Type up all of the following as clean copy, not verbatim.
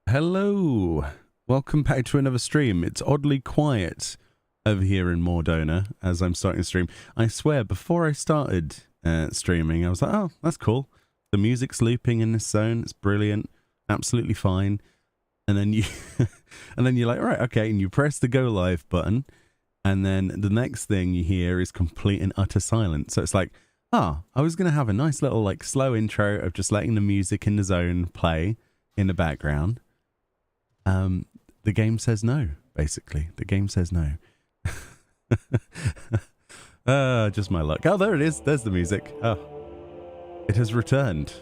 Hello, welcome back to another stream. It's oddly quiet over here in Mordona as I'm starting to stream. I swear, before I started streaming, I was like, oh, that's cool. The music's looping in this zone. It's brilliant. Absolutely fine. And then you, and then you're like, all right, okay. And you press the go live button. And then the next thing you hear is complete and utter silence. So it's like, I was going to have a nice little like slow intro of just letting the music in the zone play in the background. The game says no, basically. The game says no. Just my luck. Oh, there it is. There's the music. Oh, it has returned.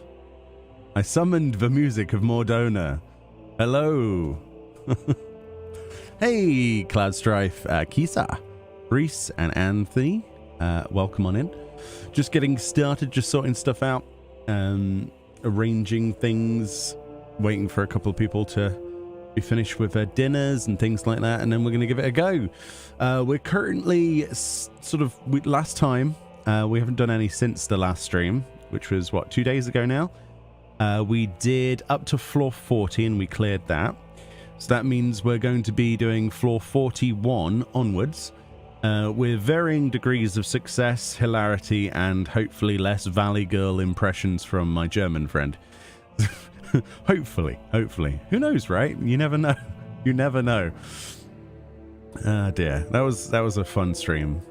I summoned the music of Mordona. Hello. Hey, Cloud Strife, Kisa, Reese, and Anthony. Welcome on in. Just getting started, just sorting stuff out, arranging things, waiting for a couple of people to be finished with their dinners and things like that, and then we're going to give it a go. We're currently last time, we haven't done any since the last stream, which was, 2 days ago now? We did up to floor 40 and we cleared that. So that means we're going to be doing floor 41 onwards, with varying degrees of success, hilarity, and hopefully less Valley Girl impressions from my German friend. hopefully. Who knows, right? You never know. You never know. Ah, dear. That was a fun stream.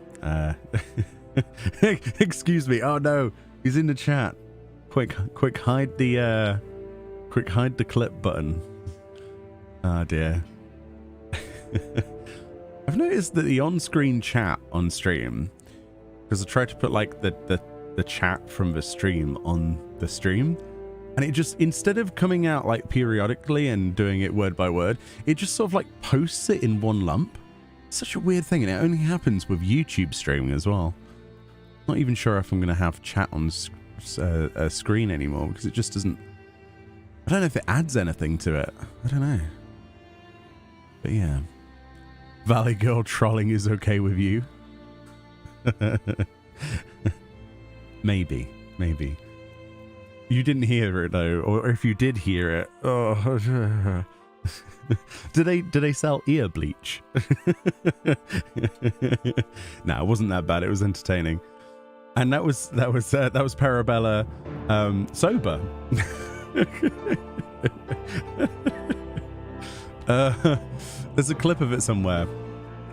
Excuse me. Oh no, he's in the chat. Quick hide the clip button. Ah, dear. I've noticed that the on-screen chat on stream, because I tried to put like the chat from the stream on the stream, and it just, instead of coming out like periodically and doing it word by word, it just sort of like posts it in one lump. It's such a weird thing, and it only happens with YouTube streaming as well. Not even sure if I'm going to have chat on a screen anymore, because it just doesn't, I don't know if it adds anything to it. I don't know. But yeah. Valley Girl trolling is okay with you? Maybe. You didn't hear it though, or if you did hear it, oh. do they sell ear bleach? No, it wasn't that bad. It was entertaining, and that was Parabella sober. There's a clip of it somewhere.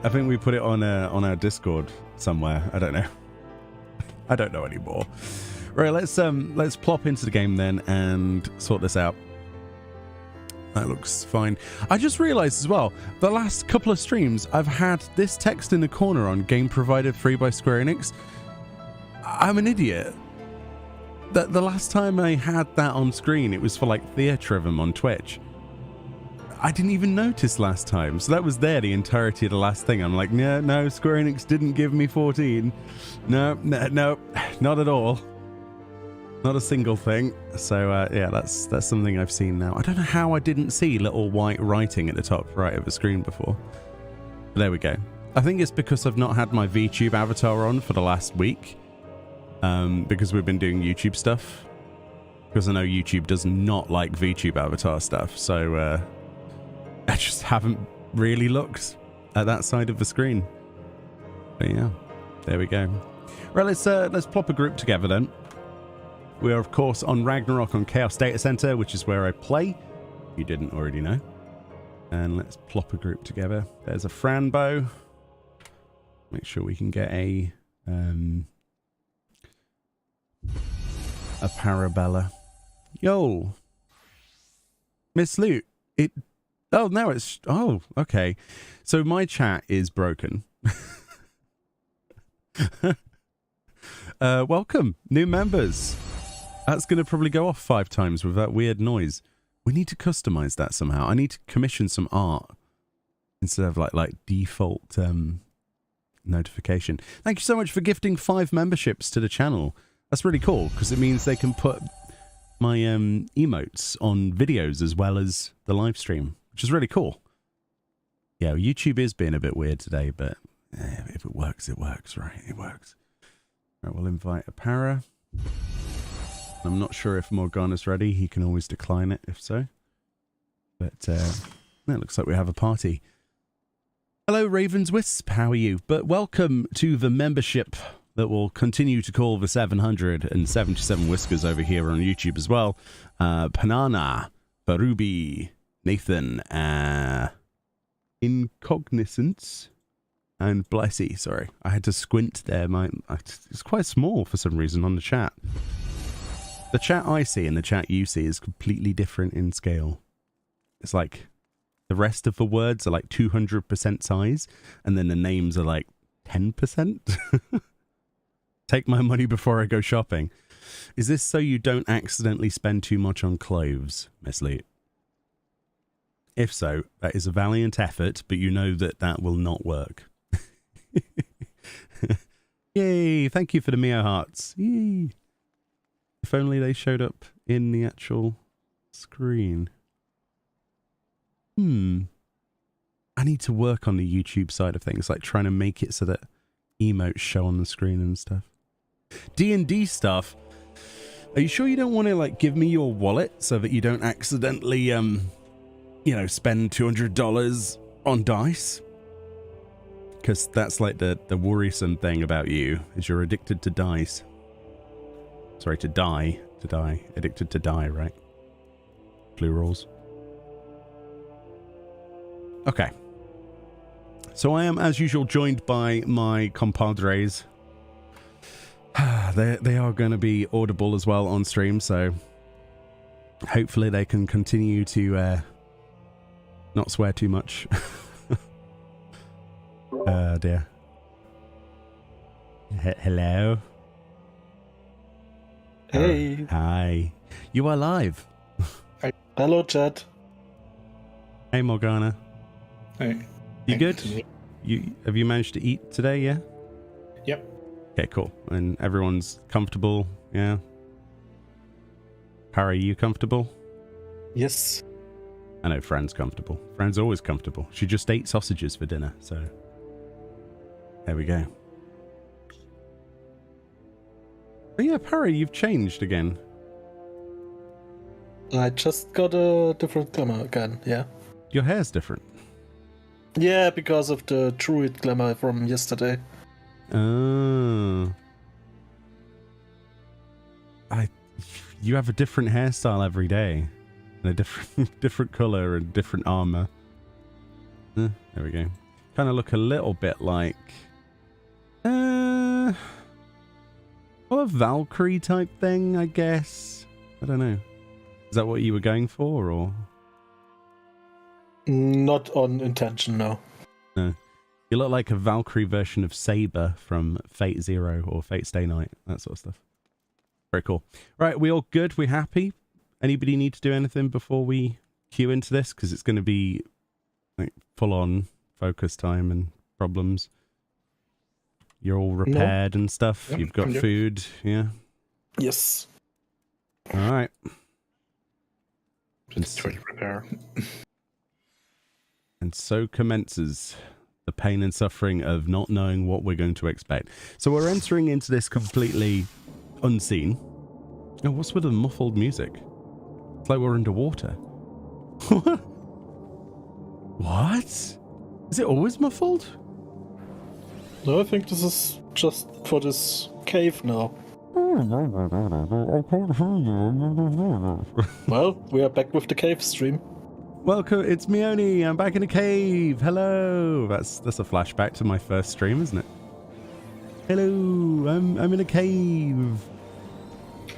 I think we put it on our Discord somewhere. I don't know. I don't know anymore. Right, let's plop into the game then and sort this out. That looks fine. I just realized as well, the last couple of streams I've had this text in the corner on game provided free by Square Enix. I'm an idiot. The last time I had that on screen, it was for like Theatrhythm on Twitch. I didn't even notice last time, so that was there the entirety of the last thing. I'm like, no, Square Enix didn't give me 14. No, not at all. Not a single thing. So yeah, that's something I've seen now. I don't know how I didn't see little white writing at the top right of the screen before. But there we go. I think it's because I've not had my VTube avatar on for the last week, because we've been doing YouTube stuff. Because I know YouTube does not like VTube avatar stuff, so I just haven't really looked at that side of the screen. But yeah, there we go. Right, let's plop a group together then. We are of course on Ragnarok on Chaos Data Center, which is where I play. If you didn't already know. And let's plop a group together. There's a Franbo. Make sure we can get a Parabella. Yo, Miss Loot. Oh, now it's... Oh, okay. So my chat is broken. Welcome, new members. That's going to probably go off 5 times with that weird noise. We need to customize that somehow. I need to commission some art instead of like default notification. Thank you so much for gifting 5 memberships to the channel. That's really cool because it means they can put my emotes on videos as well as the live stream, which is really cool. Yeah, YouTube is being a bit weird today, but if it works, it works, right? It works. Right, we'll invite a para. I'm not sure if Morgana's ready. He can always decline it if so. But it looks like we have a party. Hello, Raven's Wisp. How are you? But welcome to the membership that will continue to call the 777 Whiskers over here on YouTube as well. Panana, Barubi, Nathan, Incognizance, and Blessy. Sorry, I had to squint there. It's quite small for some reason on the chat. The chat I see and the chat you see is completely different in scale. It's like the rest of the words are like 200% size, and then the names are like 10%. Take my money before I go shopping. Is this so you don't accidentally spend too much on clothes, Miss Lee? If so, that is a valiant effort, but you know that that will not work. Yay, thank you for the Mio hearts. Yay. If only they showed up in the actual screen. I need to work on the YouTube side of things, like trying to make it so that emotes show on the screen and stuff. D&D stuff. Are you sure you don't want to like give me your wallet so that you don't accidentally you know, spend $200 on dice? Because that's like the worrisome thing about you, is you're addicted to dice. Sorry, to die. Addicted to die, right? Plurals. Okay. So I am, as usual, joined by my compadres. They are going to be audible as well on stream, so hopefully they can continue to not swear too much. Dear. Hello. Hey. Hi. You are live. Hi. Hello, chat. Hey, Morgana. Hey. You good? Have you managed to eat today? Yeah. Yep. Okay, cool. And everyone's comfortable. Yeah. Harry, you comfortable? Yes. I know Fran's comfortable. Fran's always comfortable. She just ate sausages for dinner, so there we go. But yeah, Parry, you've changed again. I just got a different glamour again, yeah. Your hair's different. Yeah, because of the druid glamour from yesterday. Oh. You have a different hairstyle every day. And a different colour and different armour. There we go. Kind of look a little bit like... well, a Valkyrie type thing, I guess. I don't know. Is that what you were going for, or...? Not on intention, no. No. You look like a Valkyrie version of Saber from Fate Zero or Fate Stay Night. That sort of stuff. Very cool. Right, we all good? We happy? Anybody need to do anything before we queue into this? Because it's going to be like full-on focus time and problems. You're all repaired and stuff. Yep, You've got food, yeah? Yes. All right. Just try to prepare. And so commences the pain and suffering of not knowing what we're going to expect. So we're entering into this completely unseen. Oh, what's with the muffled music? It's like we're underwater. What? Is it always muffled? No, I think this is just for this cave now. Well, we are back with the cave stream. Welcome, it's Meoni. I'm back in a cave. Hello. That's a flashback to my first stream, isn't it? Hello. I'm in a cave.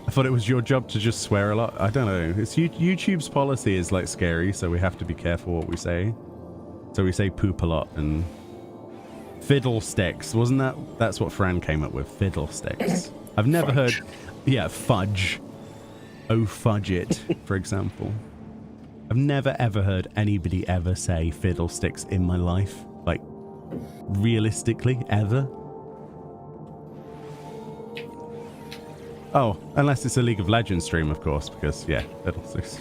I thought it was your job to just swear a lot. I don't know. It's YouTube's policy is like scary, so we have to be careful what we say. So we say poop a lot and fiddlesticks. Wasn't that's what Fran came up with? Fiddlesticks. I've never heard. Yeah, fudge. Oh, fudge it, for example. I've never ever heard anybody ever say fiddlesticks in my life. Like, realistically, ever. Oh, unless it's a League of Legends stream, of course, because, yeah, fiddlesticks.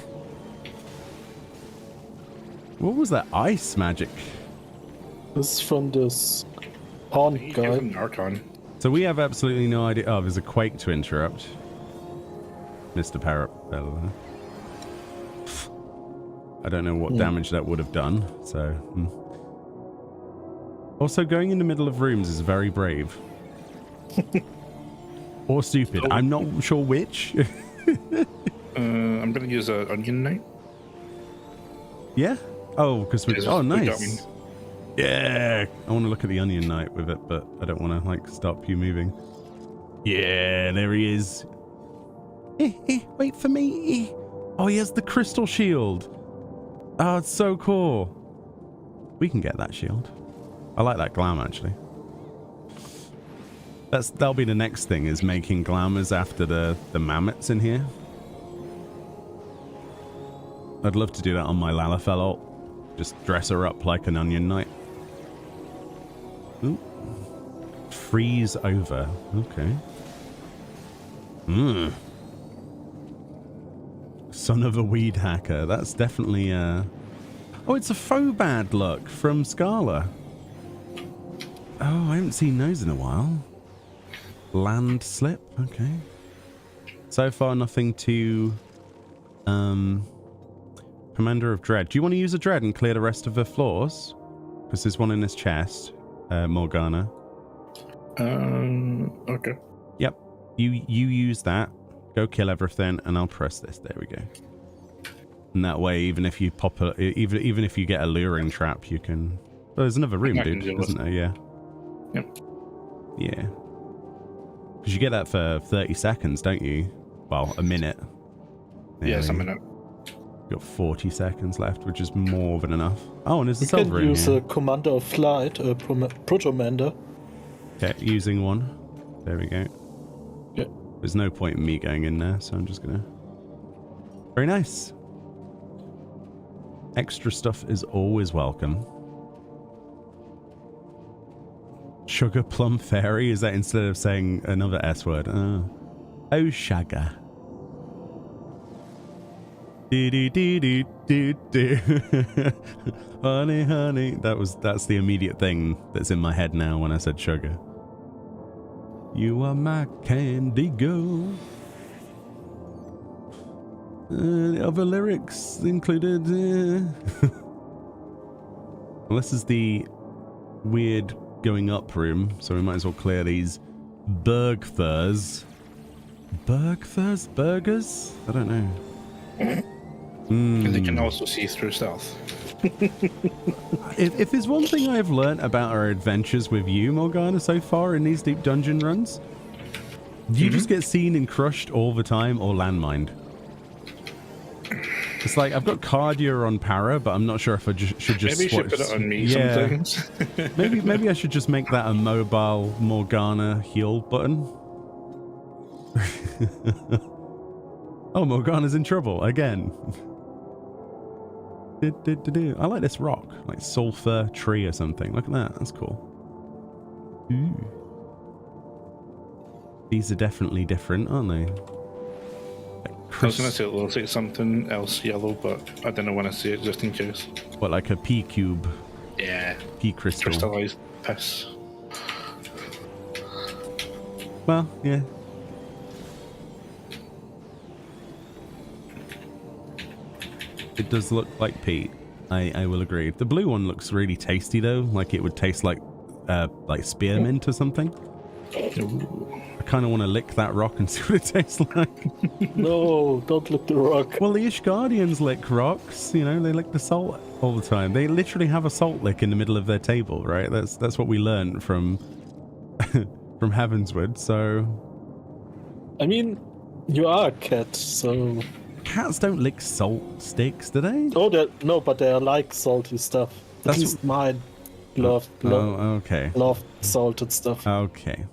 What was that ice magic? This is from this pawn guy. From Narcon. So we have absolutely no idea. Oh, there's a quake to interrupt. Mr. Parrot. I don't know what damage that would have done. So, Also, going in the middle of rooms is very brave. Or stupid. I'm not sure which. I'm going to use an onion knight. Yeah? Oh, because we... Oh, nice. Yeah. I want to look at the onion knight with it, but I don't want to, like, stop you moving. Yeah, there he is. Wait for me. Oh, he has the crystal shield. Oh, it's so cool. We can get that shield. I like that glam, actually. That'll be the next thing, is making glamours after the mammoths in here. I'd love to do that on my Lalafell ult. Just dress her up like an onion knight. Ooh. Freeze over. Okay. Son of a weed hacker. That's definitely Oh, it's a Phobad look from Scala. Oh, I haven't seen those in a while. Land slip. Okay. So far, nothing to Commander of Dread. Do you want to use a Dread and clear the rest of the floors? Because there's one in this chest, Morgana. Okay. Yep. You use that. Go kill everything, and I'll press this. There we go. And that way, even if you pop even if you get a luring trap, you can. Oh, there's another room, dude, isn't there? Yeah. Yep. Yeah. Because you get that for 30 seconds, don't you? Well, a minute. Yeah, it's a minute. Got 40 seconds left, which is more than enough. Oh, and there's a silver in here. You can use a Commander of Flight, a Protomander. Okay, using one. There we go. Yeah. There's no point in me going in there, so I'm just gonna... Very nice. Extra stuff is always welcome. Sugar Plum Fairy? Is that instead of saying another S word? Oh, sugar. Do. Honey, honey. That's the immediate thing that's in my head now when I said sugar. You are my candy girl. The other lyrics included. Well, this is the weird going up room, so we might as well clear these Burgthurs. Burgthurs? Burgers? I don't know. And they can also see through stealth. If there's one thing I've learnt about our adventures with you, Morgana, so far in these deep dungeon runs, you just get seen and crushed all the time or landmined. It's like, I've got cardio on para, but I'm not sure if I should just maybe you should put it on me sometimes. maybe I should just make that a mobile Morgana heal button. Oh, Morgana's in trouble again. I like this rock, like sulfur tree or something. Look at that, that's cool. Ooh. These are definitely different, aren't they? I was going to say it looks like something else yellow, but I didn't want to see it just in case. What, like a pea cube? Yeah. Pea crystal. Crystallized piss. Well, yeah. It does look like pea. I will agree. The blue one looks really tasty though, like it would taste like spearmint or something. Ooh. I kind of want to lick that rock and see what it tastes like. No, don't lick the rock. Well, the Ishgardians lick rocks, you know, they lick the salt all the time. They literally have a salt lick in the middle of their table, right? That's what we learned from from Heavensward, so... I mean, you are a cat, so... Cats don't lick salt sticks, do they? Oh, no, but they are like salty stuff. At least mine love salted stuff. Okay.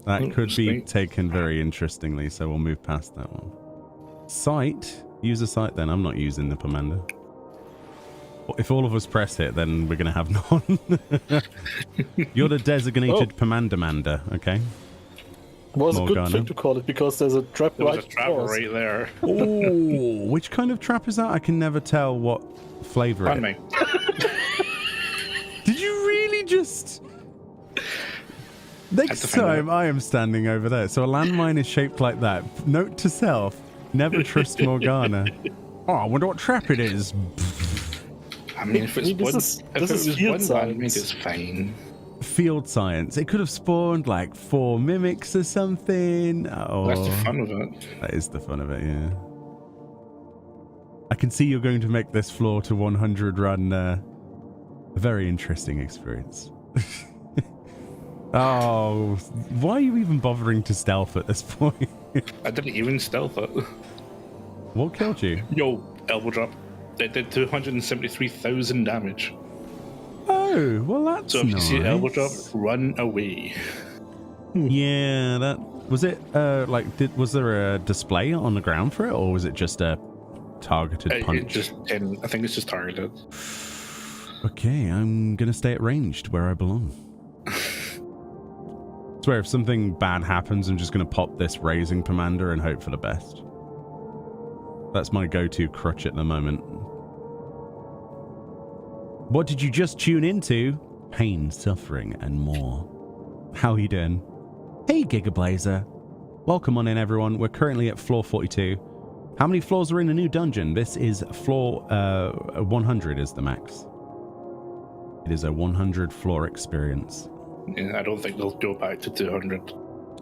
That could be taken very interestingly, so we'll move past that one. Sight? Use a sight then. I'm not using the Pomander. If all of us press it, then we're going to have none. You're the designated Pomander-mander, okay? Was Morgana. a good thing to call it, because there's a trap right there. Oh, which kind of trap is that? I can never tell what flavor it is. Did you really just... Next time I am standing over there. So a landmine is shaped like that. Note to self, never trust Morgana. Oh, I wonder what trap it is. I mean, if it's this if it is was field one land, maybe science. it's fine. Field science. It could have spawned like 4 mimics or something. Oh, That's the fun of it. that is the fun of it, yeah. I can see you're going to make this floor to 100 run a very interesting experience. Oh, why are you even bothering to stealth at this point? I didn't even stealth it. What killed you? Yo, elbow drop. It did 273,000 damage. Oh, well that's So if you see elbow drop, nice. run away. Yeah, that was it. Was there a display on the ground for it, or was it just a targeted punch? I think it's just targeted. Okay, I'm gonna stay at ranged where I belong. I swear, if something bad happens, I'm just gonna pop this raising commander and hope for the best. That's my go-to crutch at the moment. What did you just tune into? Pain, suffering, and more. How you doing? Hey, Gigablazer. Welcome on in, everyone. We're currently at floor 42. How many floors are in the new dungeon? This is floor 100 is the max. It is a 100 floor experience. Yeah, I don't think they'll go back to 200.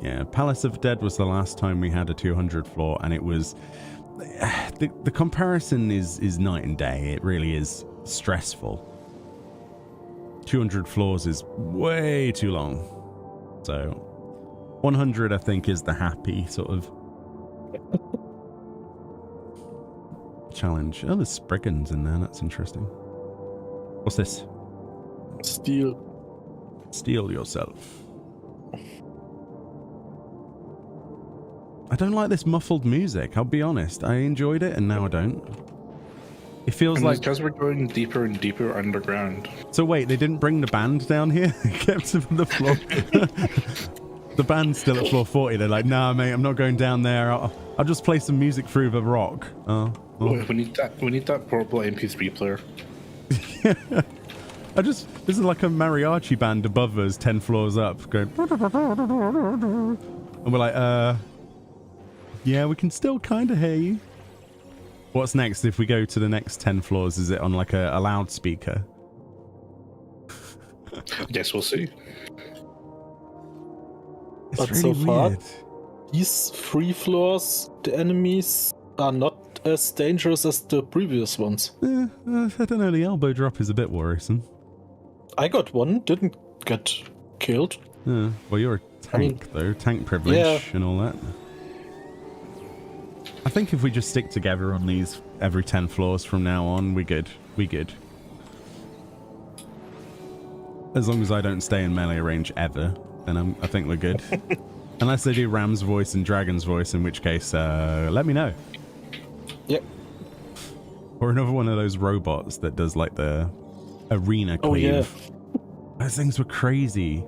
Yeah, Palace of the Dead was the last time we had a 200 floor, and it was... The comparison is night and day. It really is stressful. 200 floors is way too long. So 100, I think, is the happy sort of challenge. Oh, there's Spriggans in there. That's interesting. What's this? Steel. Steal yourself. I don't like this muffled music. I'll be honest. I enjoyed it, and now I don't. It feels And like... because we're going deeper and deeper underground. So wait, they didn't bring the band down here? They kept them on the floor. The band's still at floor 40. They're like, nah, mate, I'm not going down there. I'll just play some music through the rock. Oh. We need that portable MP3 player. This is like a mariachi band above us, 10 floors up, going... And we're like, yeah, we can still kind of hear you. What's next if we go to the next 10 floors? Is it on like a loudspeaker? Guess we'll see. It's But really so far, weird. these 3 floors, the enemies are not as dangerous as the previous ones. I don't know, the elbow drop is a bit worrisome. I got one, didn't get killed. Well, you're a tank, though. Tank privilege and all that. I think if we just stick together on these every 10 floors from now on, we're good. We good. As long as I don't stay in melee range ever, then I think we're good. Unless they do Ram's voice and Dragon's voice, in which case, let me know. Yep. Or another one of those robots that does like the arena cleave. Oh, yeah. Those things were crazy.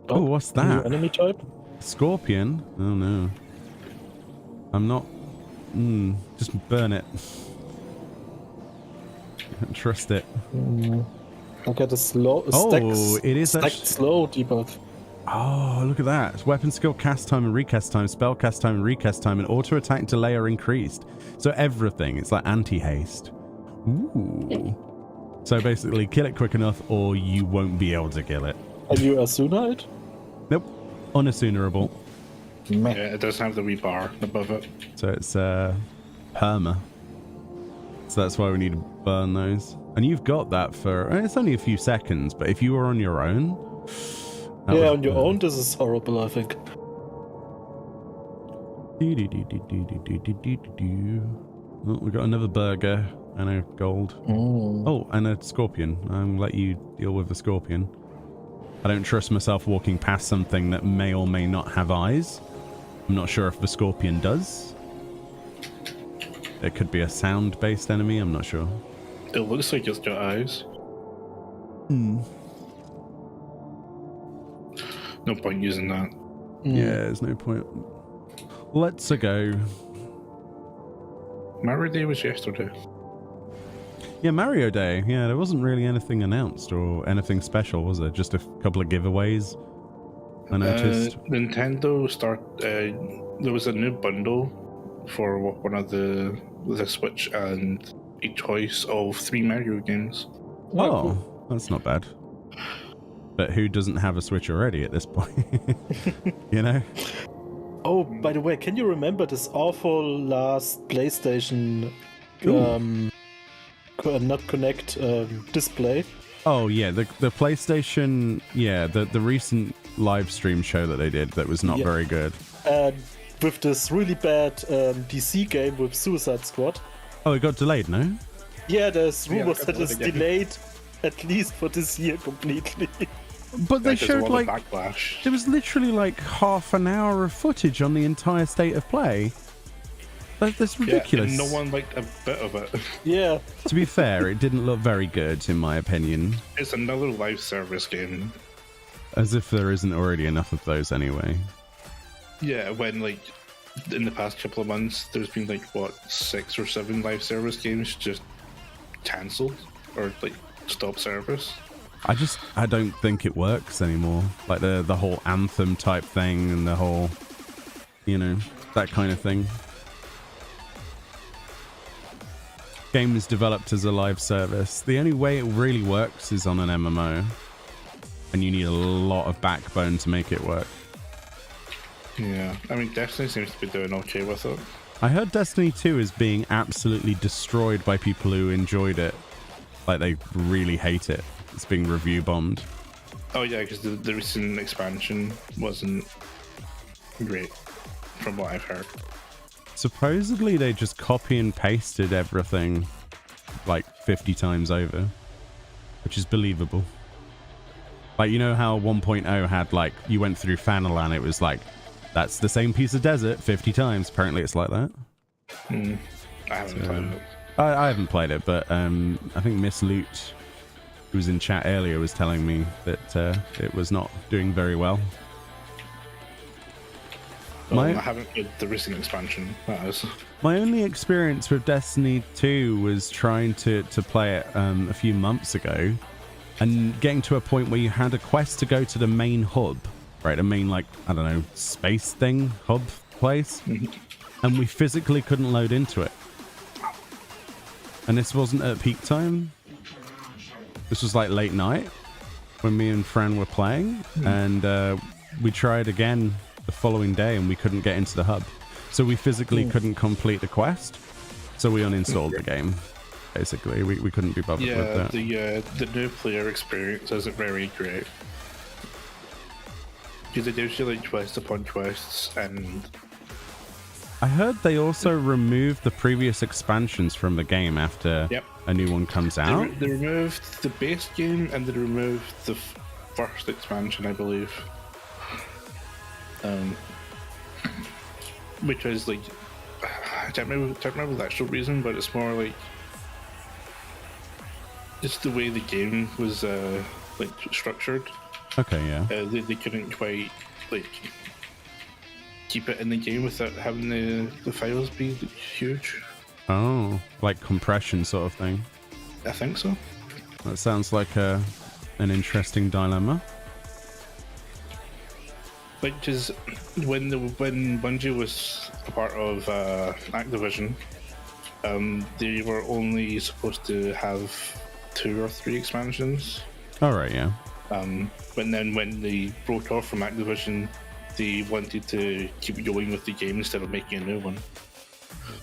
Oh, what's that? New enemy type? Scorpion? Oh no. I'm not... just burn it. Don't trust it. I get a slow... it is stacked actually... slow debuff. Oh, look at that. Weapon skill cast time and recast time, spell cast time and recast time, and auto attack delay are increased. So everything. It's like anti-haste. Ooh. So basically, kill it quick enough or you won't be able to kill it. Are you Asunite? Nope. Unassunerable. Yeah, it does have the wee bar above it. So it's perma. So that's why we need to burn those. And you've got that for... It's only a few seconds, but if you were on your own... Yeah, on your own, this is horrible, I think. Oh, we got another burger and a gold. Oh, and a scorpion. I'll let you deal with the scorpion. I don't trust myself walking past something that may or may not have eyes. I'm not sure if the scorpion does. It could be a sound-based enemy, I'm not sure. It looks like it's got eyes. No point using that. Yeah, there's no point. Let's go. Mario Day was yesterday. Yeah, Mario Day. Yeah, there wasn't really anything announced or anything special, was there? Just a couple of giveaways, I noticed. Nintendo there was a new bundle for one of the Switch and a choice of 3 Mario games. Oh, that's not bad. But who doesn't have a Switch already at this point? You know? Oh, by the way, can you remember this awful last PlayStation not Connect display? Oh yeah, the PlayStation, the recent live stream show that they did that was not very good. And with this really bad DC game with Suicide Squad. Oh, it got delayed, no? Yeah, there's rumors it that got it's delayed again. delayed at least for this year completely. But they There's a showed lot like of backlash. there was literally like half an hour of footage on the entire state of play. That's ridiculous. Yeah, and no one liked a bit of it. Yeah. To be fair, it didn't look very good in my opinion. It's another live service game. As if there isn't already enough of those anyway. Yeah, when like in the past couple of months, there's been like what 6 or 7 live service games just cancelled or like stop service. I don't think it works anymore. Like the whole Anthem type thing and the whole, that kind of thing. Game is developed as a live service. The only way it really works is on an MMO. And you need a lot of backbone to make it work. Yeah, I mean Destiny seems to be doing okay with it. I heard Destiny 2 is being absolutely destroyed by people who enjoyed it. Like they really hate it. It's being review bombed. Oh yeah, because the recent expansion wasn't great, from what I've heard. Supposedly they just copy and pasted everything like 50 times over, which is believable. Like, you know how 1.0 had like, you went through Fanalan, it was like, that's the same piece of desert 50 times. Apparently it's like that. I haven't played it. I haven't played it, but I think Miss Loot, who was in chat earlier, was telling me that it was not doing very well. I haven't played the recent expansion. That is. My only experience with Destiny 2 was trying to play it a few months ago and getting to a point where you had a quest to go to the main hub, right? A main, like, I don't know, space thing, hub place. And we physically couldn't load into it. And this wasn't at peak time. This was like late night when me and Fran were playing. And we tried again the following day and we couldn't get into the hub. So we physically couldn't complete the quest. So we uninstalled the game. Basically, we couldn't be bothered with that. The new player experience isn't very great. Because it gives you like quest upon quests, and I heard they also removed the previous expansions from the game after a new one comes out. They removed the base game and they removed the first expansion, I believe. Which is like, I can't remember the actual reason, but it's more like it's the way the game was like structured. Okay, yeah. They couldn't quite like keep it in the game without having the files be like, huge. Oh, like compression sort of thing. I think so. That sounds like an interesting dilemma. Like, because when Bungie was a part of Activision, they were only supposed to have 2 or 3 expansions. All right, yeah. But then when they broke off from Activision, they wanted to keep going with the game instead of making a new one.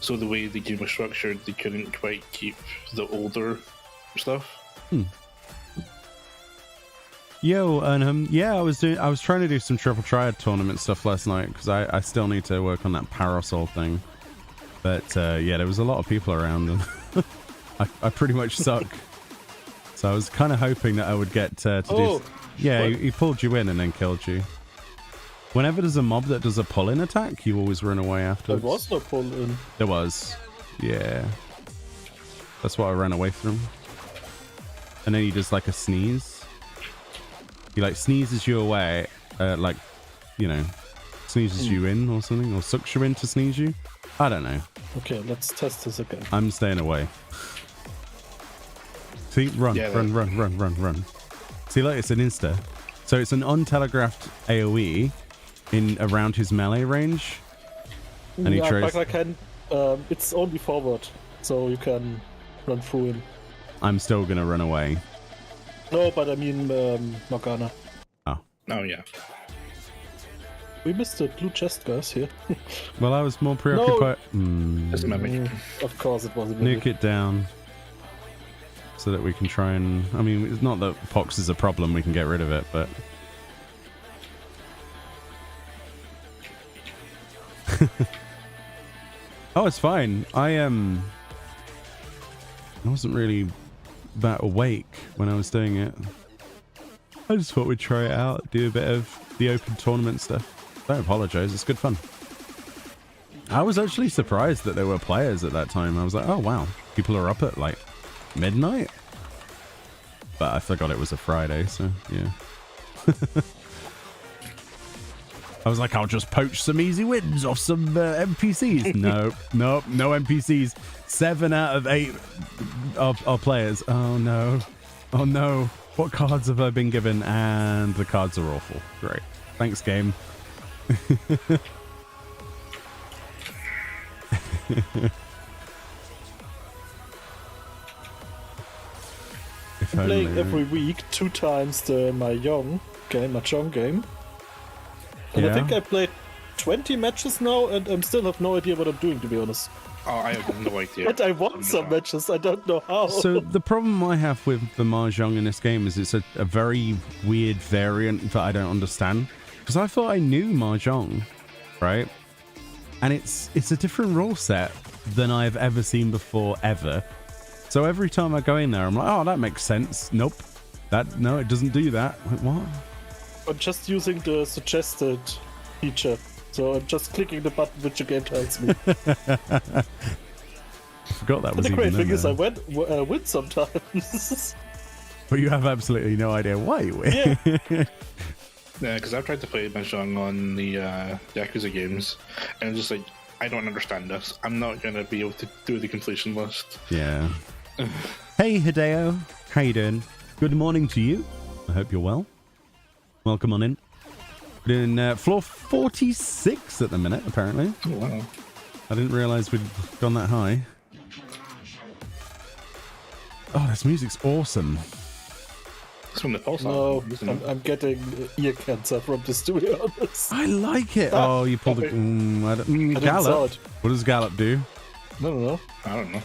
So the way the game was structured, they couldn't quite keep the older stuff. Yo, and I was trying to do some Triple Triad tournament stuff last night because I still need to work on that Parasol thing. But there was a lot of people around and I pretty much suck. So I was kind of hoping that I would get to do. Yeah, he pulled you in and then killed you. Whenever there's a mob that does a pull-in attack, you always run away afterwards. There was no pull-in. There was. Yeah. That's what I ran away from. And then he does like a sneeze. He like sneezes you away, sneezes you in or something, or sucks you in to sneeze you. I don't know. Okay, let's test this again. I'm staying away. See, run. See, like it's an insta. So it's an untelegraphed AoE in around his melee range. And he tries. But I can. It's only forward, so you can run through him. I'm still gonna run away. No, but I mean Morgana. Oh. Oh yeah. We missed the blue chest, guys, here. Well, I was more preoccupied. It's a mimic. Of course it was a Nuke mimic. it down. So that we can try and... I mean, it's not that Pox is a problem, we can get rid of it, but... Oh, it's fine. I wasn't really that awake when I was doing it. I just thought we'd try it out, do a bit of the open tournament stuff. Don't apologize, it's good fun. I was actually surprised that there were players at that time. I was like, oh wow, people are up at like midnight? But I forgot it was a Friday, so yeah. I was like, I'll just poach some easy wins off some NPCs. No NPCs. 7 out of 8 are players. Oh no. Oh no. What cards have I been given? And the cards are awful. Great. Thanks, game. I'm playing every week 2 times the Mahjong game. And I think I played 20 matches now, and I still have no idea what I'm doing, to be honest. Oh, I have no idea. And I won some matches, I don't know how. So the problem I have with the Mahjong in this game is it's a very weird variant that I don't understand. Because I thought I knew Mahjong, right? And it's a different rule set than I've ever seen before, ever. So every time I go in there, I'm like, oh, that makes sense. Nope. No, it doesn't do that. Like, what? I'm just using the suggested feature. So I'm just clicking the button which the game tells me. I forgot that was But the even great thing in is there. I win sometimes. But you have absolutely no idea why you win. Yeah. Yeah, because I've tried to play Mahjong on the Yakuza games, and I'm just like, I don't understand this. I'm not going to be able to do the completion list. Yeah. Hey, Hideo. How you doing? Good morning to you. I hope you're well. Welcome on in. We're in floor 46 at the minute, apparently. Oh, wow. I didn't realize we'd gone that high. Oh, this music's awesome. It's from the Pulse No, album, isn't it? I'm getting ear cancer from the studio. I like it. Oh, you pulled a... I didn't saw Gallop. it. What does Gallop do? I don't know. I don't know.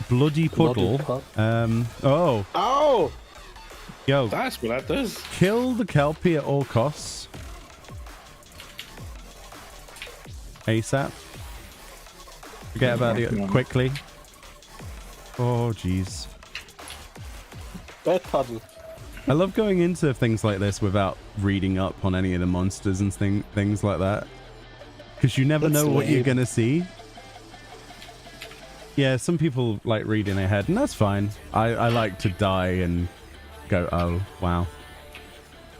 Bloody puddle. Oh, Ow! yo. That's what that does. Kill the Kelpie at all costs. ASAP. Forget about it quickly. Oh, jeez. Bad puddle. I love going into things like this without reading up on any of the monsters and things like that. Because you never That's know what you're lame. going to see. Yeah, some people like reading ahead, and that's fine. I like to die and go, oh, wow.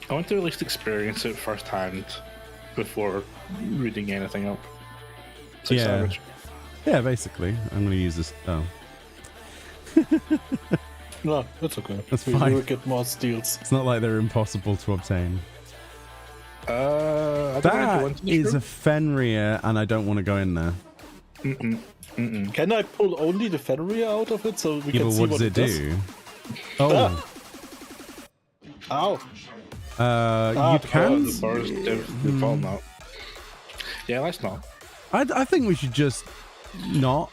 I want to at least experience it firsthand before reading anything up. It's like Yeah. Savage. Yeah, basically. I'm going to use this. Oh, No, that's okay. That's We fine. will get more steals. it's not like they're impossible to obtain. I don't know if I That want to is a Fenrir, and I don't want to go in there. Can I pull only the Fenrir out of it so we Yeah, can but see what does it does? do? Oh, Ow! you can. The forest, they've fallen out. Yeah, that's not. I think we should just not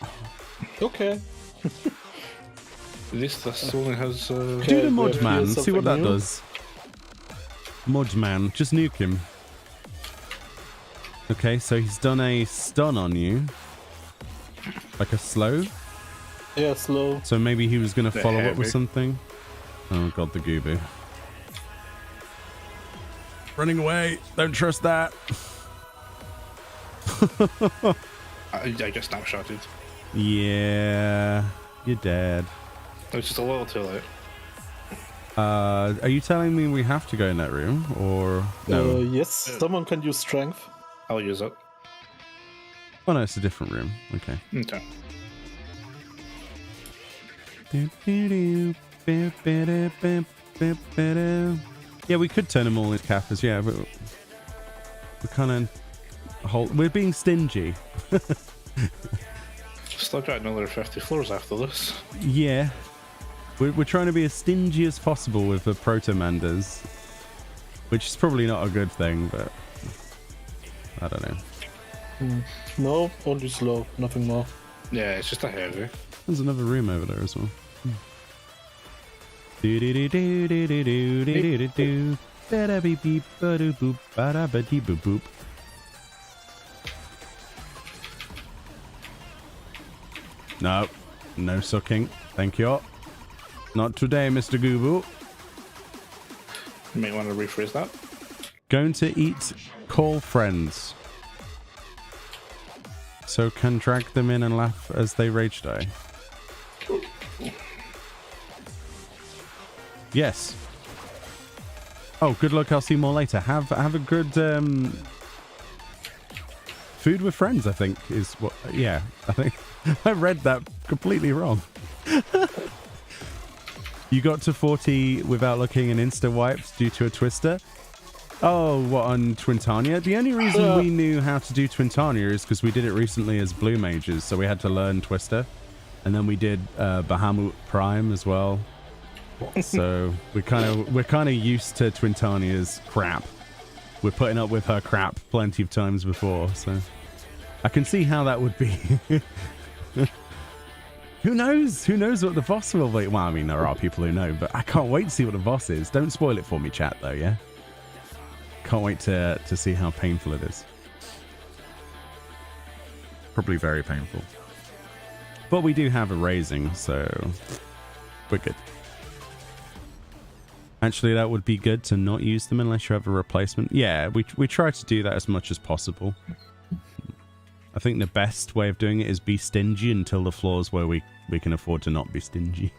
Okay. At least this only has. do Okay, the we have Mudman. here See what that something new. does. Mudman, just nuke him. Okay, so he's done a stun on you, like a slow. Yeah, slow. So maybe he was going to The follow up with heavy. something. Oh god, the Goobu. Running away. Don't trust that. I just snapshotted. Yeah, you're dead. It was just a little too late. Are you telling me we have to go in that room, or no? Yes, someone can use strength. I'll use it. Oh no, it's a different room. Okay. Okay. Yeah, we could turn them all into Kappas, yeah, but we're kind of we're being stingy. Still got another 50 floors after this. Yeah. We're trying to be as stingy as possible with the Protomanders, which is probably not a good thing, but I don't know. No, only slow, nothing more. Yeah, it's just a heavy. There's another room over there as well. No, no sucking. Thank you. Not today, Mr. Goobo. You might want to rephrase that. Going to eat call friends. So can drag them in and laugh as they rage die. Yes. Oh, good luck. I'll see you more later. Have a good food with friends, I think is what. Yeah, I think I read that completely wrong. You got to 40 without looking and insta wiped due to a twister. Oh, what, on Twintania? The only reason we knew how to do Twintania is because we did it recently as Blue Mages, so we had to learn Twister. And then we did Bahamut Prime as well. So we're kind of used to Twintania's crap. We're putting up with her crap plenty of times before, so I can see how that would be. Who knows? Who knows what the boss will be? Well, I mean, there are people who know, but I can't wait to see what the boss is. Don't spoil it for me, chat, though, yeah? Can't wait to see how painful it is. Probably very painful. But we do have a raising, so we're good. Actually, that would be good to not use them unless you have a replacement. Yeah, we try to do that as much as possible. I think the best way of doing it is be stingy until the floors where we can afford to not be stingy.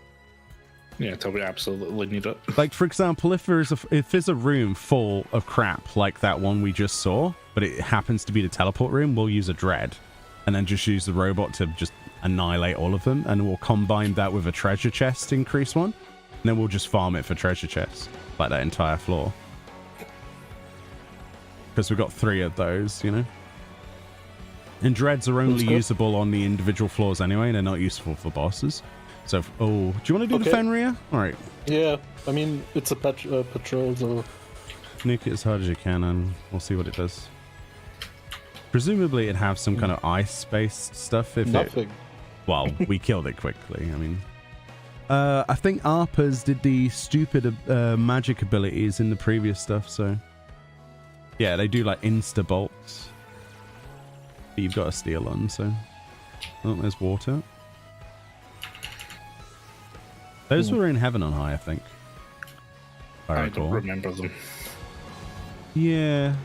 Yeah, until we absolutely need it. Like, for example, if there's a room full of crap like that one we just saw, but it happens to be the teleport room, we'll use a dread and then just use the robot to just annihilate all of them, and we'll combine that with a treasure chest increase one, and then we'll just farm it for treasure chests, like that entire floor. Because we've got 3 of those, you know? And dreads are only usable on the individual floors anyway, and they're not useful for bosses. So, do you want to do the Fenrir? All right. Yeah, I mean, it's a patrol, so... Nuke it as hard as you can, and we'll see what it does. Presumably it'd have some kind of ice-based stuff. Nothing. Well, we killed it quickly, I mean. I think Arpas did the stupid magic abilities in the previous stuff, so... Yeah, they do, like, insta-bolts. But you've got a steel on, so... Oh, there's water. Those were in Heaven on High, I think. I don't remember them. Yeah.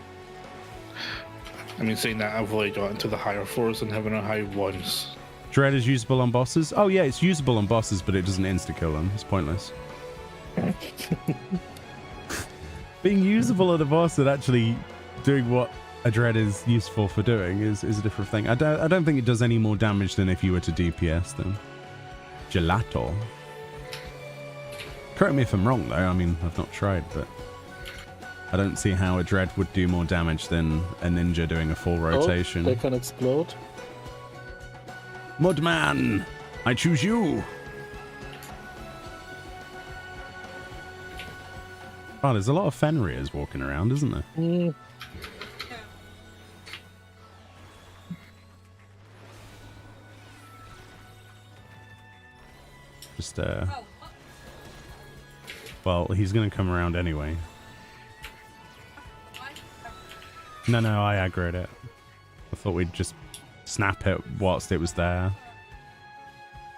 I mean, saying that, I've only got into the higher floors and Heaven on High once. Dread is usable on bosses? Oh yeah, it's usable on bosses, but it doesn't insta-kill them. It's pointless. Being usable on a boss and actually doing what a Dread is useful for doing is a different thing. I don't think it does any more damage than if you were to DPS them. Gelato. Correct me if I'm wrong, though. I mean, I've not tried, but I don't see how a Dread would do more damage than a ninja doing a full rotation. They can explode. Mudman, I choose you. Oh, there's a lot of Fenrirs walking around, isn't there? Just, well, he's going to come around anyway. No, I aggroed it. I thought we'd just snap it whilst it was there.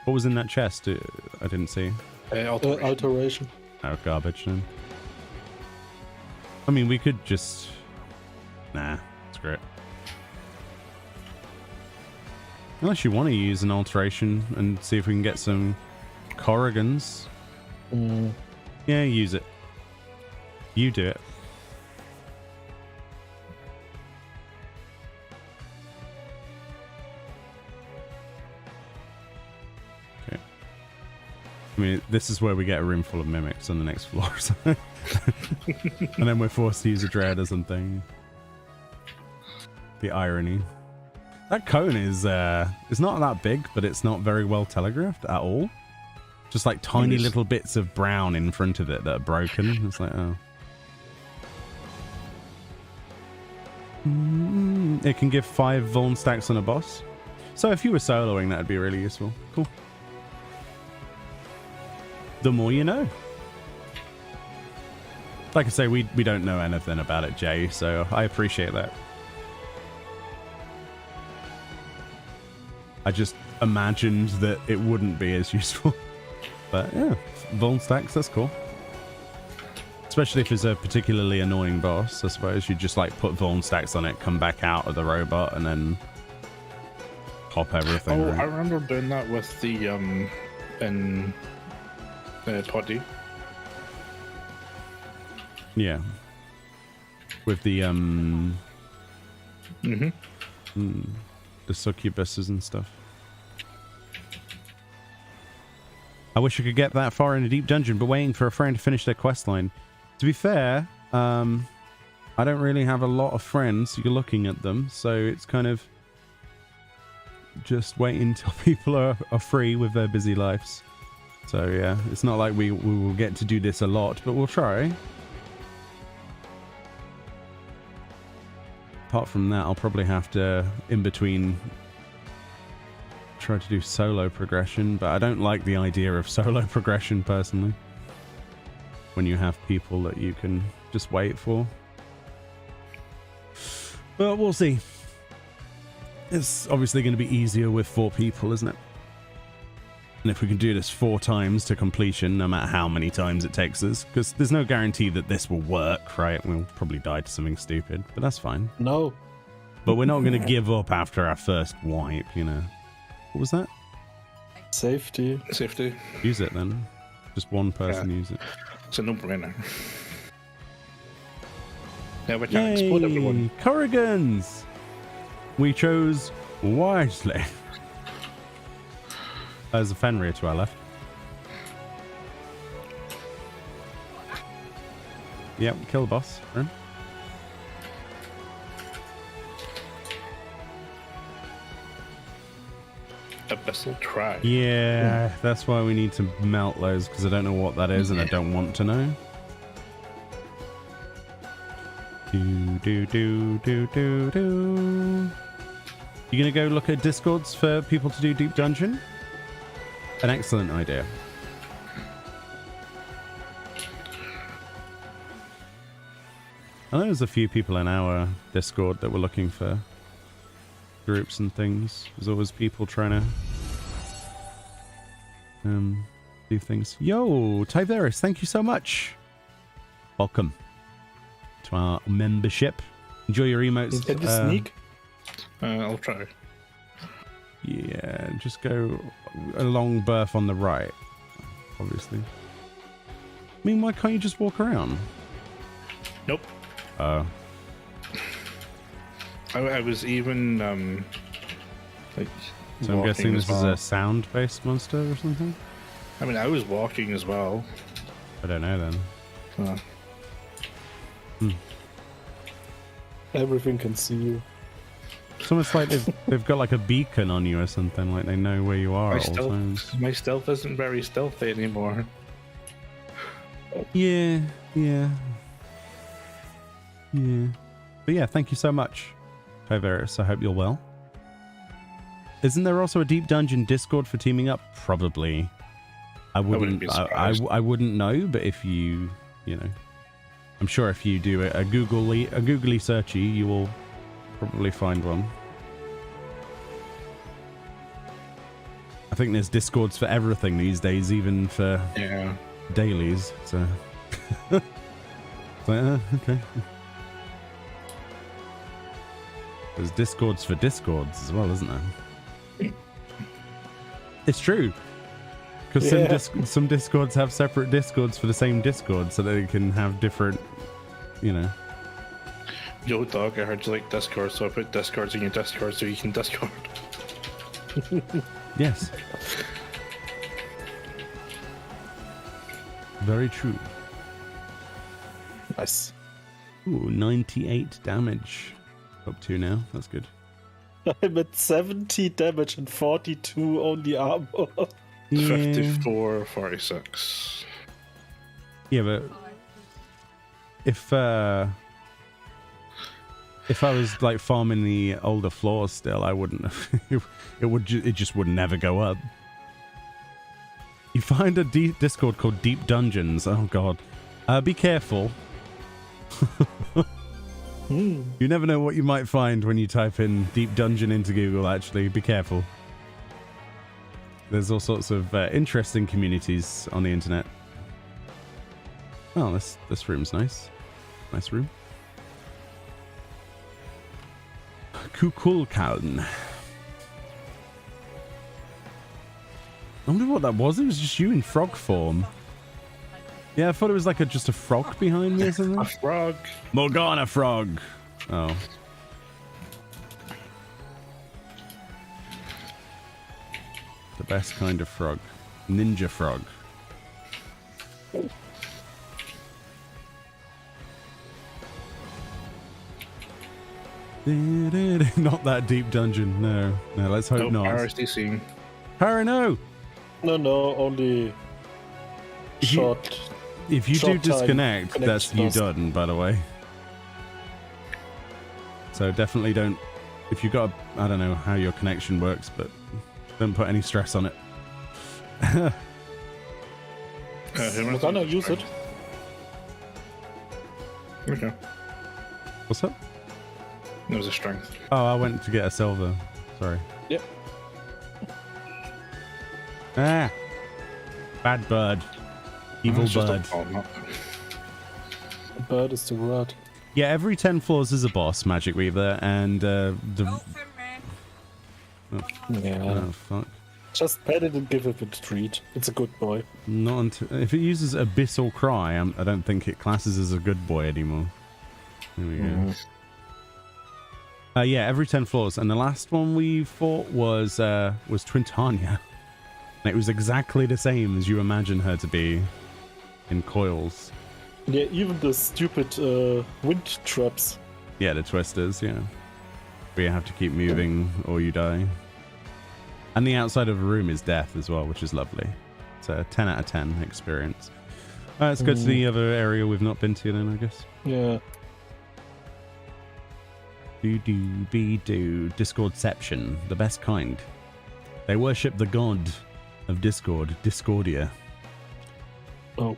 What was in that chest? I didn't see. Alteration. Oh, garbage then. I mean, we could just... Nah, screw it. Unless you want to use an alteration and see if we can get some Corrigans. Yeah, use it. You do it. Okay. I mean, this is where we get a room full of mimics on the next floor. And then we're forced to use a dread or something. The irony. That cone is it's not that big, but it's not very well telegraphed at all. Just like tiny little bits of brown in front of it that are broken. It's like, oh. It can give 5 Vuln stacks on a boss. So if you were soloing, that'd be really useful. Cool. The more you know. Like I say, we don't know anything about it, Jay, so I appreciate that. I just imagined that it wouldn't be as useful. But yeah, Vuln stacks, that's cool. Especially if it's a particularly annoying boss, I suppose. You just like put Vuln stacks on it, come back out of the robot, and then pop everything. Oh, right? I remember doing that with the in Poddy. Yeah. With the the succubuses and stuff. I wish I could get that far in a deep dungeon, but waiting for a friend to finish their quest line. To be fair, I don't really have a lot of friends. You're looking at them, so it's kind of just waiting until people are free with their busy lives. So yeah, it's not like we will get to do this a lot, but we'll try. Apart from that, I'll probably have to, in between, try to do solo progression, but I don't like the idea of solo progression personally. When you have people that you can just wait for. But we'll see. It's obviously going to be easier with 4 people, isn't it? And if we can do this 4 times to completion, no matter how many times it takes us, because there's no guarantee that this will work, right? We'll probably die to something stupid, but that's fine. No. But we're not going to give up after our first wipe, you know. What was that? Safety. Safety. Use it then. Just one person use it. It's a no-brainer. Now we can't explode everyone. Corrigans! We chose wisely. There's a Fenrir to our left. Yep, kill the boss. Right? Abyssal try. Yeah, that's why we need to melt those, because I don't know what that is and I don't want to know. Do. You gonna go look at Discords for people to do Deep Dungeon? An excellent idea. I know there's a few people in our Discord that were looking for groups and things. There's always people trying to do things. Yo, Tyveris, thank you so much. Welcome to our membership. Enjoy your emotes. Can you sneak? I'll try. Yeah, just go a long berth on the right, obviously. I mean, why can't you just walk around? Nope. Oh. I was even like. So I'm guessing this is a sound-based monster or something? I mean, I was walking as well. I don't know then. Everything can see you. It's almost like they've got like a beacon on you or something, like they know where you are at all times. My stealth isn't very stealthy anymore. Yeah. But yeah, thank you so much, Tyveris. I hope you're well. Isn't there also a Deep Dungeon Discord for teaming up? Probably. I wouldn't be surprised. I wouldn't know, but if you know, I'm sure if you do a googly searchy, you will probably find one. I think there's Discords for everything these days, even for dailies. So, okay. There's Discords for Discords as well, isn't there? It's true. Because some Discords have separate Discords for the same Discord, so they can have different, you know. Yo, dog, I heard you like Discord, so I put Discords in your Discord so you can Discord. Yes. Very true. Nice. Ooh, 98 damage. Up to now. That's good. I'm at 70 damage and 42 only armor. 54, 46. Yeah, but if I was like farming the older floors still, I wouldn't. It just would never go up. You find a Discord called Deep Dungeons. Oh god, be careful. You never know what you might find when you type in Deep Dungeon into Google. Actually, be careful. There's all sorts of interesting communities on the internet. Oh, this room's nice. Nice room. Kukulkaln. I wonder what that was. It was just you in frog form. Yeah, I thought it was like just a frog behind me or something. A frog. Morgana frog. Oh. The best kind of frog. Ninja frog. Not that deep dungeon. No. No, let's hope not. RSDC. Harry, no! No, only short. If you do short time disconnect, that's connection you lost. done, by the way. So definitely don't. If you got, I don't know how your connection works, but don't put any stress on it. I'm gonna use it. Okay. What's up? There was a strength. Oh, I went to get a silver. Sorry. Yep. Ah! Bad bird. Evil It's just a bird. ball, not- Bird is the word. Yeah, every 10 floors is a boss, Magic Weaver, and the... Yeah. Oh, fuck. Just pet it and give it a treat. It's a good boy. Not until... If it uses Abyssal Cry, I don't think it classes as a good boy anymore. There we go. Yeah, every 10 floors. And the last one we fought was Twintania. And it was exactly the same as you imagine her to be in coils. Yeah, even the stupid wind traps. Yeah, the twisters, yeah. Where you have to keep moving or you die. And the outside of a room is death as well, which is lovely. It's a 10 out of 10 experience. Let's go to the other area we've not been to then, I guess. Yeah. Do Discordception, the best kind. They worship the god of Discord, Discordia. Oh.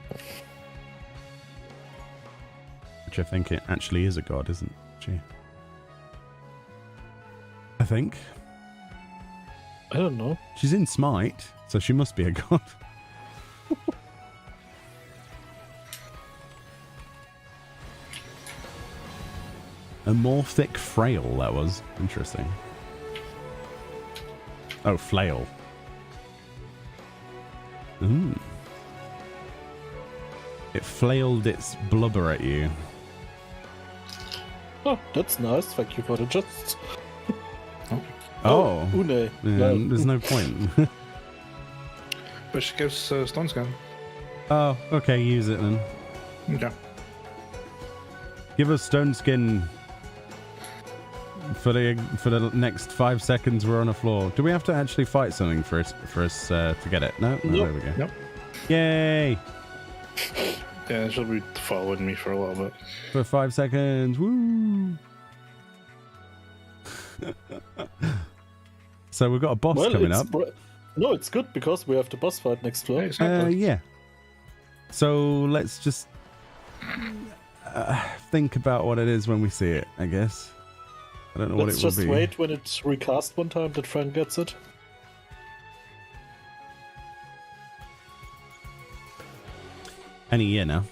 Which I think it actually is a god, isn't she? I think. I don't know. She's in Smite, so she must be a god. Amorphic frail, that was. Interesting. Oh, flail. Ooh. It flailed its blubber at you. Oh, that's nice. Thank you for the just. Oh. Une. Yeah, No. there's no point. But she gives stone scan. Oh, okay, use it then. Okay. Give us stone skin for the next 5 seconds we're on a floor. Do we have to actually fight something for us to get it? No? No, Nope. there we go. Nope. Yay! Yeah, she'll be following me for a little bit. For 5 seconds. Woo! So we've got a boss coming up. No, it's good because we have the boss fight next floor. Exactly. Yeah. So let's just think about what it is when we see it, I guess. I don't know Let's what it just will be. wait when it's recast one time that Frank gets it. Any year now.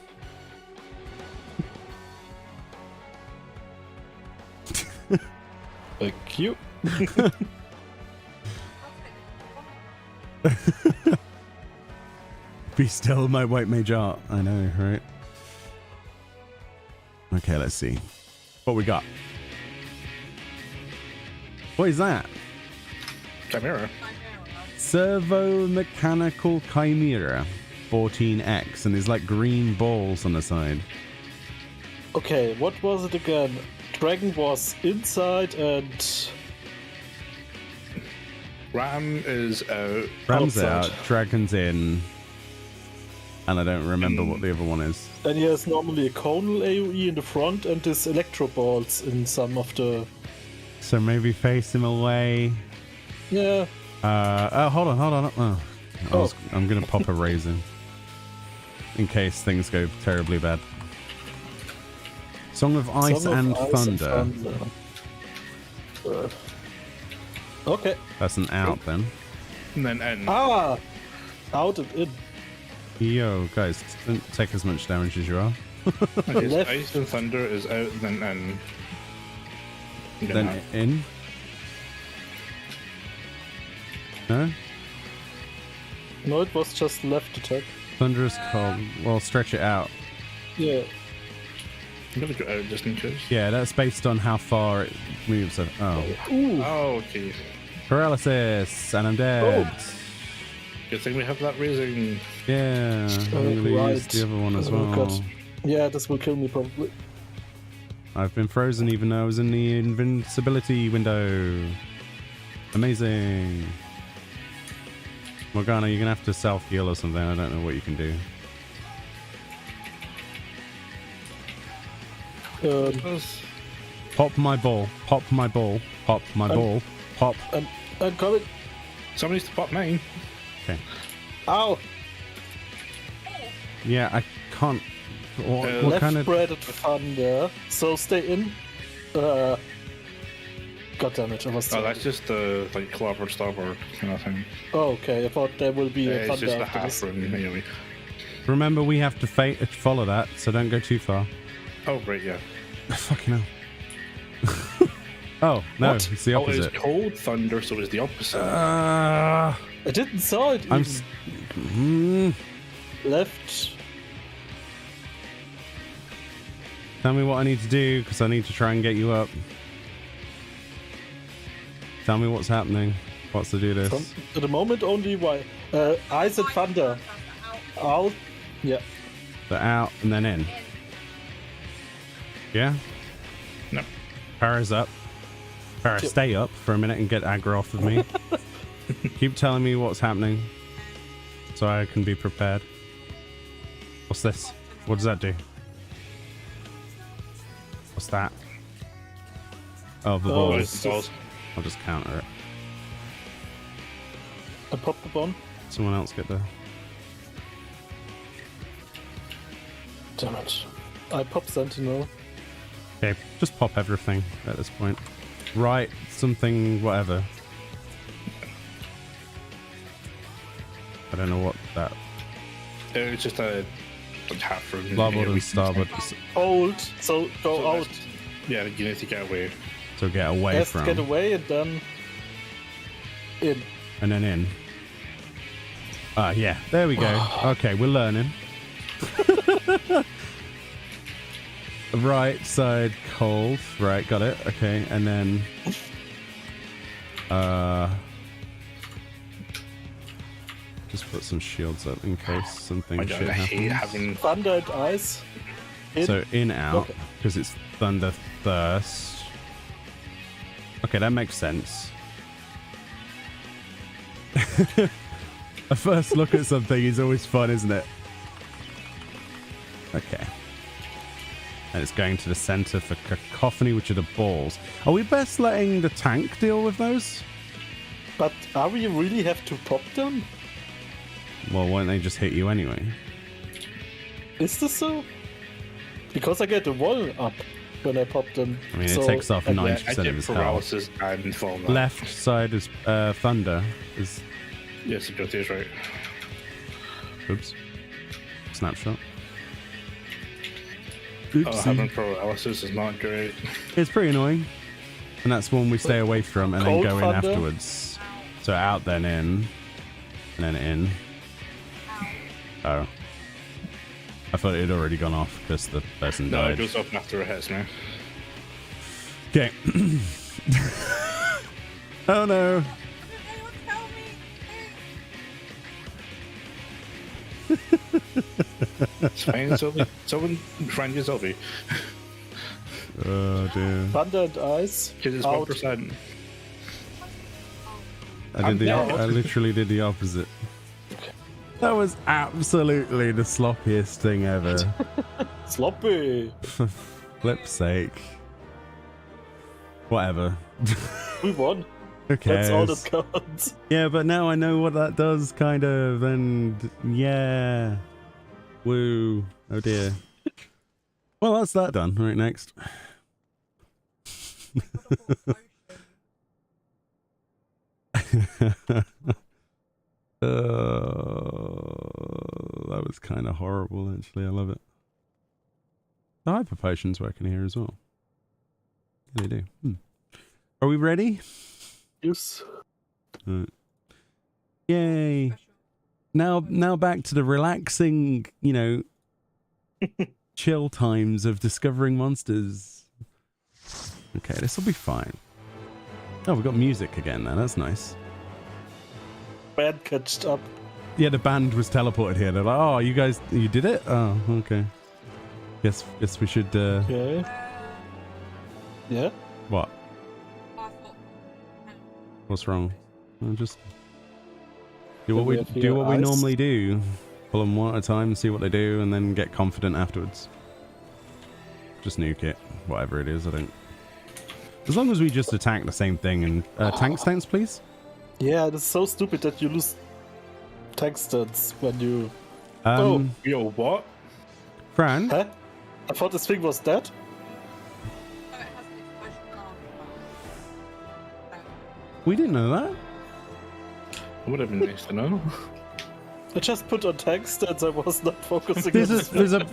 Thank you. Be still, my white mage art. I know, right? Okay, let's see. What we got? What is that? Chimera. Servo Mechanical Chimera 14X, and there's like green balls on the side. Okay, what was it again? Dragon was inside and Ram is out. Ram's Outside. out, Dragon's in, and I don't remember what the other one is. And he has normally a conal AoE in the front and his electro balls in some of the. So maybe face him away. Yeah. Oh, hold on. Oh, I'm gonna pop a raisin in case things go terribly bad. Song of Ice, and Thunder. Okay. That's an out then. And then in. Ah! Out and in. Yo, guys, don't take as much damage as you are. Okay, so Left. Ice and Thunder is out, then in. Then in. No? No, it was just left attack. Thunderous Cold. Well, stretch it out. Yeah. I'm gonna go out just in case. Yeah, that's based on how far it moves. Oh. Ooh. Oh, okay. Paralysis, and I'm dead. Good thing we have that raising. Yeah, I'm gonna use right. the other one as Oh, well. God. Yeah, this will kill me probably. I've been frozen even though I was in the invincibility window. Amazing. Morgana, you're gonna have to self-heal or something. I don't know what you can do. Pop my ball. Pop my ball. Pop my ball. Pop. I'm coming. Somebody needs to pop mine. Okay. Ow! Yeah, I can't. What Left kind of? spread at thunder. So stay in. God damn it! I was. Oh, that's just the like clobber starboard kind of thing. Oh, okay. I thought there will be a It's thunder just the after half this. run anyway. Remember, we have to follow that, so don't go too far. Oh, right, yeah. Fucking hell. Oh no, What? it's the Oh, opposite. it's cold thunder, so it's the opposite. I didn't saw it. I'm. Even. Left. Tell me what I need to do, because I need to try and get you up. Tell me what's happening. What's to do this? At the moment, only why. Ice and thunder. Out. Yeah. So out and then in. Yeah? No. Para's up. Para, Yep. stay up for a minute and get aggro off of me. Keep telling me what's happening so I can be prepared. What's this? What does that do? What's that? Oh, the Oh, ball. it's just- I'll just counter it. I popped the bomb. Someone else get there. Damn it. I popped Sentinel. Okay, just pop everything at this point. Right, something, whatever. I don't know what that. It's just a like, half run. Larboard and starboard. Hold. So go So out. Yeah, you need to get away. So get away Yes, from. get away and then in. And then in. Ah, yeah. There we go. Okay, we're learning. Right side cold. Right, got it. Okay, and then just put some shields up in case something I shit hate happens. having. Thunder and ice. In. So in out Okay. because it's thunder thirst. Okay, that makes sense. A first look at something is always fun, isn't it? Okay. And it's going to the center for cacophony, which are the balls. Are we best letting the tank deal with those? But are we really have to pop them? Well, won't they just hit you anyway? Is this so? Because I get the wall up when I pop them. I mean, so it takes off I- 90% I of get his health. paralysis and fall back. Left side is thunder. Is Yes, the is right. oops. Snapshot. Oh, Oopsie. having paralysis is not great. It's pretty annoying. And that's one we stay away from and then Cold go in thunder? afterwards. So out, then in. And then in. Oh. I thought it had already gone off because the person No, it died. goes up after it hits me. Okay. Oh no. It's fine, Sylvie. Someone find you, Sylvie. Oh dear. Thunder and ice. Because it's Out. 1%. I literally did the opposite. That was absolutely the sloppiest thing ever. Sloppy. For flip's sake. Whatever. We won. Who cares? That's all that counts. Yeah, but now I know what that does, kind of, and yeah. Woo. Oh dear. Well, that's that done. Right, next. That was kind of horrible, actually. I love it. The hyper potion's working here as well. Yeah, they do. Are we ready? Yes. Yay. Now back to the relaxing, you know, chill times of discovering monsters. Okay, this will be fine. Oh, we've got music again now. That's nice. Band catched up. Yeah, the band was teleported here. They're like, oh, you guys, you did it? Oh, okay. Guess we should, Okay. Yeah? What? What's wrong? Well, just do what we normally do. Pull them one at a time, see what they do, and then get confident afterwards. Just nuke it, whatever it is. I don't. As long as we just attack the same thing and tank stance, please. Yeah, it's so stupid that you lose tank stats when you. Yo, what? Fran? Huh? I thought this thing was dead. We didn't know that. Would have been nice to know. I just put on tank stats. I was not focusing. There's a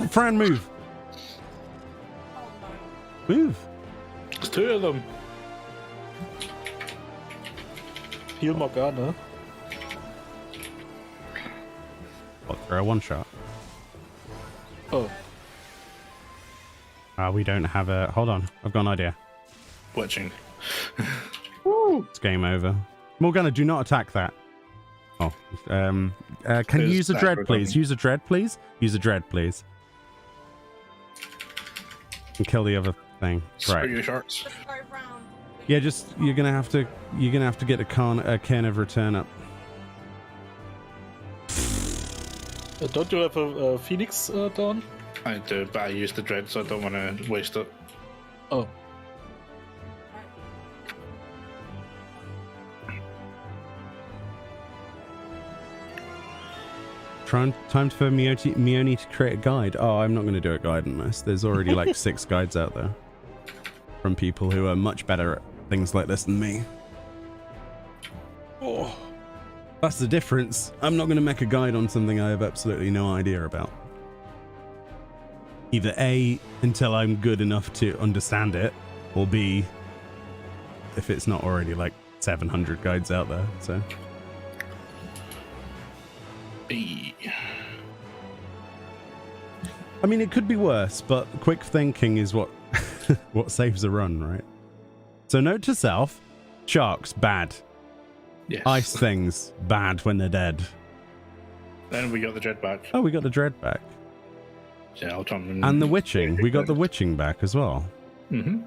Fran, move. Move. There's two of them. Heal Morgana. What, throw a one shot? Oh. We don't have a. Hold on, I've got an idea. Glitching. It's game over. Morgana, do not attack that. Oh, can you use a dread, please? Use a dread, please. Use a dread, please. And kill the other thing. Right. Your shorts. Yeah, just you're gonna have to get a cairn of return up. Don't you have a Phoenix Dawn? I do, but I use the dread, so I don't want to waste it. Oh. Time for Meoni to create a guide. Oh, I'm not going to do a guide on this. There's already like 6 guides out there from people who are much better at things like this than me. Oh, that's the difference. I'm not going to make a guide on something I have absolutely no idea about. Either A, until I'm good enough to understand it, or B, if it's not already like 700 guides out there. So. I mean, it could be worse, but quick thinking is what what saves a run, right? So note to self, sharks, bad. Yes. Ice things, bad when they're dead. Then we got the dread back. Oh, we got the dread back. Yeah, I'll try and the witching. We got the witching back as well. Mm-hmm.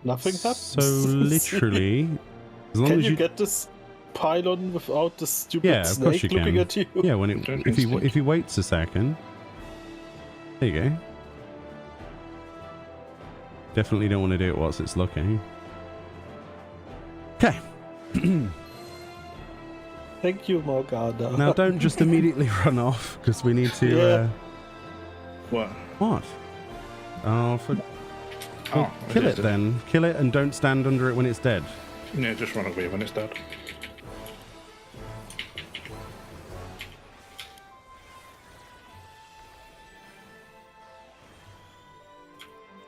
Nothing happens. So literally, as long Can as you get this pylon without the stupid snake looking at you? Yeah, when if he waits a second. There you go. Definitely don't want to do it whilst it's looking. Okay. Thank you, Morgana. Now don't just immediately run off, because we need to... Yeah. What? What? Oh, well, kill it then. Kill it and don't stand under it when it's dead. No, just run away when it's dead.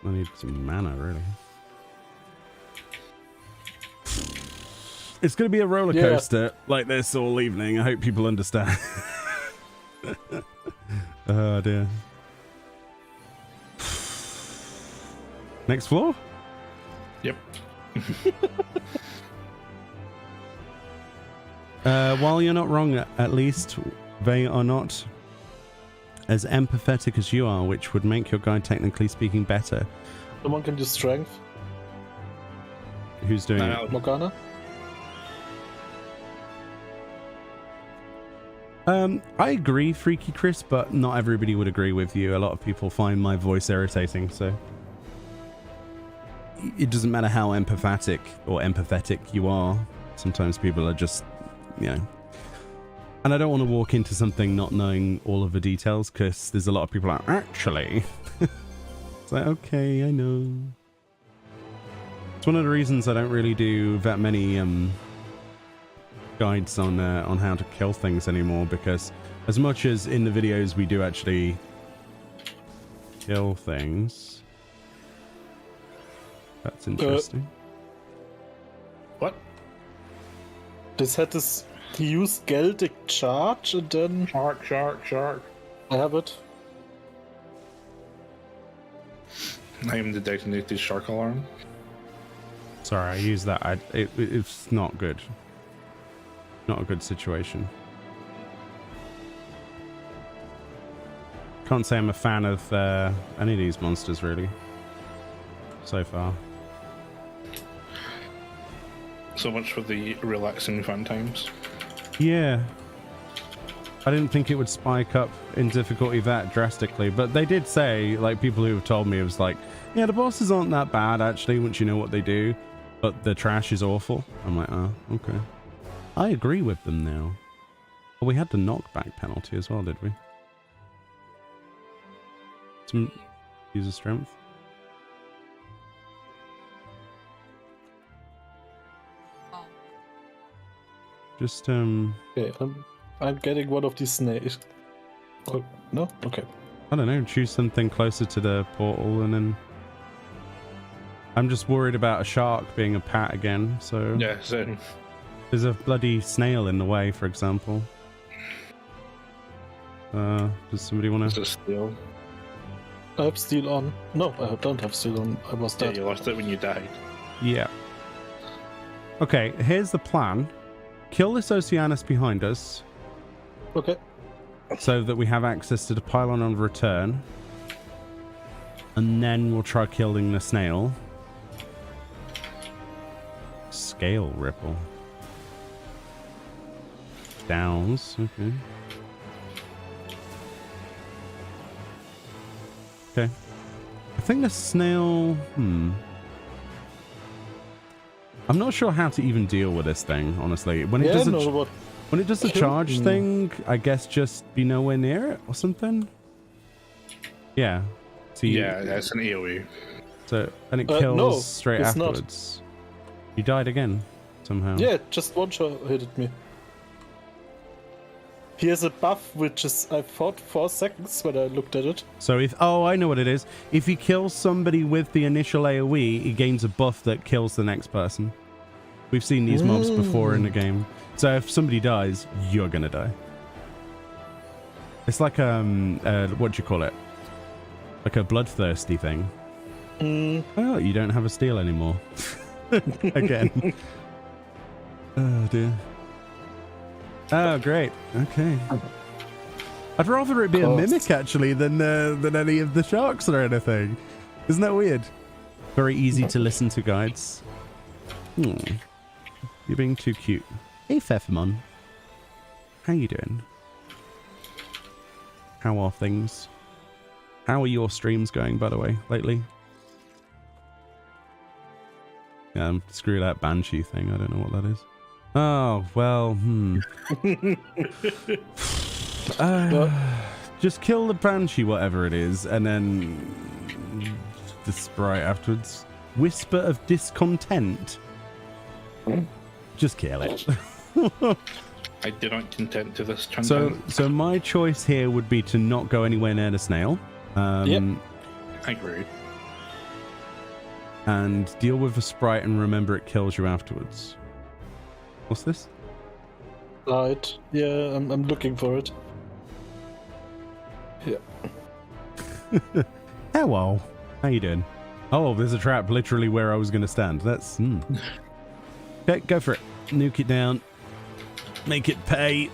I need some mana, really. It's going to be a roller coaster like this all evening. I hope people understand. Oh, dear. Next floor? Yep. While you're not wrong, at least they are not as empathetic as you are, which would make your guide technically speaking better. Someone can do strength. Who's doing it? Morgana? I agree, Freaky Chris, but not everybody would agree with you. A lot of people find my voice irritating, so it doesn't matter how empathetic you are. Sometimes people are just, you know. And I don't want to walk into something not knowing all of the details, because there's a lot of people like, actually. It's like, okay, I know. It's one of the reasons I don't really do that many guides on how to kill things anymore, because as much as in the videos we do actually kill things. That's interesting. What? This had this. He used Geldic charge and then. Shark. I have it. I am the designated shark alarm. Sorry, I used that. It's not good. Not a good situation. Can't say I'm a fan of any of these monsters, really. So far. So much for the relaxing fun times. Yeah. I didn't think it would spike up in difficulty that drastically, but they did say, like, people who have told me, it was like, yeah, the bosses aren't that bad, actually, once you know what they do, but the trash is awful. I'm like, oh, okay. I agree with them now. Well, we had the knockback penalty as well, did we? Some user strength. Just, Okay, I'm getting one of these snakes. Oh, no? Okay. I don't know, choose something closer to the portal and then... I'm just worried about a shark being a pat again, so... Yeah, so... There's a bloody snail in the way, for example. Does somebody want to... Is it steel? I have steel on. No, I don't have steel on. I was Yeah, dead. you lost it when you died. Yeah. Okay, here's the plan. Kill this Oceanus behind us, Okay. so that we have access to the pylon on return. And then we'll try killing the snail. Scale ripple. Downs, okay. Okay. I think the snail... I'm not sure how to even deal with this thing, honestly. When it does when it does the charge thing, I guess just be nowhere near it or something. Yeah. So Yeah, that's an AoE. So and it kills no, straight it's not. afterwards. You died again somehow. Yeah, just one shot hit me. He has a buff which is, I thought, 4 seconds when I looked at it. So if I know what it is. If he kills somebody with the initial AoE, he gains a buff that kills the next person. We've seen these mobs before in the game. So if somebody dies, you're gonna die. It's like what do you call it? Like a bloodthirsty thing. Oh, you don't have a steal anymore. Again. Oh dear. Oh, great. Okay. I'd rather it be a mimic, actually, than any of the sharks or anything. Isn't that weird? Very easy to listen to, guides. You're being too cute. Hey, Fefmon. How you doing? How are things? How are your streams going, by the way, lately? Yeah, screw that Banshee thing. I don't know what that is. Oh, well, just kill the Banshee, whatever it is, and then the sprite afterwards. Whisper of discontent. Just kill it. I do not content to this content. So my choice here would be to not go anywhere near the snail. Yep. I agree. And deal with the sprite and remember it kills you afterwards. What's this? Right. Yeah, I'm looking for it. Yeah. Hello. How you doing? Oh, there's a trap literally where I was going to stand. That's... Okay, go for it. Nuke it down. Make it pay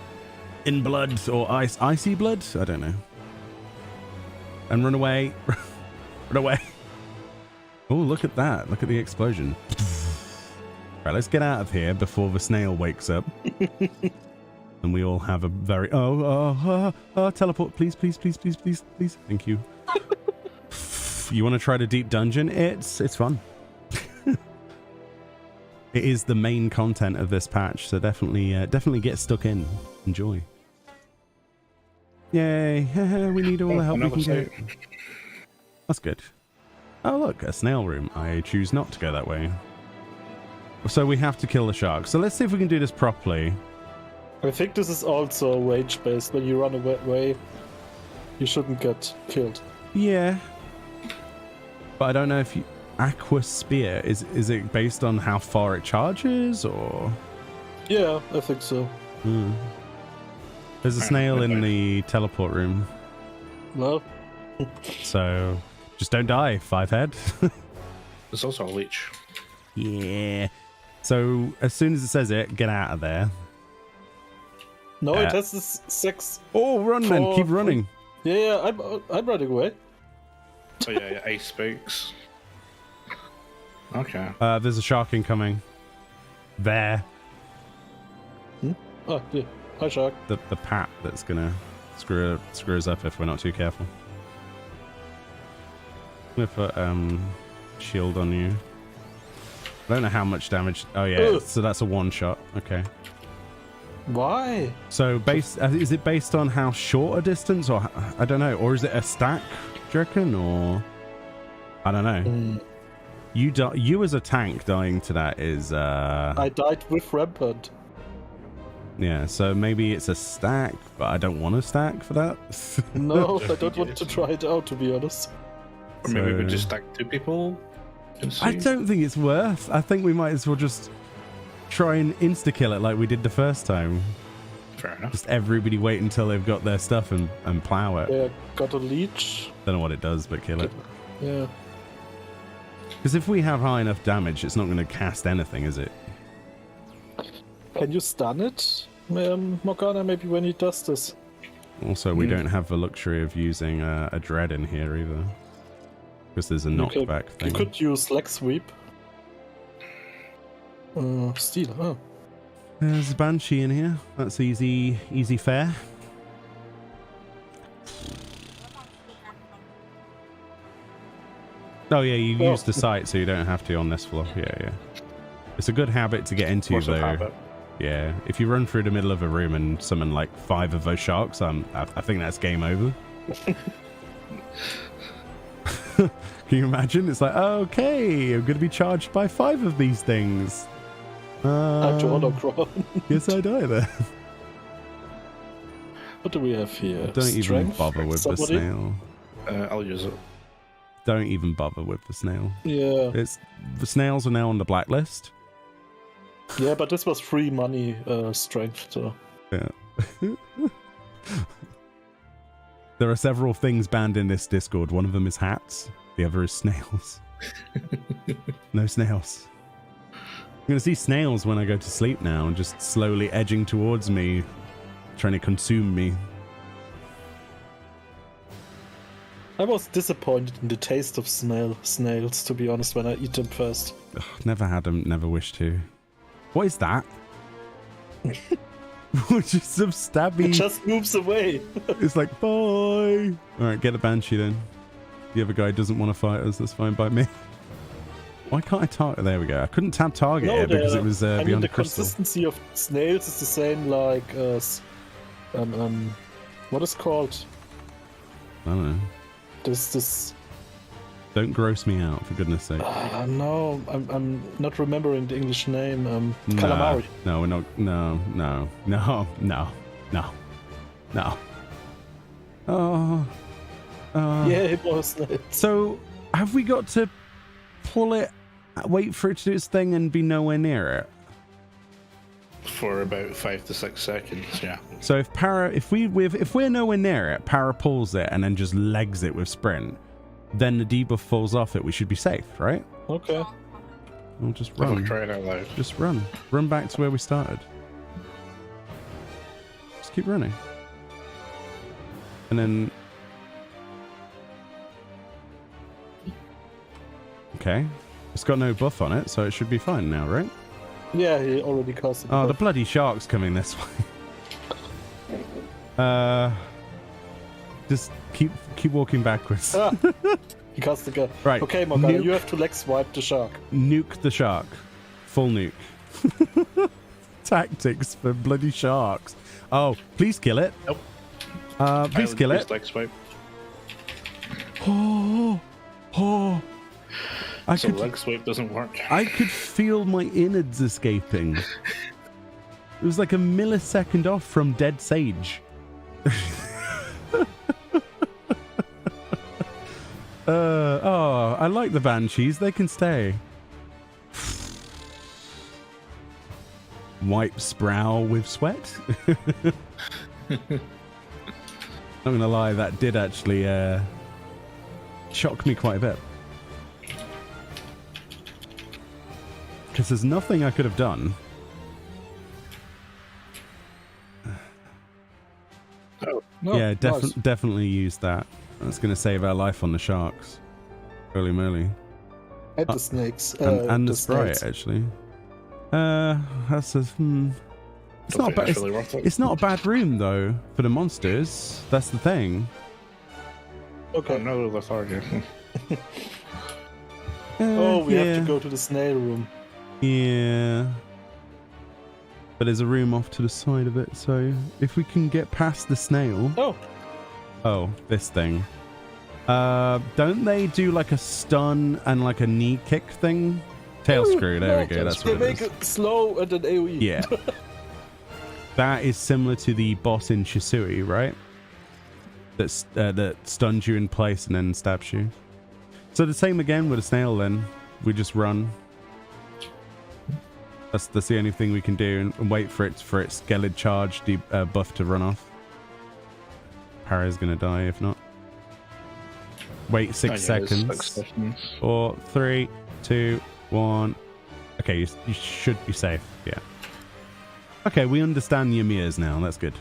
in blood or icy blood? I don't know. And run away. Run away. Oh, look at that. Look at the explosion. Right, let's get out of here before the snail wakes up. and we all have a very teleport, please. Thank you. You want to try the deep dungeon? It's fun. It is the main content of this patch, so definitely get stuck in. Enjoy. Yay! We need all the help we can get. That's good. Oh look, a snail room. I choose not to go that way. So we have to kill the shark. So let's see if we can do this properly. I think this is also rage-based. When you run away, you shouldn't get killed. Yeah. But I don't know if you... Aqua Spear, is it based on how far it charges, or...? Yeah, I think so. There's a snail in the teleport room. Well... So, just don't die, 5-head. There's also a leech. Yeah. So, as soon as it says it, get out of there. No, it has this 6... Oh, run then, keep running. Yeah, I'm running away. Oh yeah, ice spikes. Okay. There's a shark incoming. There. Oh, yeah. Hi, shark. The pat that's gonna screw us up if we're not too careful. I'm gonna put shield on you. I don't know how much damage. Oh yeah, Ugh. so that's a one shot. Okay. Why? So is it based on how short a distance, or I don't know, or is it a stack? Do you reckon, or I don't know. You as a tank dying to that is I died with rampant. Yeah, so maybe it's a stack, but I don't want a stack for that. No, I don't want to try it out, to be honest. Or maybe we just stack 2 people. I don't think it's worth. I think we might as well just try and insta-kill it like we did the first time. Fair enough. Just everybody wait until they've got their stuff and plow it. Yeah, got a leech. Don't know what it does, but kill it. Yeah. Because if we have high enough damage, it's not going to cast anything, is it? Can you stun it, Morgana, maybe when he does this? Also, we don't have the luxury of using a dread in here either. Because there's a knockback thing. You could use leg sweep. Steal, oh. There's a Banshee in here. That's easy fare. Oh yeah, you use the site so you don't have to on this floor. Yeah. It's a good habit to get into though. Yeah, if you run through the middle of a room and summon like 5 of those sharks, I think that's game over. Can you imagine? It's like, okay, I'm going to be charged by 5 of these things. I have to holocron. Yes, I die there. What do we have here? Don't even Strength? bother with the snail. I'll use it. Don't even bother with the snail. Yeah. The snails are now on the blacklist. Yeah, but this was free money strength, so... Yeah. There are several things banned in this Discord. One of them is hats. The other is snails. No snails. I'm going to see snails when I go to sleep now and just slowly edging towards me, trying to consume me. I was disappointed in the taste of snails, to be honest, when I eat them first. Ugh, never had them, never wish to. What is that? Just some stabby. It just moves away. It's like, bye. Alright, get the Banshee then. The other guy doesn't want to fight us, that's fine by me. Why can't I target? There we go. I couldn't tab target it because it was beyond the crystal. Consistency of snails is the same like what is called? I don't know. This. Don't gross me out, for goodness sake. No, I'm not remembering the English name. Calamari. No, we're not. No. Oh. Yeah, it was. So, have we got to pull it, wait for it to do its thing, and be nowhere near it? For about 5 to 6 seconds, yeah. So if we're nowhere near it, Para pulls it and then just legs it with sprint, then the debuff falls off it. We should be safe, right? Okay. We'll just run. I'll try it out loud. Just run. Run back to where we started. Just keep running. And then... Okay. It's got no buff on it, so it should be fine now, right? Yeah, he already cast it. Oh, the bloody shark's coming this way. Just keep walking backwards. Because the guy. Right. Okay, Morgana, you have to leg swipe the shark. Nuke the shark. Full nuke. Tactics for bloody sharks. Oh, please kill it. Nope. Please kill it. Leg swipe. Oh. Leg swipe doesn't work. I could feel my innards escaping. It was like a millisecond off from Dead Sage. I like the banshees. They can stay. Wipes brow with sweat. Not gonna lie, that did actually shock me quite a bit. Because there's nothing I could have done. Oh, no, Yeah, nice. definitely use that. That's going to save our life on the sharks. Holy moly. And the snakes. And the snakes. sprite, actually. That's a... It's not, That's really worth it. it's not a bad room, though, for the monsters. That's the thing. Okay. No lethargy. Oh, we yeah. have to go to the snail room. Yeah. But there's a room off to the side of it, so if we can get past the snail... Oh, this thing. Don't they do like a stun and like a knee kick thing? Tail screw, there we go, that's They what it make is. it slow and an AoE. Yeah. That is similar to the boss in Shisui, right? That stuns you in place and then stabs you. So the same again with a snail then. We just run. That's the only thing we can do, and wait for its Skellid charge buff to run off. Para's gonna die if not. Wait 6 seconds. 4, 3, 2, 1. Okay, you should be safe. Yeah. Okay, we understand Ymir's now. That's good.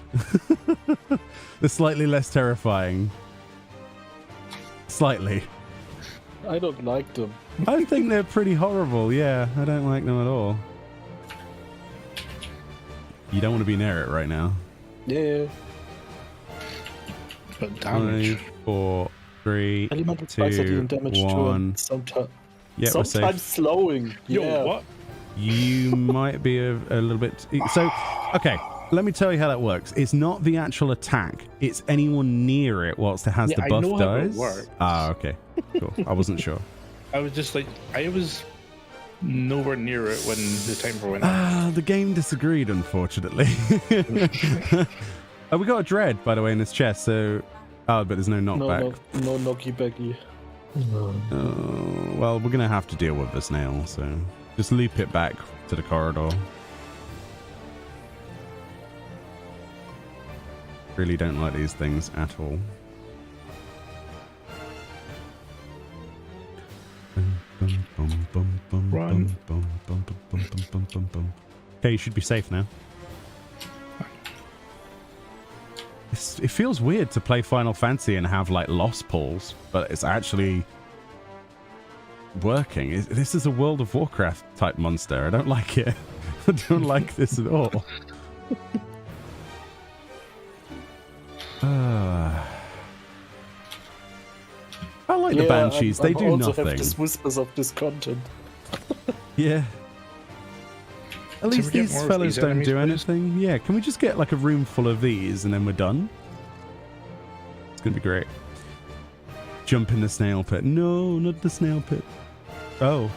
They're slightly less terrifying. Slightly. I don't like them. I think they're pretty horrible. Yeah, I don't like them at all. You don't want to be near it right now. Yeah. But damage. 5, 4, 3, Elemental spikes are dealing 2, damage to 1. sometimes. Yeah, we're Sometimes safe. slowing. Yo, Yeah. what? You might be a little bit... So, okay, let me tell you how that works. It's not the actual attack. It's anyone near it whilst it has Yeah, the I buff know how it dies. works. Ah, okay. Cool. I wasn't sure. I was just like, I was nowhere near it when the timer went out. The game disagreed, unfortunately. We got a dread, by the way, in this chest, so... Oh, but there's no knockback. No knocky backy. Well, we're going to have to deal with the snail, so... Just loop it back to the corridor. Really don't like these things at all. Run. Okay, you should be safe now. It feels weird to play Final Fantasy and have like lost pulls, but it's actually working. This is a World of Warcraft type monster. I don't like it. I don't like this at all. I like the Banshees. They do also nothing. have these whispers of discontent. Yeah. At least we get these more of fellas these don't enemies, do please? anything. Yeah, can we just get like a room full of these and then we're done? It's gonna be great. Jump in the snail pit. No, not the snail pit. Oh.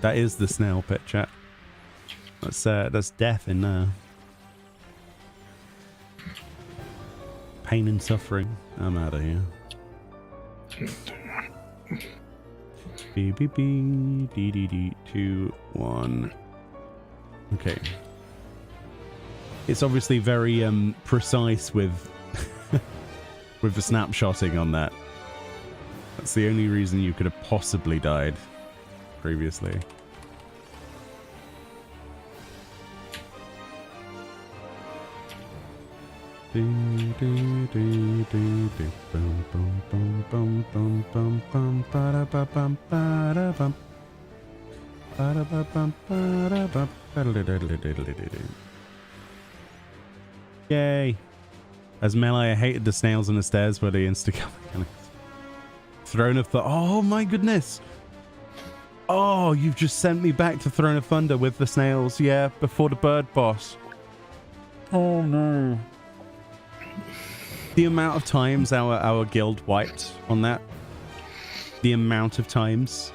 That is the snail pit, chat. That's death in there. Pain and suffering. I'm out of here. Beep beep beep. Dee dee dee. 2, 1. Okay. It's obviously very precise with with the snapshotting on that. That's the only reason you could have possibly died previously. Yay. As melee, I hated the snails and the stairs where they insta-kill mechanics. Throne of Thunder. Oh my goodness. Oh, you've just sent me back to Throne of Thunder with the snails. Yeah, before the bird boss. Oh no. The amount of times our guild wiped on that. The amount of times.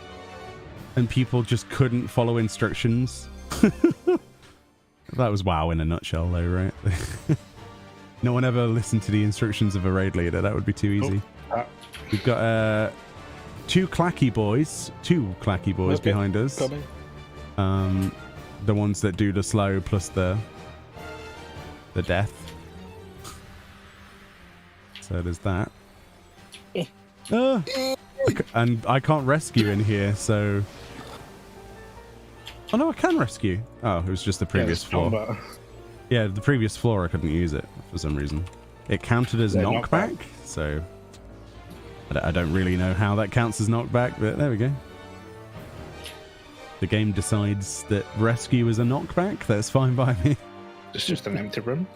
And people just couldn't follow instructions. That was WoW in a nutshell though, right? No one ever listened to the instructions of a raid leader. That would be too easy. We've got two clacky boys okay. Behind us. Coming. The ones that do the slow plus the death. So there's that. And I can't rescue in here, so... Oh no, I can rescue. Oh, it was just the previous floor. Yeah, the previous floor I couldn't use it for some reason. It counted as knockback, so... I don't really know how that counts as knockback, but there we go. The game decides that rescue is a knockback. That's fine by me. It's just an empty room.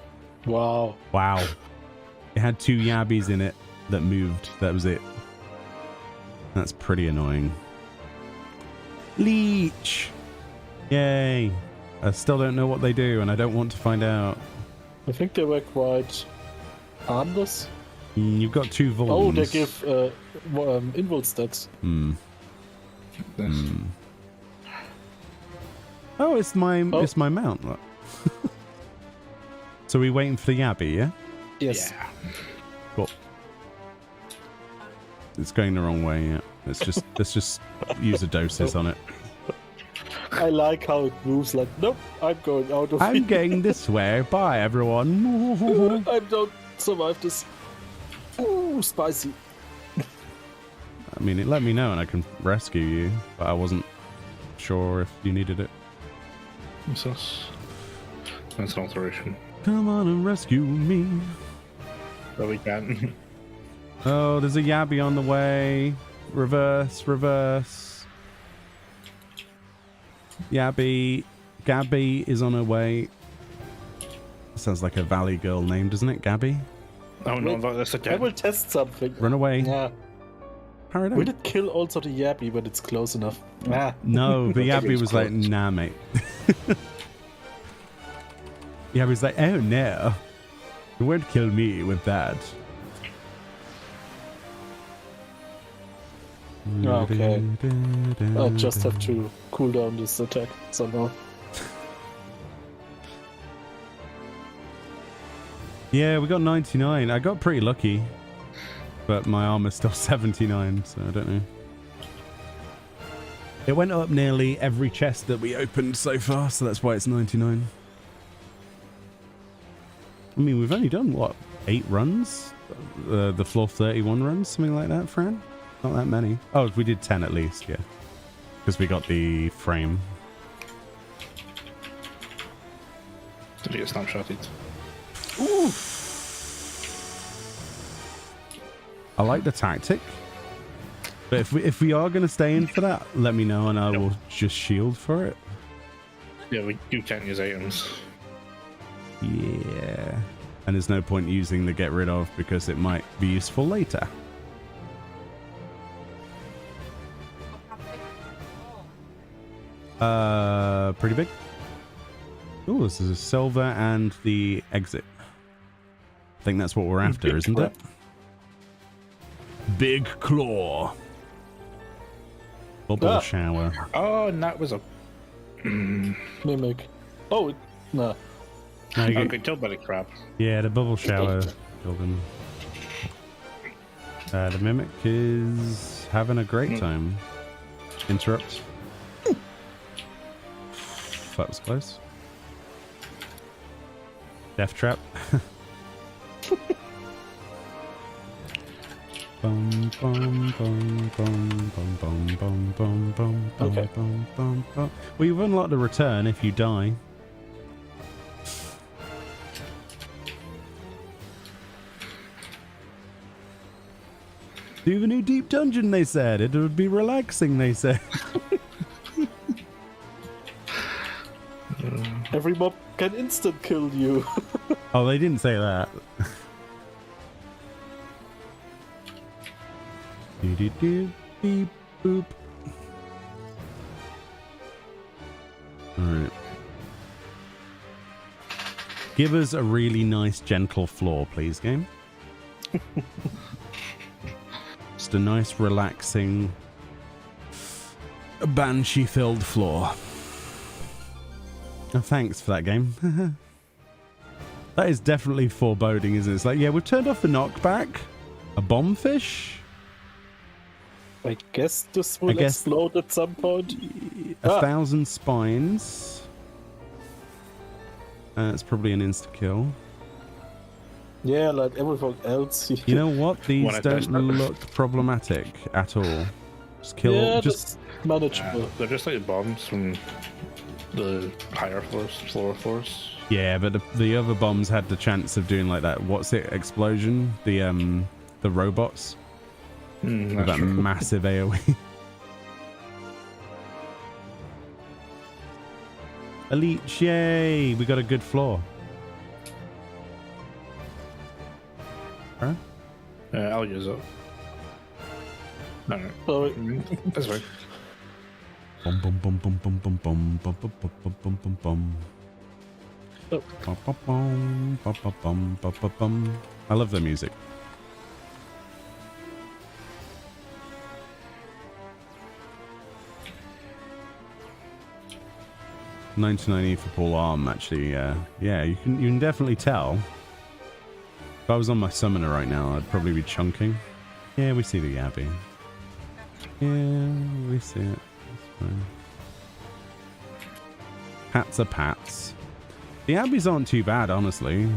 Wow. Wow. It had 2 yabbies in it that moved. That was it. That's pretty annoying. Leech! Yay. I still don't know what they do, and I don't want to find out. I think they were quite harmless. You've got 2 volumes. Oh, they give invul stats. Oh, it's my mount. Look. So we're waiting for the Yabby, yeah? Yes. Yeah. Cool. It's going the wrong way, yeah. Let's just use a doses on it. I like how it moves like, nope, I'm going out of I'm here. getting this way. Bye, everyone. I don't survive this. Ooh, spicy. I mean, it let me know and I can rescue you, but I wasn't sure if you needed it. That's an alteration. Come on and rescue me. But we can't. Oh, there's a Yabby on the way. Reverse, reverse. Yabby. Gabby is on her way. Sounds like a Valley girl name, doesn't it? Gabby? Oh no, that's I will test something. Run away. Yeah. Hurry up. Will it kill also the Yabby when it's close enough? Ah. No, the Yabby was like, nah, mate. Yabby's like, oh no. You won't kill me with that. Okay. I just have to cool down this attack somehow. Yeah, we got 99. I got pretty lucky. But my armor's still 79, so I don't know. It went up nearly every chest that we opened so far, so that's why it's 99. I mean, we've only done, what, 8 runs? The floor 31 runs, something like that, Fran? Not that many. Oh, we did 10 at least, yeah. Because we got the frame. Did we get snapshotted? Ooh. I like the tactic. But if we are going to stay in for that, let me know and I will just shield for it. Yeah, you can't use items. Yeah. And there's no point using the get rid of because it might be useful later. Pretty big. Oh, this is a silver and the exit. I think that's what we're after, isn't it? Big claw. Bubble shower. Oh, and that was a Mimic. Oh, no. No, I got killed by the crab. Yeah, the bubble shower killed him. The mimic is having a great time. Interrupt. That was close. Death trap. Bum, bum, bum, bum, bum, bum, bum, bum, bum, Okay. bum, bum, bum. Well, you've unlocked the return if you die. Do the new deep dungeon, they said. It would be relaxing, they said. Every mob can instant kill you. Oh, they didn't say that. Beep, boop. Alright. Give us a really nice, gentle floor, please, game. Just a nice, relaxing, banshee-filled floor. Oh, thanks for that game. That is definitely foreboding, isn't it? It's like, yeah, we've turned off the knockback. A bombfish? I guess this will explode at some point. 1,000 spines. It's probably an insta-kill. Yeah, like everything else. You know what? These don't look problematic at all. Just kill. Yeah, just manageable. They're just like bombs from the higher floors. Yeah, but the other bombs had the chance of doing like that. What's it? Explosion? The robots. With that massive AoE. Elite, yay! We got a good floor. Huh? I'll use it. No. Sorry. That's right. Bum bum bum bum bum bum bum bum bum bum bum bum bum bum. Oh. Bum bum bum bum bum bum bum bum. I love the music. $99 for Paul Arm, actually. Yeah, you can definitely tell. If I was on my summoner right now, I'd probably be chunking. Yeah, we see the Yabby. Yeah, we see it. That's fine. Pats are pats. The Abbeys aren't too bad, honestly.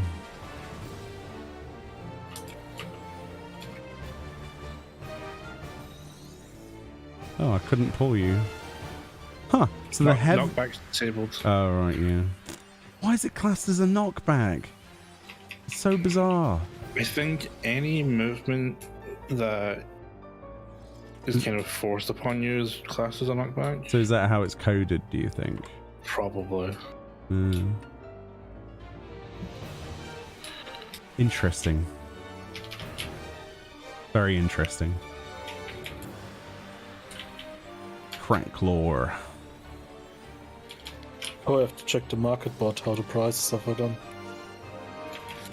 Oh, I couldn't pull you. Huh. So the head... Knockback's disabled. Oh, right, yeah. Why is it classed as a knockback? It's so bizarre. I think any movement that is kind of forced upon you is classed as a knockback. So is that how it's coded, do you think? Probably. Interesting. Very interesting. Crank lore. Oh, I have to check the market bot, how the prices are done.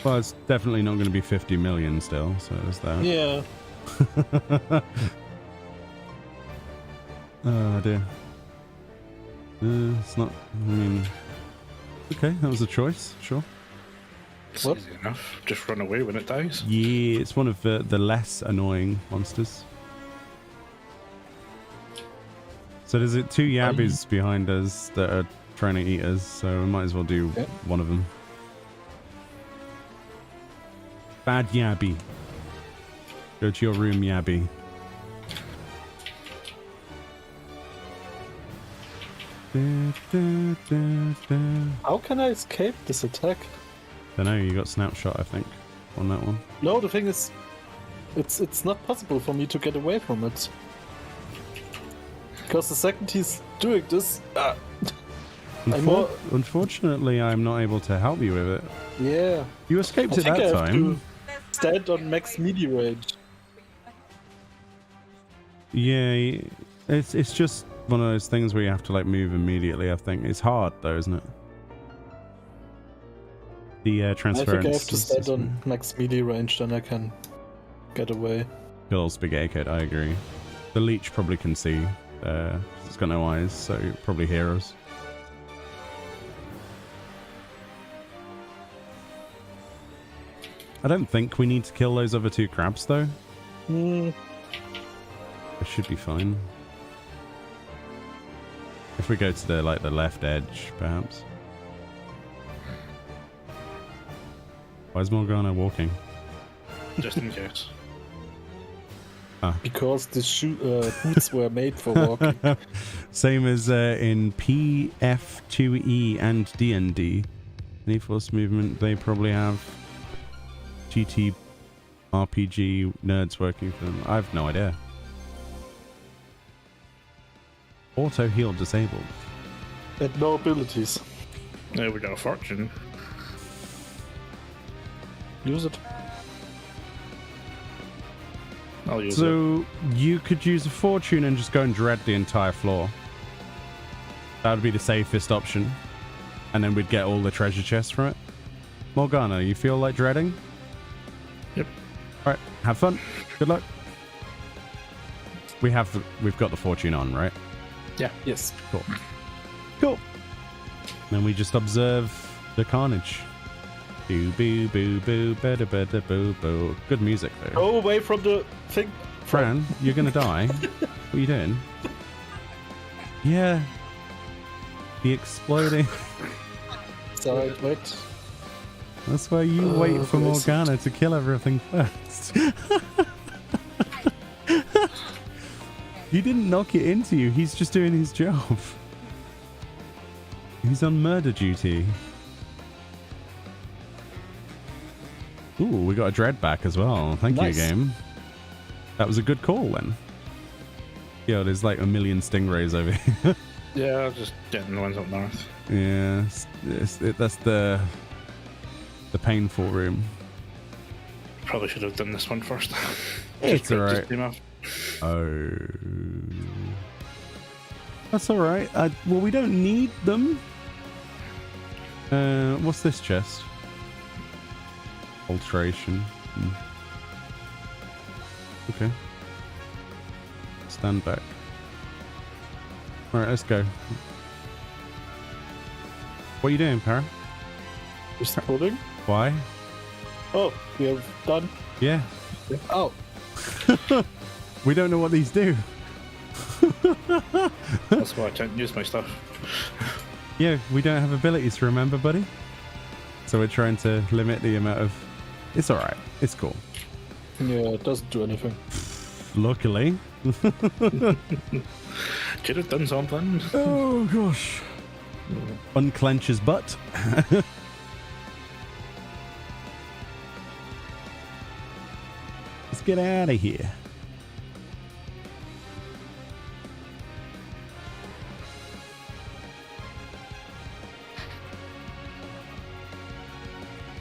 Well, it's definitely not going to be 50 million still, so there's that. Yeah. Oh dear. It's not, I mean... Okay, that was a choice, sure. It's What? easy enough. Just run away when it dies. Yeah, it's one of the less annoying monsters. So there's two Yabbies behind us that are trying to eat us, so we might as well do one of them. Bad Yabby. Go to your room, Yabby. How can I escape this attack? Don't know, you got snapshot, I think, on that one. No, the thing is, it's not possible for me to get away from it. Because the second he's doing this, Unfortunately, I'm not able to help you with it. yeah. You escaped I it think that I have time. to stand on max melee range. Yeah, it's just one of those things where you have to like move immediately. I think it's hard though, isn't it? The transference. I think I have to stand on max melee range, then I can get away. Kills big A-Code, I agree. The leech probably can see. It's got no eyes, so it probably hear us. I don't think we need to kill those other two crabs though. It should be fine. If we go to the the left edge, perhaps. Why is Morgana walking? Just in case. Because the boots were made for walking. Same as in PF2E and D&D. Any force movement, they probably have GT RPG nerds working for them. I have no idea. Auto heal disabled. And no abilities. Now we got a fortune. Use it. I'll use it. So you could use a fortune and just go and dread the entire floor. That would be the safest option. And then we'd get all the treasure chests from it. Morgana, you feel like dreading? Yep. Alright, have fun. Good luck. We've got the fortune on, right? Yeah. Yes. Cool. Cool. Then we just observe the carnage. Boo boo boo boo bada bada boo boo. Good music though. Go away from the thing. Fran, you're gonna die. What are you doing? Yeah. The exploding. Sorry, wait. That's why you wait for yes. Morgana to kill everything first. You didn't knock it into you. He's just doing his job. He's on murder duty. Ooh, we got a dread back as well. Thank Nice. you, game. That was a good call then. Yo, there's like a million stingrays over here. Yeah, just getting the ones up north. Yeah, that's the painful room. Probably should have done this one first. It's Just alright. came off. Oh, that's all right. Well, we don't need them. What's this chest? Alteration. Okay. Stand back. All right, let's go. What are you doing, Para? Just holding. Why? Oh, we have done. Yeah. Oh. We don't know what these do. That's why I can't use my stuff. Yeah, we don't have abilities, remember, buddy? So we're trying to limit the amount of... It's alright. It's cool. Yeah, it doesn't do anything. Luckily. Could have done something. Oh, gosh. Unclench his butt. Let's get out of here.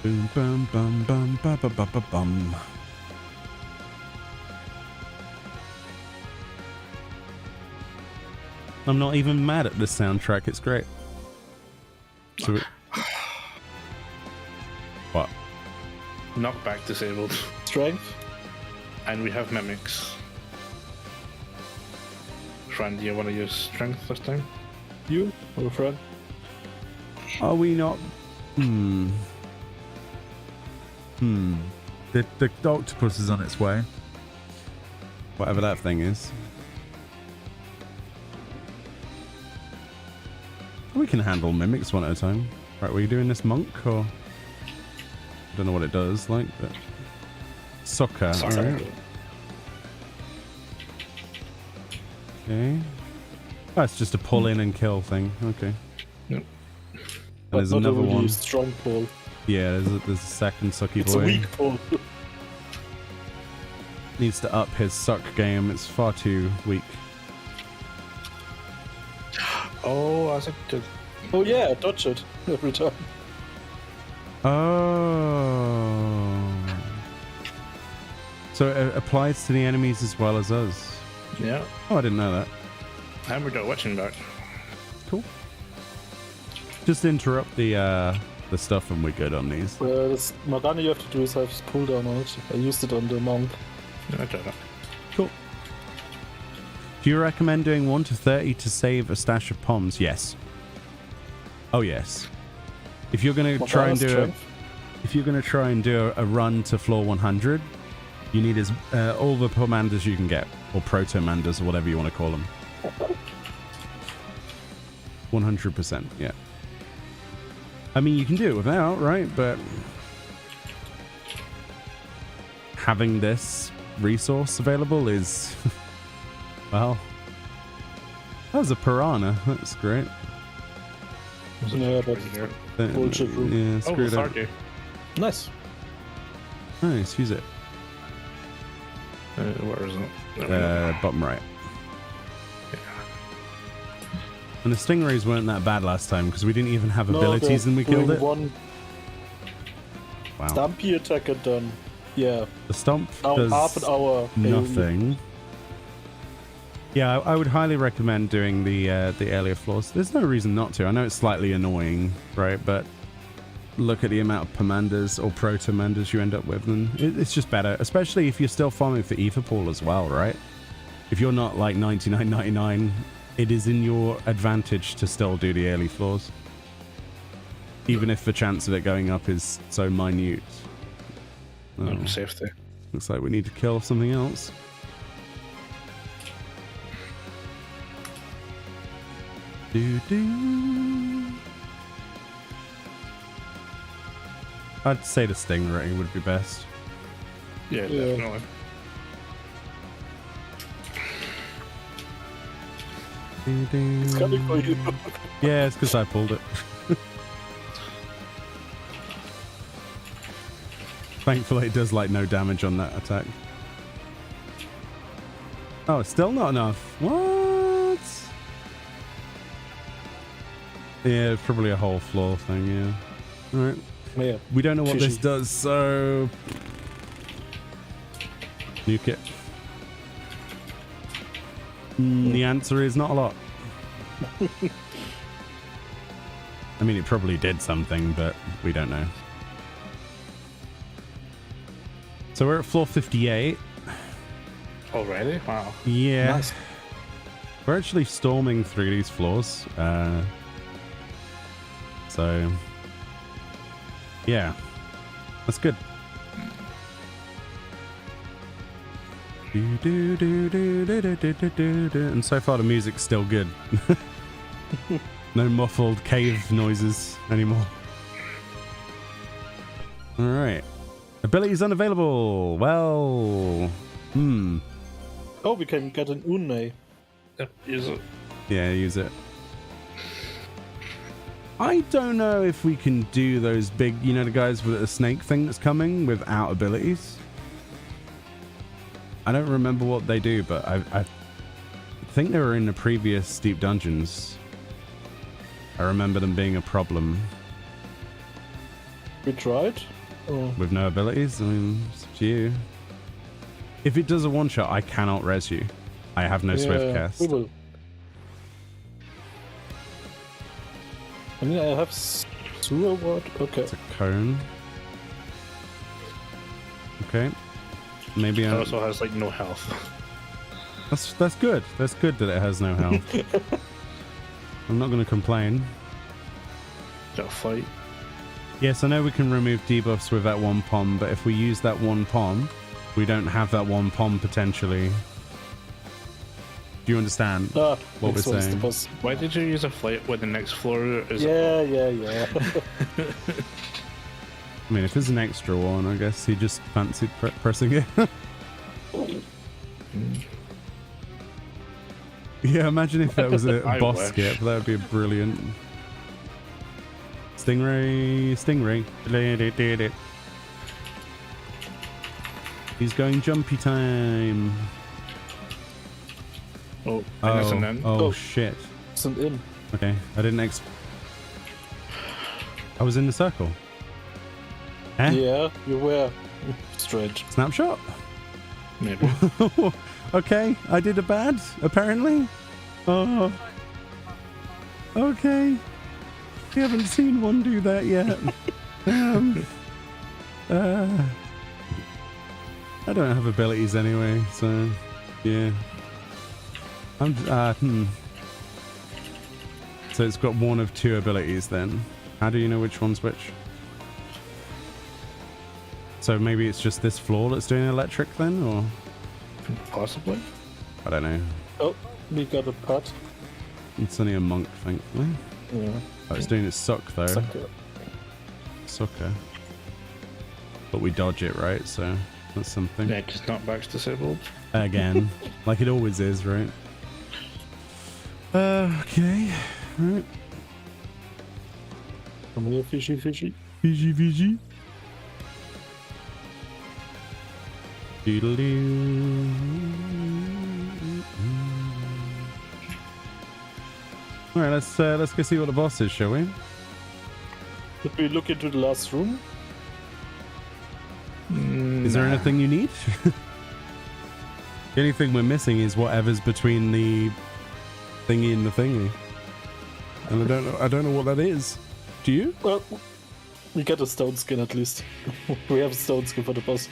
Boom, bum, bum, bum, ba, ba, ba, ba, bum. I'm not even mad at this soundtrack. It's great. So what? Knockback disabled. Strength. And we have mimics. Fran, do you want to use strength this time? You or a friend? Are we not? The octopus is on its way. Whatever that thing is. We can handle mimics one at a time. Right, were you doing this monk or? I don't know what it does, like, but soccer. Alright. Okay. Oh, it's just a pull in and kill thing. Okay. Yep. And But there's not another a really one. strong pull. Yeah, there's a second sucky It's boy. a weak pull. Needs to up his suck game. It's far too weak. Oh, that's a good. Oh yeah, dodge it every time. Oh. So it applies to the enemies as well as us. Yeah. Oh, I didn't know that. And we got witching back. Cool. Just interrupt the stuff and we're good on these. This Morgana you have to do is have this cooldown on it. I used it on the monk. I tried that. Cool. Do you recommend doing 1 to 30 to save a stash of poms? Yes. Oh yes. If you're gonna try and do a run to floor 100, you need all the pomanders you can get, or protomanders, or whatever you want to call them. 100%. Yeah. I mean, you can do it without, right? But having this resource available is, well, that was a piranha. That's great. Yeah, but bullshit room. Yeah, Oh, screw that. Tharky. Nice. Nice, use it. Where is it? Bottom right. And the stingrays weren't that bad last time because we didn't even have abilities and we killed it. One Wow. Stampy attack and done Yeah. The stomp Now does half an hour. nothing. Yeah, I would highly recommend doing the earlier floors. There's no reason not to. I know it's slightly annoying, right? But look at the amount of Pomandas or Proto-Mandas you end up with, and it's just better. Especially if you're still farming for Etherpool as well, right? If you're not like 99.99, it is in your advantage to still do the early floors. Even if the chance of it going up is so minute. Oh, Safety. looks like we need to kill something else. I'd say the Stingray would be best. Yeah, definitely. It's coming for you. Yeah, it's because I pulled it. Thankfully, it does like no damage on that attack. Oh, it's still not enough. What? Yeah, it's probably a whole floor thing, yeah. Alright. Yeah. We don't know what this does, so... Nuke it. The answer is not a lot. I mean, it probably did something, but we don't know. So we're at floor 58. Already? Wow. Yeah. Nice. We're actually storming through these floors. So... yeah. That's good. And so far the music's still good. No muffled cave noises anymore. Alright. Abilities unavailable. Well... Oh, we can get an Unne. Use it. Yeah, use it. I don't know if we can do those big, you know, the guys with a snake thing that's coming without abilities. I don't remember what they do, but I think they were in the previous Deep Dungeons. I remember them being a problem. We tried? Oh. With no abilities? I mean, it's up to you. If it does a one-shot, I cannot res you. I have no swift cast. We will. I mean, I have sewer ward. Okay. It's a cone. Okay. Maybe It also has like no health. That's good. That's good that it has no health. I'm not going to complain. Got a fight. Yes, I know we can remove debuffs with that one pom, but if we use that one pom, we don't have that one pom potentially. Do you understand what we're saying? Why did you use a flight when the next floor is? Yeah. I mean, if there's an extra one, I guess he just fancied pressing it. Yeah, imagine if that was a boss skip. That would be brilliant. Stingray. He's going jumpy time. Oh, and then. Oh, shit. Isn't in. Okay, I didn't I was in the circle. Eh? Yeah, you were. Strange. Snapshot? Maybe. Okay, I did a bad, apparently. Oh. Okay. We haven't seen one do that yet. I don't have abilities anyway, so yeah. So it's got one of two abilities then. How do you know which one's which? So maybe it's just this floor that's doing electric then, or? Possibly. I don't know. Oh, we got a pot. It's only a monk, thankfully. Yeah. Oh, it's doing its suck though. Sucker. Sucker. But we dodge it, right? So that's something. Yeah, just knockback's disabled. Again. Like it always is, right? Okay. Right. Come here, fishy. Fiji. Doodle-doo. Alright, let's go see what the boss is, shall we? Did we look into the last room? Is Is there anything you need? The only thing we're missing is whatever's between the thingy and the thingy. And I don't know what that is. Do you? Well, we get a stone skin at least. We have a stone skin for the boss.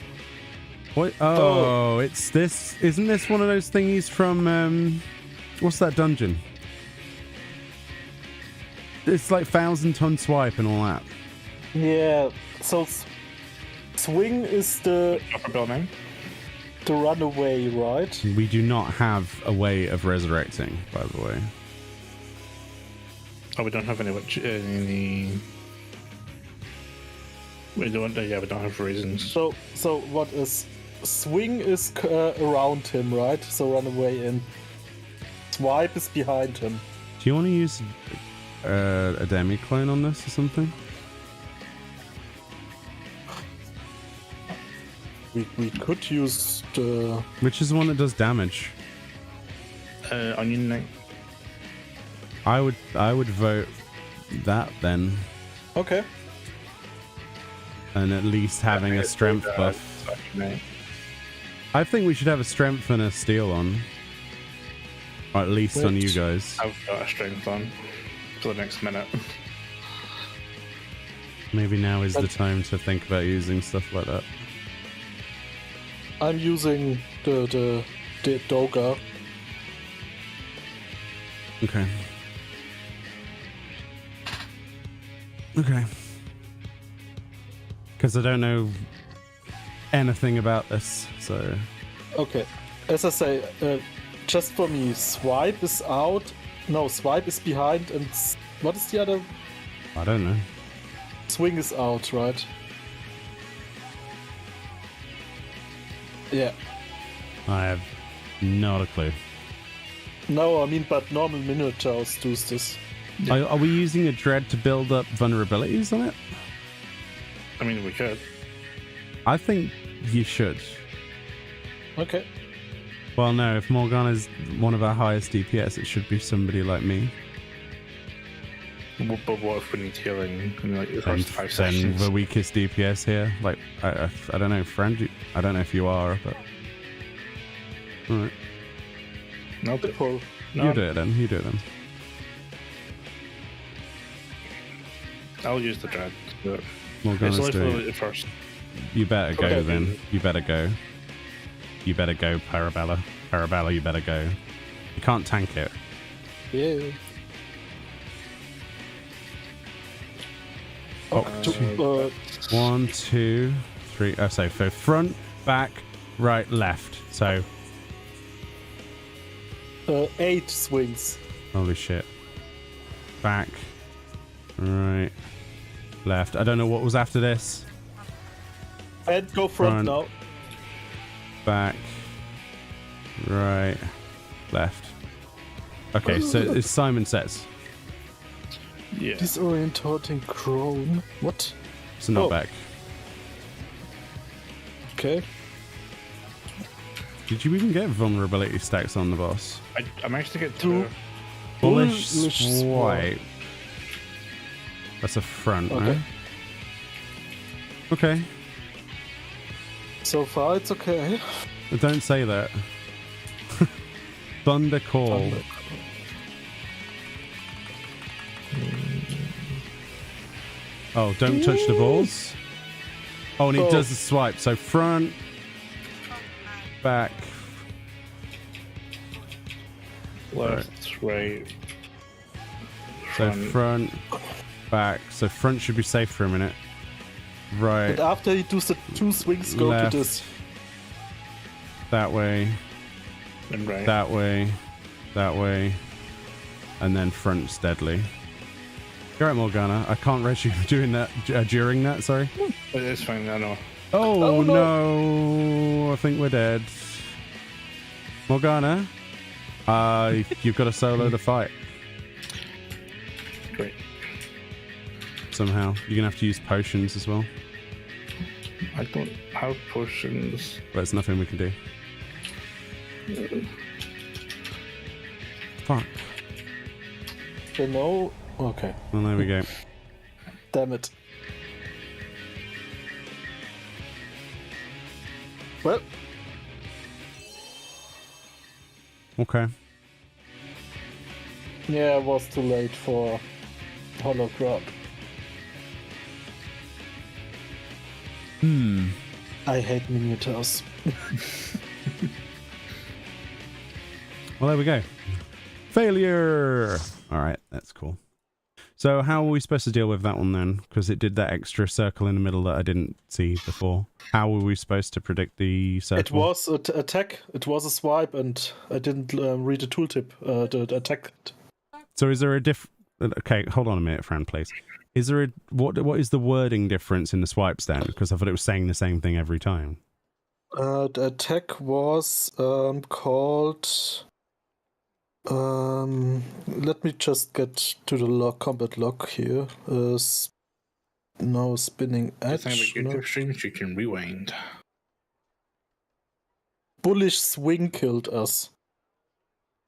What? Oh, it's this. Isn't this one of those thingies from what's that dungeon? It's like 1,000-ton swipe and all that. Yeah. So swing is the Upper building. runaway, right? We do not have a way of resurrecting, by the way. Oh, we don't have any. We don't. Yeah, we don't have reasons. So what is swing is around him, right? So runaway and swipe is behind him. Do you want to use a demi clone on this or something? We could use the. Which is the one that does damage? Onion Knight. I would vote that then, Okay. and at least having a strength buff. I think we should have a strength and a steel on, or at least on you guys. I've got a strength on for the next minute. Maybe now is the time to think about using stuff like that. I'm using the Doga. Okay. Okay. Because I don't know anything about this, so... Okay. As I say, just for me, swipe is out. No, swipe is behind, and what is the other? I don't know. Swing is out, right? Yeah. I have not a clue. No, I mean, but normal Minotaurs do this. Are we using a dread to build up vulnerabilities on it? I mean, we could. I think you should. Okay. Well, no, if Morgana's one of our highest DPS, it should be somebody like me. But what if we need healing in like the And first 5 then sessions? the weakest DPS here. Like, I don't know, friend. I don't know if you are, but... Alright. No, The pull. You do it then. You do it then. I'll use the dread. But Morgana's it's only doing for it. the first. You better go Okay. then. You better go. You better go, Parabella. Parabella, you better go. You can't tank it. Yeah. Oh, Uh, 1, 2, 3. Oh, so front, back, right, left. So, 8 swings. holy shit. Back, right, left. I don't know what was after this. And go front now. Back, right, left. Okay, so it's Simon Says. Yeah. Disorientating crone. What? So not Oh. back. Okay. Did you even get vulnerability stacks on the boss? I managed to get Two. 2. Bullish Bullish swipe. That's a front, Okay. right? Okay. So far, it's okay. But don't say that. Thunder Call. Oh, don't touch the balls. Oh, and he Oh. does the swipe. So front, back. Left, right. So front, back. So front should be safe for a minute. Right, And after he does the 2 swings, go Left. to this. that way, And right. that way, that way, and then front's deadly. You're right, Morgana. I can't reach you doing that during that. Sorry. But it's fine, I know. Oh, Oh, no! I think we're dead. Morgana, you've got a solo to fight Great. somehow. You're gonna have to use potions as well. I don't have potions. But there's nothing we can do. Fuck. You know. Okay. Well, there we go. Damn it. Well, Okay. yeah, I was too late for Hollow Crab. I hate Minotaurs. Well, there we go. Failure! Alright, that's cool. So how are we supposed to deal with that one then? Because it did that extra circle in the middle that I didn't see before. How were we supposed to predict the circle? It was an attack, it was a swipe, and I didn't read the tooltip, the attack. So is there a Okay, hold on a minute, Fran, please. Is there a... What is the wording difference in the swipes then? Because I thought it was saying the same thing every time. The attack was called... let me just get to the combat log here. No spinning edge. The thing about No. YouTube streams, you can rewind. Bullish swing killed us.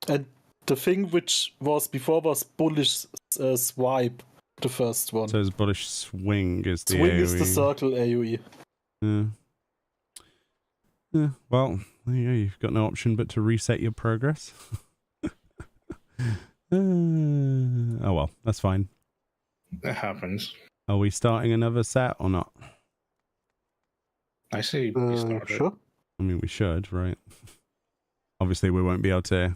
And the thing which was before was bullish swipe, the first one. So it's bullish swing is the Swing AoE. is the circle AoE. Yeah. Yeah, well, there you go. You've got no option but to reset your progress. Oh well, that's fine. It happens. Are we starting another set or not? I say we start it. Sure. I mean, we should, right? Obviously, we won't be able to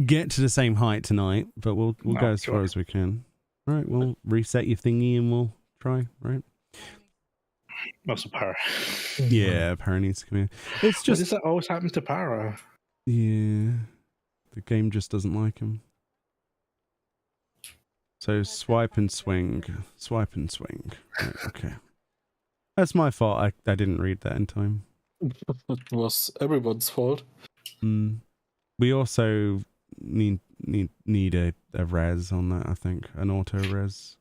get to the same height tonight, but we'll No, go as sure. far as we can. All right, we'll reset your thingy and we'll try, right? Also, Para. Yeah, Para needs to come in. It's Why just... does that always happen to Para? Yeah, the game just doesn't like him. So swipe and swing, swipe and swing. Right, okay, that's my fault. I didn't read that in time. It was everyone's fault. We also need a res on that. I think an auto res.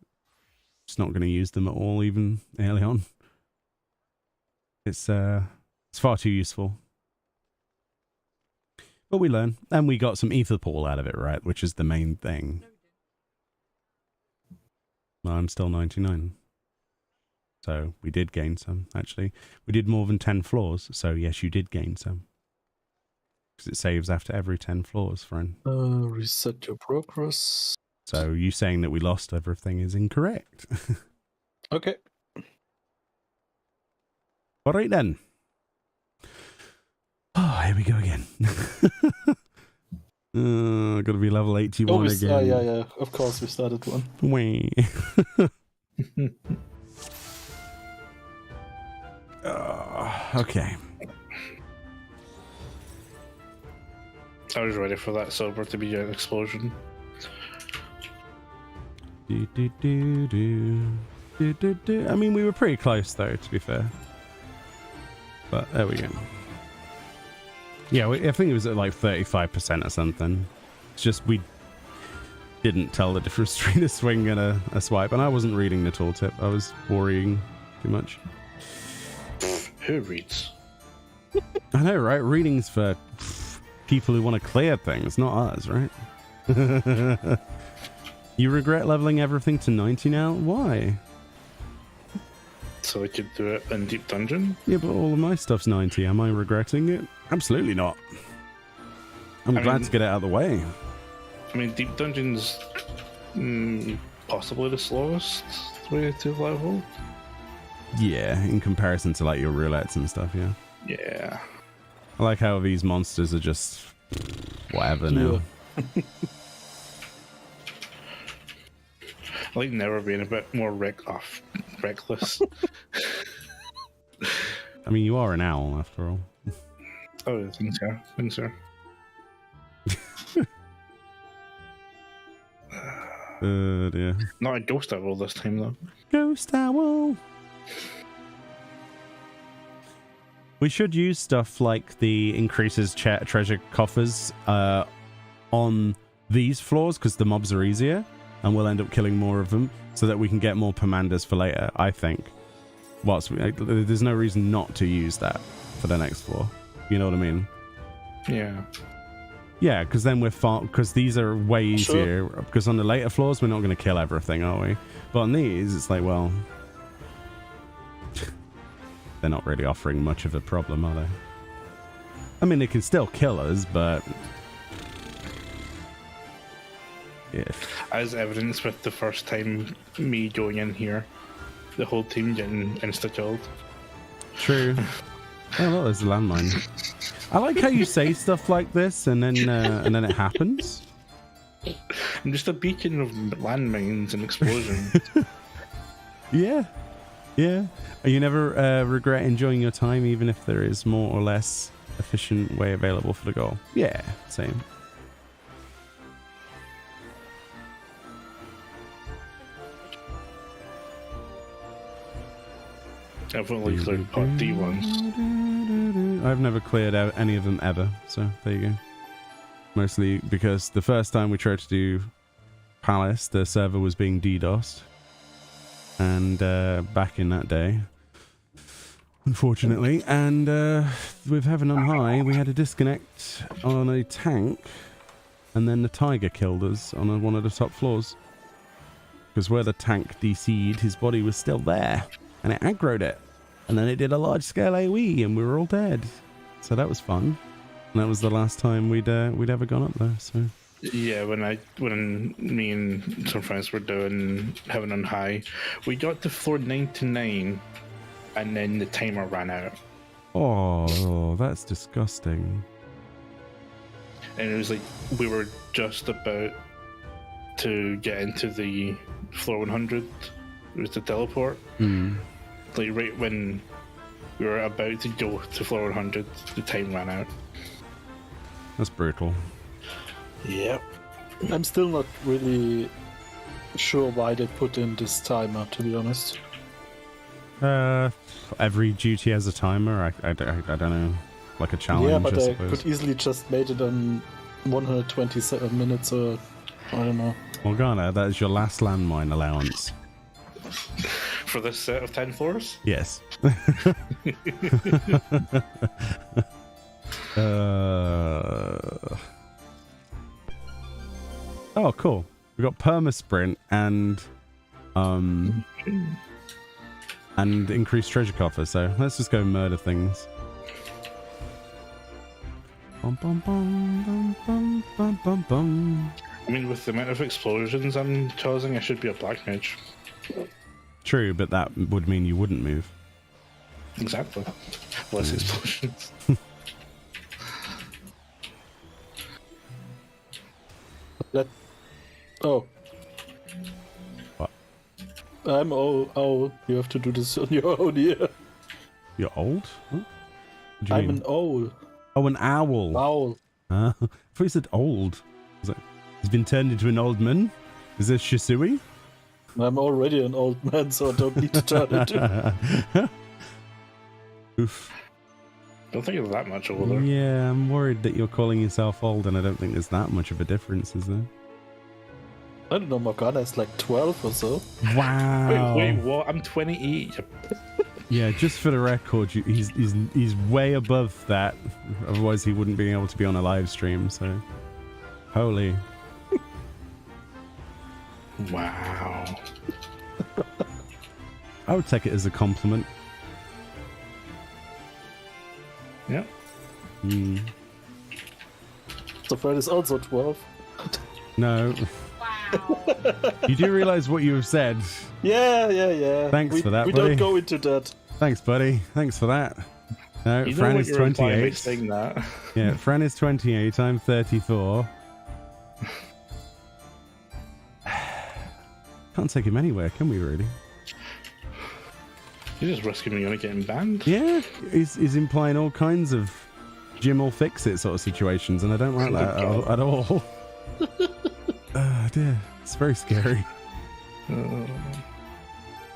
It's not going to use them at all, even early on. It's far too useful. But we learn, and we got some ether pool out of it, right? Which is the main thing. Well, I'm still 99. So we did gain some, actually. We did more than 10 floors, so yes, you did gain some. Because it saves after every 10 floors, friend. Reset your progress. So you saying that we lost everything is incorrect. Okay. All right, then. Oh, here we go again. Gotta be level 81 again. Yeah. Of course, we started one. Wait. Okay. I was ready for that silver to be an explosion. I mean, we were pretty close, though, to be fair. But there we go. Yeah, I think it was at like 35% or something. It's just we didn't tell the difference between a swing and a swipe, and I wasn't reading the tooltip. I was worrying too much. Who reads? I know, right? Reading's for people who want to clear things, not us, right? You regret leveling everything to 90 now? Why? So I could do it in Deep Dungeon? Yeah, but all of my stuff's 90. Am I regretting it? Absolutely not. I'm glad to get it out of the way. I mean, Deep Dungeon's possibly the slowest way to level. Yeah, in comparison to like your roulettes and stuff, yeah. Yeah. I like how these monsters are just whatever now. I like never being a bit more reckless. I mean, you are an owl after all. Oh, things are. Dear. Not a ghost owl this time, though. Ghost owl. We should use stuff like the increases treasure coffers on these floors because the mobs are easier and we'll end up killing more of them so that we can get more Pomandas for later, I think. There's no reason not to use that for the next floor. You know what I mean? Yeah. Yeah, because then we're far, because these are way easier. Because on the later floors, we're not going to kill everything, are we? But on these, it's like, well... they're not really offering much of a problem, are they? I mean, they can still kill us, but as evidence with the first time me going in here, the whole team getting insta-killed. True. Oh, look, there's a landmine. I like how you say stuff like this and then it happens. I'm just a beacon of landmines and explosions. Yeah. You never regret enjoying your time, even if there is more or less efficient way available for the goal. Yeah, same. I've only cleared part D once. I've never cleared out any of them ever, so there you go. Mostly because the first time we tried to do Palace, the server was being DDoSed. And back in that day, unfortunately, and with Heaven on High, we had a disconnect on a tank, and then the tiger killed us on one of the top floors. Because where the tank DC'd, his body was still there, and it aggroed it. And then it did a large-scale AoE, and we were all dead. So that was fun. And that was the last time we'd ever gone up there. So yeah, when me and some friends were doing Heaven on High, we got to floor 99, and then the timer ran out. Oh, that's disgusting. And it was like we were just about to get into the floor 100. It was the teleport. Like right when we were about to go to floor 100, the time ran out. That's brutal. Yep. I'm still not really sure why they put in this timer, to be honest. Every duty has a timer. I don't know, like a challenge. Yeah, but I I could easily just made it on 127 minutes or I don't know. Morgana, that is your last landmine allowance. For this set of 10 floors? Yes. Oh, cool. We got perma-sprint and increased treasure coffer, so let's just go murder things. Bum, bum, bum, bum, bum, bum, bum. I mean, with the amount of explosions I'm causing, I should be a black mage. True, but that would mean you wouldn't move. Exactly. Less explosions. Oh. What? I'm old. You have to do this on your own here. You're old? What? What do you I'm mean? an owl. Oh, an owl. Owl. I thought you said old. I was like, he's been turned into an old man? Is this Shisui? I'm already an old man, so I don't need to turn into. Oof. Don't think you're that much older. Yeah, I'm worried that you're calling yourself old, and I don't think there's that much of a difference, is there? I don't know, Morgana is like 12 or so. Wow. Wait, what? I'm 28. Yeah, just for the record, he's way above that. Otherwise, he wouldn't be able to be on a live stream. So, holy. Wow. I would take it as a compliment. Yep. So Fred is also 12. No. Wow. You do realize what you have said. Yeah. Thanks for that, We buddy. don't go into that. Thanks, buddy. Thanks for that. No, You know Fran what is you're implying by 28. saying that. Yeah, Fran is 28. I'm 34. Can't take him anywhere, can we, really? You're just risking me on getting banned. Yeah, he's implying all kinds of Jim will fix it sort of situations, and I don't like that at all. Oh, dear. It's very scary.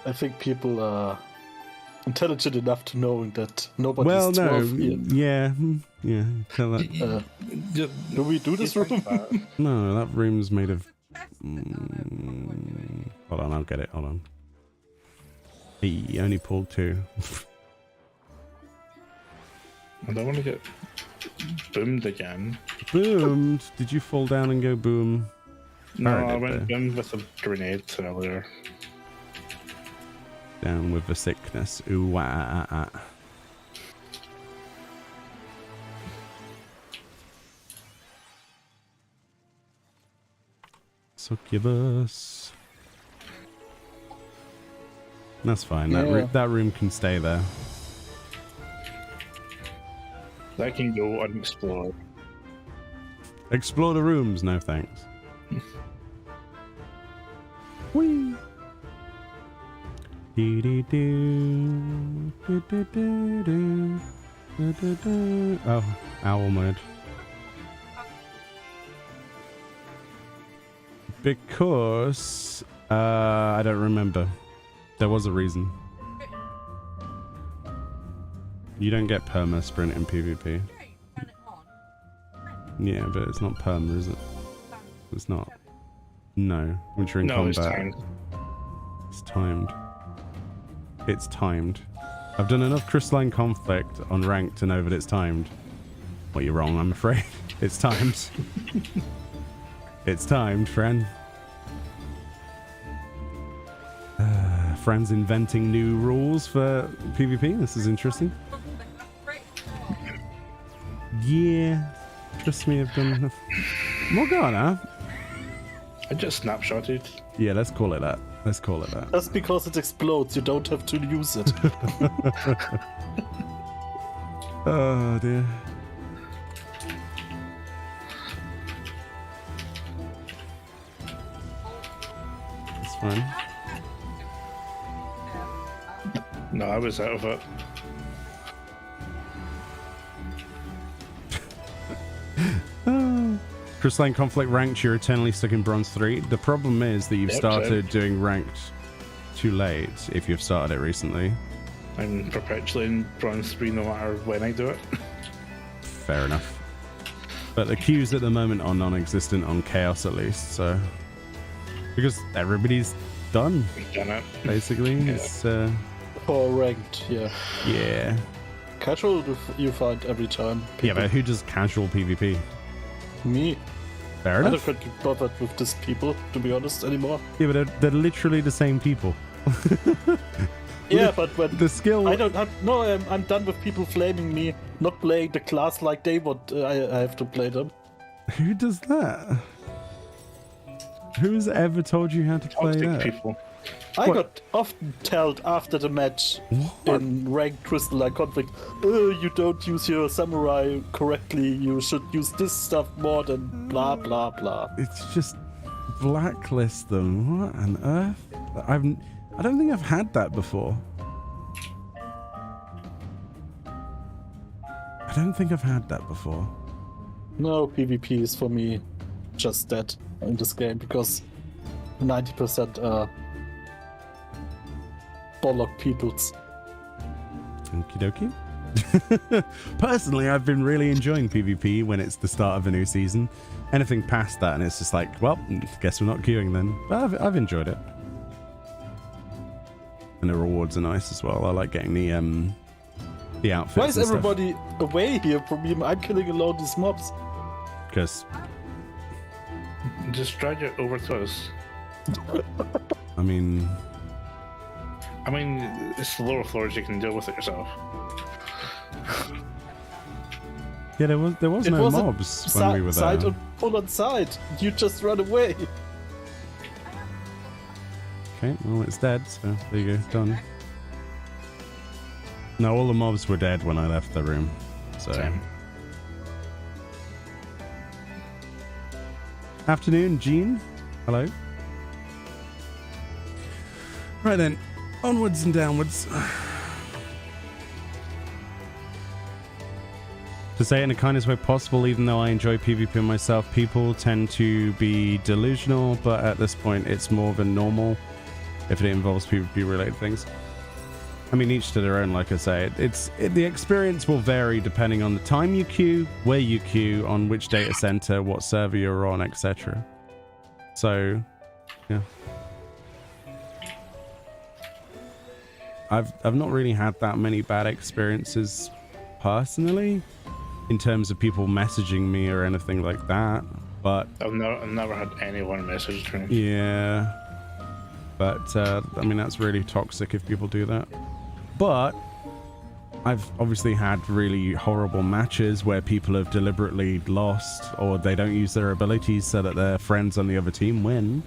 I think people are intelligent enough to know that nobody's 12 here. Yeah. Tell that. Do we do this room? No, that room's made of... Hold on, I'll get it. Hold on. He only pulled 2. I don't want to get boomed again. Boomed? Did you fall down and go boom? No, Alright, I went there. boomed with a grenade earlier. Down with the sickness. Ooh, wah, ah, ah. Succubus. That's fine. Yeah. That room can stay there. That can go unexplored. Explore the rooms. No thanks. Whee! Oh, owl mode. Because I don't remember. There was a reason. You don't get perma sprint in PvP. Yeah, but it's not perma, is it? It's not. No, once you're in combat. It's timed. It's timed. I've done enough crystalline conflict on rank to know that it's timed. Well, you're wrong, I'm afraid. It's timed. It's timed, friend. Friends inventing new rules for PvP. This is interesting. Yeah. Trust me, I've done enough. Morgana? I just snapshotted. Yeah, let's call it that. Let's call it that. Just because it explodes, you don't have to use it. Oh, dear. It's fine. No, I was out of it. Crystalline Conflict ranked, you're eternally stuck in Bronze 3. The problem is that you've started doing ranked too late if you've started it recently. I'm perpetually in Bronze 3 no matter when I do it. Fair enough. But the queues at the moment are non-existent on Chaos at least, so... Because everybody's done, Done it. basically. Yeah. It's, Or ranked, yeah. yeah. Casual you find every time. Yeah, but who does casual PvP? Me. Fair I don't enough. get bothered with these people, to be honest, anymore. Yeah, but they're literally the same people. Yeah, but when The skill... I'm done with people flaming me, not playing the class like they want. I have to play them. Who does that? Who's ever told you how to play Toxic that? people. I What? got often told after the match What? in ranked crystalline conflict, oh, you don't use your samurai correctly, you should use this stuff more than blah blah blah. It's just blacklist them. What on earth? I don't think I've had that before. I don't think I've had that before. No, PvP is for me just that in this game because 90% are bollock peoples. Okie dokie. Personally, I've been really enjoying PvP when it's the start of a new season. Anything past that and it's just like, well, guess we're not queuing then. But I've enjoyed it. And the rewards are nice as well. I like getting the outfits. Why is everybody away here from me? I'm killing alone these mobs. Because, Just drag it over to us. I mean, it's the lower floors, you can deal with it yourself. yeah, there was It no was a mobs when we were there. Side on pull on side. You just run away. Okay, well, it's dead, so there you go, done. No, all the mobs were dead when I left the room, so... Same. Afternoon, Jean. Hello. Right then, onwards and downwards. To say it in the kindest way possible, even though I enjoy PvP myself, people tend to be delusional, but at this point it's more than normal if it involves PvP related things. I mean, each to their own, like I say. The experience will vary depending on the time you queue, where you queue, on which data center, what server you're on, etc. So, yeah. I've not really had that many bad experiences personally, in terms of people messaging me or anything like that. But I've never had anyone message me. yeah, but I mean, that's really toxic if people do that. But I've obviously had really horrible matches where people have deliberately lost or they don't use their abilities so that their friends on the other team win.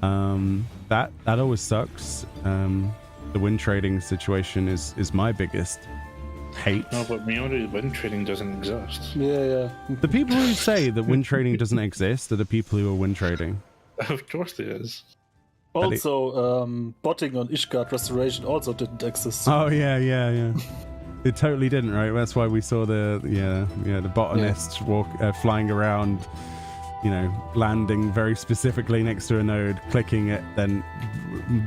That always sucks. The win trading situation is my biggest hate. No, but Meoni win trading doesn't exist. Yeah. The people who say that win trading doesn't exist are the people who are win trading. Of course there is. Also, botting on Ishgard Restoration also didn't exist. Oh yeah. It totally didn't, right? That's why we saw the botanists flying around, landing very specifically next to a node, clicking it, then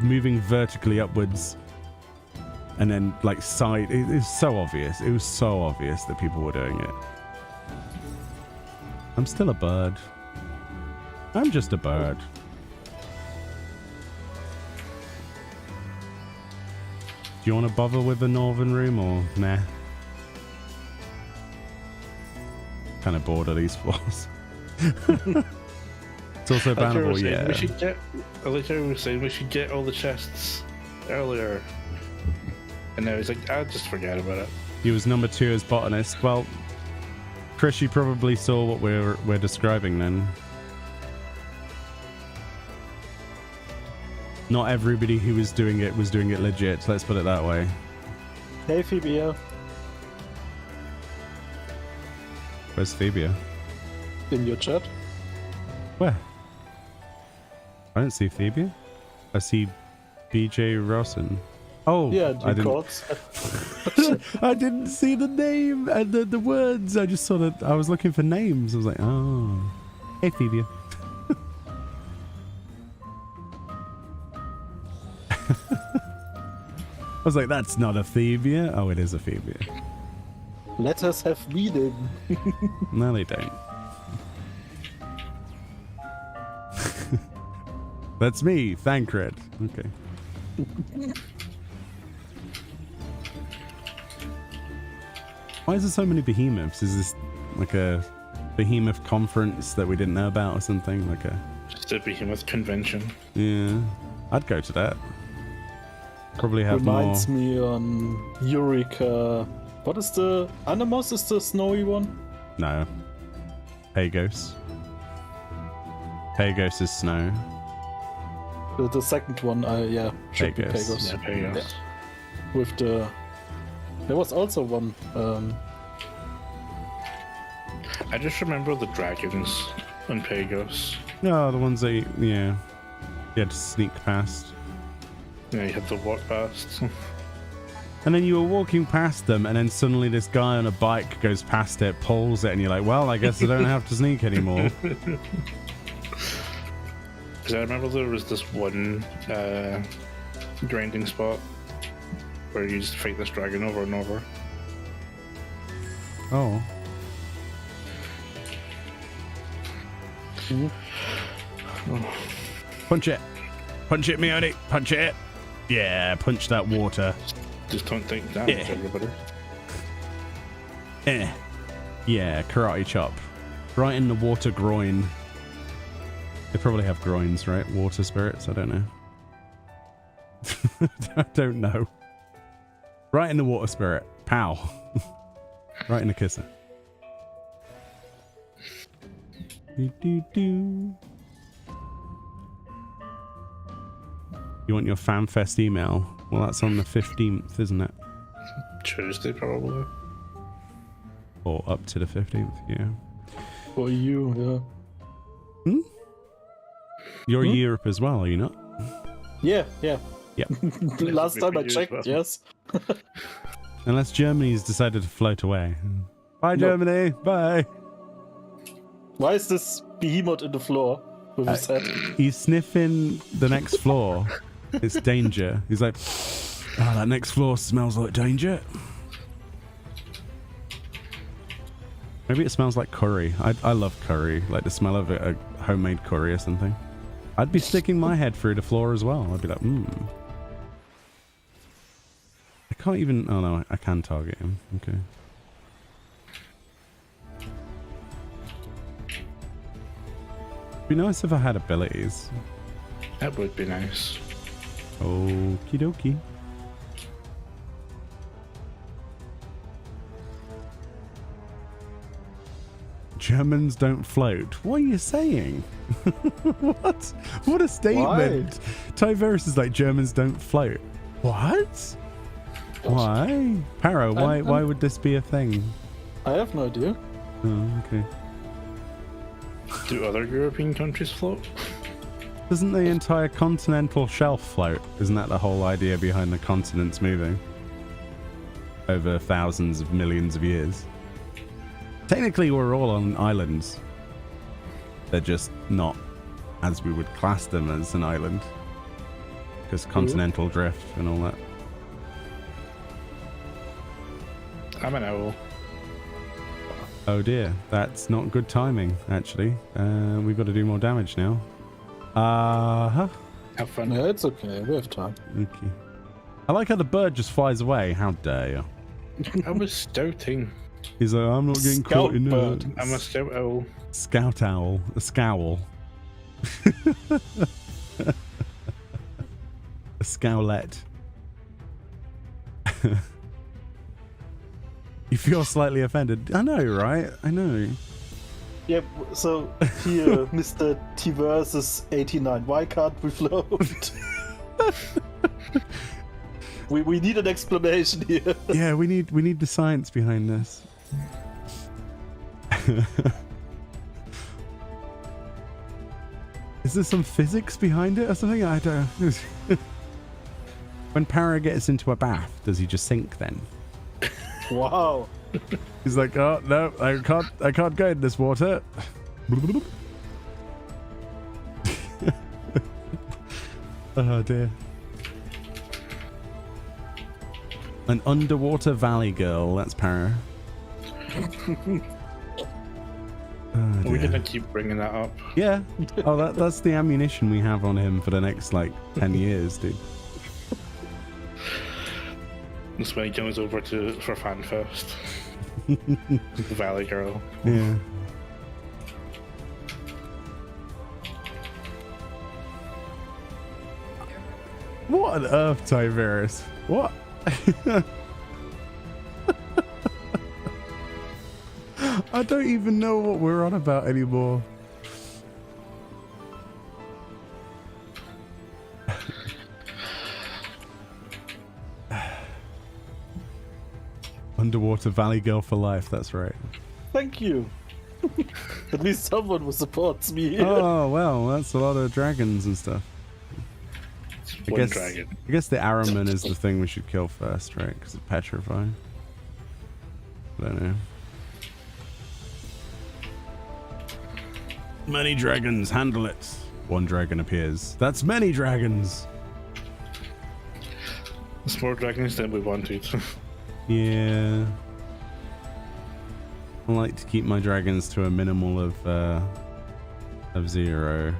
moving vertically upwards, and then like side. It was so obvious. It was so obvious that people were doing it. I'm still a bird. I'm just a bird. Do you want to bother with the northern room or nah? Kind of bored of these floors. It's also bannable, yeah. We should get. Like I was saying, we should get all the chests earlier. And now he's like, I'll just forget about it. He was number 2 as botanist. Well, Chris, you probably saw what we're describing then. Not everybody who was doing it legit, let's put it that way. Hey, Phoebe. Where's Phoebe? In your chat. Where? I don't see Phoebe. I see BJ Rawson. Oh, Yeah, I didn't see the name and the words. I just saw that I was looking for names. I was like, oh, hey Phoebe. I was like, that's not a Thebia. Oh, it is a Thebia. Let us have meaning. No, they don't. That's me, Thancred. Okay. Why is there so many behemoths? Is this like a behemoth conference that we didn't know about or something? Like a... Just a behemoth convention. Yeah, I'd go to that. Probably have Reminds more... me on Eureka. What is the... Animos is the snowy one? No. Pagos. Pagos is snow. The second one, should be Pagos. Yeah, Pagos. Yeah. With the... There was also one... I just remember the dragons on Pagos. No, the ones that you had to sneak past. Yeah, you had to walk past. And then you were walking past them, and then suddenly this guy on a bike goes past it, pulls it, and you're like, well, I guess I don't have to sneak anymore. Because I remember there was this one grinding spot where you just fight this dragon over and over. Oh. Punch it. Punch it, Meoni. Punch it. Yeah, punch that water. Just don't think damage, everybody. Yeah, karate chop. Right in the water groin. They probably have groins, right? Water spirits? I don't know. I don't know. Right in the water spirit. Pow. Right in the kisser. Do. You want your FanFest email? Well, that's on the 15th, isn't it? Tuesday, probably. Or up to the 15th, yeah. For you, Hmm? You're Europe as well, are you not? yeah. Yeah. Last time I checked, yes. Unless Germany's decided to float away. Bye, No. Germany. Bye. Why is this behemoth in the floor with his head? He's sniffing the next floor. It's danger. He's like, oh, that next floor smells like danger. Maybe it smells like curry. I love curry. Like the smell of a homemade curry or something. I'd be sticking my head through the floor as well. I'd be like, I can't even... Oh, no, I can target him. Okay. It'd be nice if I had abilities. That would be nice. Okie dokie. Germans don't float. What are you saying? What? What a statement. Tyverus is like, Germans don't float. What? Why? Paro, why would this be a thing? I have no idea. Oh, okay. Do other European countries float? Doesn't the entire continental shelf float? Isn't that the whole idea behind the continents moving? Over thousands of millions of years. Technically, we're all on islands. They're just not as we would class them as an island. Because continental drift and all that. I'm an owl. Oh dear, that's not good timing, actually. We've got to do more damage now. Have fun. Yeah, it's okay. We have time. Okay. I like how the bird just flies away. How dare you? I was stouting. He's like, I'm not getting caught in Scout bird. I'm a stout owl. Scout owl. A scowl. A scowlet. You feel slightly offended. I know, right? I know. Yep, so here, Mr. T versus 89. Why can't we float? we need an explanation here. Yeah, we need the science behind this. Is there some physics behind it or something? I don't know. When Para gets into a bath, does he just sink then? Wow. He's like, oh no, I can't go in this water. Oh dear. An underwater valley girl, that's Para. Oh, We're dear. gonna keep bringing that up. Yeah. Oh, that's the ammunition we have on him for the next, like, 10 years, dude. That's when he comes over for FanFest. The Valley Girl. Yeah. What on earth, Tyverus? What? I don't even know what we're on about anymore. Underwater Valley Girl for life, that's right. Thank you. At least someone who supports me here. Oh, well, that's a lot of dragons and stuff. One dragon. I guess the Araman is the thing we should kill first, right? Because it's petrifying. I don't know. Many dragons, handle it. One dragon appears. That's many dragons. There's more dragons than we wanted. Yeah. I like to keep my dragons to a minimal of 0.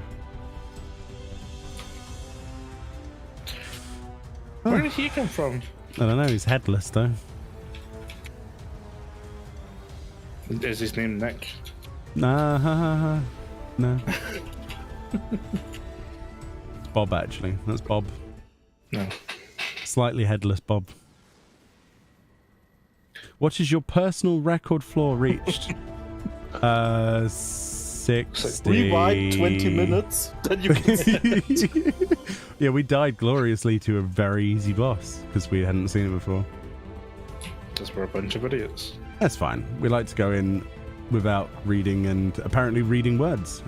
Where did he come from? I don't know, he's headless though. Is his name Nick? Nah, ha, ha, ha. No. It's Bob, actually. That's Bob. No. Slightly headless Bob. What is your personal record floor reached? 60. Rewind 20 minutes, then you can see. Yeah, we died gloriously to a very easy boss because we hadn't seen it before. Because we're a bunch of idiots. That's fine. We like to go in without reading and apparently reading words.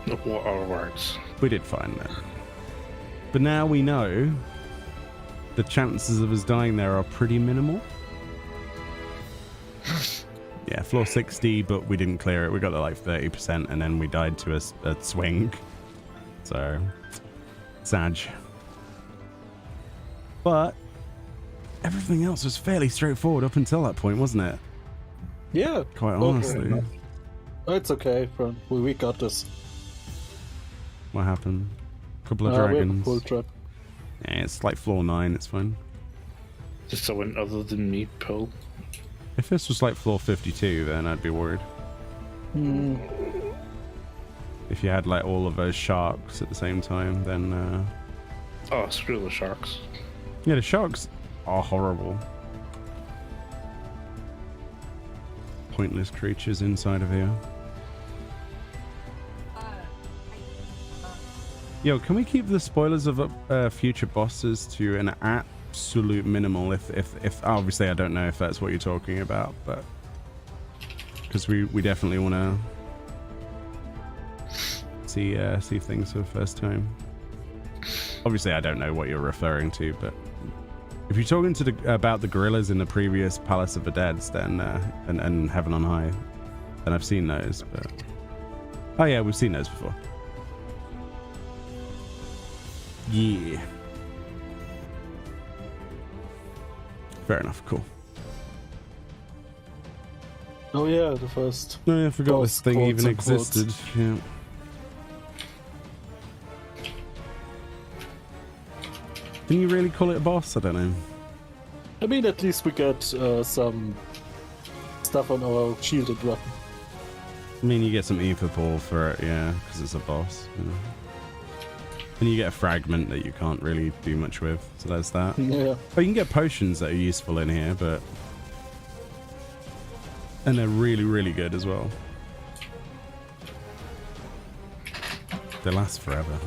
What are words? We did fine that. But now we know the chances of us dying there are pretty minimal. Yeah, floor 60, but we didn't clear it. We got to like 30% and then we died to a swing. So, sad. But everything else was fairly straightforward up until that point, wasn't it? Yeah. Quite honestly. It's okay, friend. We got this. What happened? Couple of We have a dragons. full trap. Yeah, it's like floor 9, it's fine. Just someone other than me pull. If this was like floor 52, then I'd be worried. If you had like all of those sharks at the same time, then Oh, screw the sharks. yeah, the sharks are horrible. pointless creatures inside of here. Yo, can we keep the spoilers of future bosses to an absolute minimal? If obviously I don't know if that's what you're talking about, but because we definitely want to see things for the first time. Obviously, I don't know what you're referring to, but if you're talking to about the gorillas in the previous Palace of the Deads, then and Heaven on High, then I've seen those. But oh yeah, we've seen those before. Yeah. Fair enough. Cool. Oh yeah, the first. No, yeah, I forgot this thing even existed. Yeah. Can you really call it a boss? I don't know. I mean, at least we get some stuff on our shielded weapon. I mean, you get some ether ball for it, yeah, because it's a boss. You know. And you get a fragment that you can't really do much with, so there's that. Yeah. But you can get potions that are useful in here, but... And they're really, really good as well. They last forever.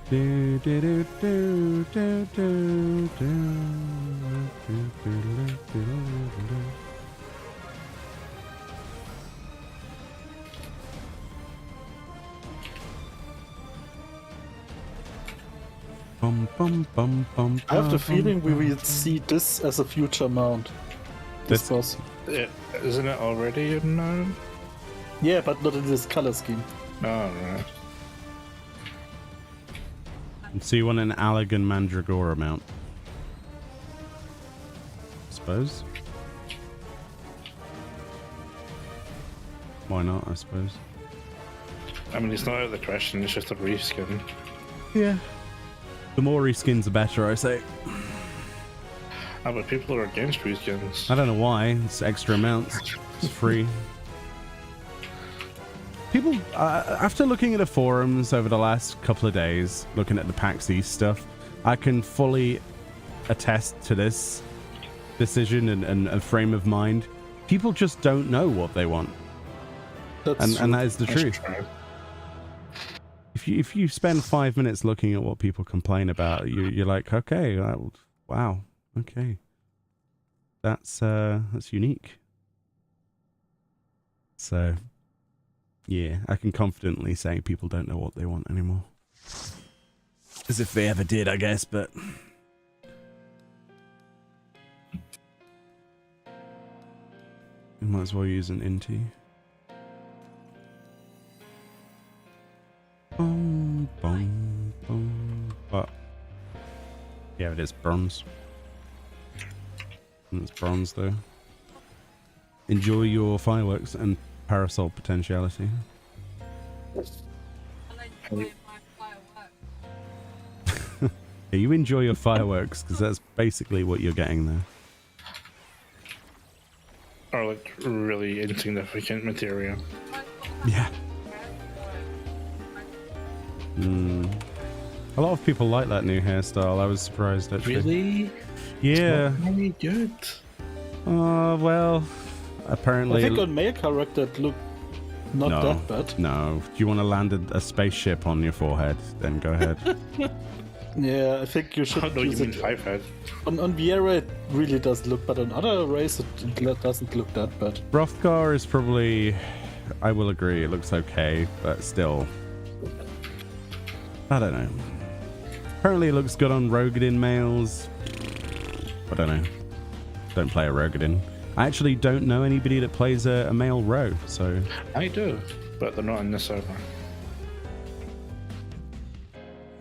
Do, do, do, do, do, do, do, do, do, do. Bum, bum, bum, bum, I have the feeling we bum, will see this as a future mount. This boss. Isn't it already in now? Yeah, but not in this color scheme. Oh, right. So you want an Allagan Mandragora mount? I suppose. Why not, I suppose. I mean, it's not out of the question, it's just a reskin. Yeah. The more reskins, the better, I say. But people are against reskins. I don't know why. It's extra amounts. It's free. People, after looking at the forums over the last couple of days, looking at the PAX East stuff, I can fully attest to this decision and frame of mind. People just don't know what they want. And that is the truth. If you spend 5 minutes looking at what people complain about, you're like, okay, wow, okay, that's unique. So, yeah, I can confidently say people don't know what they want anymore. As if they ever did, I guess, but... You might as well use an Inti. Boom, boom, boom. But... Yeah, it is bronze. And it's bronze, though. Enjoy your fireworks and parasol potentiality. Yeah, you enjoy your fireworks, because that's basically what you're getting there. Or like really insignificant material. Yeah. A lot of people like that new hairstyle. I was surprised, actually. Really? Yeah. It's not really good. Well, apparently... I think on male character it looked not that bad. No. Do you want to land a spaceship on your forehead? Then go ahead. Yeah, I think you should Oh, no, you use mean it. 5 head. On Vieira it really does look, but on other race it doesn't look that bad. Hrothgar is probably... I will agree, it looks okay, but still... I don't know. Apparently it looks good on Rogadin males. I don't know. Don't play a Rogadin. I actually don't know anybody that plays a male row, so... I do, but they're not in this server.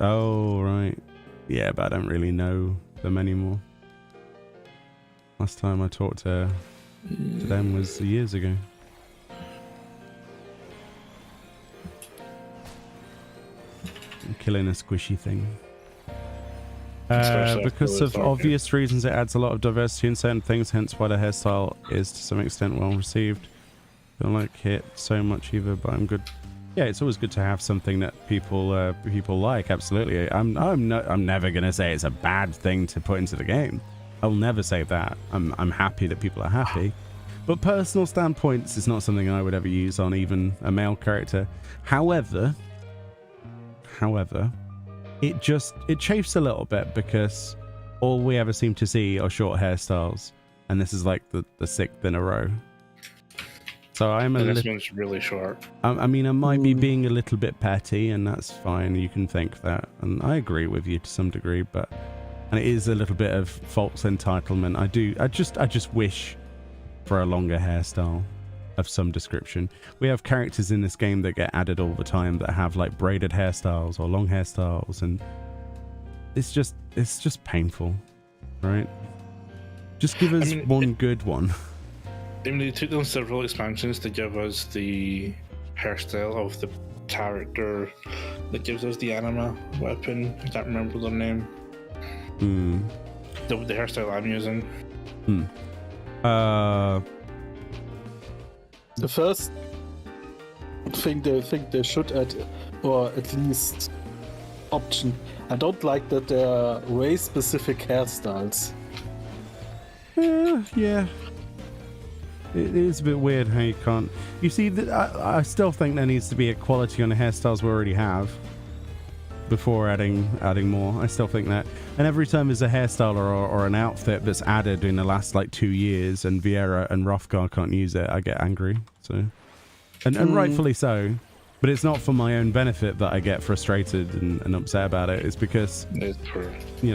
Oh, right. Yeah, but I don't really know them anymore. Last time I talked to them was years ago. I'm killing a squishy thing. Because of obvious reasons, it adds a lot of diversity in certain things, hence why the hairstyle is to some extent well received. Don't like it so much either, but I'm good Yeah, it's always good to have something that people like. Absolutely, I'm never gonna say it's a bad thing to put into the game. I'll never say that. I'm happy that people are happy, but personal standpoints is not something I would ever use on even a male character. However, it chafes a little bit because all we ever seem to see are short hairstyles, and this is like the 6th in a row. So I'm this one's really short. I mean, I might be being a little bit petty, and that's fine. You can think that, and I agree with you to some degree. And it is a little bit of false entitlement. I just wish for a longer hairstyle of some description. We have characters in this game that get added all the time that have like braided hairstyles or long hairstyles, and it's just painful, right? Just give us one good one. I mean, they took on several expansions to give us the hairstyle of the character that gives us the anima weapon. I can't remember their name. The hairstyle I'm using. The first thing they think they should add, or at least option, I don't like that there are race-specific hairstyles. Yeah. It is a bit weird how you can't... You see, I still think there needs to be equality on the hairstyles we already have before adding more. I still think that. And every time there's a hairstyle or an outfit that's added in the last like 2 years and Vieira and Hrothgar can't use it, I get angry. So, and rightfully so. But it's not for my own benefit that I get frustrated and upset about it. It's because,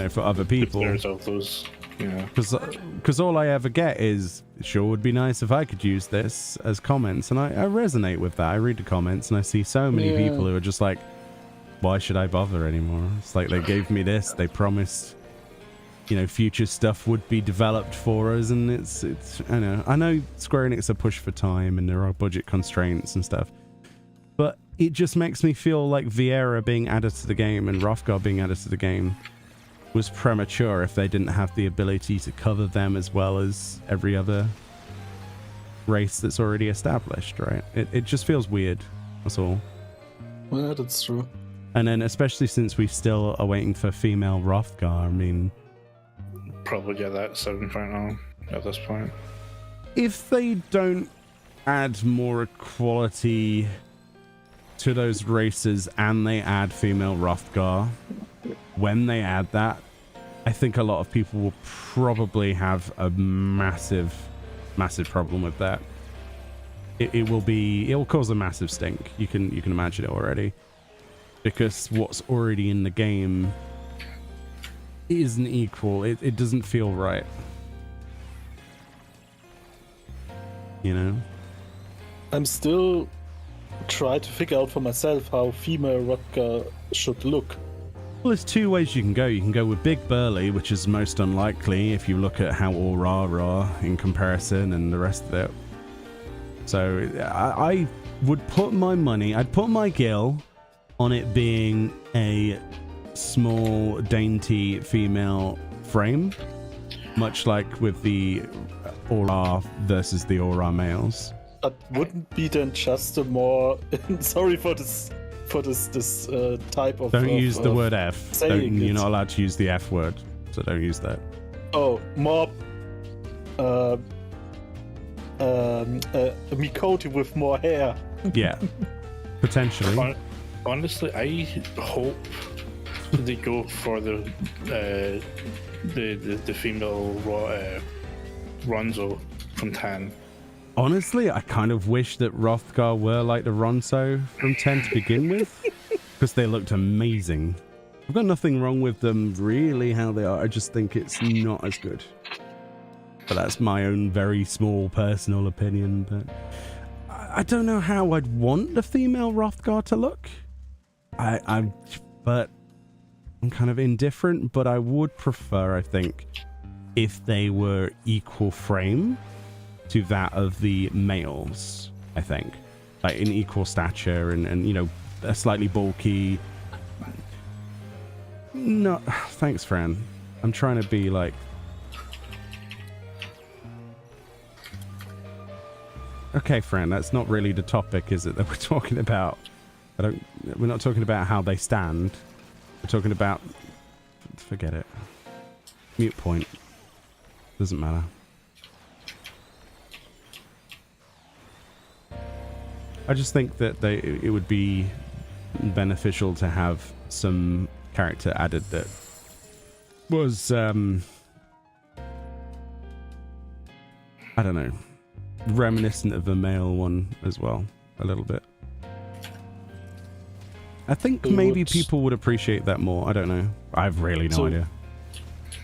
for other people. Of those... Yeah, because all I ever get is, sure would be nice if I could use this as comments, and I resonate with that. I read the comments and I see so many people who are just like, why should I bother anymore? It's like they gave me this, they promised, future stuff would be developed for us, and it's I know Square Enix are pushed for time and there are budget constraints and stuff, but it just makes me feel like Vieira being added to the game and Hrothgar being added to the game was premature if they didn't have the ability to cover them as well as every other race that's already established, right? It just feels weird, that's all. Well, that's true. And then especially since we still are waiting for female Hrothgar, I mean... Probably get that 7.0 at this point. If they don't add more equality to those races and they add female Hrothgar, when they add that, I think a lot of people will probably have a massive problem with that. It will cause a massive stink. You can imagine it already, because what's already in the game isn't equal. It doesn't feel right. I'm still trying to figure out for myself how female Hrothgar should look. Well, there's 2 ways you can go. You can go with Big Burly, which is most unlikely if you look at how Aurora are in comparison and the rest of it. So I would put my money, I'd put my gill on it being a small, dainty female frame, much like with the Aura versus the Aura males. That wouldn't be then just a more... Sorry for this type of... Don't use the word F. You're not allowed to use the F word, so don't use that. Oh, more... Miqo'te with more hair. Yeah, potentially. Honestly, I hope they go for the female Ronzo from 10. Honestly, I kind of wish that Hrothgar were like the Ronso from 10 to begin with, because they looked amazing. I've got nothing wrong with them really how they are, I just think it's not as good. But that's my own very small personal opinion, but I don't know how I'd want the female Hrothgar to look. But I'm kind of indifferent, but I would prefer, I think, if they were equal frame to that of the males, I think. Like in equal stature and a slightly bulky... No, thanks, Fran. I'm trying to be like... Okay, Fran, that's not really the topic, is it, that we're talking about? We're not talking about how they stand. We're talking about... Forget it. Mute point. Doesn't matter. I just think that it would be beneficial to have some character added that was I don't know, reminiscent of the male one as well, a little bit. I think maybe people would appreciate that more. I don't know. I have really no idea.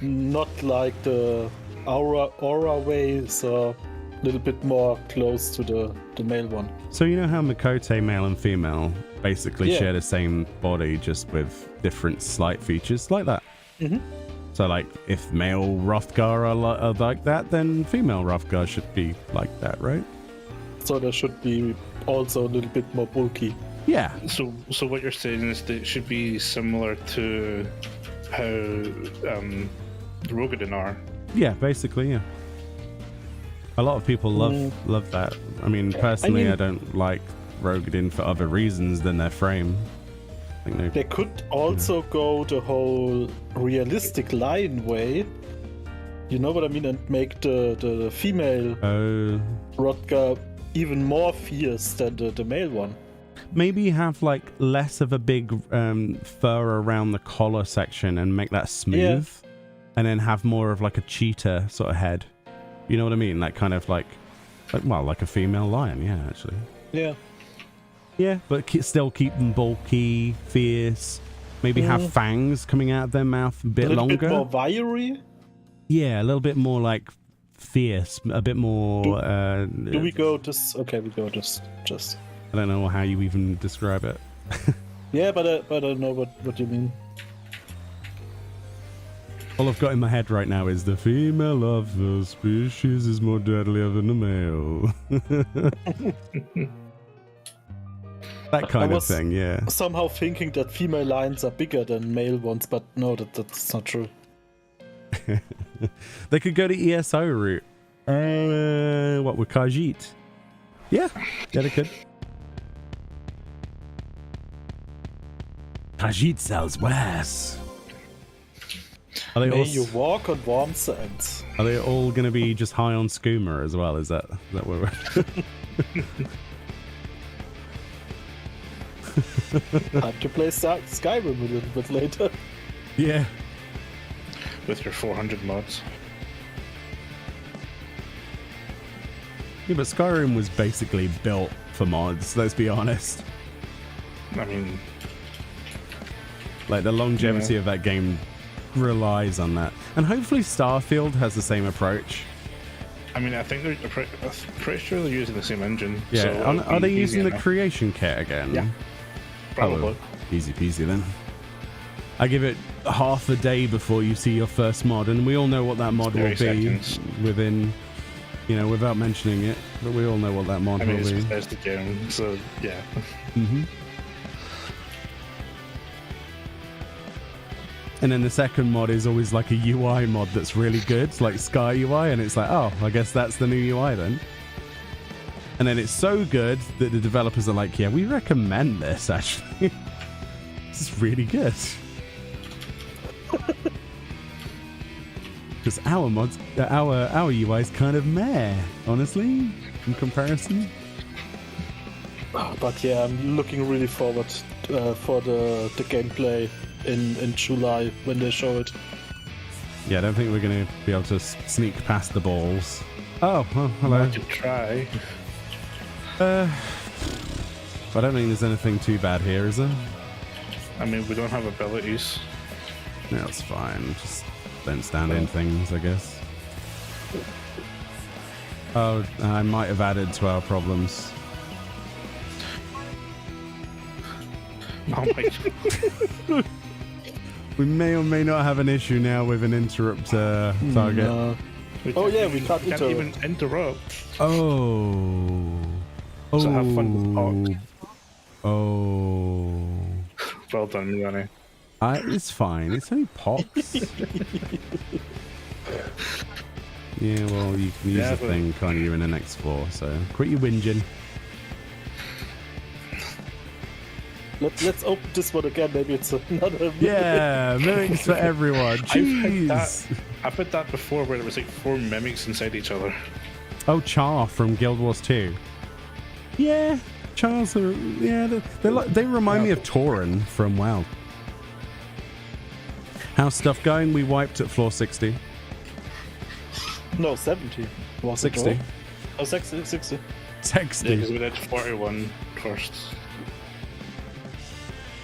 Not like the aura way, so a little bit more close to the male one. So you know how Makote, male and female, basically share the same body, just with different slight features like that. Mm-hmm. So like, if male Hrothgar are like that, then female Hrothgar should be like that, right? So there should be also a little bit more bulky. Yeah. So what you're saying is that it should be similar to how Rogadin are. Yeah, basically, yeah. A lot of people love that. I mean, personally, I don't like Rogadin for other reasons than their frame. I think they could also go the whole realistic lion way. You know what I mean? And make the female Hrothgar even more fierce than the male one. Maybe have like less of a big fur around the collar section and make that smooth, and then have more of like a cheetah sort of head. You know what I mean? Like kind of like a female lion. Yeah, actually. Yeah. Yeah, but still keep them bulky, fierce. Maybe have fangs coming out of their mouth a bit longer. A bit more wiry. Yeah, a little bit more like fierce, a bit more. Do we go just? Okay, we go just. I don't know how you even describe it. Yeah, but I don't know what you mean. All I've got in my head right now is the female of the species is more deadlier than the male. That kind of thing, yeah. Somehow thinking that female lions are bigger than male ones, but no, that's not true. They could go the ESO route. What with Khajiit? Yeah, they could. Khajiit sells worse. May you walk on warm sands. Are they all going to be just high on skooma as well? Is that what we're... Time to play Skyrim a little bit later. Yeah. With your 400 mods. Yeah, but Skyrim was basically built for mods, let's be honest. I mean... Like, the longevity of that game relies on that. And hopefully Starfield has the same approach. I mean, I think they're pretty sure they're using the same engine. Yeah, so are they using the creation kit again? Yeah. Probably. Oh, easy peasy then. I give it half a day before you see your first mod, and we all know what that mod will be within, you know, without mentioning it, but we all know what that mod will be. It's the game, so yeah. Mm-hmm. And then the second mod is always like a UI mod that's really good, like Sky UI, and it's like, oh, I guess that's the new UI then. And then it's so good that the developers are like, yeah, we recommend this, actually. This is really good. Because our mods, our UI is kind of meh, honestly, in comparison. But yeah, I'm looking really forward for the gameplay in July when they show it. Yeah, I don't think we're going to be able to sneak past the balls. Oh, well, hello. I could try. I don't think there's anything too bad here, is there? I mean, we don't have abilities. Yeah, that's fine. Just don't stand in things, I guess. Oh, I might have added to our problems. Oh my god. We may or may not have an issue now with an interrupt target. No. We can't even interrupt. Oh. So have fun with Pox. Oh. Well done, Meoni. It's fine. It's only Pox. Yeah, well, you can use the thing, can't you, in the next floor, so quit your whinging. let's open this one again. Maybe it's another. Yeah, mimics for everyone. Jeez. I've had that before where there was like 4 mimics inside each other. Oh, Char from Guild Wars 2. Yeah, Chars are... Yeah, they remind me of Tauren from WoW. How's stuff going? We wiped at floor 60. No, 70. Was 60. It oh, 60. 60. Yeah, because we did 41 first.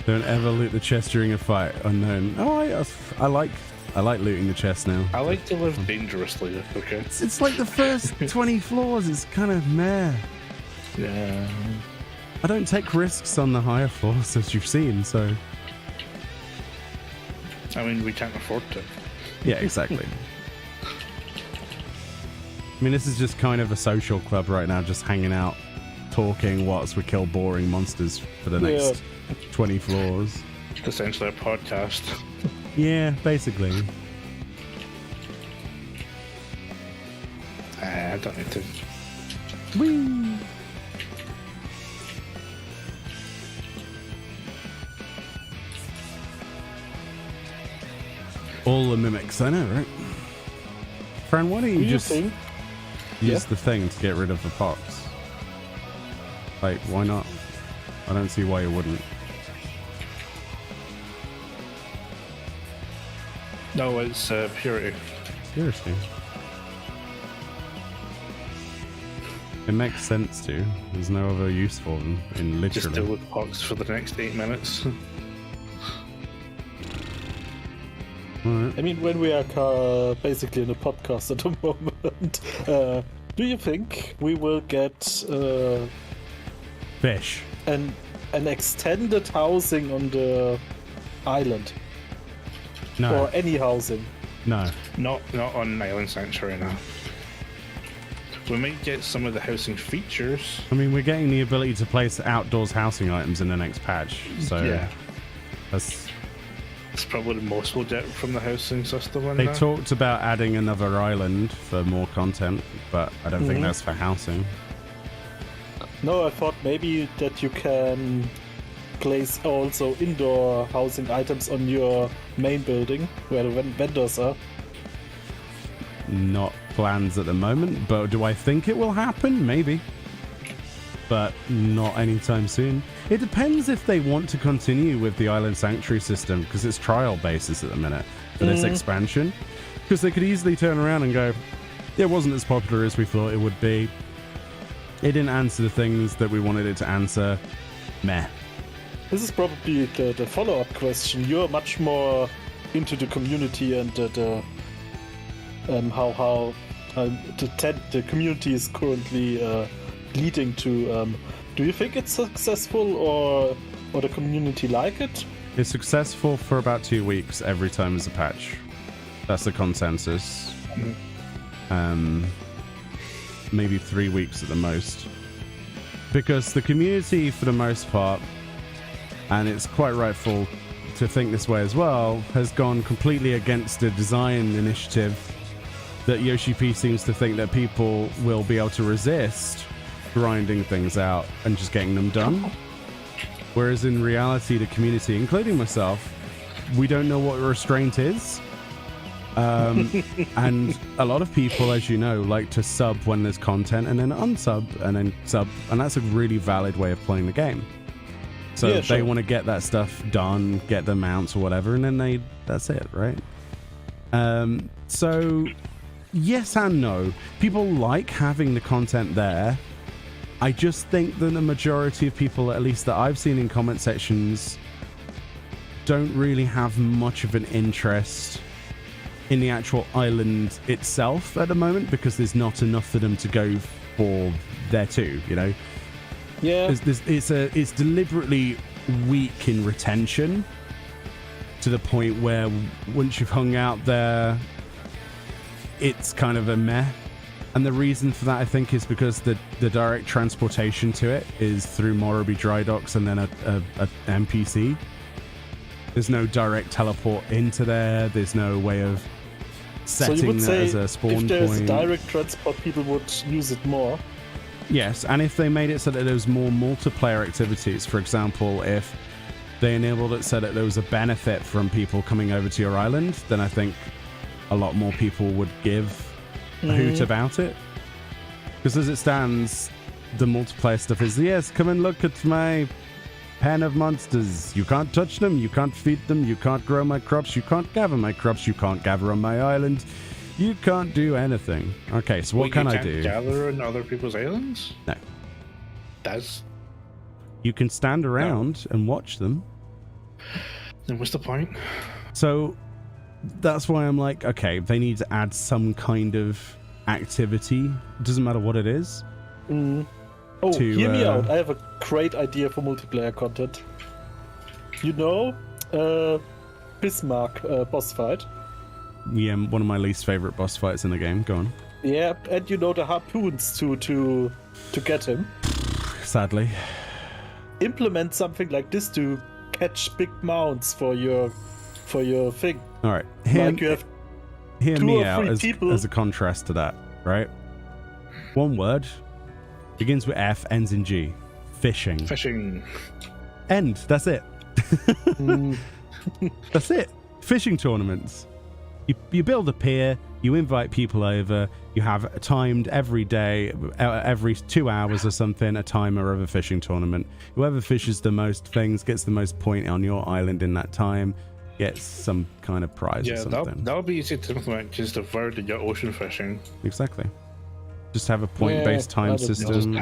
Don't ever loot the chest during a fight. Unknown. Oh, I like looting the chest now. I like to live dangerously, okay? It's like the first 20 floors. It's kind of meh. Yeah. I don't take risks on the higher floors, as you've seen, so... I mean, we can't afford to. Yeah, exactly. I mean, this is just kind of a social club right now, just hanging out, talking whilst we kill boring monsters for the next 20 floors. Essentially a podcast. Yeah, basically. I don't need to. Whee! All the mimics, I know, right? Fran, why don't you just use the thing to get rid of the pox? Like, why not? I don't see why you wouldn't. No, it's purity. Seriously. It makes sense to. There's no other use for them in literally. Just deal with pox for the next 8 minutes. Right. I mean, when we are basically in a podcast at the moment, do you think we will get Fish. an extended housing on the island? No. Or any housing? No. Not on Island Sanctuary now. We might get some of the housing features. I mean, we're getting the ability to place outdoors housing items in the next patch, so Yeah. that's... It's probably the most we'll get from the housing system. They talked about adding another island for more content, but I don't think that's for housing. No, I thought maybe that you can place also indoor housing items on your main building where the vendors are. Not plans at the moment, but do I think it will happen? Maybe. But not anytime soon. It depends if they want to continue with the Island Sanctuary system, because it's trial basis at the minute for this expansion. Because they could easily turn around and go, it wasn't as popular as we thought it would be. It didn't answer the things that we wanted it to answer. Meh. This is probably the follow-up question. You're much more into the community and how the community is currently leading to. Do you think it's successful, or the community like it? It's successful for about 2 weeks every time there's a patch. That's the consensus. Maybe 3 weeks at the most. Because the community, for the most part, and it's quite rightful to think this way as well, has gone completely against the design initiative that Yoshi P seems to think that people will be able to resist grinding things out and just getting them done. Whereas in reality, the community, including myself, we don't know what restraint is. And a lot of people, as you know, like to sub when there's content and then unsub and then sub, and that's a really valid way of playing the game. So Yeah, they sure. want to get that stuff done, get the mounts or whatever, and then that's it, right? So yes and no. People like having the content there. I just think that the majority of people, at least that I've seen in comment sections, don't really have much of an interest in the actual island itself at the moment, because there's not enough for them to go for there too, you know? Yeah. It's deliberately weak in retention to the point where once you've hung out there, it's kind of a meh. And the reason for that, I think, is because the direct transportation to it is through Morobe Dry Docks and then a NPC. There's no direct teleport into there. There's no way of So you setting would that say as a spawn if there's point. direct transport, people would use it more. Yes, and if they made it so that there was more multiplayer activities, for example, if they enabled it so that there was a benefit from people coming over to your island, then I think a lot more people would give a hoot about it. Because as it stands, the multiplayer stuff is, yes, come and look at my pen of monsters. You can't touch them, you can't feed them, you can't grow my crops, you can't gather my crops, you can't gather on my island, you can't do anything. Okay, so what can I do? You can't gather on other people's islands? No. That's... You can stand around and watch them. Then what's the point? So that's why I'm like, okay, they need to add some kind of activity. It doesn't matter what it is. Oh, hear me out. I have a great idea for multiplayer content. You know, Bismarck boss fight. Yeah, one of my least favorite boss fights in the game. Go on. Yeah, and you know the harpoons to get him. Sadly. Implement something like this to catch big mounts for your thing. All right. Like you have hear two me or out three people. as a contrast to that, right? One word, begins with F, ends in G. Fishing. Fishing. End. That's it. That's it. Fishing tournaments. You build a pier, you invite people over, you have timed every day, every 2 hours or something, a timer of a fishing tournament. Whoever fishes the most things gets the most point on your island in that time, gets some kind of prize or something. That would be easy to implement because the word in your ocean fishing. Exactly. Just have a point-based time system.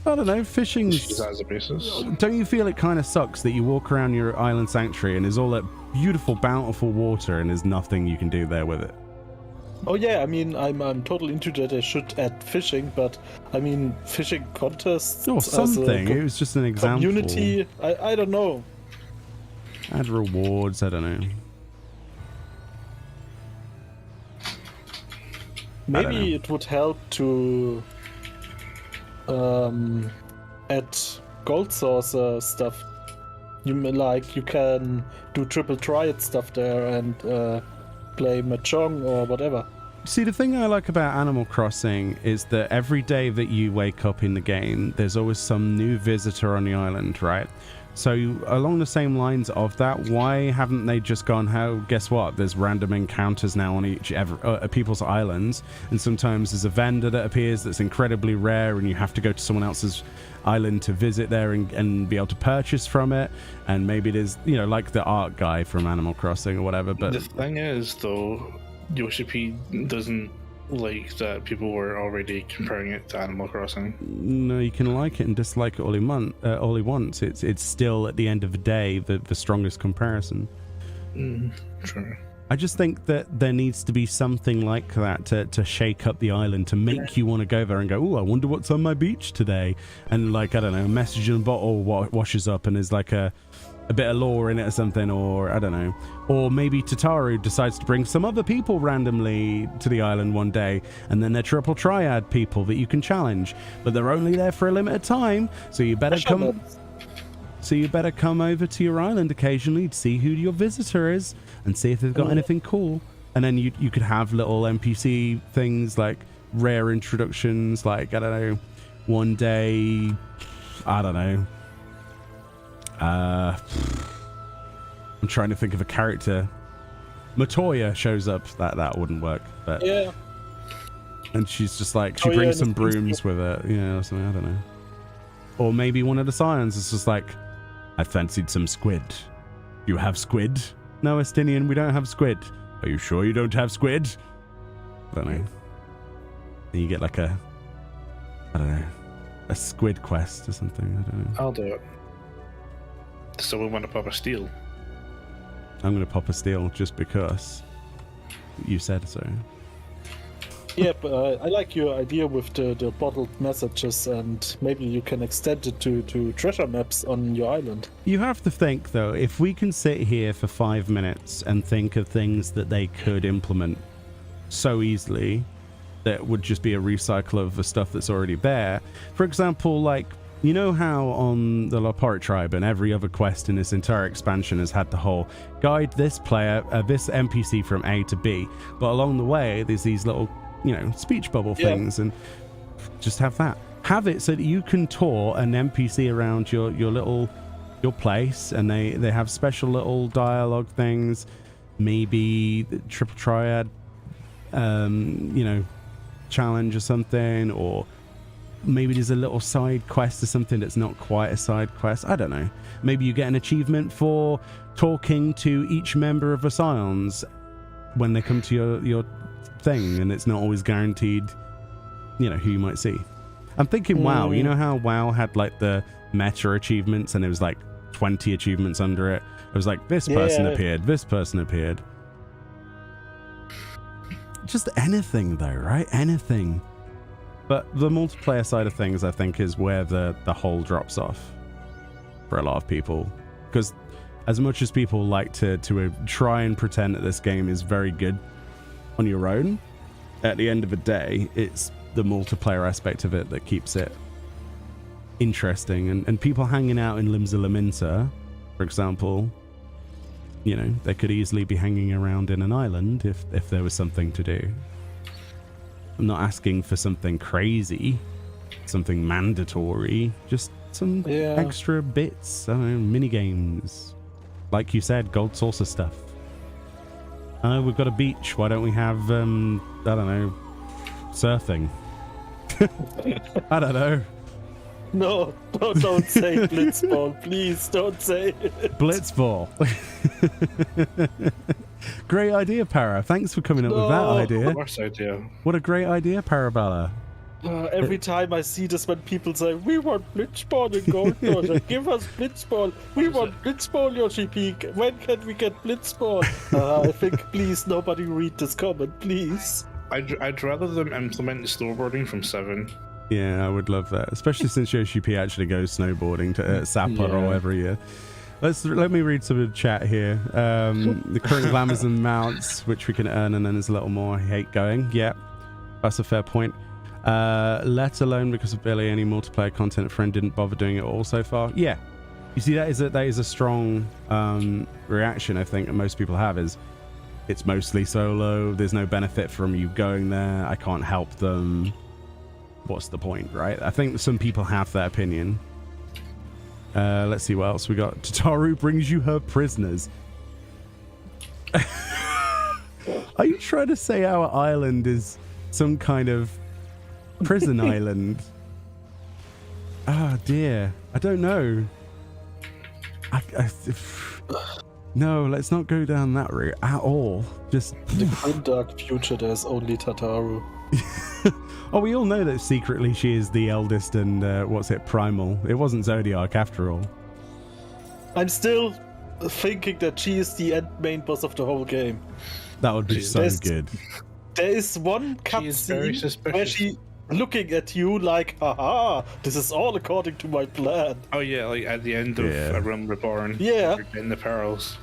I don't know, fishing's... Use that as a basis. Don't you feel it kind of sucks that you walk around your island sanctuary and there's all that beautiful, bountiful water and there's nothing you can do there with it? Oh yeah, I mean, I'm totally into that. I should add fishing, but I mean, fishing contests Or something. It was just an example. Community, I don't know. Add rewards, I don't know. Maybe it would help to add gold saucer stuff. You can do triple triad stuff there and play mahjong or whatever. See, the thing I like about Animal Crossing is that every day that you wake up in the game, there's always some new visitor on the island, right? So along the same lines of that, why haven't they just gone, guess what? There's random encounters now on people's islands, and sometimes there's a vendor that appears that's incredibly rare, and you have to go to someone else's island to visit there and be able to purchase from it. And maybe there's, like the art guy from Animal Crossing or whatever. But the thing is, though, Yoshi P doesn't like that people were already comparing it to Animal Crossing. No, you can like it and dislike it all he wants. It's still, at the end of the day, the strongest comparison. Sure. I just think that there needs to be something like that to shake up the island, to make you want to go there and go, I wonder what's on my beach today. And I don't know, a message in a bottle washes up and there's like a bit of lore in it or something, or I don't know. Or maybe Tataru decides to bring some other people randomly to the island one day, and then they're triple triad people that you can challenge, but they're only there for a limited time, so you better come over to your island occasionally to see who your visitor is and see if they've got anything cool. And then you could have little NPC things like rare introductions, like, I don't know, one day, I don't know, I'm trying to think of a character. Matoya shows up. That wouldn't work. But yeah. And she's just like, she brings some brooms with her, or something. I don't know. Or maybe one of the scions is just like, I fancied some squid. You have squid? No, Estinian, we don't have squid. Are you sure you don't have squid? I don't know. Then you get like a squid quest or something. I don't know. I'll do it. So we want to pop a steal. I'm going to pop a steal just because you said so. Yeah, but I like your idea with the bottled messages, and maybe you can extend it to treasure maps on your island. You have to think, though, if we can sit here for 5 minutes and think of things that they could implement so easily, that would just be a recycle of the stuff that's already there. For example, like, you know how on the Laport tribe and every other quest in this entire expansion has had the whole guide this player, this NPC from A to B, but along the way there's these little, speech bubble things, and just have that. Have it so that you can tour an NPC around your little your place, and they have special little dialogue things, maybe the triple triad, you know, challenge or something, or maybe there's a little side quest or something that's not quite a side quest. I don't know. Maybe you get an achievement for talking to each member of the Scions when they come to your thing, and it's not always guaranteed, you know, who you might see. I'm thinking WoW. You know how WoW had like the meta achievements, and it was like 20 achievements under it. It was like this person appeared, this person appeared. Just anything though, right? Anything. But the multiplayer side of things, I think, is where the whole drops off for a lot of people. Because as much as people like to try and pretend that this game is very good on your own, at the end of the day, it's the multiplayer aspect of it that keeps it interesting. And people hanging out in Limsa Laminsa, for example, you know, they could easily be hanging around in an island if there was something to do. I'm not asking for something crazy, something mandatory, just some extra bits, I don't know, mini games. Like you said, gold saucer stuff. We've got a beach, why don't we have, I don't know, surfing? I don't know. No, don't say Blitzball, please, don't say it. Blitzball. Great idea, Para. Thanks for coming up with that idea. Worst idea. What a great idea, Parabella. Every time I see this, when people say, we want Blitzball in Gold Saucer, give us Blitzball, we want Blitzball, Yoshi Peak, when can we get Blitzball? I think, please, nobody read this comment, please. I'd rather them implement snowboarding from 7. Yeah, I would love that, especially since Yoshi P actually goes snowboarding to Sapporo every year. Let me read some of the chat here. The current glamours and mounts, which we can earn, and then there's a little more hate going. Yeah, that's a fair point. Let alone because of barely any multiplayer content, a friend didn't bother doing it all so far. Yeah, you see, that is a strong reaction, I think, that most people have, is it's mostly solo. There's no benefit from you going there. I can't help them. What's the point, right? I think some people have that opinion. Let's see what else we got. Tataru brings you her prisoners. Are you trying to say our island is some kind of prison island? Oh dear, I don't know. No, let's not go down that route at all. Just the grim dark future, there's only Tataru. Oh, we all know that secretly she is the eldest and primal. It wasn't Zodiac after all. I'm still thinking that she is the main boss of the whole game. That would be so good. There is one cutscene where she looking at you like, haha, this is all according to my plan. Oh yeah, like at the end of A Realm Reborn. Yeah. In the Perils.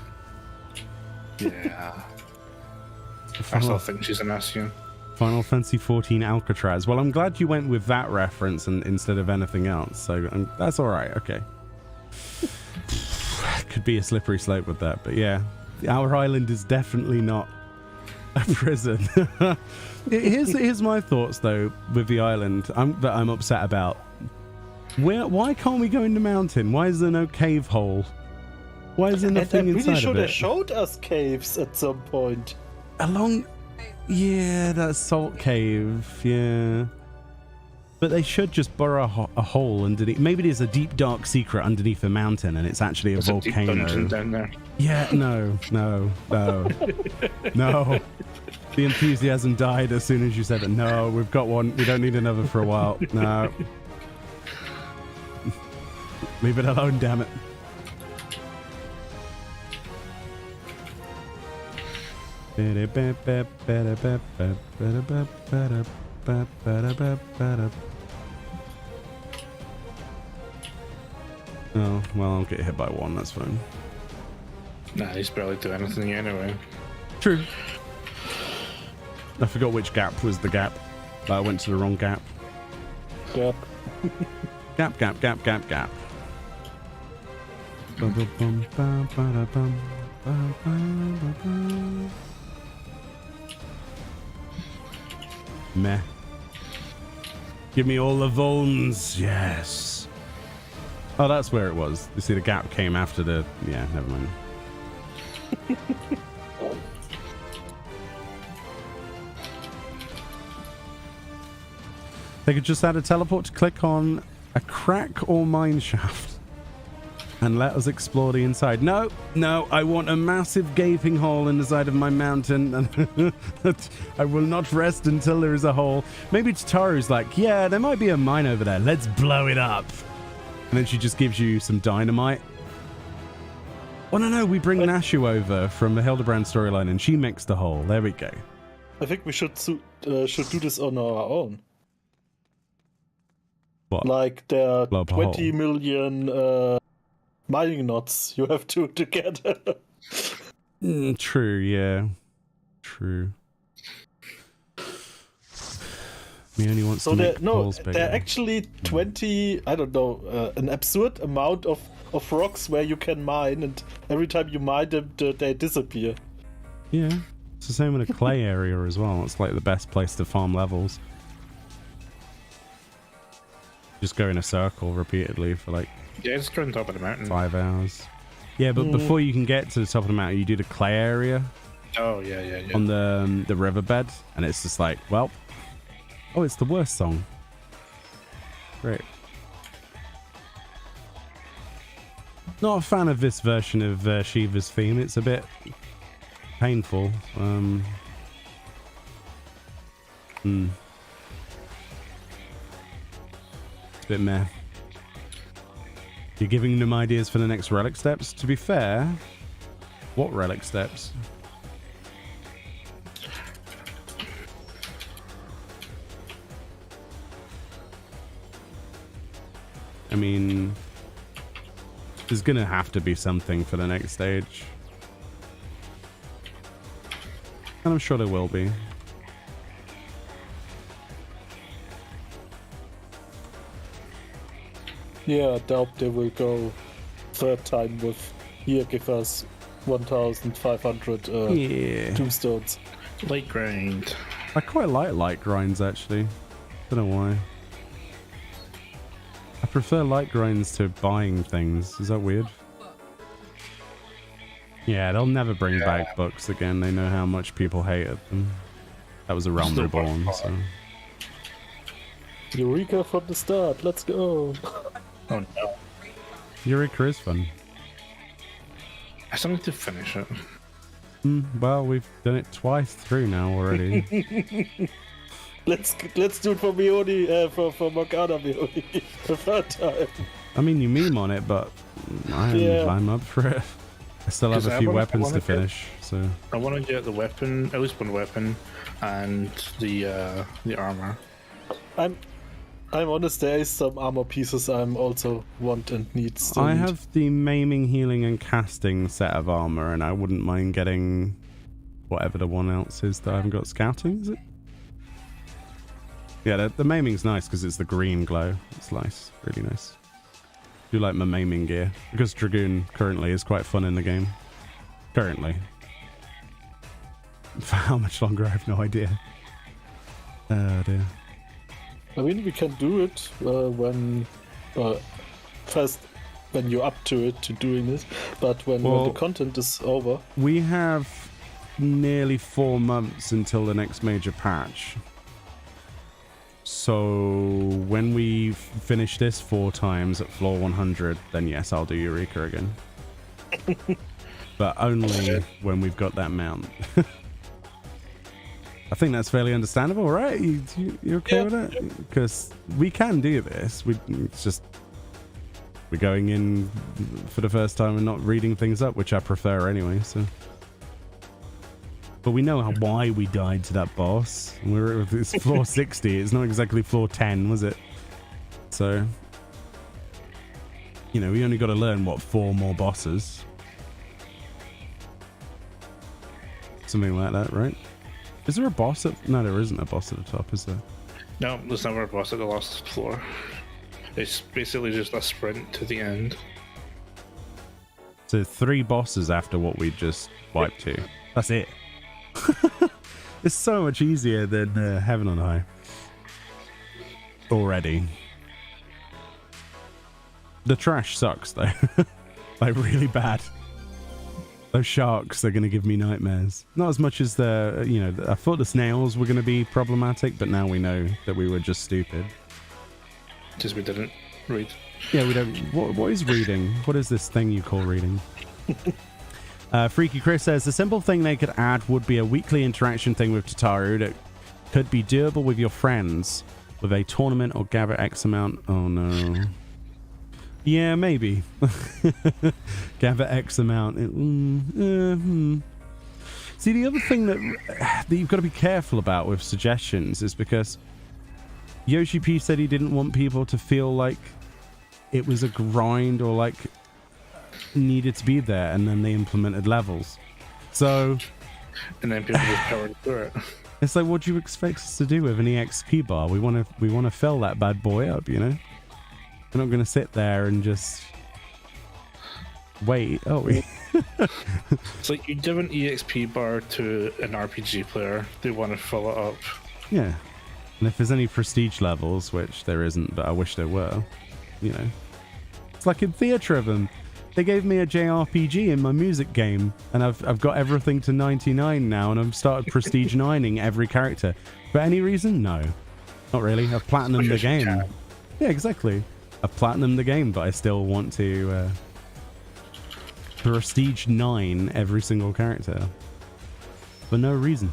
Yeah. I still think she's an Ascian. Final Fantasy XIV Alcatraz. Well, I'm glad you went with that reference instead of anything else. So that's all right. Okay. Could be a slippery slope with that, but yeah, our island is definitely not a prison. Here's my thoughts though with the island that I'm upset about. Why can't we go in the mountain? Why is there no cave hole? Why is there nothing inside of it? They really should have showed us caves at some point. Yeah, that salt cave, yeah. But they should just burrow a hole underneath. Maybe there's a deep, dark secret underneath a mountain and it's actually a volcano. A deep dungeon down there. Yeah, no. No. The enthusiasm died as soon as you said it. No, we've got one. We don't need another for a while. No. Leave it alone, damn it. Oh, well, I'll get hit by one, that's fine. Nah, he's barely doing anything anyway. True. I forgot which gap was the gap. I went to the wrong gap. Gap. Gap. Meh. Give me all the vulns. Yes. Oh, that's where it was. You see, the gap came after the... Yeah, never mind. They could just add a teleport to click on a crack or mine shaft and let us explore the inside. No, I want a massive gaping hole in the side of my mountain, and I will not rest until there is a hole. Maybe Tataru's like, yeah, there might be a mine over there. Let's blow it up. And then she just gives you some dynamite. Oh, no, we bring Nashu over from the Hildebrand storyline, and she makes the hole. There we go. I think we should do this on our own. What? Like there are 20 million mining knots you have to get. True, yeah. True. Meoni wants to make holes bigger. There are actually 20, I don't know, an absurd amount of rocks where you can mine, and every time you mine them, they disappear. Yeah, it's the same in a clay area as well. It's like the best place to farm levels. Just go in a circle repeatedly for like... Yeah, just go on top of the mountain. 5 hours. Yeah, but before you can get to the top of the mountain, you do the clay area. Oh, yeah. On the riverbed, and it's just like, well... Oh, it's the worst song. Great. Not a fan of this version of Shiva's theme. It's a bit painful. It's a bit meh. You're giving them ideas for the next relic steps. To be fair, what relic steps? I mean, there's gonna have to be something for the next stage. And I'm sure there will be. Yeah, I doubt they will go third time with, here, give us 1,500 tombstones. Light grind. I quite like light grinds, actually. Don't know why. I prefer light grinds to buying things. Is that weird? Yeah, they'll never bring back books again. They know how much people hated them. That was a Realm Reborn, so... Eureka from the start, let's go! Oh no. Eureka is fun. I still need to finish it. Well, we've done it twice through now already. Let's do it for Meoni, for Morgana Meoni, the third time. I mean, you meme on it, but I'm up for it. I still have a few weapons to finish, so... I want to get the weapon, at least one weapon, and the armor. I'm honest, there is some armor pieces I'm also want and need still. I have the maiming, healing, and casting set of armor, and I wouldn't mind getting whatever the one else is that I haven't got. Scouting, is it? Yeah, the maiming's nice because it's the green glow. It's nice, really nice. I do like my maiming gear because Dragoon currently is quite fun in the game. Currently. For how much longer, I have no idea. Oh dear. I mean, we can do it when first when you're up to it to doing it, but when the content is over. We have nearly 4 months until the next major patch. So when we finish this 4 times at floor 100, then yes, I'll do Eureka again. But only when we've got that mount. I think that's fairly understandable, right? You okay with it? Because we can do this. It's just we're going in for the first time and not reading things up, which I prefer anyway. So, but we know why we died to that boss. It's floor 60. It's not exactly floor 10, was it? So, you know, we only got to learn 4 more bosses, something like that, right? Is there a boss at... No, there isn't a boss at the top, is there? No, there's never a boss at the last floor. It's basically just a sprint to the end. So 3 bosses after what we just wiped to. That's it. It's so much easier than Heaven on High. Already. The trash sucks though. Like really bad. Those sharks are going to give me nightmares. Not as much as the, you know, I thought the snails were going to be problematic, but now we know that we were just stupid. Just we didn't read. Yeah, we don't. What is reading? What is this thing you call reading? Freaky Chris says the simple thing they could add would be a weekly interaction thing with Tataru that could be doable with your friends with a tournament or gather X amount. Oh no. Yeah, maybe. Gather X amount. See, the other thing that you've got to be careful about with suggestions is because Yoshi P said he didn't want people to feel like it was a grind or like needed to be there, and then they implemented levels. So, and then people just powered through it. It's like, what do you expect us to do with an EXP bar? We want to fill that bad boy up, you know. We're not going to sit there and just wait, are we? It's like you give an EXP bar to an RPG player, they want to fill it up. Yeah. And if there's any prestige levels, which there isn't, but I wish there were, you know. It's like in Theatrhythm. They gave me a JRPG in my music game, and I've got everything to 99 now, and I've started prestige 9ing every character. For any reason? No. Not really. I've platinumed the game. Yeah, exactly. I've platinumed the game, but I still want to prestige 9 every single character. For no reason.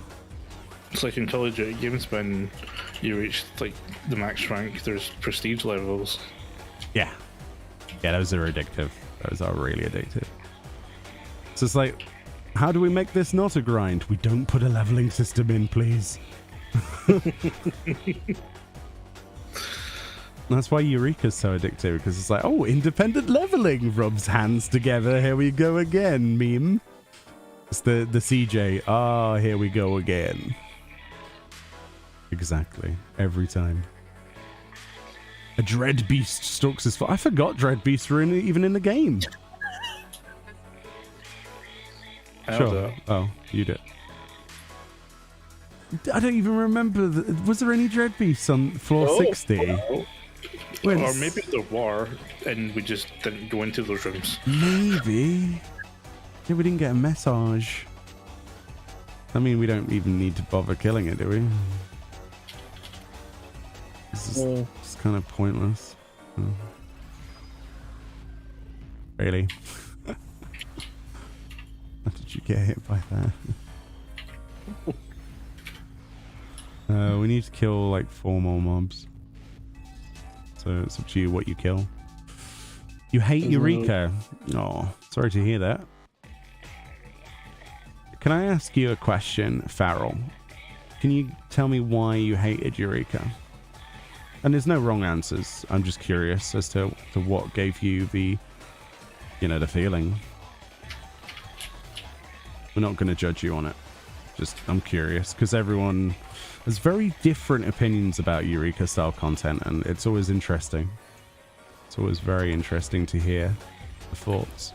It's like in Call of Duty games when you reach like the max rank, there's prestige levels. Yeah. Yeah, those are addictive. Those are really addictive. So it's like, how do we make this not a grind? We don't put a leveling system in, please. That's why Eureka's so addictive, because it's like, oh, independent leveling rubs hands together. Here we go again, meme. It's the CJ. Ah, here we go again. Exactly. Every time. A Dread Beast stalks his foot. I forgot Dread Beasts were even in the game. Sure. Oh, you did. I don't even remember. Was there any Dread Beasts on floor 60? Oh. Or maybe there were, and we just didn't go into those rooms. Maybe. Yeah, we didn't get a message. I mean, we don't even need to bother killing it, do we? This is just kind of pointless. Really? How did you get hit by that? We need to kill like 4 more mobs. So it's up to you what you kill. You hate Eureka. Oh, sorry to hear that. Can I ask you a question, Farrell? Can you tell me why you hated Eureka? And there's no wrong answers. I'm just curious as to what gave you the, you know, the feeling. We're not going to judge you on it. Just, I'm curious, because everyone has very different opinions about Eureka style content, and it's always interesting. It's always very interesting to hear the thoughts.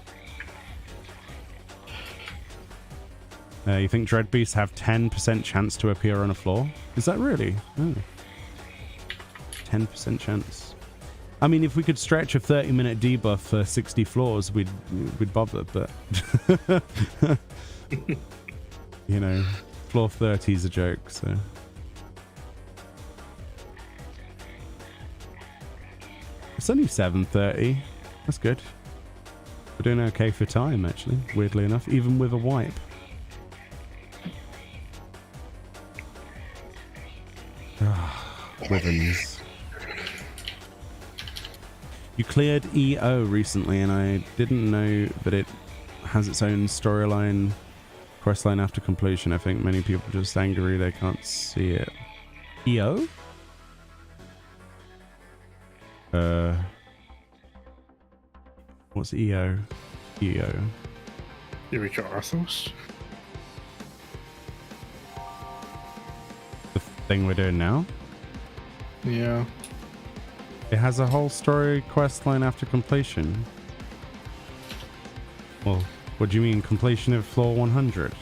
You think Dread Beasts have 10% chance to appear on a floor? Is that really? Oh. 10% chance. I mean, if we could stretch a 30-minute debuff for 60 floors, we'd bother, but you know, floor 30 is a joke, so. It's only 7:30. That's good. We're doing okay for time, actually, weirdly enough, even with a wipe. Withens. You cleared EO recently, and I didn't know that it has its own storyline, questline after completion. I think many people are just angry they can't see it. EO? What's EO? EO. Eureka Orthos? The thing we're doing now? Yeah. It has a whole story quest line after completion. Well, what do you mean completion of floor 100?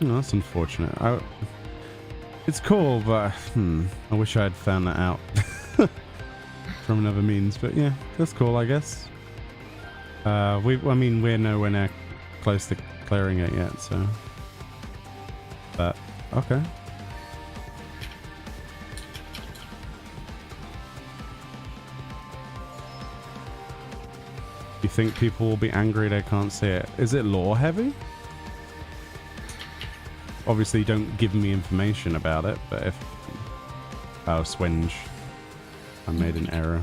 No, that's unfortunate. It's cool, but I wish I had found that out from another means. But yeah, that's cool, I guess. I mean, we're nowhere near close to clearing it yet, so. But okay. You think people will be angry they can't see it? Is it lore heavy? Obviously, don't give me information about it, but if... Oh, swinge. I made an error.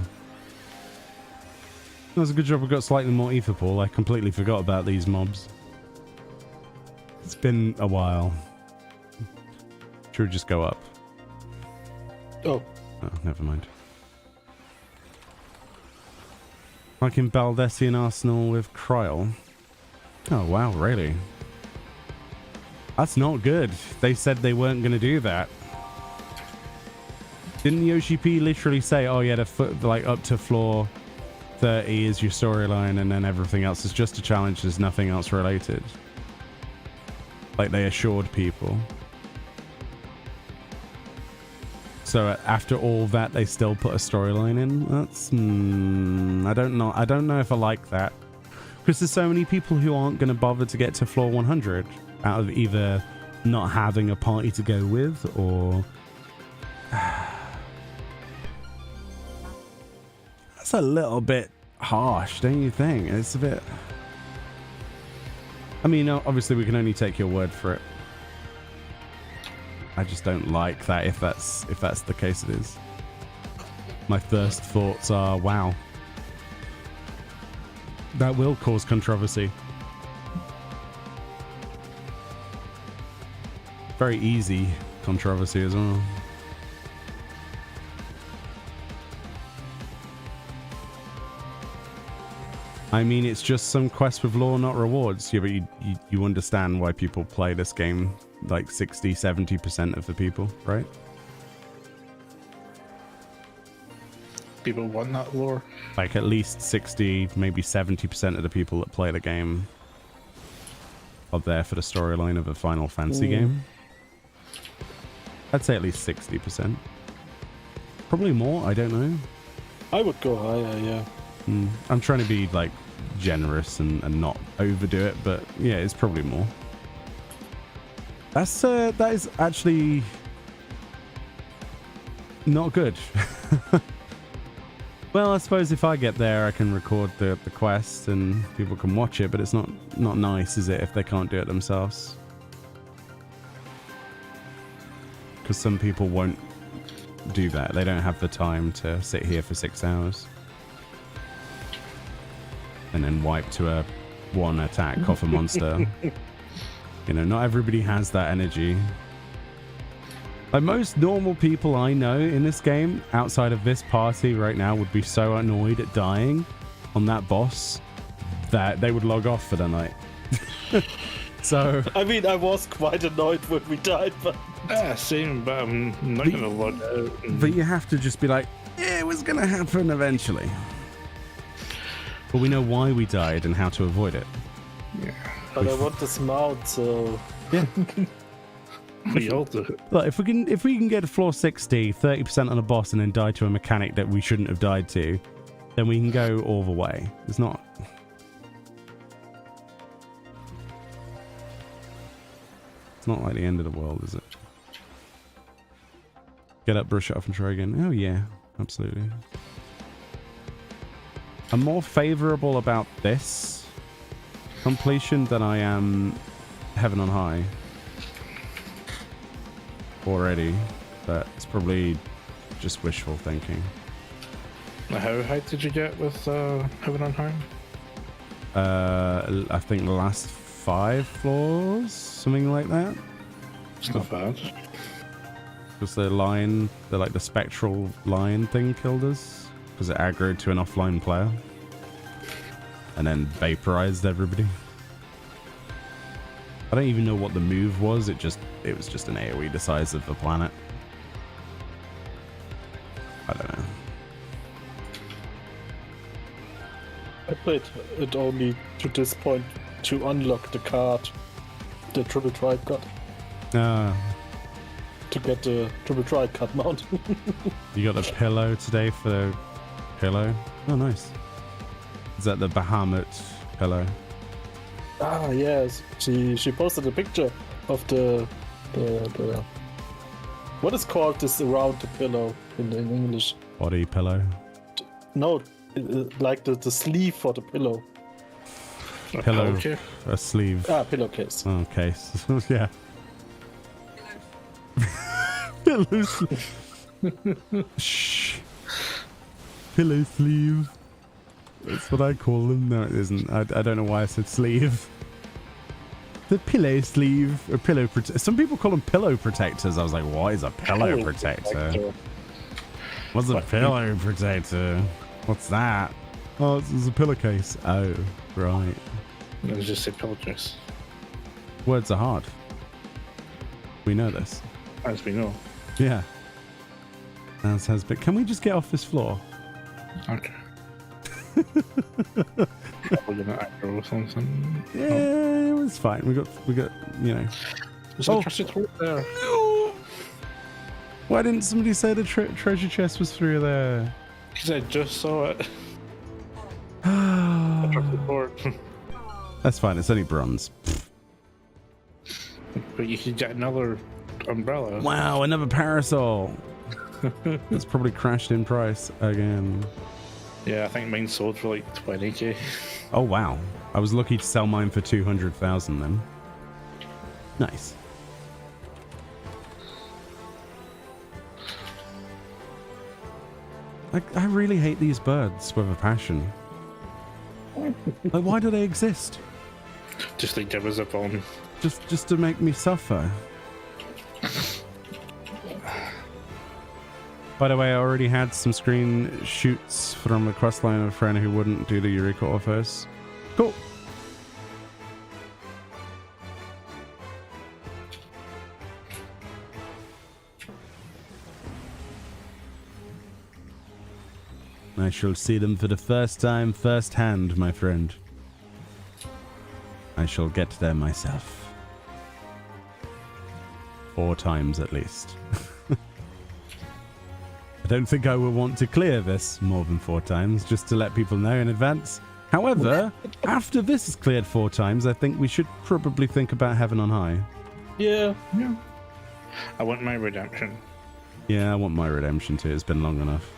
That was a good job I got slightly more ether pool. I completely forgot about these mobs. It's been a while. Should we just go up? Oh. Oh, never mind. Like in Baldessian Arsenal with Kryl. Oh, wow, really? That's not good. They said they weren't going to do that. Didn't Yoshi P literally say, oh yeah, like up to floor 30 is your storyline and then everything else is just a challenge, there's nothing else related? Like they assured people. So after all that, they still put a storyline in? That's... I don't know if I like that. Because there's so many people who aren't going to bother to get to floor 100 out of either not having a party to go with or... That's a little bit harsh, don't you think? It's a bit... I mean, obviously we can only take your word for it. I just don't like that if that's the case it is. My first thoughts are, wow. That will cause controversy. Very easy controversy as well. I mean, it's just some quest with lore, not rewards. Yeah, but you understand why people play this game, like 60-70% of the people, right? People want that lore. Like at least 60, maybe 70% of the people that play the game are there for the storyline of a Final Fantasy game. I'd say at least 60%. Probably more, I don't know. I would go higher, yeah. I'm trying to be like generous and not overdo it, but yeah, it's probably more. That is actually not good. Well, I suppose if I get there, I can record the quest and people can watch it, but it's not nice, is it, if they can't do it themselves? Because some people won't do that. They don't have the time to sit here for 6 hours and then wipe to a one attack off a monster. You know, not everybody has that energy. Like most normal people I know in this game, outside of this party right now, would be so annoyed at dying on that boss that they would log off for the night. So... I mean, I was quite annoyed when we died, but... Yeah, same, but I'm not going to log out. But you have to just be like, yeah, it was going to happen eventually. But we know why we died and how to avoid it. Yeah. But I want this mount, so... Yeah. We all do it. Look, if we can get to floor 60, 30% on a boss and then die to a mechanic that we shouldn't have died to, then we can go all the way. It's not... It's not like the end of the world, is it? Get up, brush it off and try again. Oh yeah, absolutely. I'm more favorable about this completion than I am Heaven on High already, but it's probably just wishful thinking. How high did you get with Heaven on High? I think the last 5 floors, something like that. It's not bad. Because the spectral lion thing killed us. Because it aggroed to an offline player. And then vaporized everybody. I don't even know what the move was. It was just an AoE the size of the planet. I don't know. I played it only to this point to unlock the card the Triple Tribe got. to get the triple tri-cut mount. You got the pillow today for the pillow? Oh, nice. Is that the Bahamut pillow? Ah, yes. She posted a picture of the what is called this around the pillow in English? Body pillow? No, like the sleeve for the pillow. Pillow, Okay. a sleeve. Ah, pillowcase. Oh, case. Yeah. Pillow sleeve. Shh. Pillow sleeve. That's what I call them. No, it isn't. I don't know why I said sleeve. The pillow sleeve. Or pillow protector. Some people call them pillow protectors. I was like, what is a pillow protector? What's a pillow protector? What's that? Oh, it's a pillowcase. Oh, right. It was just a pillowcase, Words are hard. We know this. as we know. Yeah. As has been. Can we just get off this floor? Okay. We're gonna act or something. Yeah, it was fine. We got, you know. There's Oh. a treasure trove there. No! Why didn't somebody say the treasure chest was through there? Because I just saw it. I dropped the board. That's fine. It's only bronze. But you could get another umbrella. Wow, another parasol. That's probably crashed in price again. Yeah, I think mine sold for like 20k. Oh wow! I was lucky to sell mine for 200,000 then. Nice. I really hate these birds with a passion. Like, why do they exist? Just like give us a bomb. Just to make me suffer. By the way, I already had some screen shoots from a questline of a friend who wouldn't do the Eureka Orthos. Cool. I shall see them for the first time, first hand, my friend. I shall get there myself. 4 times at least. I don't think I will want to clear this more than 4 times, just to let people know in advance. However, after this is cleared 4 times, I think we should probably think about Heaven on High. Yeah. I want my redemption. Yeah, I want my redemption too. It's been long enough.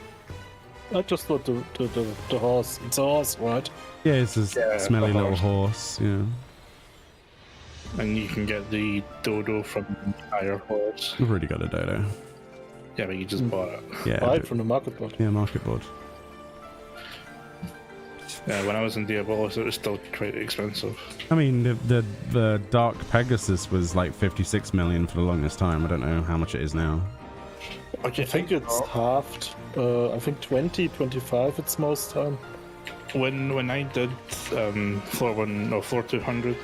I just thought the horse. It's a horse, right? Yeah, it's a Yeah, smelly the little horse. Yeah. And you can get the dodo from Higher Horse. I've already got a dodo. Yeah, but you just bought it. Yeah. Buy it from the market board. Yeah, market board. Yeah, when I was in Diabolos, it was still quite expensive. I mean, the Dark Pegasus was like 56 million for the longest time. I don't know how much it is now. Okay, I think it's halved. I think 20, 25 it's most time. when I did floor 1 or floor 200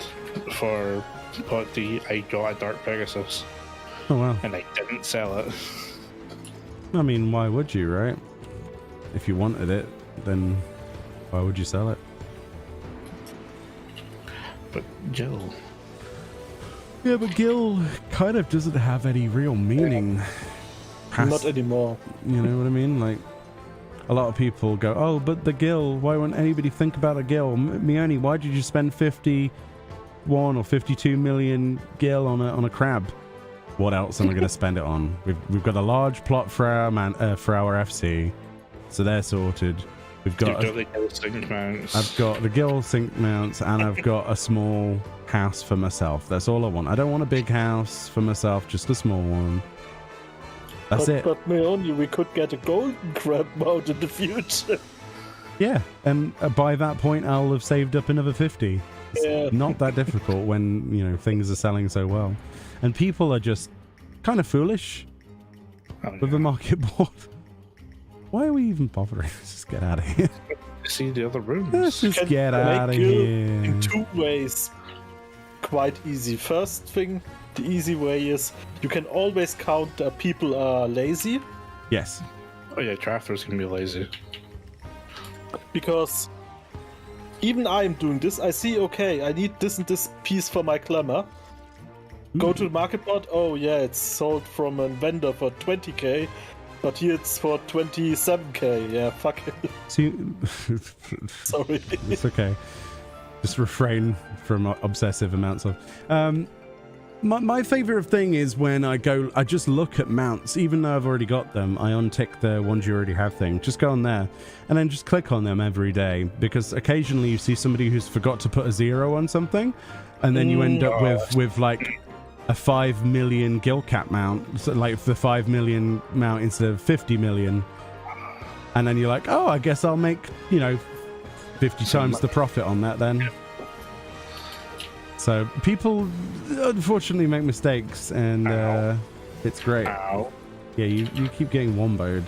for Pot D, I got a Dark Pegasus Oh wow. and I didn't sell it. I mean, why would you, right? If you wanted it, then why would you sell it? But Jill, Yeah, but Gil kind of doesn't have any real meaning. Not anymore. You know what I mean? Like, a lot of people go, oh, but the Gil, why won't anybody think about a Gil? Meoni, why did you spend 51 or 52 million Gil on a crab? What else am I going to spend it on? We've got a large plot for our FC, so they're sorted. We've got the Jill sync mounts. I've got the Gil sync mounts, and I've got a small house for myself. That's all I want. I don't want a big house for myself, just a small one. That's it. But Meoni, we could get a golden crab mount in the future. Yeah, and by that point, I'll have saved up another 50. It's Yeah. not that difficult when, you know, things are selling so well. And people are just kind of foolish Oh, with yeah. the market board. Why are we even bothering? Let's just get out of here. See the other rooms. Let's just Can get make out of you here. in 2 ways. Quite easy. First thing, the easy way is you can always count that people are lazy, Yes. Oh yeah, crafters can be lazy. because even I'm doing this. I see, okay, I need this and this piece for my glamour. go to the market bot. Oh yeah, it's sold from a vendor for 20k, but here it's for 27k. Yeah, fuck it. See, Sorry. it's okay. Just refrain from obsessive amounts of. My favorite thing is when I just look at mounts, even though I've already got them. I untick the ones you already have thing. Just go on there and then just click on them every day, because occasionally you see somebody who's forgot to put a 0 on something, and then you end up with like a 5 million gill cap mount, so like the 5 million mount instead of 50 million, and then you're like, oh, I guess I'll make 50 times the profit on that then. So people unfortunately make mistakes, and it's great. Ow. Yeah, you keep getting womboed.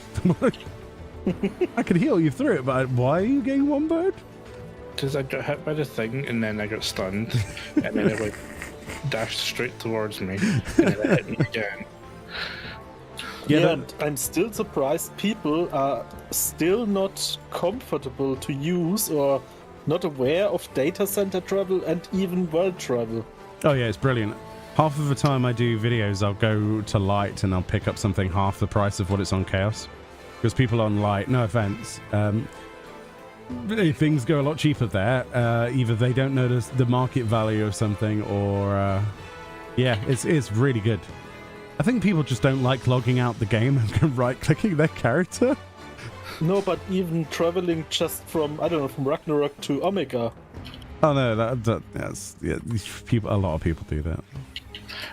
I could heal you through it, but why are you getting womboed? Because I got hit by the thing, and then I got stunned, and then it like dashed straight towards me, and then it hit me again. Yeah, and I'm still surprised people are still not comfortable to use or not aware of data center travel and even world travel. Oh yeah, it's brilliant. Half of the time I do videos, I'll go to Light and I'll pick up something half the price of what it's on Chaos. Because people on Light, no offense, things go a lot cheaper there. Either they don't notice the market value of something, or yeah, it's really good. I think people just don't like logging out the game and right-clicking their character. No, but even traveling just from, I don't know, from Ragnarok to Omega. Oh no, that's yeah. A lot of people do that.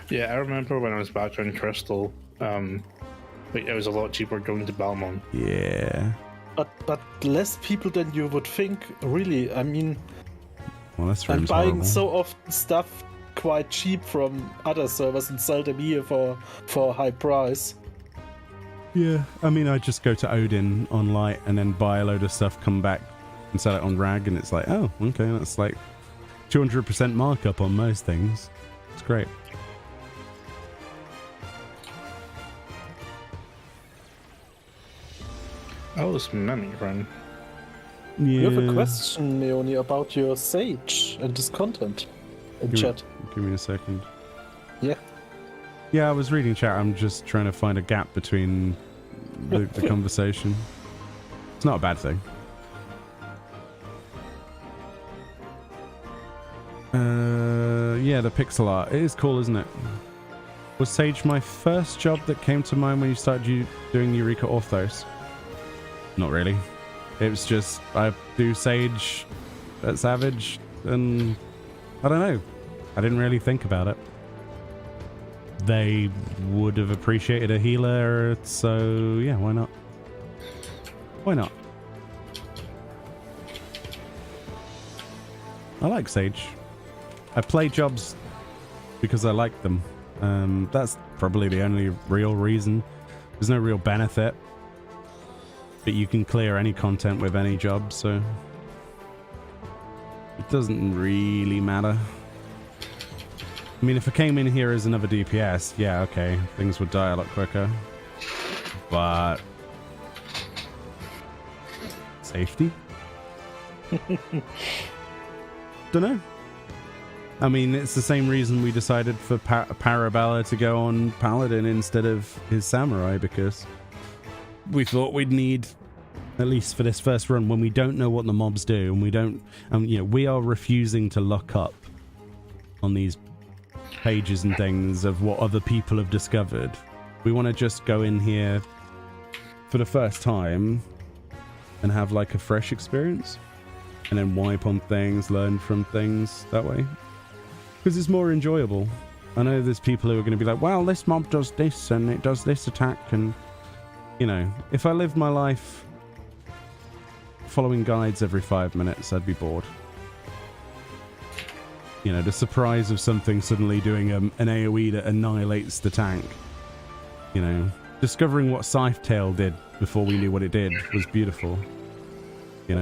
Yeah, I remember when I was back on Crystal, it was a lot cheaper going to Balmont. Yeah. But less people than you would think, really. I mean, Well, that's I'm buying horrible. so often stuff quite cheap from other servers and sell them here for a high price. Yeah, I mean, I just go to Odin on Light and then buy a load of stuff, come back and sell it on Rag, and it's like, oh, okay, that's like 200% markup on most things. It's great. Oh, this Meoni run. Yeah. You have a question, Meoni, about your Sage and this content in chat. Give me a second. Yeah. Yeah, I was reading chat. I'm just trying to find a gap between the conversation. It's not a bad thing. Yeah, the pixel art. It is cool, isn't it? Was Sage my first job that came to mind when you started doing Eureka Orthos? Not really. It was just, I do Sage at Savage, and I don't know. I didn't really think about it. They would have appreciated a healer, so yeah, why not? Why not? I like Sage. I play jobs because I like them. That's probably the only real reason. There's no real benefit, but you can clear any content with any job, so it doesn't really matter. I mean, if I came in here as another DPS, yeah, okay, things would die a lot quicker. But safety? Dunno. I mean, it's the same reason we decided for Parabella to go on Paladin instead of his Samurai, because we thought we'd need, at least for this first run, when we don't know what the mobs do, and we don't, we are refusing to look up on these pages and things of what other people have discovered. We want to just go in here for the first time and have like a fresh experience, and then wipe on things, learn from things that way, because it's more enjoyable. I know there's people who are going to be like, well, this mob does this and it does this attack, and if I lived my life following guides every 5 minutes, I'd be bored. The surprise of something suddenly doing an AoE that annihilates the tank. Discovering what Scythe-Tail did before we knew what it did was beautiful. See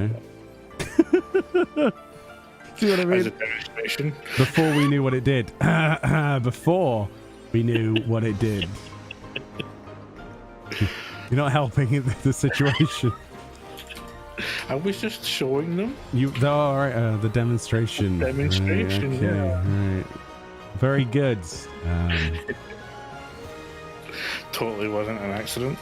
what I mean? As a demonstration. Before we knew what it did. Before we knew what it did. You're not helping the situation. I was just showing them. All right, the demonstration. Demonstration, right, okay, yeah. Right. Very good. Totally wasn't an accident.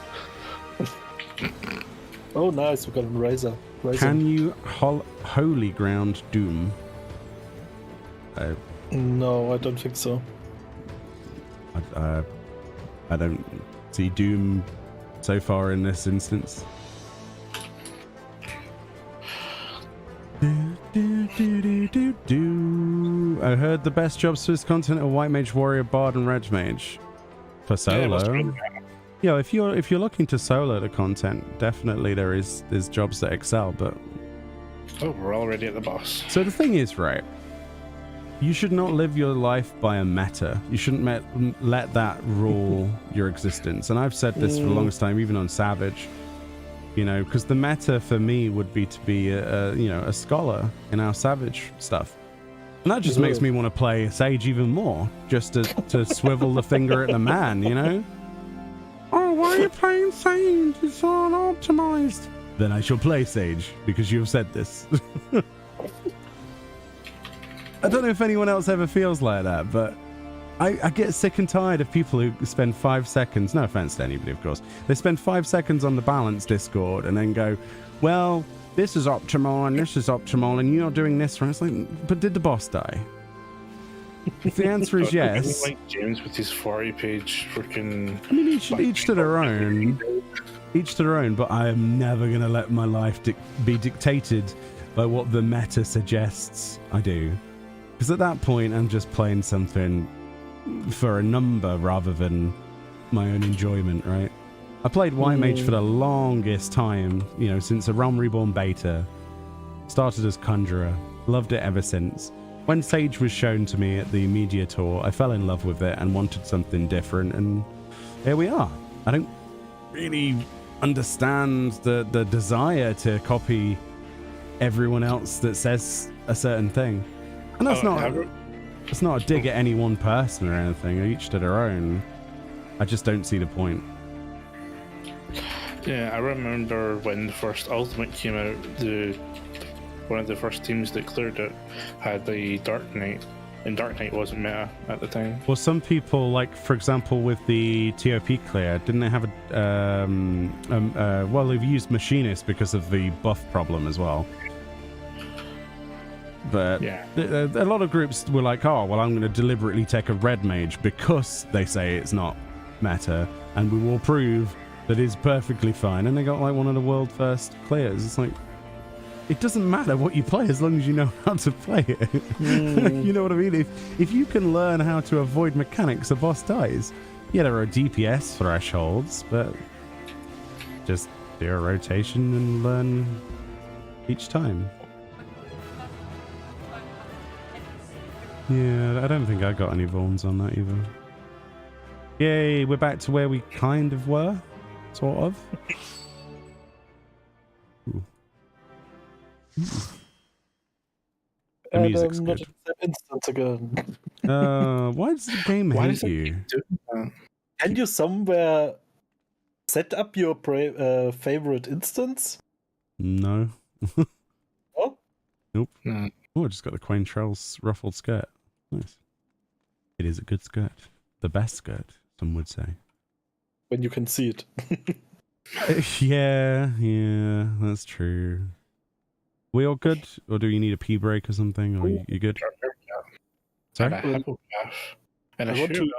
Oh, nice. We got a Razor. Can you holy ground Doom? No, I don't think so. I don't see Doom so far in this instance. I heard the best jobs for this content are White Mage, Warrior, Bard, and Red Mage. For solo. Yeah, if you're looking to solo the content, definitely there's jobs that excel, but oh, we're already at the boss. So the thing is, right, you should not live your life by a meta. You shouldn't let that rule your existence. And I've said this for the longest time, even on Savage, because the meta for me would be to be a scholar in our Savage stuff. And that just makes me want to play Sage even more, just to swivel the finger at the man, Oh, why are you playing Sage? It's all optimized. Then I shall play Sage, because you have said this. I don't know if anyone else ever feels like that, but I get sick and tired of people who spend 5 seconds, no offense to anybody, of course, they spend 5 seconds on the balance Discord and then go, well, this is optimal and this is optimal and you're doing this right. It's like, but did the boss die? If the answer is yes. Like James with his 40-page freaking. I mean, each to their own. Each to their own, but I am never going to let my life be dictated by what the meta suggests I do. Because at that point, I'm just playing something for a number rather than my own enjoyment, right? I played White Mage for the longest time, since the Realm Reborn beta. Started as Conjurer. Loved it ever since. When Sage was shown to me at the media tour, I fell in love with it and wanted something different, and here we are. I don't really understand the desire to copy everyone else that says a certain thing. And that's it's not a dig at any one person or anything, each to their own. I just don't see the point. Yeah, I remember when the first Ultimate came out, one of the first teams that cleared it had the Dark Knight, and Dark Knight wasn't meta at the time. Well, some people, like for example with the TOP clear, didn't they have well, they've used Machinist because of the buff problem as well. But yeah, a lot of groups were like, oh, well, I'm going to deliberately take a Red Mage because they say it's not meta, and we will prove that it's perfectly fine. And they got like one of the world first clears. It's like, it doesn't matter what you play as long as you know how to play it. You know what I mean? If you can learn how to avoid mechanics, a boss dies. Yeah, there are DPS thresholds, but just do a rotation and learn each time. Yeah, I don't think I got any Vaughns on that either. Yay, we're back to where we kind of were, sort of. Ooh. The music's good. Instant again. Why does the game hate you? Can you somewhere set up your favorite instance? No. Oh? Nope. No. Oh, I just got the Quaintrell's ruffled skirt. Nice. It is a good skirt. The best skirt, some would say. When you can see it. Yeah, that's true. We all good? Or do you need a pee break or something? Or you good? Sorry? And I want to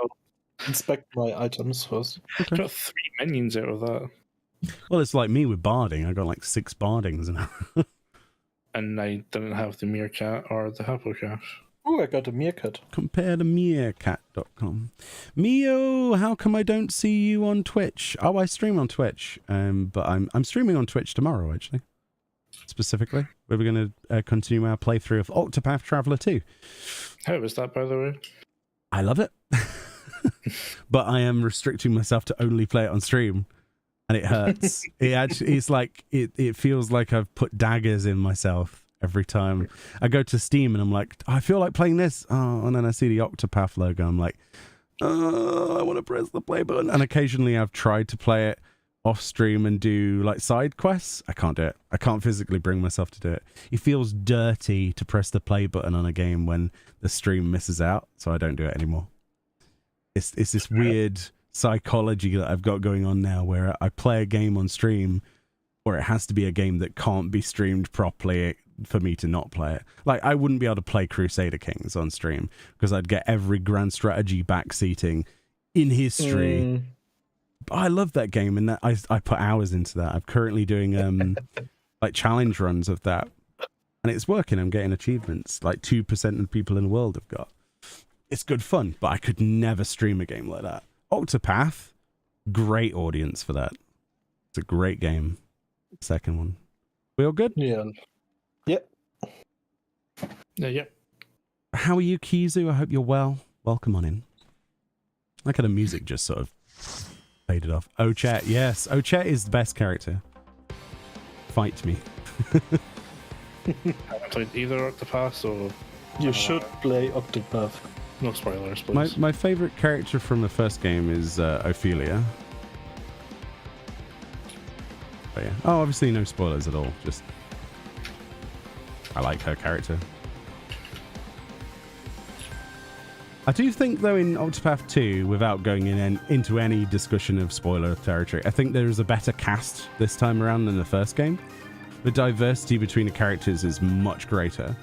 inspect my items first. Okay. I got 3 minions out of that. Well, it's like me with barding. I got like 6 bardings now. And I didn't have the meerkat or the Happocash. Oh, I got a meerkat. Compare to meerkat.com. Mio, how come I don't see you on Twitch? Oh, I stream on Twitch. But I'm streaming on Twitch tomorrow, actually. Specifically, we're going to continue our playthrough of Octopath Traveler 2. How was that, by the way? I love it. But I am restricting myself to only play it on stream. And it hurts. It's like, it feels like I've put daggers in myself every time. I go to Steam and I'm like, I feel like playing this. Oh, and then I see the Octopath logo. I'm like, I want to press the play button. And occasionally I've tried to play it off stream and do like side quests. I can't do it. I can't physically bring myself to do it. It feels dirty to press the play button on a game when the stream misses out, so I don't do it anymore. It's this weird psychology that I've got going on now where I play a game on stream, or it has to be a game that can't be streamed properly for me to not play it. Like, I wouldn't be able to play Crusader Kings on stream because I'd get every grand strategy backseating in history. I love that game, and that I put hours into that. I'm currently doing like challenge runs of that, and it's working. I'm getting achievements like 2% of the people in the world have got. It's good fun, but I could never stream a game like that. Octopath, great audience for that. It's a great game. Second one. We all good? Yeah. Yep. Yep. How are you, Kizu? I hope you're well. Welcome on in. Look at the music just sort of faded off. Ochet, yes. Ochet is the best character. Fight me. I haven't played either Octopath, so... You should play Octopath. No spoilers, please. My favorite character from the first game is Ophelia. But yeah. Oh, obviously no spoilers at all. Just... I like her character. I do think, though, in Octopath 2, without going into any discussion of spoiler territory, I think there is a better cast this time around than the first game. The diversity between the characters is much greater.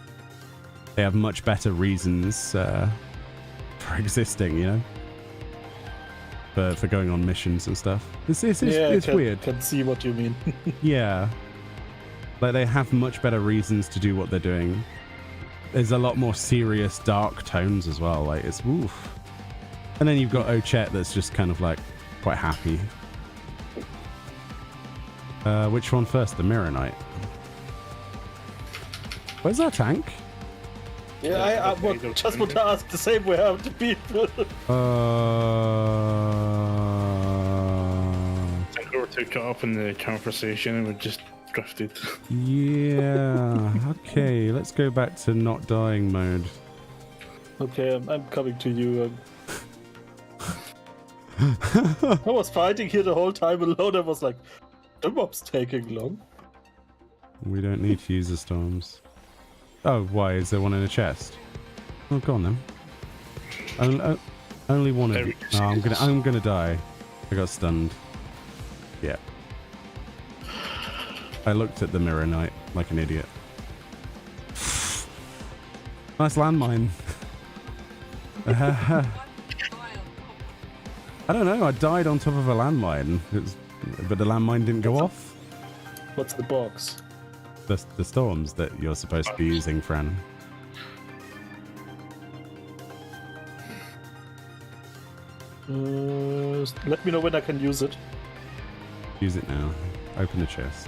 They have much better reasons for existing, you know? For going on missions and stuff. It's weird. I can see what you mean. Yeah. Like, they have much better reasons to do what they're doing. There's a lot more serious, dark tones as well. Like, it's woof. And then you've got Ochet that's just kind of like quite happy. Which one first? The Mirror Knight. Where's our tank? Yeah, I just want to ask the same way how the people. I think we were too caught up in the conversation and we just drifted. Yeah. Okay, let's go back to not dying mode. Okay, I'm coming to you. I was fighting here the whole time alone. I was like, the mob's taking long. We don't need to use the storms. Oh, why? Is there one in a chest? Oh, go on then. Only one of you. Oh, I'm gonna die. I got stunned. Yeah. I looked at the Mirror Knight like an idiot. Nice landmine. I don't know. I died on top of a landmine, but the landmine didn't go off. What's the box? The storms that you're supposed to be using, Fran. Let me know when I can use it. Use it now. Open the chest.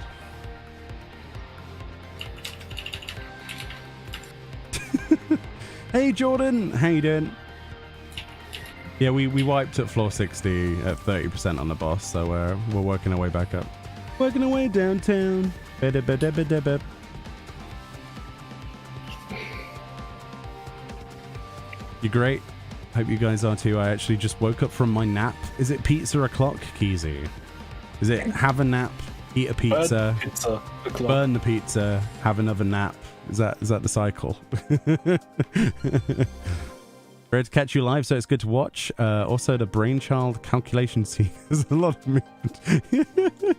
Hey Jordan, how you doing? Yeah, we wiped at floor 60 at 30% on the boss, so we're working our way back up. Working our way downtown. You're great. Hope you guys are too. I actually just woke up from my nap. Is it pizza o'clock, Keezy? Is it have a nap, eat a pizza, burn the pizza, have another nap? Is that the cycle? Great to catch you live, so it's good to watch. Also, the brainchild calculation scene has a lot of movement.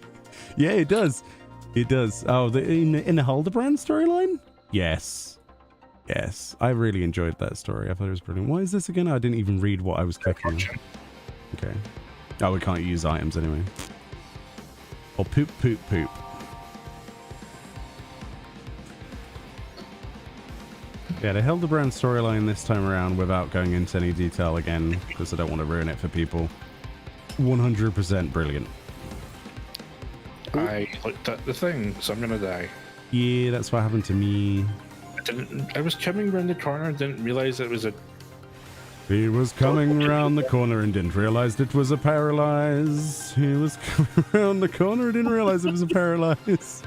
Yeah, it does. It does. Oh, in the Hildebrand storyline? Yes. Yes. I really enjoyed that story. I thought it was brilliant. What is this again? I didn't even read what I was clicking on. Okay. Oh, we can't use items anyway. Or poop, poop, poop. Yeah, the Hildebrand storyline this time around, without going into any detail again, because I don't want to ruin it for people. 100% brilliant. I looked at the thing, so I'm gonna die. Yeah, that's what happened to me. I was coming around the corner, didn't realize it was a... He was coming around the corner and didn't realize it was a paralyze. He was coming around the corner and didn't realize it was a paralyze.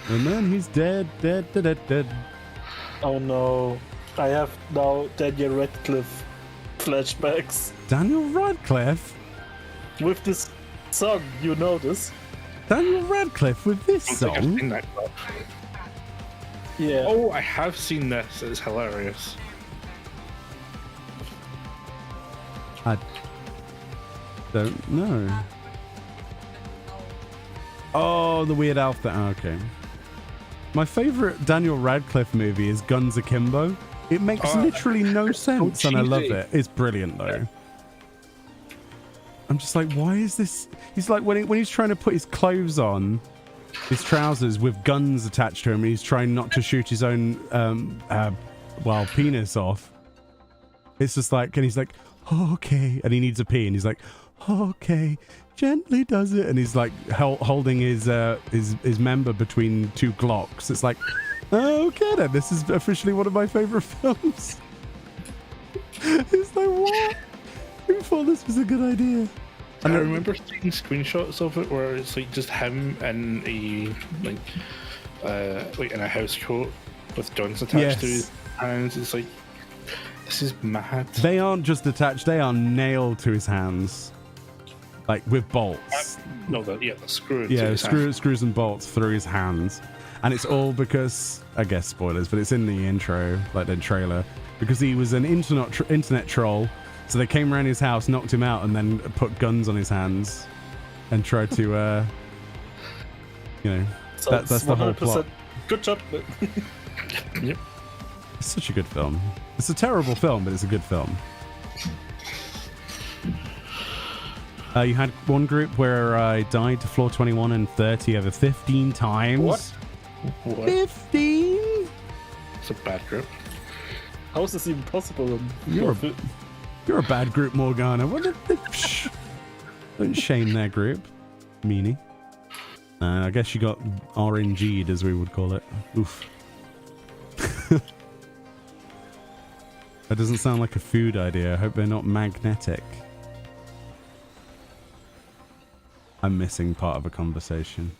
And then he's dead, dead, dead, dead, dead. Oh no. I have now Daniel Radcliffe flashbacks. Daniel Radcliffe? With this song, you know this. Daniel Radcliffe with this I don't think I've song? seen that clip. Yeah. Oh, I have seen this. It's hilarious. I don't know. Oh, the Weird Al thing. Okay. My favorite Daniel Radcliffe movie is Guns Akimbo. It makes literally no sense, and I love cheesy. it. It's brilliant, though. I'm just like, why is this? He's like, when he's trying to put his clothes on, his trousers with guns attached to him, and he's trying not to shoot his own, penis off. It's just like, and he's like, oh, okay, and he needs a pee, and he's like, oh, okay, gently does it, and he's like holding his member between two Glocks. It's like, okay, then this is officially one of my favorite films. It's like, what? Who thought this was a good idea? And I remember seeing screenshots of it where it's like just him in a like in a house coat with guns attached to his hands. It's like, this is mad. They aren't just attached; they are nailed to his hands, like with bolts. The screws. Yeah, screws and bolts through his hands, and it's all because, I guess, spoilers, but it's in the intro, like the trailer, because he was an internet troll. So they came around his house, knocked him out, and then put guns on his hands and tried to, that's the whole plot. Good job. Yep. It's such a good film. It's a terrible film, but it's a good film. You had one group where I died to floor 21 and 30 over 15 times. What? 15? It's a bad group. How is this even possible? You're a bad group, Morgana. Don't shame their group, meanie. I guess you got RNG'd, as we would call it. Oof. That doesn't sound like a food idea. I hope they're not magnetic. I'm missing part of a conversation.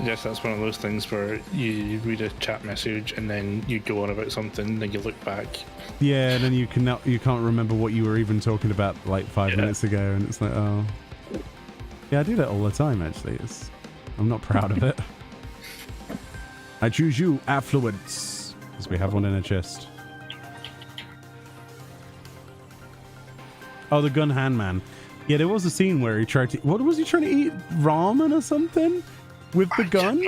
Yes, that's one of those things where you read a chat message and then you go on about something, then you look back. Yeah, and then you can't remember what you were even talking about like 5 minutes ago, and it's like, oh. Yeah, I do that all the time, actually. I'm not proud of it. I choose you, affluence, because we have one in a chest. Oh, the gun hand man. Yeah, there was a scene where he tried to... What was he trying to eat? Ramen or something? With the gun?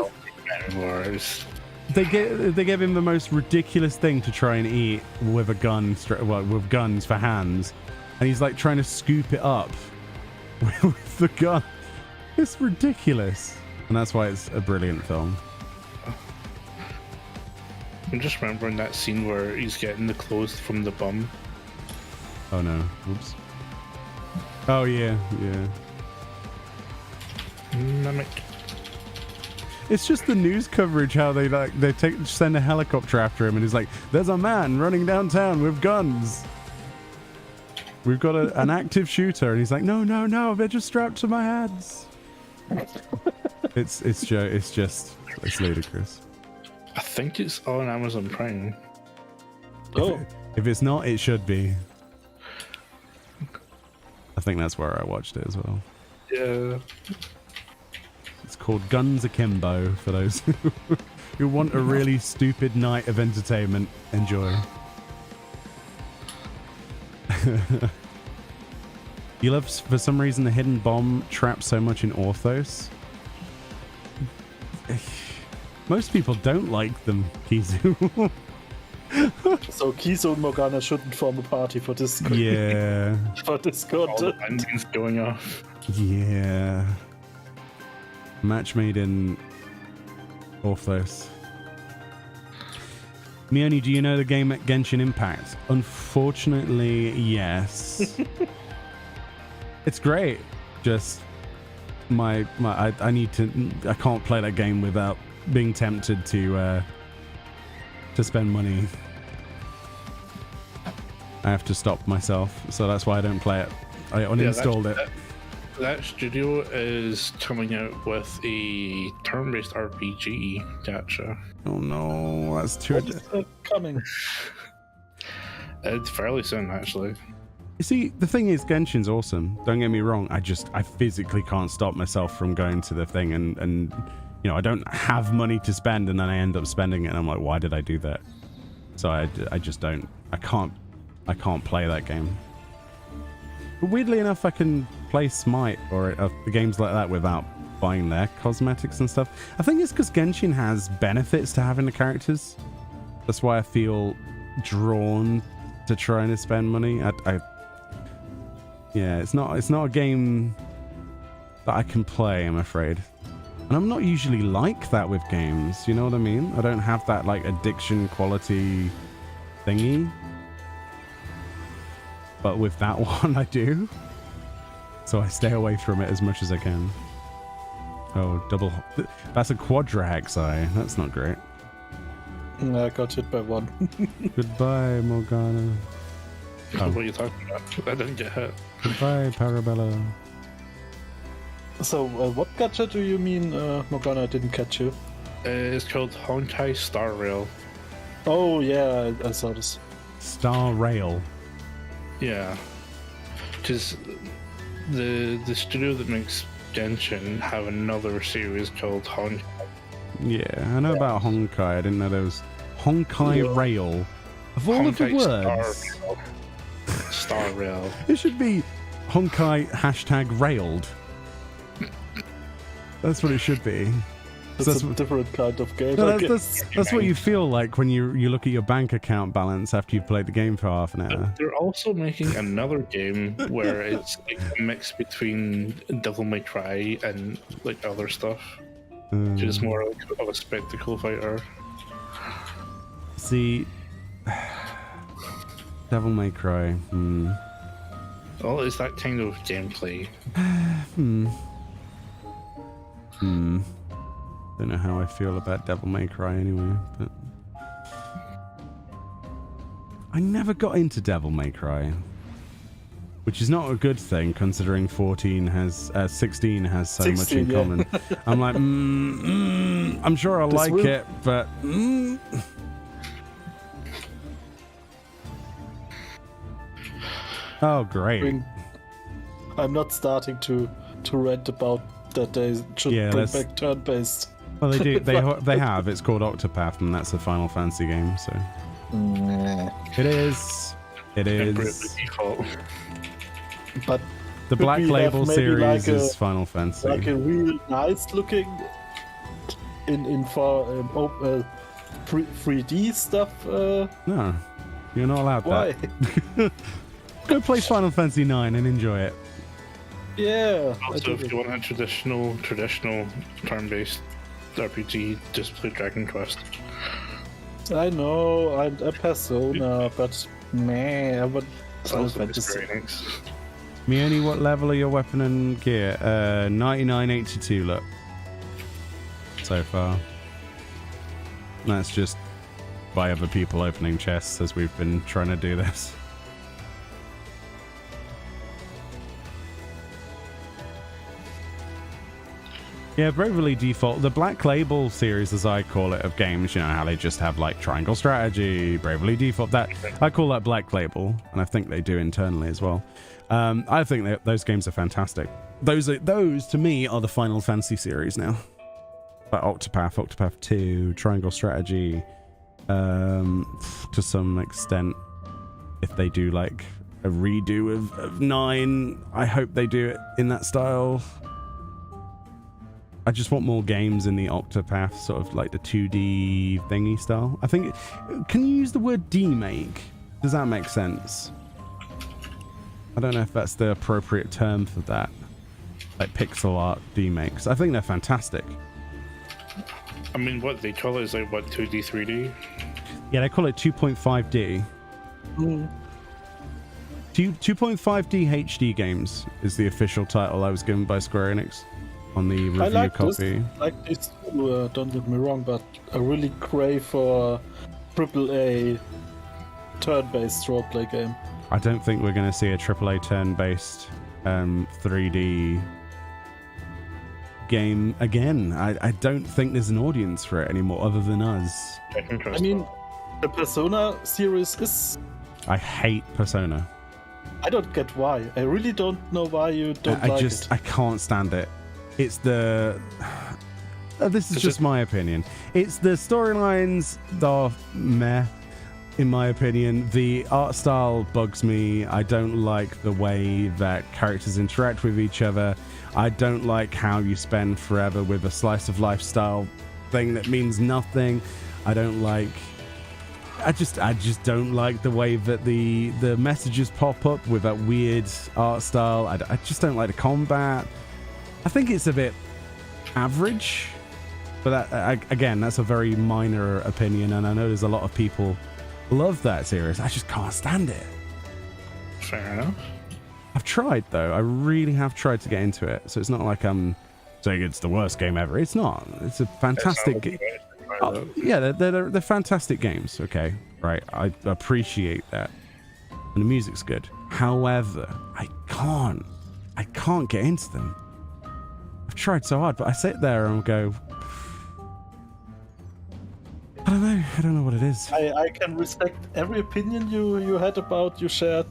They gave him the most ridiculous thing to try and eat with a gun, with guns for hands, and he's like trying to scoop it up with the gun. It's ridiculous, and that's why it's a brilliant film. I'm just remembering that scene where he's getting the clothes from the bum. Oh no! Oops. Oh yeah. Mimic. It's just the news coverage, how they send a helicopter after him, and he's like, there's a man running downtown with guns. We've got an active shooter, and he's like, no, they're just strapped to my hands. It's ludicrous. I think it's on Amazon Prime. If it's not, it should be. I think that's where I watched it as well. Yeah. It's called Guns Akimbo for those who want a really stupid night of entertainment. Enjoy. You love, for some reason, the hidden bomb trap so much in Orthos. Most people don't like them, Kizu. So Kizu and Morgana shouldn't form a party for this. Yeah. For this All the content. engines going off. Yeah. Match made in Orthos. Meoni, do you know the game at Genshin Impact? Unfortunately, yes. It's great. Just I can't play that game without being tempted to spend money. I have to stop myself, so that's why I don't play it. I uninstalled it. that studio is coming out with a turn-based RPG gacha. Oh no, that's too. What is coming? It's fairly soon, actually. You see, the thing is, Genshin's awesome. Don't get me wrong. I physically can't stop myself from going to the thing, and you know, I don't have money to spend, and then I end up spending it, and I'm like, why did I do that? So I just don't. I can't play that game. But weirdly enough, I can play Smite or the games like that without buying their cosmetics and stuff. I think it's because Genshin has benefits to having the characters. That's why I feel drawn to trying to spend money. Yeah, it's not a game that I can play, I'm afraid. And I'm not usually like that with games, you know what I mean? I don't have that like addiction quality thingy. But with that one, I do. So I stay away from it as much as I can. Oh, that's a Quadra Hexi. That's not great. I got hit by one. Goodbye, Morgana. What are you talking about? I didn't get hit. Goodbye, Parabella. So, what gacha do you mean, Morgana? I didn't catch you. It's called Honkai Star Rail. Oh, yeah, I saw this. Star Rail. Yeah. Because the studio that makes Genshin have another series called Honkai. Yeah, I know about Honkai. I didn't know there was Honkai Rail. Of all of the words, Star Rail. it should be Honkai #railed. That's what it should be. That's a different kind of game. No, that's what you feel like when you look at your bank account balance after you've played the game for half an hour. They're also making another game where it's like a mix between Devil May Cry and like other stuff. Just more like of a spectacle fighter. See, Devil May Cry. Well, it's that kind of gameplay. Don't know how I feel about Devil May Cry anyway, but I never got into Devil May Cry, which is not a good thing considering 16 has so much in common. I'm like, I'm sure I like it, but oh great! I'm not starting to rant about that they should bring back turn-based. Well, they do. They have. It's called Octopath, and that's a Final Fantasy game. So it is. It is. But the Black Label series is Final Fantasy. Like a real nice looking in for 3D stuff. No, you're not allowed why? that. Go play Final Fantasy 9 and enjoy it. Yeah. Also, if you want a traditional turn-based RPG, just play Dragon Quest. I know, I'm a Persona, but man, I would. Meoni, what level are your weapon and gear? 9982, look. So far. That's just by other people opening chests as we've been trying to do this. Yeah, Bravely Default, the Black Label series, as I call it, of games, you know, how they just have like Triangle Strategy, Bravely Default, that I call that Black Label, and I think they do internally as well. I think those games are fantastic. Those to me are the Final Fantasy series now. Like Octopath 2, Triangle Strategy, to some extent, if they do like a redo of 9, I hope they do it in that style. I just want more games in the Octopath, sort of like the 2D thingy style. I think, can you use the word demake? Does that make sense? I don't know if that's the appropriate term for that. Like pixel art demakes. I think they're fantastic. I mean, what they call it is like, what, 2D, 3D? Yeah, they call it 2.5D. 2.5D HD games is the official title I was given by Square Enix on the review copy. I like this too, don't get me wrong, but I really crave for AAA turn-based roleplay game. I don't think we're going to see a AAA turn-based 3D game again. I don't think there's an audience for it anymore other than us. I mean, the Persona series is... I hate Persona. I don't get why. I really don't know why you don't like it. I can't stand it. It's the... this is just my opinion. It's the storylines are meh, in my opinion. The art style bugs me. I don't like the way that characters interact with each other. I don't like how you spend forever with a slice of lifestyle thing that means nothing. I don't like... I just don't like the way that the messages pop up with that weird art style. I just don't like the combat. I think it's a bit average, but again, that's a very minor opinion, and I know there's a lot of people love that series. I just can't stand it. Fair enough. I've tried though. I really have tried to get into it, so it's not like I'm saying it's the worst game ever. It's not. It's a fantastic game. Oh, yeah, they're fantastic games. Okay, right. I appreciate that, and the music's good. However, I can't get into them. I've tried so hard, but I sit there and go, I don't know what it is. I can respect every opinion you had about you shared,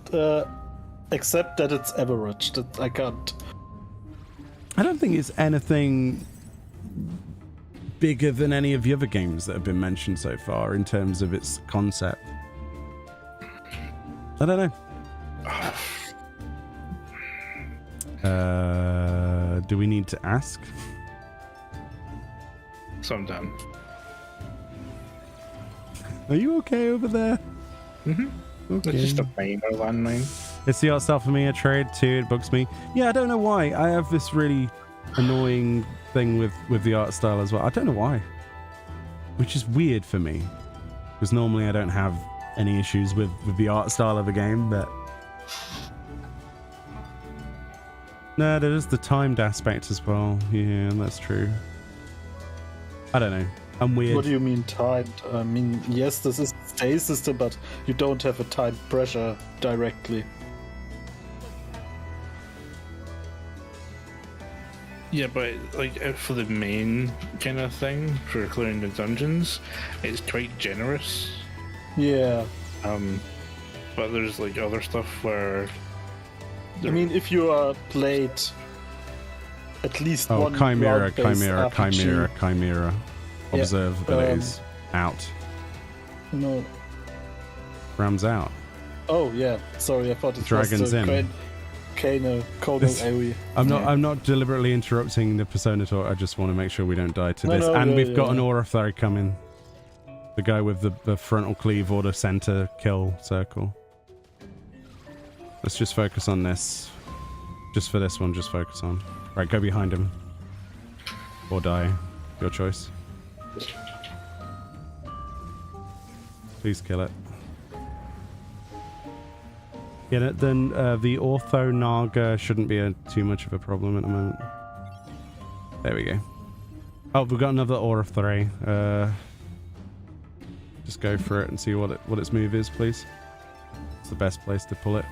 except that it's average. That I can't. I don't think it's anything bigger than any of the other games that have been mentioned so far in terms of its concept. I don't know. Do we need to ask? So I'm done. Are you okay over there? Mm-hmm. Okay. It's just a minor landmine. It's the art style for me. I trade too. It bugs me. Yeah, I don't know why. I have this really annoying thing with the art style as well. I don't know why, which is weird for me, because normally I don't have any issues with the art style of the game, but no, there is the timed aspect as well. Yeah, that's true. I don't know. I'm weird. What do you mean timed? I mean, yes, this is a stay system, but you don't have a timed pressure directly. Yeah, but like for the main kind of thing, for clearing the dungeons, it's quite generous. Yeah. But there's like other stuff where... I mean, if you are played at least one Chimera. RPG. Observe abilities. Out. No. Ram's out. Oh, yeah. Sorry, I thought it Dragon's was the in. I'm not deliberately interrupting the Persona talk. I just want to make sure we don't die to this. And we've got an Aura Throw coming. The guy with the frontal cleave or the center kill circle. Let's just focus on this. Just for this one, just focus on. Right, go behind him. Or die. Your choice. Please kill it. Get it? Then the Ortho Naga shouldn't be too much of a problem at the moment. There we go. Oh, we've got another Aura 3. Just go for it and see what its move is, please. It's the best place to pull it.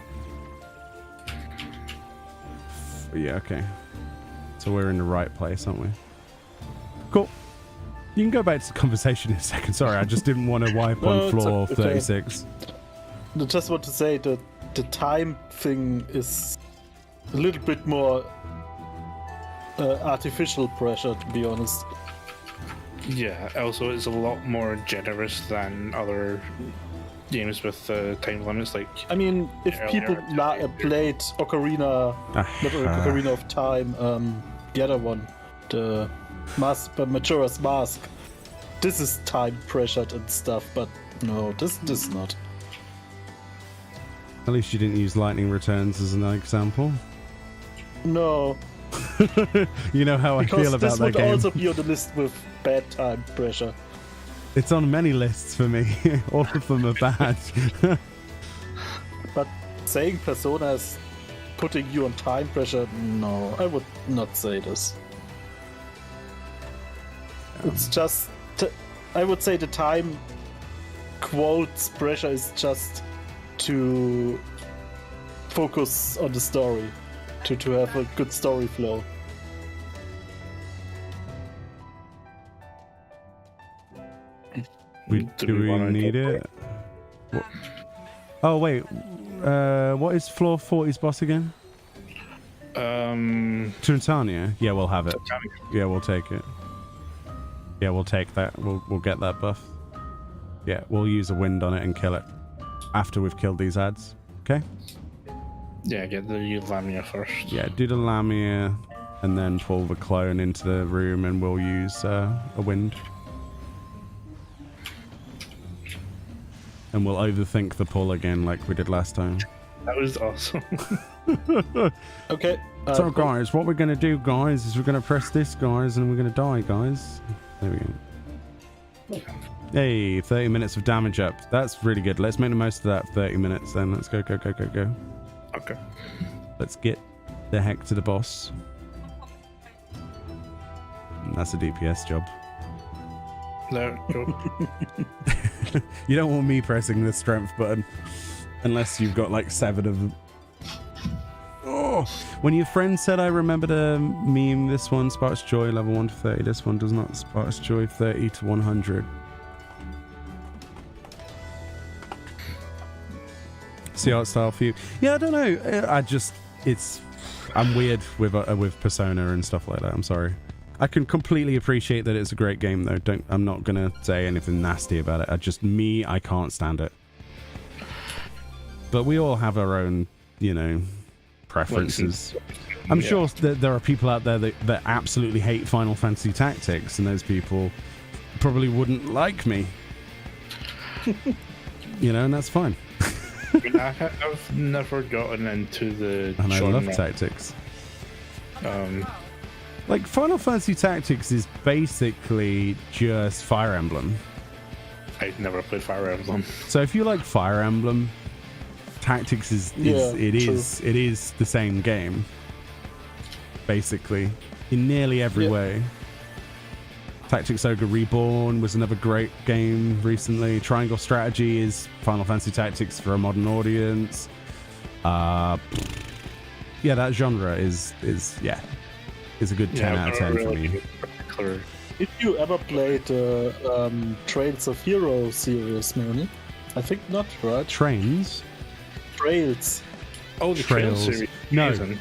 Yeah, okay. So we're in the right place, aren't we? Cool. You can go back to the conversation in a second. Sorry, I just didn't want to wipe on floor 36. I just want to say that the time thing is a little bit more artificial pressure, to be honest. Yeah, also it's a lot more generous than other games with time limits. Like, I mean, if people played Ocarina, not Ocarina of Time, the other one, the Majora's Mask, this is time pressured and stuff, but no, this is not. At least you didn't use lightning returns as an example. No. You know how I feel about that game. Because this would also be on the list with bad time pressure. It's on many lists for me. All of them are bad. But saying Persona is putting you on time pressure, no, I would not say this. It's just... I would say the time quotes pressure is just to focus on the story. to have a good story flow. Do we need it? What? Oh wait, what is floor 40's boss again? Tritania. Yeah, we'll have it. Yeah, we'll take it. Yeah, we'll take that. We'll get that buff. Yeah, we'll use a wind on it and kill it after we've killed these ads. Okay? Yeah, get the Lamia first. Yeah, do the Lamia and then pull the clone into the room and we'll use a wind. And we'll overthink the pull again like we did last time. That was awesome. Okay. So guys, what we're going to do, guys, is we're going to press this, guys, and we're going to die, guys. There we go. Hey, 30 minutes of damage up. That's really good. Let's make the most of that 30 minutes then. Let's go, go, go, go, go. Okay. Let's get the heck to the boss. That's a DPS job. There, go. You don't want me pressing the strength button unless you've got like 7 of them. Oh, when your friend said I remembered a meme, this one sparks joy level 1 to 30. This one does not sparks joy 30 to 100. See art style for you. Yeah, I don't know. I'm weird with Persona and stuff like that. I'm sorry. I can completely appreciate that it's a great game though. I'm not gonna say anything nasty about it. I can't stand it. But we all have our own, preferences. I'm sure that there are people out there that absolutely hate Final Fantasy Tactics, and those people probably wouldn't like me. And that's fine. I've never gotten into the and genre. I love Tactics. Like, Final Fantasy Tactics is basically just Fire Emblem. I've never played Fire Emblem. So if you like Fire Emblem, Tactics is the same game. Basically. In nearly every way. Tactics Ogre Reborn was another great game recently. Triangle Strategy is Final Fantasy Tactics for a modern audience. Yeah, that genre is a good 10 out of 10 for me. Did you ever play the Trails of Hero series, Meoni? I think not, right? Trails. Oh, the Trails series. No. Amazing.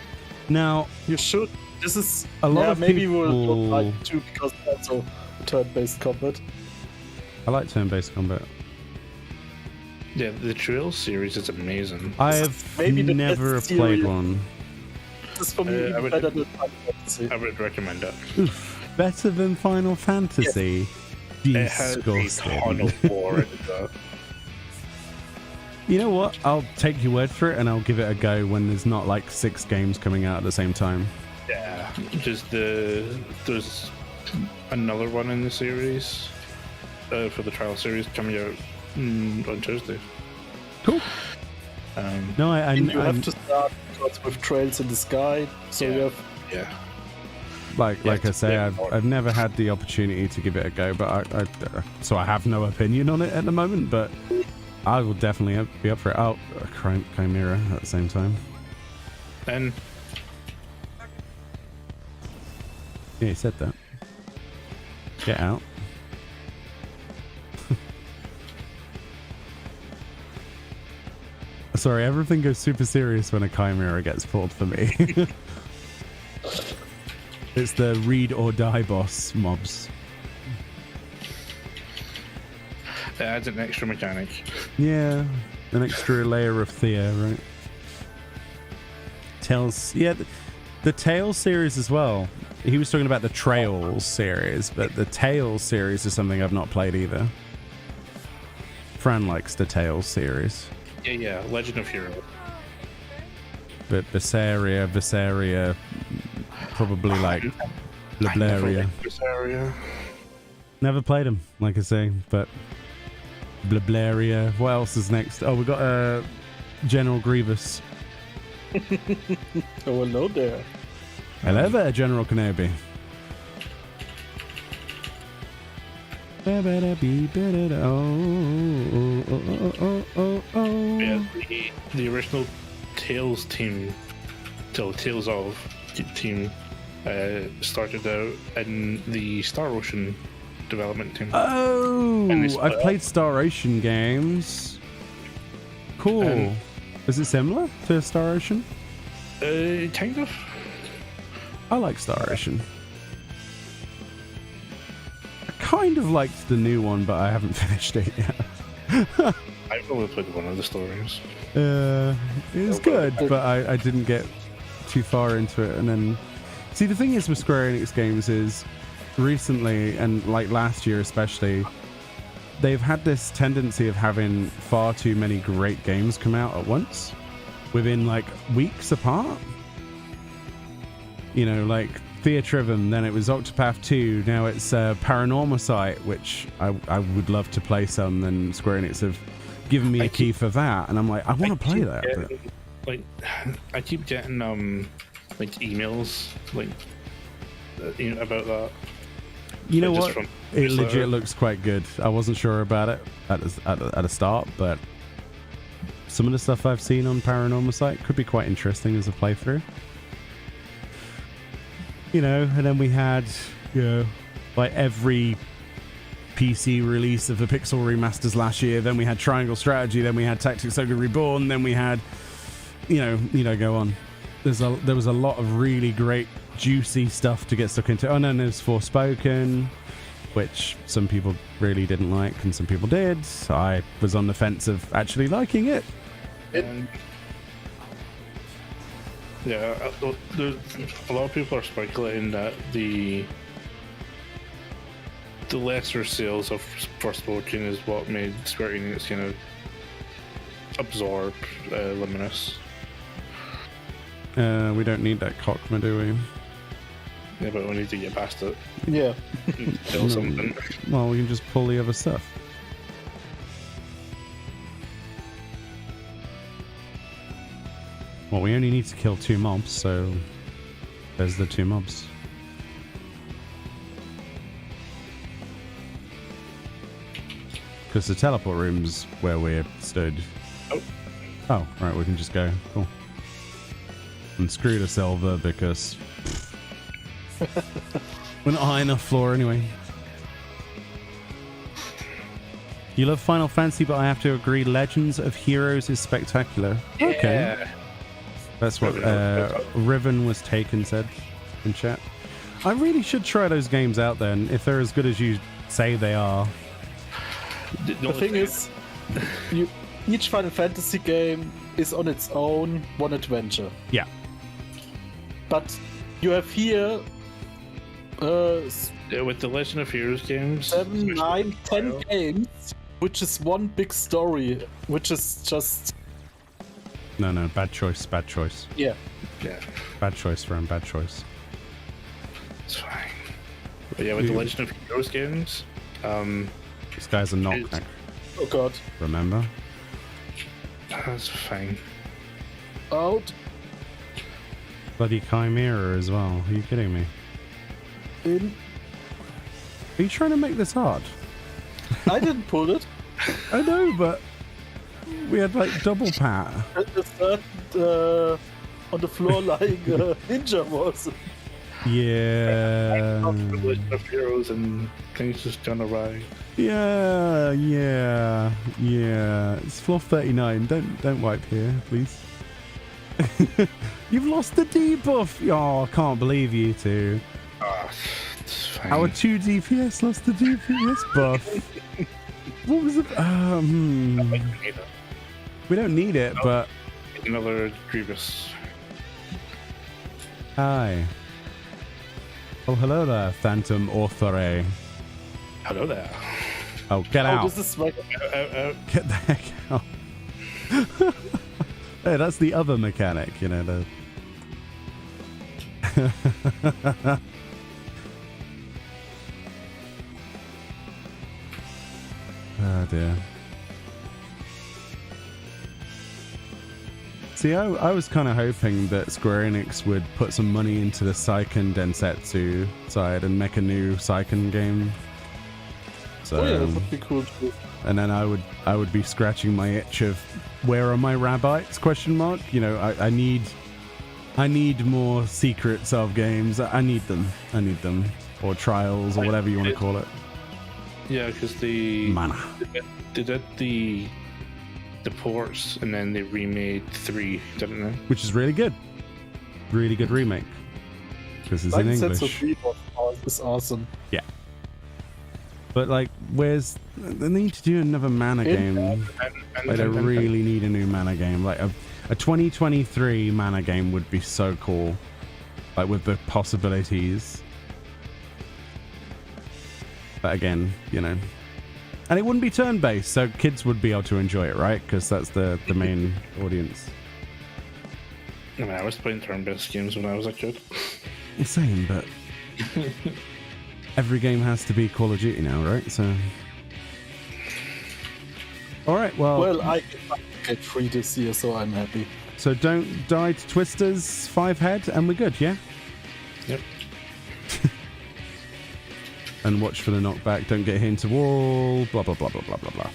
Now you should. This is a lot of maybe people... we'll like too because it's also turn-based combat. I like turn-based combat. Yeah, the Trails series is amazing. I have never played one. This is for me better than Final Fantasy. I would recommend it. Oof, better than Final Fantasy. Yes. It has a ton of lore in it. You know what? I'll take your word for it and I'll give it a go when there's not like 6 games coming out at the same time. Yeah, just there's another one in the series for the trial series coming out on Tuesday. Cool. No, you have to start with Trails in the Sky, so you have. Yeah. Like I say, I've never had the opportunity to give it a go, but so I have no opinion on it at the moment. But I will definitely be up for it. Oh, Chimera at the same time. And yeah, he said that. Get out. Sorry, everything goes super serious when a Chimera gets pulled for me. It's the read or die boss mobs. it adds an extra mechanic. Yeah, an extra layer of Thea, right? Tales, yeah, the Tales series as well. He was talking about the Trails series, but the Tales series is something I've not played either. Fran likes the Tales series. Yeah, Legend of Hero. But Visaria, probably like Blablaria. Visaria. Never played them, like I say, but Blablaria. What else is next? Oh, we got General Grievous. Oh, hello there. Hello there, General Kenobi. Yeah, the original Tales team Tales of team started out in the Star Ocean development team. Oh, And they I've played Star Ocean games. Cool. Is it similar to Star Ocean? Kind of. I like Star Ocean. I kind of liked the new one, but I haven't finished it yet. I've only played one of the stories. It was good, but I didn't get too far into it. And then, see, the thing is with Square Enix games is recently, and like last year especially, they've had this tendency of having far too many great games come out at once within like weeks apart. You know, like Theatrhythm, then it was Octopath 2, now it's Paranormal, which I would love to play some, and Square Enix have given me a key for that, and I'm like, I want to play that. Getting, like, I keep getting like emails like about that. You know what? It legit looks quite good. I wasn't sure about it at the start, but some of the stuff I've seen on Paranormal could be quite interesting as a playthrough. You know, and then we had, you know, like every PC release of the Pixel remasters last year. Then we had Triangle Strategy. Then we had Tactics Ogre Reborn. Then we had, you know, go on. There was a lot of really great, juicy stuff to get stuck into. Oh, and then there's Forspoken, which some people really didn't like, and some people did. I was on the fence of actually liking it. Yeah, a lot of people are speculating that the lesser sales of Forspoken is what made Square Enix kind of absorb Luminous. We don't need that cockma, do we? Yeah, but we need to get past it. Yeah. Kill something. Well, we can just pull the other stuff. Well, we only need to kill 2 mobs, so there's the 2 mobs. Because the teleport room's where we're stood. Oh, right, we can just go. Cool. And screw the silver because we're not high enough floor anyway. You love Final Fantasy, but I have to agree, Legends of Heroes is spectacular. Yeah. Okay. That's what Riven was taken said in chat. I really should try those games out then, if they're as good as you say they are. The thing is, each Final Fantasy game is on its own one adventure. Yeah. But you have here with the Legend of Heroes games, 7, 9, 10 games, which is one big story, which is just... No, bad choice. Yeah. Bad choice, friend, bad choice. It's fine. But yeah, with the Legend of Heroes games, this guy's a knock-knack. Oh god. Remember? That's fine. Out. Bloody Chimera as well. Are you kidding me? In. Are you trying to make this hard? I didn't pull it. I know, but we had like double pat. The third on the floor lying ninja was. Yeah. The Legend of Heroes and things just gone awry. Yeah. It's floor 39. Don't wipe here, please. You've lost the debuff. Oh, I can't believe you two. It's fine. Our 2 DPS lost the DPS buff. What was it? We don't need it, but Another Grievous. hi. Oh, hello there, Phantom Orthore. Hello there. Oh, get out. This is like... Get the heck out. Hey, that's the other mechanic, you know. Oh, dear. See, I was kind of hoping that Square Enix would put some money into the Seiken Densetsu side and make a new Seiken game. So, Oh yeah, that would be cool too. and then I would be scratching my itch of where are my rabbits? ? You know, I need I need more secrets of games. I need them. Or trials, or whatever you want to call it. Yeah, because they Mana. did the ports and then they remade 3, didn't they? Which is really good. Really good remake. Because it's in English. It's awesome. Yeah. But like, where's they need to do another mana game? Like, they really need a new mana game. Like a 2023 mana game would be so cool. Like with the possibilities. But again, you know, and it wouldn't be turn-based, so kids would be able to enjoy it, right? Because that's the main audience. I mean, I was playing turn-based games when I was a kid. Same, but every game has to be Call of Duty now, right? So, all right, well, I get free this year, so I'm happy. So don't die to Twisters 5 head, and we're good, yeah. Yep. And watch for the knockback. Don't get hit into wall. Blah blah blah blah blah blah blah.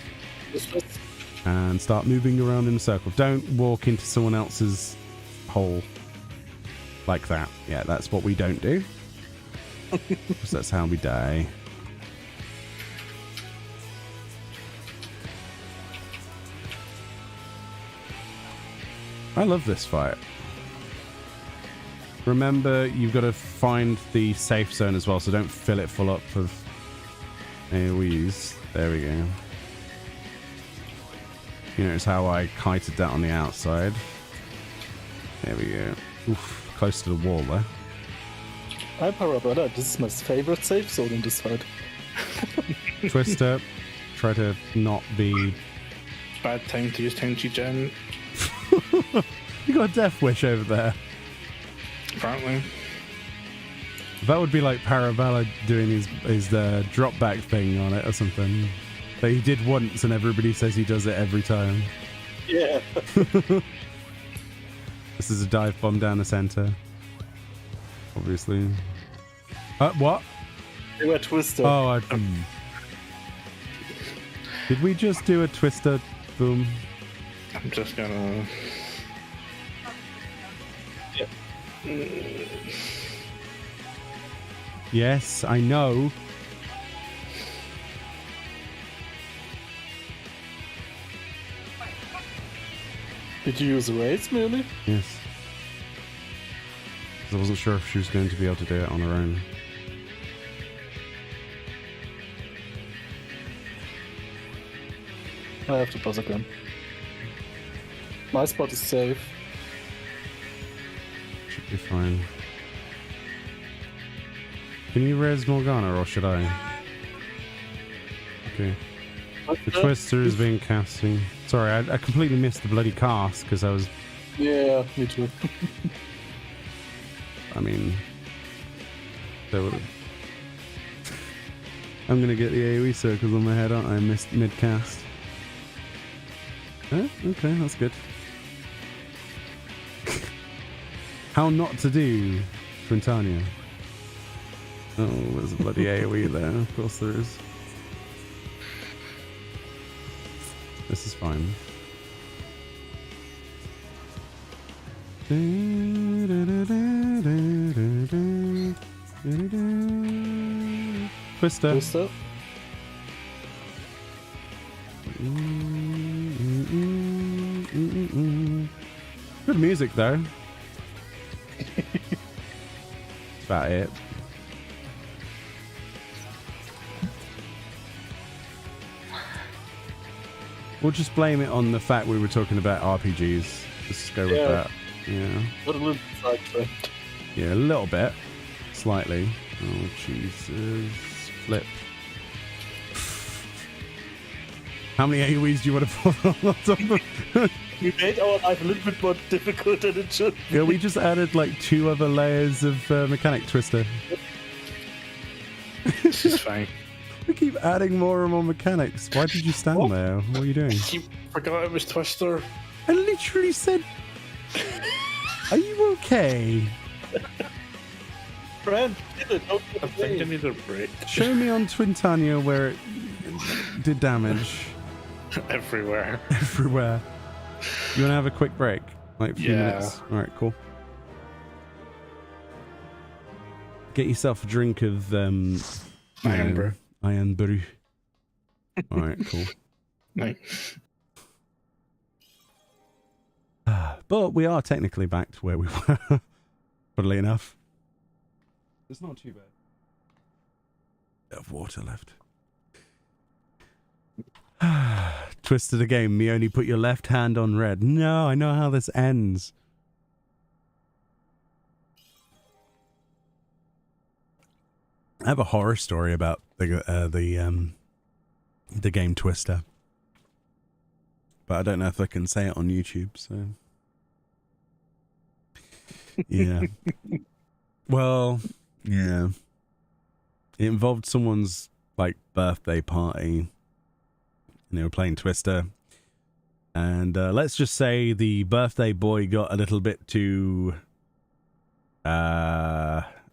And start moving around in a circle. Don't walk into someone else's hole like that. Yeah, that's what we don't do. Because that's how we die. I love this fight. Remember, you've got to find the safe zone as well, so don't fill it full up of AoEs. There we go. You notice how I kited that on the outside. There we go. Oof, close to the wall there. I'm Parabella. This is my favorite safe zone in this fight. Twister, try to not be... Bad time to use Tenchi Gen. You got a death wish over there. Apparently. That would be like Parabella doing his drop back thing on it or something. That he did once and everybody says he does it every time. Yeah. This is a dive bomb down the center. Obviously. What? They were Twister. Oh, did we just do a Twister boom? I'm just gonna... Yes, I know. Did you use raids, Meoni? Yes. 'Cause I wasn't sure if she was going to be able to do it on her own. I have to pause again. My spot is safe. Should be fine. Can you res Morgana or should I? Okay. The Twister is being casting. Sorry, I completely missed the bloody cast because I was... Yeah, me too. I mean... That would have... I'm gonna get the AoE circles on my head, aren't I? I missed mid-cast. Oh, okay, that's good. How not to do, Quintania. Oh, there's a bloody AoE there. Of course there is. This is fine. Twister. Twister. Good music though. That's about it. We'll just blame it on the fact we were talking about RPGs. Let's go with that. Yeah. Got a little sidetracked. Yeah, a little bit. Slightly. Oh, Jesus. Flip. How many AoEs do you want to put on top of? We made our life a little bit more difficult than it should be. Yeah, we just added like 2 other layers of mechanic Twister. This is fine. We keep adding more and more mechanics. Why did you stand there? What are you doing? You forgot it was Twister. I literally said... Are you okay? Friend, don't I think I need a break. Show me on Twintania where it did damage. Everywhere. Everywhere. You want to have a quick break? Like a few Yeah. minutes? Alright, cool. Get yourself a drink of Iron brew. Iron brew. All right, cool. Nice. But we are technically back to where we were. Funnily enough, it's not too bad. Bit of water left. Twisted again. Meoni, put your left hand on red. No, I know how this ends. I have a horror story about the game Twister, but I don't know if I can say it on YouTube. So, yeah. Well, yeah. It involved someone's like birthday party. And they were playing Twister, and let's just say the birthday boy got a little bit too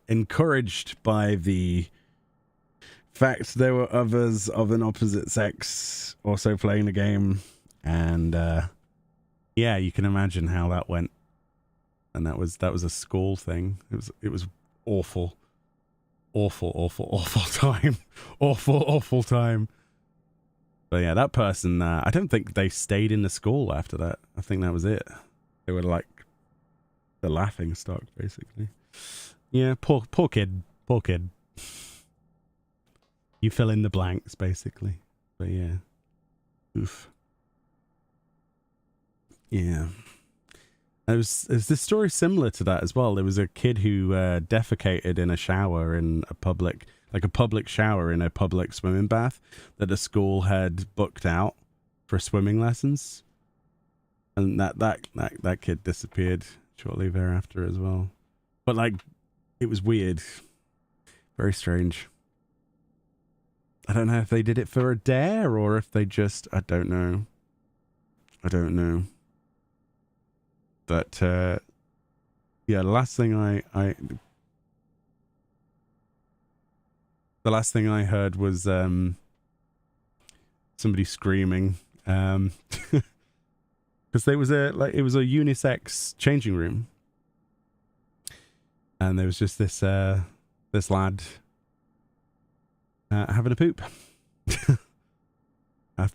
encouraged by the fact there were others of an opposite sex also playing the game, and yeah, you can imagine how that went. And that was a school thing. It was awful time. awful time. But yeah, that person, I don't think they stayed in the school after that. I think that was it. They were like the laughing stock, basically. Yeah, poor kid. Poor kid. You fill in the blanks, basically. But yeah. Oof. Yeah. There's this story similar to that as well. There was a kid who defecated in a shower in a public shower in a public swimming bath that the school had booked out for swimming lessons, and that kid disappeared shortly thereafter as well. But like, it was weird, very strange. I don't know if they did it for a dare or if they just, I don't know. But yeah, the last thing I heard was somebody screaming, because there was it was a unisex changing room, and there was just this lad having a poop. I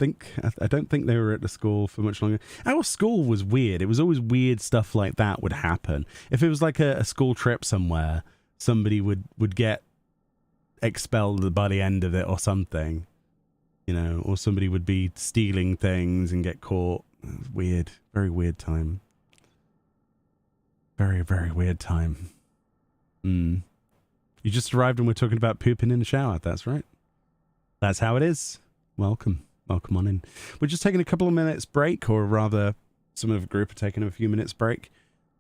don't think they were at the school for much longer. Our school was weird. It was always weird stuff like that would happen. If it was like a school trip somewhere, somebody would get expelled by the end of it or something, you know, or somebody would be stealing things and get caught. It was weird. Very weird time. Very, very weird time. You just arrived and we're talking about pooping in the shower. That's right. That's how it is. Welcome on in. We're just taking a couple of minutes break, or rather some of the group are taking a few minutes break,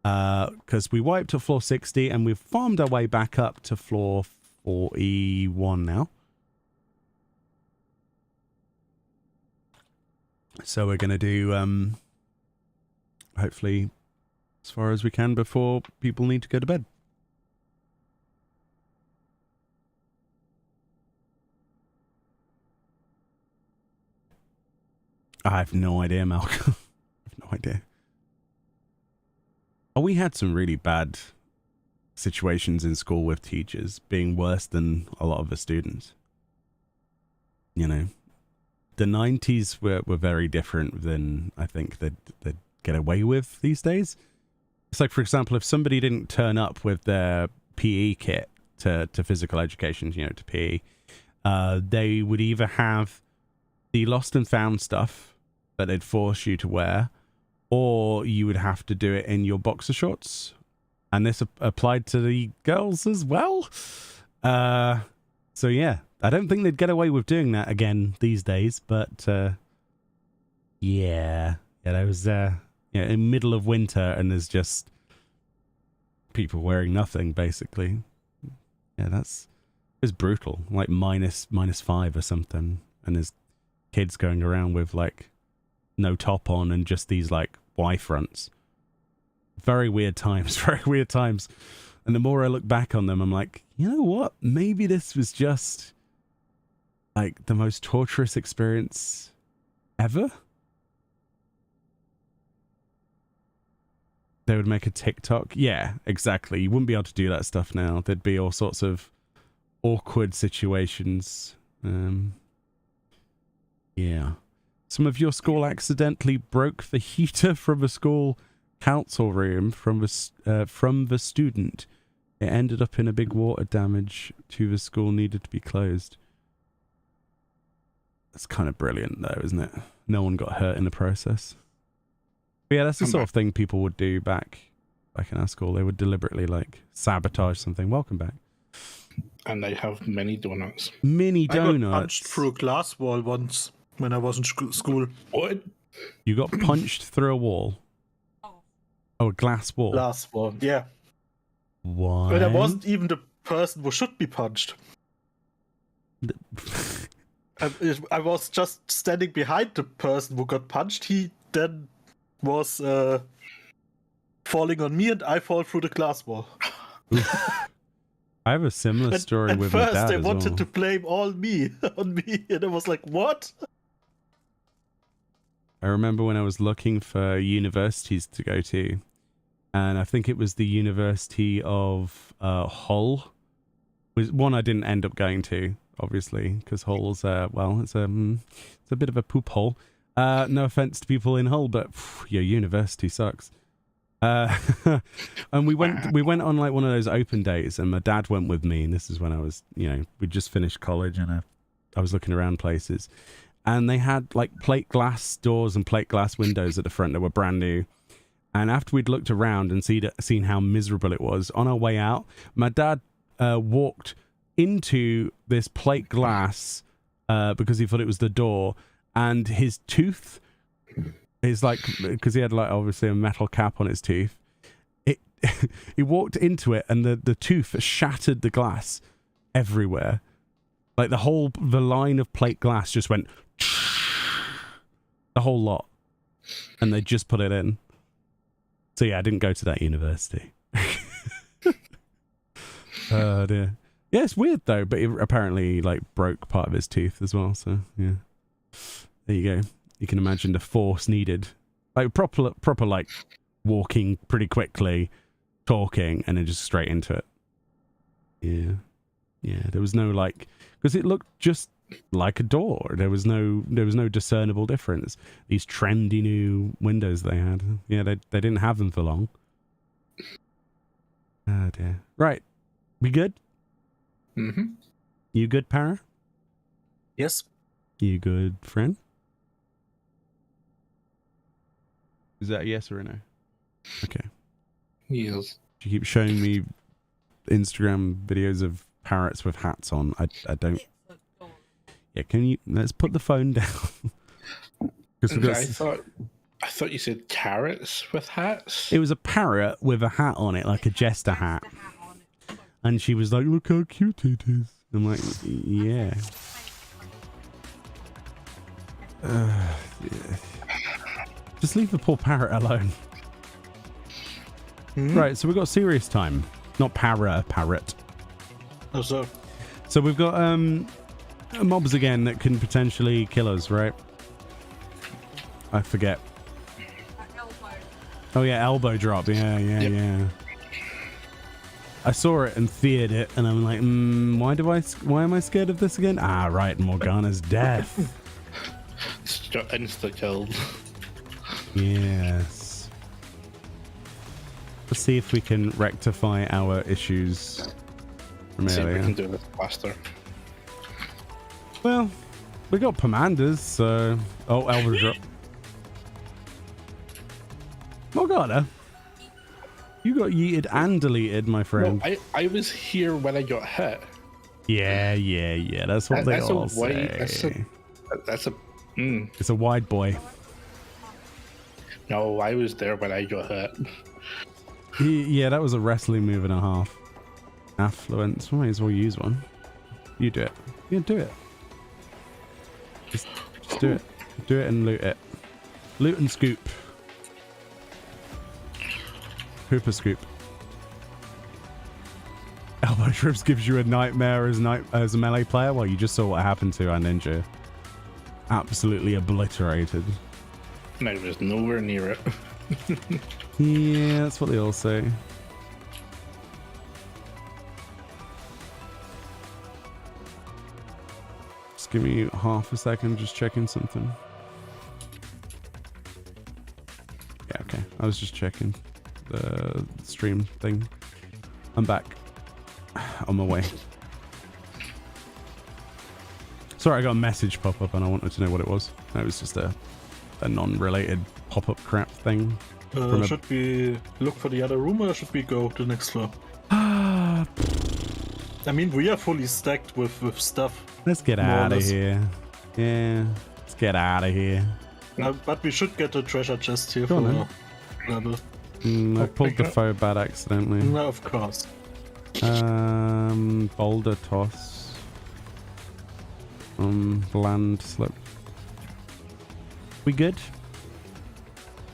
because we wiped at floor 60 and we've farmed our way back up to floor 41 now. So we're going to do hopefully as far as we can before people need to go to bed. I have no idea, Malcolm. I have no idea. Oh, we had some really bad situations in school with teachers being worse than a lot of the students. You know, the 90s were very different than I think they'd get away with these days. It's like, for example, if somebody didn't turn up with their PE kit to physical education, you know, to PE, they would either have the lost and found stuff that they'd force you to wear, or you would have to do it in your boxer shorts. And this applied to the girls as well. So yeah, I don't think they'd get away with doing that again these days, but yeah, there was in middle of winter and there's just people wearing nothing basically. Yeah, it's brutal. Like -5 or something, and there's kids going around with like no top on and just these like Y fronts. Very weird times. And the more I look back on them, I'm like, you know what? Maybe this was just like the most torturous experience ever. They would make a TikTok. Yeah, exactly. You wouldn't be able to do that stuff now. There'd be all sorts of awkward situations. Yeah. Some of your school accidentally broke the heater from a school council room from the student. It ended up in a big water damage to the school, needed to be closed. That's kind of brilliant though, isn't it? No one got hurt in the process. But yeah, that's the sort of thing people would do back in our school. They would deliberately like sabotage something. Welcome back. And I have many donuts. Mini donuts. I got punched through a glass wall once when I was in school. What? You got punched through a wall? Oh, a glass wall. Glass wall, yeah. Why? But I wasn't even the person who should be punched. I was just standing behind the person who got punched. He then was falling on me, and I fall through the glass wall. I have a similar story with my dad. At first, they as wanted well. to blame all me on me, and I was like, "What?" I remember when I was looking for universities to go to, and I think it was the University of Hull. Was one I didn't end up going to, obviously, because Hull's it's a bit of a poop hole. No offense to people in Hull, but your university sucks. And we went on like one of those open days, and my dad went with me, and this is when I was, we'd just finished college, and I was looking around places, and they had like plate glass doors and plate glass windows at the front that were brand new. And after we'd looked around and seen how miserable it was, on our way out, my dad walked into this plate glass because he thought it was the door, and his tooth is like, because he had like obviously a metal cap on his tooth, he walked into it, and the tooth shattered the glass everywhere. Like the line of plate glass just went the whole lot, and they just put it in. So yeah, I didn't go to that university. Oh dear. Yeah, it's weird though, but it apparently like broke part of his tooth as well. So yeah, there you go. You can imagine the force needed, like proper like walking pretty quickly, talking, and then just straight into it. Yeah. There was no like, because it looked just like a door. There was no discernible difference. These trendy new windows they had. Yeah, they didn't have them for long. Oh dear. Right. We good? Mm-hmm. You good, Para? Yes. You good, friend? Is that a yes or a no? Okay. Yes. You keep showing me Instagram videos of parrots with hats on. I don't. Yeah, let's put the phone down. I thought you said carrots with hats. It was a parrot with a hat on it, like a jester hat. And she was like, "Look how cute it is." I'm like, yeah. Just leave the poor parrot alone. Right, so we've got serious time. Not parrot. Oh, So we've got mobs again that can potentially kill us, right? I forget. Oh yeah, elbow drop. Yeah. I saw it and feared it, and I'm like, why am I scared of this again? Ah, right, Morgana's death. Insta killed. Yes. Let's see if we can rectify our issues from See if we earlier. can do this faster. Well, we got Pomandas, so... Oh, elbow drop. Morgana, you got yeeted and deleted, my friend. No, I was here when I got hit. Yeah. That's what they all say. That's a. It's a wide boy. No, I was there when I got hit. Yeah, that was a wrestling move and a half. Affluence. Might as well use one. You do it. Yeah, do it. Just do it. Do it and loot it. Loot and scoop. Hooper scoop. Elbow trips gives you a nightmare as a melee player. Well, you just saw what happened to our ninja. Absolutely obliterated. And I was nowhere near it. Yeah, that's what they all say. Just give me half a second, just checking something. Yeah, okay. I was just checking the stream thing. I'm back. On my way. Sorry, I got a message pop up and I wanted to know what it was. It was just a non-related pop-up crap thing. Should we look for the other room or should we go to the next floor? I mean, we are fully stacked with stuff. Let's get out of here. Yeah, let's get out of here. But we should get a treasure chest here Go for on, level. I pulled the faux bad accidentally. No, of course. Boulder toss. Land slip. We good?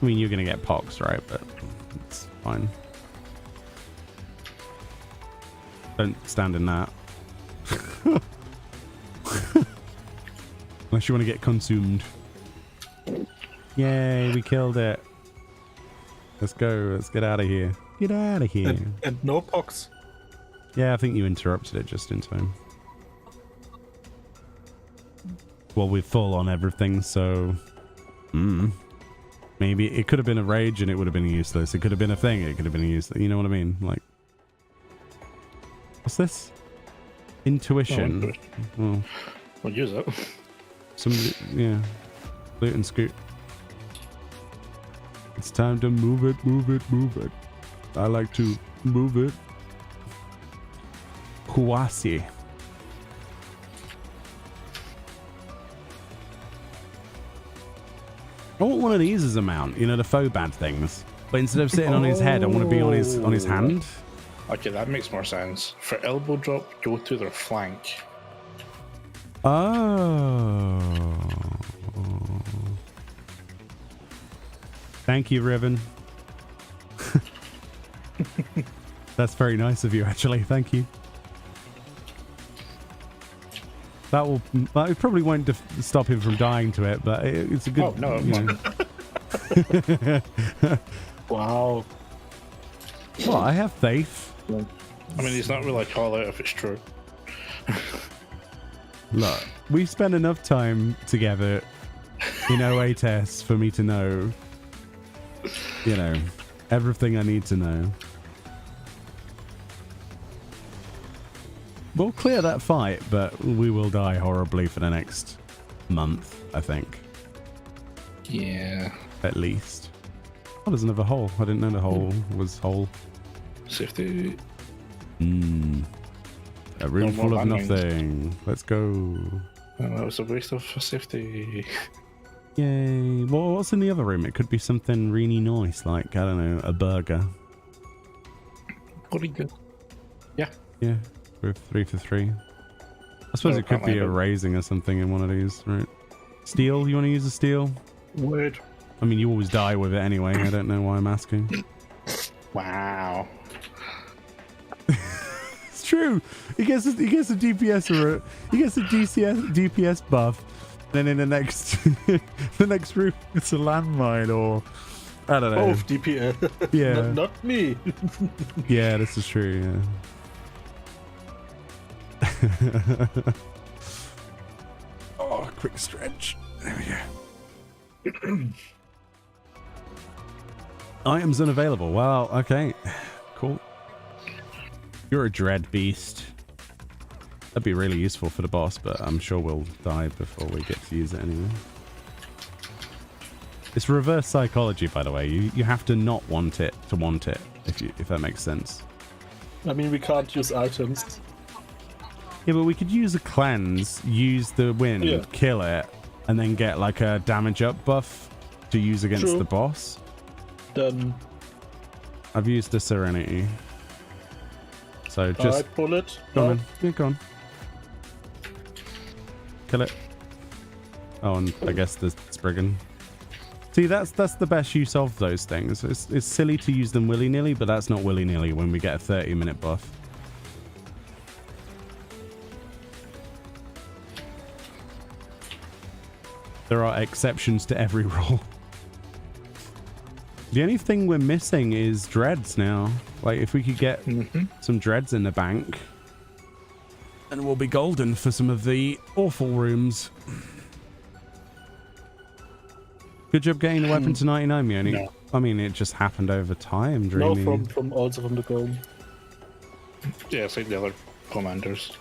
I mean, you're gonna get pox, right? But it's fine. Don't stand in that. Unless you want to get consumed. Yay, we killed it. Let's go. Let's get out of here. Get out of here. And no pox. Yeah, I think you interrupted it just in time. Well, we're full on everything, so... Maybe it could have been a rage and it would have been useless. It could have been a thing. It could have been useless. You know what I mean? Like... What's this? Intuition. Oh, Well, use it. somebody... Yeah. Loot and scoot. It's time to move it, move it, move it. I like to move it. Huasi. I want one of these as a mount, you know, the faux bad things. But instead of sitting on his head, I want to be on his hand. Okay, that makes more sense. For elbow drop, go to their flank. Oh. Thank you, Riven. That's very nice of you, actually. Thank you. That probably won't stop him from dying to it, but it's a good. Oh no! Wow. Well, I have faith. I mean, he's not really a call out if it's true. Look, we've spent enough time together in OA tests for me to know, you know, everything I need to know. We'll clear that fight, but we will die horribly for the next month, I think. Yeah. At least. Oh, there's another hole. I didn't know the hole was whole. Safety. A room No full more of landings. nothing. Let's go. Oh, that was a waste of safety. Yay. Well, what's in the other room? It could be something really nice, like, I don't know, a burger. Pretty good. Yeah. Yeah, we're 3 for 3. I suppose Oh, it could be a can't raising or something in one of these, right? Steel? You want to use a steel? Wait. I mean, you always die with it anyway. I don't know why I'm asking. Wow. It's true. He gets a DPS or he gets a DPS buff. Then in the next the next room, it's a landmine or I don't know. Both DPS. Yeah. Not me. Yeah, this is true. Yeah. Oh, quick stretch. There we go. Items unavailable. Wow. Okay. Cool. You're a dread beast. That'd be really useful for the boss, but I'm sure we'll die before we get to use it anyway. It's reverse psychology, by the way. You have to not want it to want it, if that makes sense. I mean, we can't use items. Yeah, but we could use a cleanse, use the wind, Yeah. kill it, and then get like a damage up buff to use against True. the boss. Then I've used the Serenity. So I just pull it. go on. Yeah, go on. Kill it. Oh, and I guess the Spriggan. See, that's the best use of those things. It's silly to use them willy-nilly, but that's not willy-nilly when we get a 30-minute buff. There are exceptions to every rule. The only thing we're missing is dreads now. Like, if we could get some dreads in the bank, and we'll be golden for some of the awful rooms. Good job getting the weapon to 99, Meoni. No. I mean, it just happened over time, Dreamy. No, from the golem. Yeah, it's like the other commanders.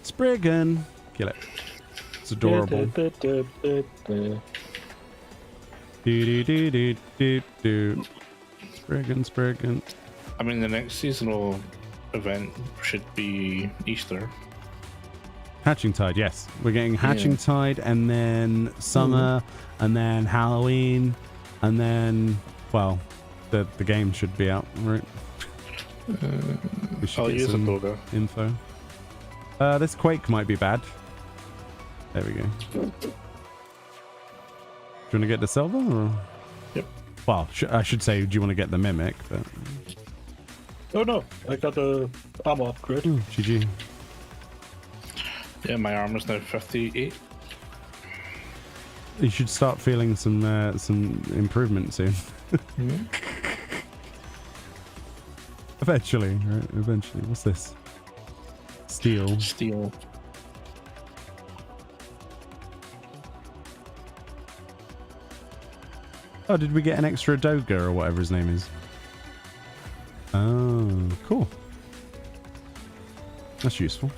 Spriggan. Kill it. It's adorable. Spriggan. I mean, the next seasonal event should be Easter. Hatching Tide, yes. We're getting Hatching Tide, and then Summer, and then Halloween, and then, well, the game should be out, right? We should I'll get use a some Toga. info. This Quake might be bad. There we go. Do you want to get the Silver? Or? Yep. Well, I should say, do you want to get the Mimic? But Oh no, I got a armor upgrade. GG. Yeah, my armor's now 58. You should start feeling some improvement soon. Eventually, right? Eventually. What's this? Steel. Oh, did we get an extra Doga or whatever his name is? Oh, cool. That's useful.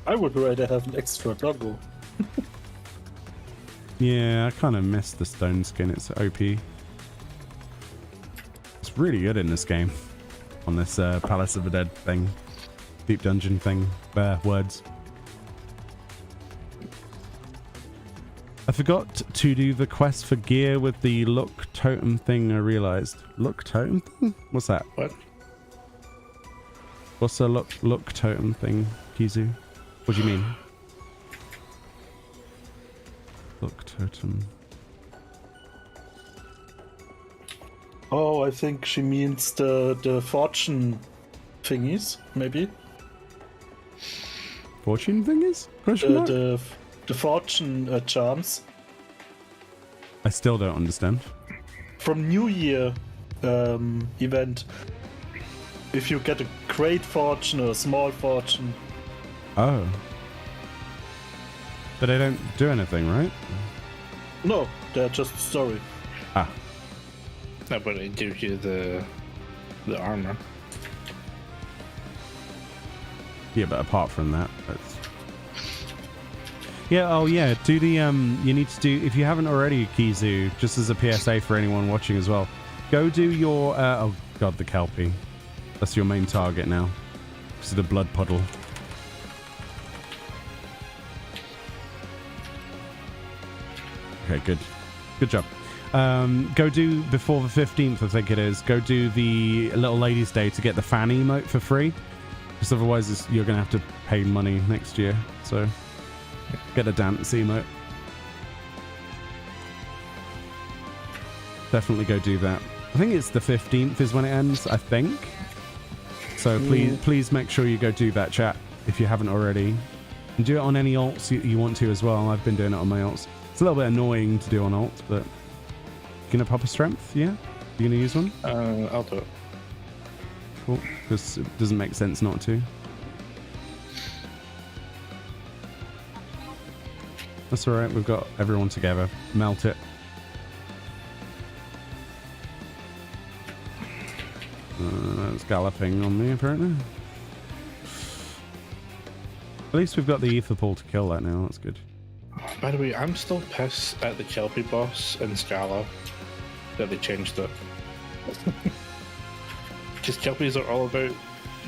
I would rather have an extra doggo. Yeah, I kind of missed the stone skin. It's OP. It's really good in this game. On this Palace of the Dead thing. Deep dungeon thing. Words. I forgot to do the quest for gear with the look totem thing, I realized. Look totem thing? What's that? What? What's the look totem thing, Kizu? What do you mean? Look totem. Oh, I think she means the fortune thingies, maybe. Fortune thingies? Question mark? The fortune charms I still don't understand. from New Year event. If you get a great fortune or a small fortune. Oh. But they don't do anything, right? No, they're just story. Ah. No, but it gives you the armor. Yeah, but apart from that, that's... Yeah, oh yeah, do the, you need to do, if you haven't already, Kizu, just as a PSA for anyone watching as well, go do your, oh god, the Kelpie. That's your main target now. This is the blood puddle. Okay, good. Good job. Go do, before the 15th, I think it is, go do the Little Ladies Day to get the fan emote for free. Because otherwise you're going to have to pay money next year. So, get a dance emote. Definitely go do that. I think it's the 15th is when it ends, I think. So please make sure you go do that, chat, if you haven't already. And do it on any alts you want to as well. I've been doing it on my alts. It's a little bit annoying to do on alts, but... Gonna pop a strength, yeah? You gonna use one? I'll do it. Cool, because it doesn't make sense not to. That's alright, we've got everyone together. Melt it. It's galloping on me, apparently. At least we've got the ether pool to kill that now, that's good. By the way, I'm still pissed at the Kelpie boss in Scala that they changed it. Because Kelpies are all about...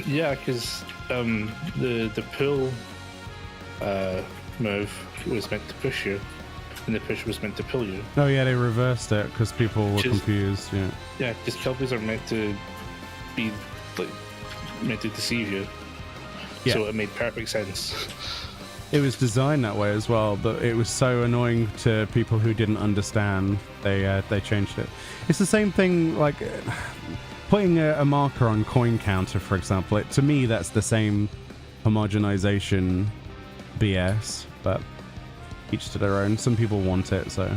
Yeah, because the pull move was meant to push you, and the push was meant to pull you. Oh yeah, they reversed it because people were confused, yeah. Yeah, because Kelpies are meant to be, like, meant to deceive you. Yeah. So it made perfect sense. It was designed that way as well, but it was so annoying to people who didn't understand. They changed it. It's the same thing, like putting a marker on coin counter, for example. To me, that's the same homogenization BS, but each to their own. Some people want it, so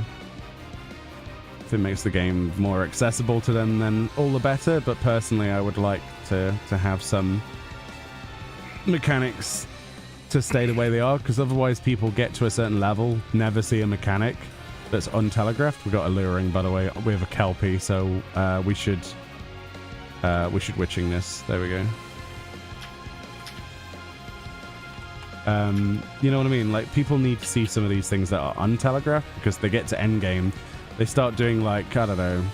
if it makes the game more accessible to them, then all the better. But personally, I would like to have some mechanics to stay the way they are, because otherwise people get to a certain level, never see a mechanic that's untelegraphed. We got alluring, by the way. We have a Kelpie, so we should witching this. There we go. You know what I mean? Like, people need to see some of these things that are untelegraphed, because they get to endgame, they start doing, like, I don't know,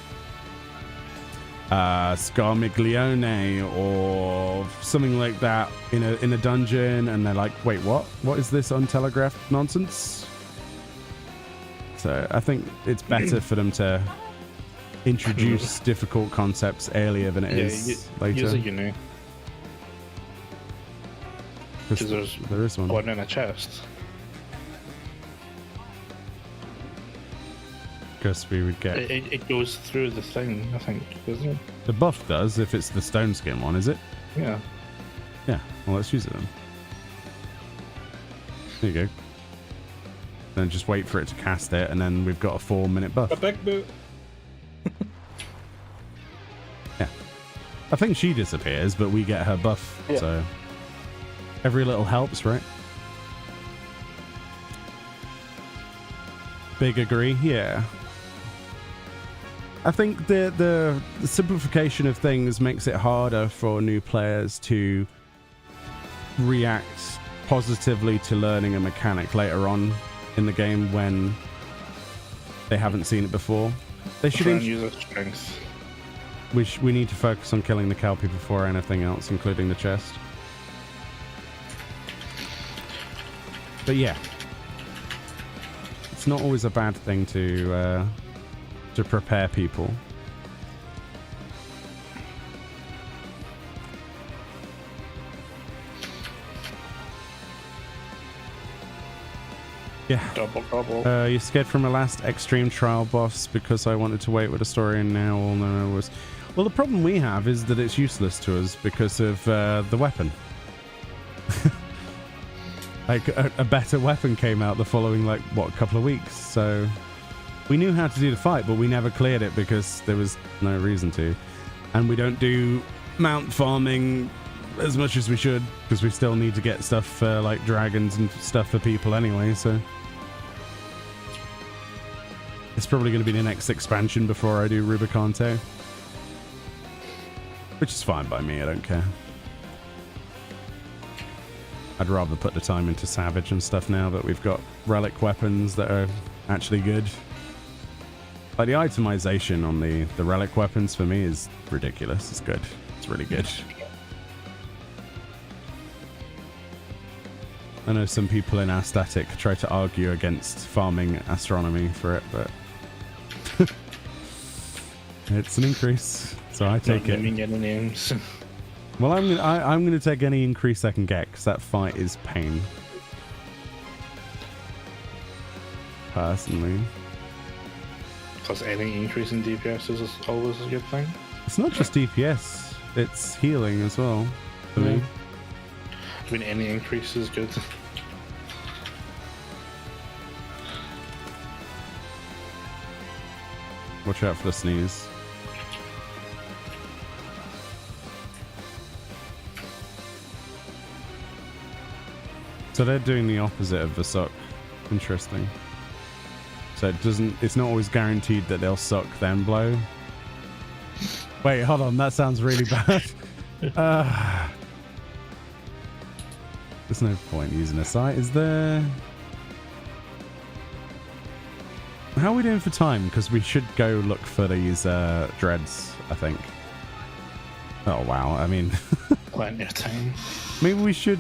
Scarmiglione or something like that in a dungeon, and they're like, wait, what is this untelegraphed nonsense? So I think it's better for them to introduce difficult concepts earlier than it is later. Use it, you know. Because there is one. One in a chest. Because we would get... It goes through the thing, I think, doesn't it? The buff does, if it's the stone skin one, is it? Yeah. Yeah, well, let's use it then. There you go. Then just wait for it to cast it, and then we've got a 4-minute buff. A back boot. Yeah. I think she disappears, but we get her buff, so... Every little helps, right? Big agree, yeah. I think the simplification of things makes it harder for new players to react positively to learning a mechanic later on in the game when they haven't seen it before. They should use their strength. We need to focus on killing the Kelpie before anything else, including the chest. But yeah, it's not always a bad thing to prepare people. Yeah. Double. You scared from a last extreme trial boss because I wanted to wait with the story, and now all I know was... Well, the problem we have is that it's useless to us because of the weapon. Like, a better weapon came out the following, like, what, a couple of weeks. So we knew how to do the fight, but we never cleared it because there was no reason to. And we don't do mount farming as much as we should, because we still need to get stuff for, like, dragons and stuff for people anyway, so... It's probably going to be the next expansion before I do Rubicante. Which is fine by me, I don't care. I'd rather put the time into Savage and stuff now that we've got Relic weapons that are actually good. Like, the itemization on the Relic weapons for me is ridiculous. It's good. It's really good. I know some people in our static try to argue against farming astronomy for it, but it's an increase, so I take it. Naming any names. Well, I'm gonna take any increase I can get, because that fight is pain. Personally. Because any increase in DPS is always a good thing. It's not just DPS; it's healing as well. For me. I mean, any increase is good. Watch out for the sneeze. So they're doing the opposite of the suck. Interesting. So it's not always guaranteed that they'll suck then blow. Wait, hold on, that sounds really bad. There's no point using a sight, is there? How are we doing for time? Because we should go look for these dreads, I think. Oh wow, I mean... Plenty of time. Maybe we should...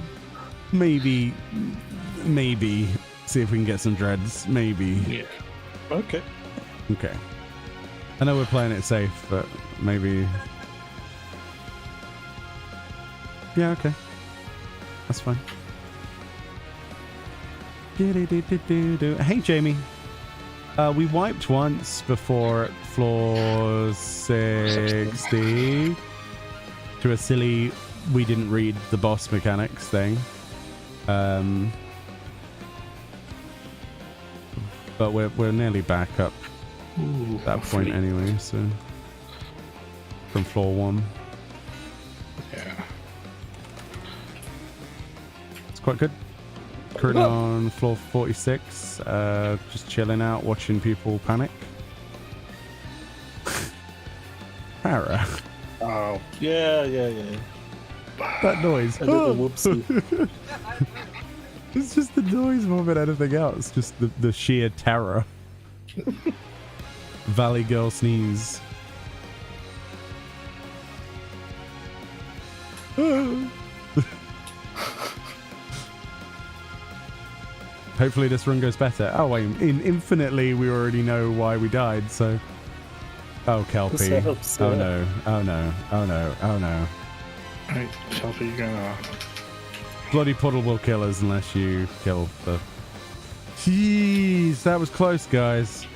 Maybe see if we can get some dreads. Maybe. Yeah. Okay. Okay. I know we're playing it safe, but maybe... Yeah, okay. That's fine. Hey, Jamie. We wiped once before at floor 60 to a silly we didn't read the boss mechanics thing. But we're nearly back up Ooh, that point anyway, so from floor 1. Yeah. It's quite good. Currently on floor 46, just chilling out, watching people panic. Para. Oh, Yeah. That noise. A little whoopsie. It's just the noise more than anything else. Just the sheer terror. Valley girl sneeze. Hopefully this run goes better. Oh wait, infinitely we already know why we died, so... Oh, Kelpie. This helps, Oh yeah. no, oh no, oh no, oh no. right, Shelby, you're gonna. Bloody puddle will kill us unless you kill the... Jeez, that was close, guys.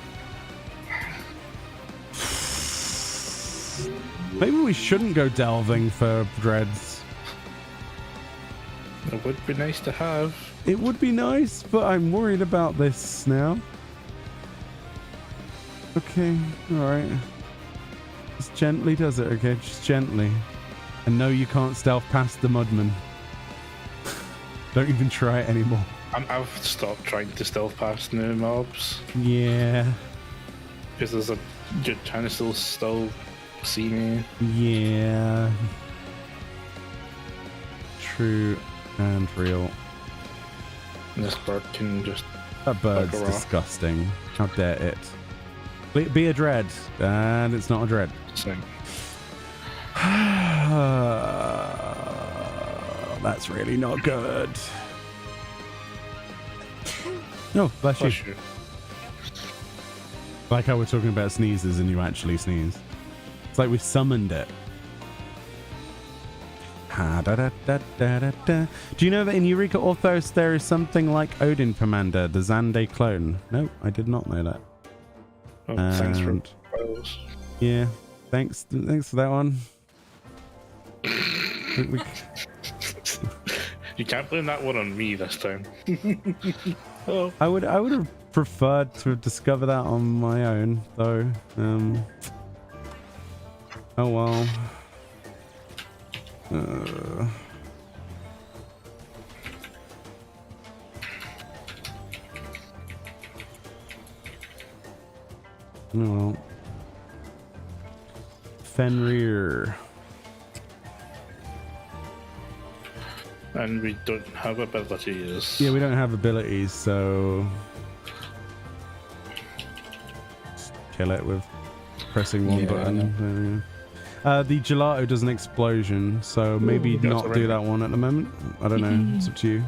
Maybe we shouldn't go delving for dreads. It would be nice to have. It would be nice, but I'm worried about this now. Okay, alright. Just gently does it, okay? Just gently. And no, you can't stealth past the mudman. Don't even try it anymore. I've stopped trying to stealth past new mobs Yeah. because there's a good chance they'll still see me. Yeah. True and real. And this bird can just. That bird's Fuck around. disgusting. How dare it? Be a dread. And it's not a dread. sing. That's really not good. No, bless you. Bless you. Like how we're talking about sneezes and you actually sneeze. It's like we summoned it. Do you know that in Eureka Orthos there is something like Odin Pomander, the Zande clone? No, I did not know that. Oh, thanks for And- spoilers. Yeah, thanks for that one. You can't blame that one on me this time. Oh, I would have preferred to discover that on my own, though. Oh well. Oh well. Fenrir. and we don't have abilities. Yeah, we don't have abilities, so just kill it with pressing one Yeah. button. The gelato does an explosion, so maybe that's not do alright. that one at the moment. I don't know. It's up to you.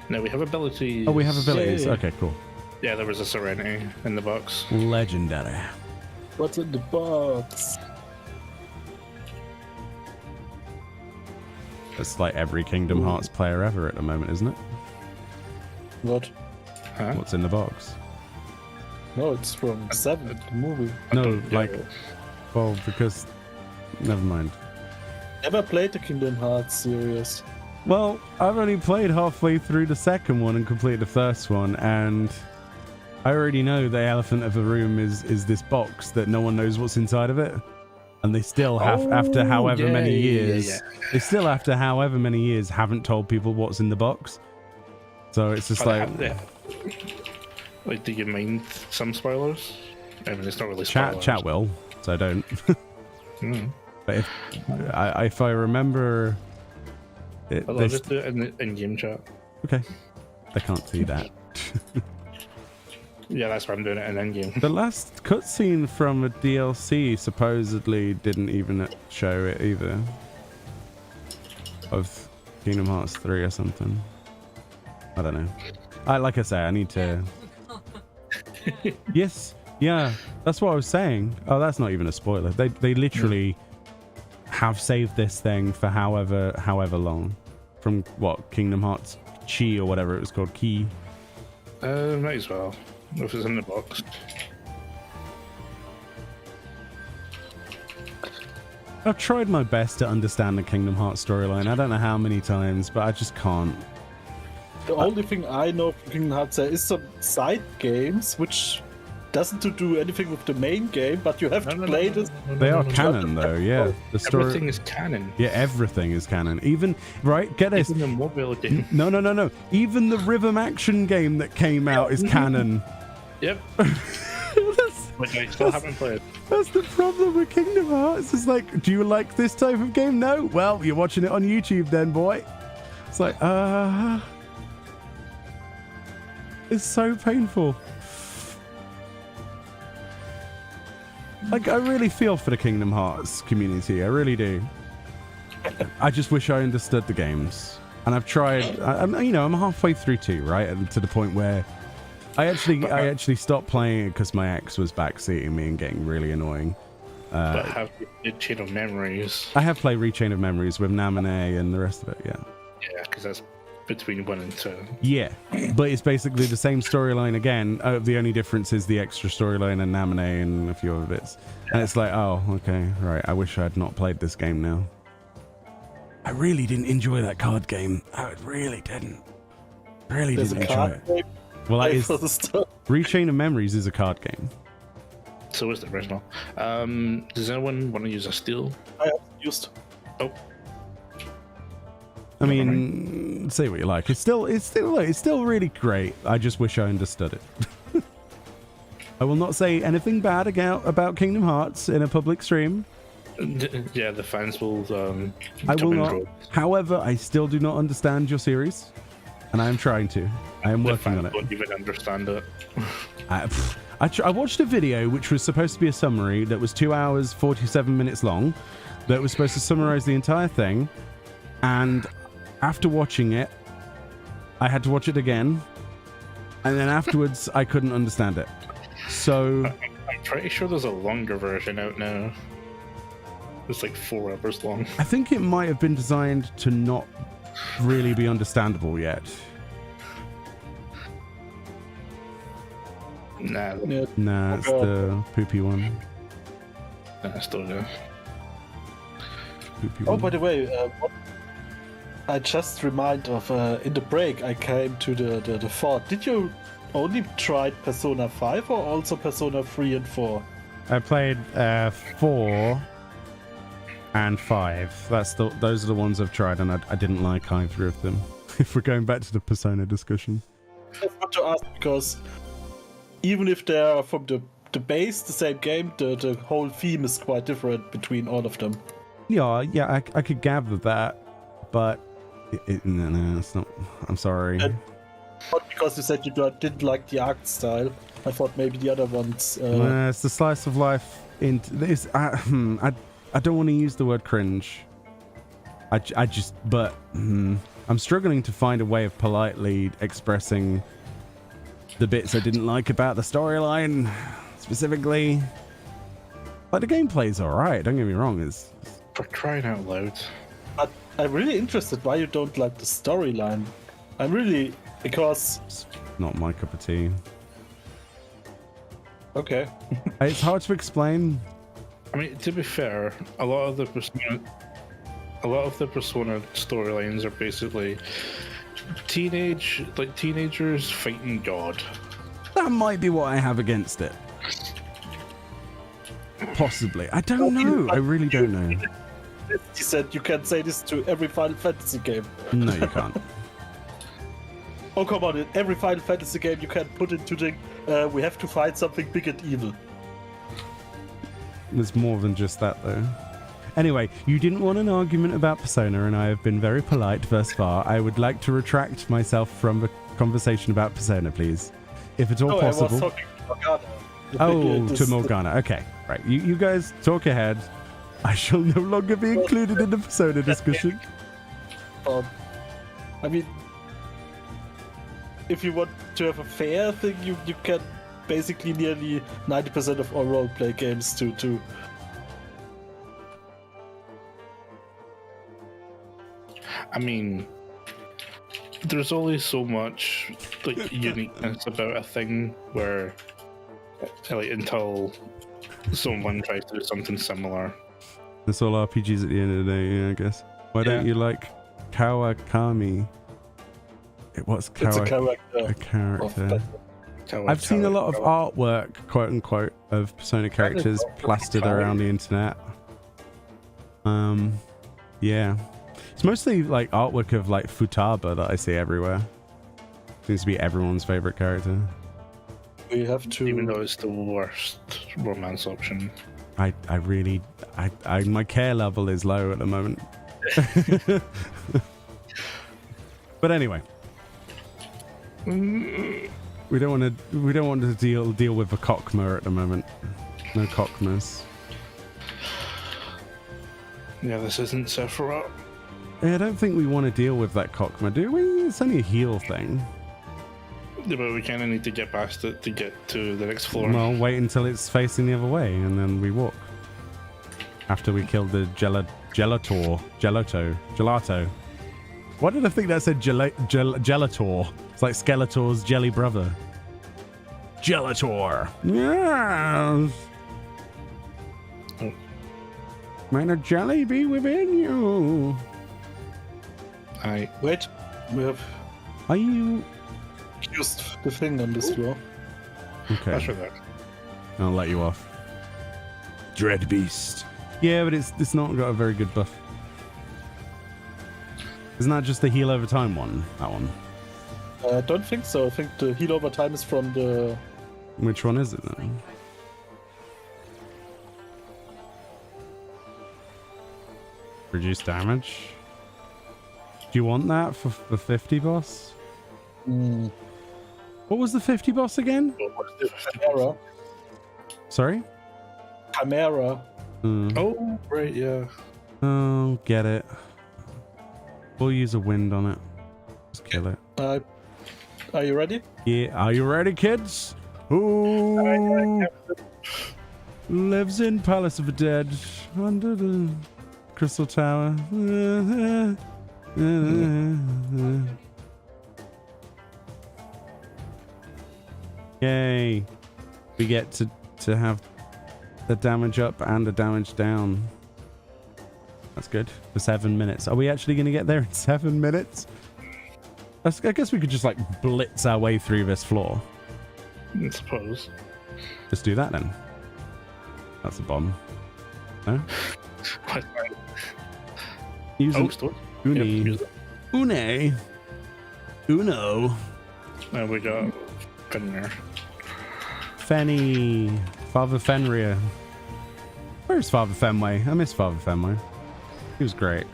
No, we have abilities. Oh, we have abilities. Yay. Okay, cool. Yeah, there was a Serenity in the box. Legendary. What's in the box? It's like every Kingdom Hearts player ever at the moment, isn't it? What? Huh? What's in the box? No, it's from 7, the movie. I No, don't- like, yeah. well, because... Never mind. Never played the Kingdom Hearts series. Well, I've only played halfway through the second one and completed the first one, and I already know the elephant of the room is this box that no one knows what's inside of it. And they still have, after however many years, they still after however many years haven't told people what's in the box. So it's just like... Like, do you mind some spoilers? I mean, it's not really spoilers. Chat will, so don't. Mm. But if I remember... It, I'll they just do it in the in-game chat. okay. They can't see that. Yeah, that's why I'm doing it in in-game. The last cutscene from a DLC supposedly didn't even show it either. Of Kingdom Hearts 3 or something. I don't know. Like I say, I need to... Yes, yeah, that's what I was saying. Oh, that's not even a spoiler. They literally have saved this thing for however long. From what, Kingdom Hearts Chi or whatever it was called, Key. Might as well. If it's in the box. I've tried my best to understand the Kingdom Hearts storyline. I don't know how many times, but I just can't. The only thing I know from Kingdom Hearts there is some side games which doesn't to do anything with the main game, but you have to play this. They are canon, though. Yeah, the story. Everything is canon. Yeah, everything is canon. Even right, get this. Even the mobile game. No. Even the rhythm action game that came out is canon. Yep. Which I still haven't played. That's the problem with Kingdom Hearts. It's like, do you like this type of game? No. Well, you're watching it on YouTube then, boy. It's like, it's so painful. Like, I really feel for the Kingdom Hearts community. I really do. I just wish I understood the games. And I've tried. I'm halfway through 2, right? And to the point where I actually stopped playing it because my ex was backseating me and getting really annoying. But have you played Chain of Memories? I have played Chain of Memories with Namine and the rest of it. Yeah. Yeah, because that's between 1 and 2. Yeah, but it's basically the same storyline again. The only difference is the extra storyline and Namine and a few other bits. And it's like, oh, okay, right. I wish I had not played this game now. I really didn't enjoy that card game. I really didn't. Really didn't enjoy it. Game. Well, that is. Chain of Memories is a card game. So is the original. Does anyone want to use a steel? I have used. Oh. I mean, say what you like. It's still really great. I just wish I understood it. I will not say anything bad about Kingdom Hearts in a public stream. Yeah, the fans will. I will not. However, I still do not understand your series, and I am trying to. I am working on it. Don't even understand it. I watched a video which was supposed to be a summary that was 2 hours 47 minutes long, that was supposed to summarize the entire thing, and after watching it, I had to watch it again, and then afterwards I couldn't understand it. So I'm pretty sure there's a longer version out now. It's like 4 hours long. I think it might have been designed to not really be understandable yet. Nah, it's the poopy one. Nah, still no. Poopy Oh, one. by the way, I just remind of in the break I came to the fort. Did you only try Persona 5 or also Persona 3 and 4? I played 4 and 5. Those are the ones I've tried, and I didn't like either of them. If we're going back to the Persona discussion, I want to ask because even if they are from the base the same game, the whole theme is quite different between all of them. yeah, I could gather that, but no, it's not. I'm sorry. Not because you said you didn't like the art style. I thought maybe the other ones. It's the slice of life. I don't want to use the word cringe. I'm struggling to find a way of politely expressing the bits I didn't like about the storyline, specifically. Like, the gameplay's alright, don't get me wrong. It's For crying out loud. But I'm really interested why you don't like the storyline. Because not my cup of tea. okay. It's hard to explain. I mean, to be fair, a lot of the Persona storylines are basically teenagers fighting God. That might be what I have against it. Possibly. I don't know. I really don't know. He said you can say this to every Final Fantasy game. No, you can't. Oh, come on. In every Final Fantasy game you can put into the we have to fight something big and evil. There's more than just that, though. Anyway, you didn't want an argument about Persona, and I have been very polite thus far. I would like to retract myself from the conversation about Persona, please. If at all possible. I was talking to Morgana. To Morgana. Okay, right. You guys talk ahead. I shall no longer be included in the Persona discussion. I mean, if you want to have a fair thing, you can basically nearly 90% of all roleplay games to I mean, there's only so much like uniqueness about a thing where, like, until someone tries to do something similar. That's all RPGs at the end of the day, yeah, I guess. Why don't you like Kawakami? What's it's a character. A character. I've seen a lot of artwork, quote unquote, of Persona characters plastered around the internet. Yeah. It's mostly like artwork of like Futaba that I see everywhere. Seems to be everyone's favorite character. We have to. Even though it's the worst romance option. I really, my care level is low at the moment. But anyway, we don't want to deal with a cockmer at the moment. No cockmers. Yeah, this isn't Sephiroth. I don't think we want to deal with that cockmer, do we? It's only a heal thing. Yeah, but we kind of need to get past it to get to the next floor. Well, wait until it's facing the other way, and then we walk. After we kill the gelato. Why did I think that said gelator? It's like Skeletor's jelly brother. Gelator. Yes. Oh. Might a jelly be within you? Wait, we have Are you? used the thing on this floor. Okay. That's for that. I'll let you off. Dread Beast. Yeah, but it's not got a very good buff. Isn't that just the heal over time one? That one. I don't think so. I think the heal over time is from the. Which one is it then? Reduce damage. Do you want that for 50 boss? What was the 50 boss again? Chimera. Sorry? Chimera. Oh, right, yeah. Oh, get it. We'll use a wind on it. Just kill it. Are you ready? Yeah, are you ready, kids? Who lives in Palace of the Dead under the Crystal Tower? Yay. We get to have the damage up and the damage down. That's good. For 7 minutes. Are we actually going to get there in 7 minutes? I guess we could just like blitz our way through this floor. I suppose. Just do that then. That's a bomb. No? Use an uni. Yep, Une. Uno. Now we got Fenrir. Fenny. Father Fenrir. Where's Father Fenway? I miss Father Fenway. He was great.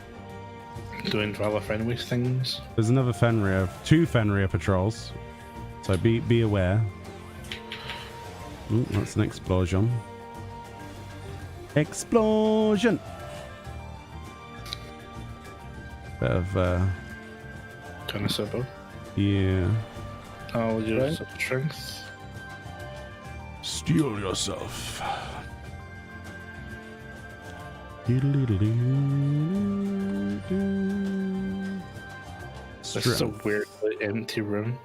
Doing Valor Fenway things. There's another Fenrir. 2 Fenrir patrols. So be aware. Ooh, that's an explosion. Explosion! Bit of, Kind of simple. yeah. I'll use strength. Steel yourself. This is a weirdly empty room.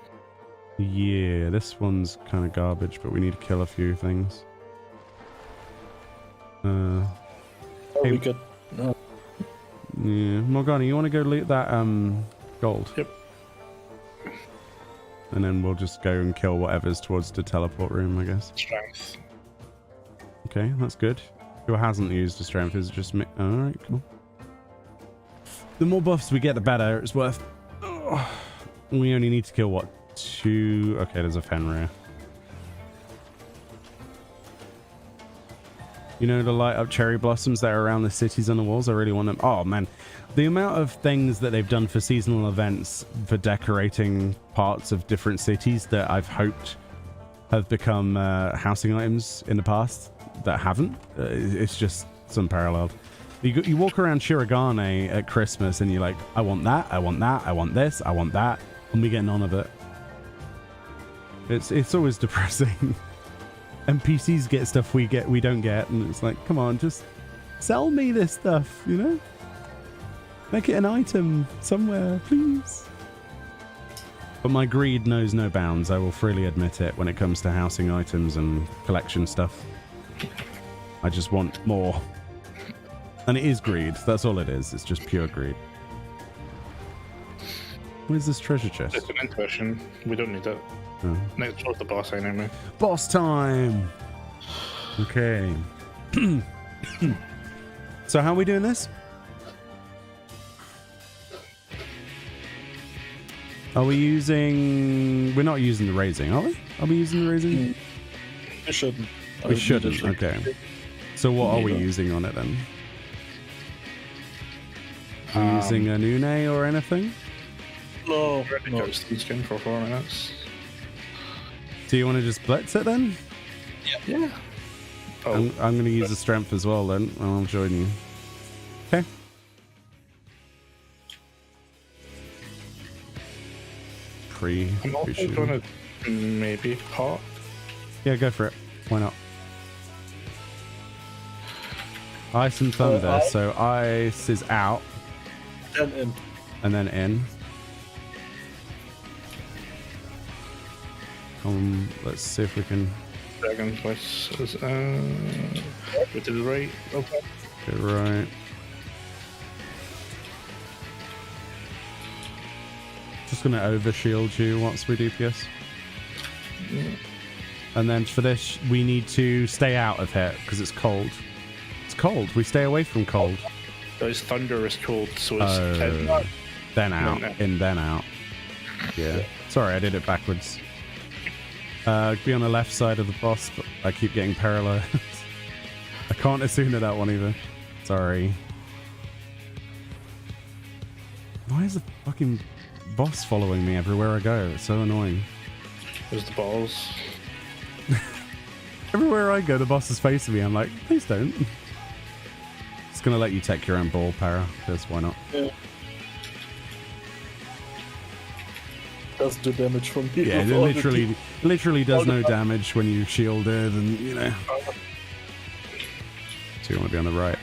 Yeah, this one's kind of garbage, but we need to kill a few things. Hey, we could. Yeah, Morgana, you want to go loot that gold? Yep. And then we'll just go and kill whatever's towards the teleport room, I guess. Strength. Okay, that's good. Who hasn't used a strength is just me. Alright, cool. The more buffs we get, the better. It's worth... Oh, we only need to kill, what, 2... Okay, there's a Fenrir. You know the light up cherry blossoms that are around the cities on the walls? I really want them. Oh, man. The amount of things that they've done for seasonal events for decorating parts of different cities that I've hoped have become housing items in the past that haven't. It's just unparalleled. You walk around Shirogane at Christmas and you're like, I want that, I want that, I want this, I want that, and we get none of it. It's always depressing. NPCs get stuff we don't get, and it's like, come on, just sell me this stuff, you know? Make it an item somewhere, please. But my greed knows no bounds. I will freely admit it when it comes to housing items and collection stuff. I just want more. And it is greed. That's all it is. It's just pure greed. Where's this treasure chest? It's an intuition. We don't need it. Oh. Next towards the boss anyway. Boss time! Okay. So how are we doing this? Are we using... We're not using the raising, are we? Are we using the raising? We shouldn't. We shouldn't, okay. So what are we using on it then? Are we using an Une or anything? No, No. Speed skin for 4 minutes. Do you want to just blitz it then? Yeah. Oh, I'm going to use the strength as well then. I'll join you. Okay. I'm also going to maybe pot. Yeah, go for it. Why not? Ice and thunder. So ice is out and in. and then in. Let's see if we can Dragon's voice is go to the right. Okay. get right. Just gonna overshield you once we DPS. And then for this, we need to stay out of here because it's cold. It's cold. We stay away from cold. Those thunder is cold, so it's Then out. In, then out. Yeah. Sorry, I did it backwards. Be on the left side of the boss, but I keep getting paralyzed. I can't assume that one either. Sorry. Why is the fucking boss following me everywhere I go? It's so annoying. There's the balls. Everywhere I go, the boss is facing me. I'm like, please don't. It's gonna let you take your own ball, Para, because why not? Yeah. Doesn't do damage from me. Yeah, it literally does no damage when you shielded, and you know. So you want to be on the right.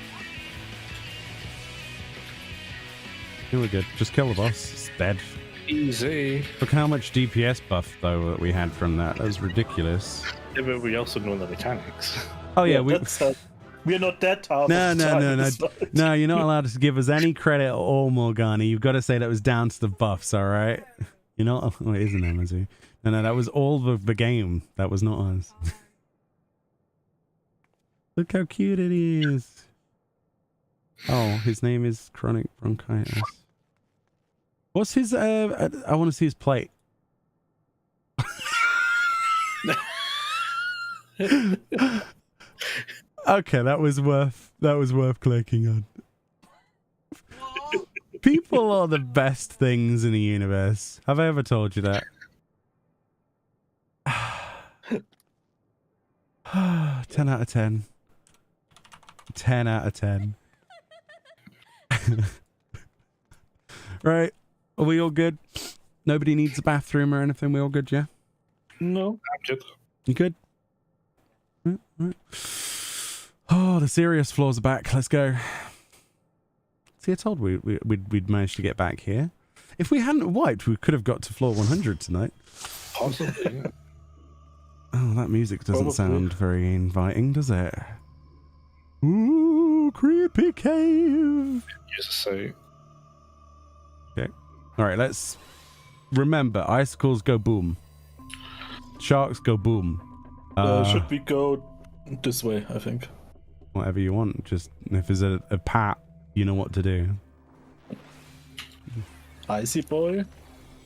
Yeah, we're good. Just kill the boss. It's dead. Easy. Look how much DPS buff though that we had from that. That was ridiculous. Yeah, but we also know the mechanics. Oh yeah, we. We're not that hard. No. No, you're not allowed to give us any credit at all, Morgana. You've got to say that was down to the buffs, all right? You're not. Oh, it is an Amazon. No, that was all the game. That was not us. Look how cute it is. Oh, his name is Chronic Bronchitis. What's his? I want to see his plate. Okay, that was worth clicking on. People are the best things in the universe. Have I ever told you that? 10 out of 10. 10 out of 10. Right. Are we all good? Nobody needs a bathroom or anything? We all good, yeah? No, I'm good. You good? Right. Oh, the serious floors are back. Let's go. See, I told we'd managed to get back here. If we hadn't wiped, we could have got to floor 100 tonight. Possibly, yeah. Oh, that music doesn't sound very inviting, does it? Ooh, creepy cave. Yes, so. Okay. All right, let's remember, icicles go boom. Sharks go boom. Should we go this way, I think? Whatever you want. Just, if there's a pat, you know what to do. Icy boy.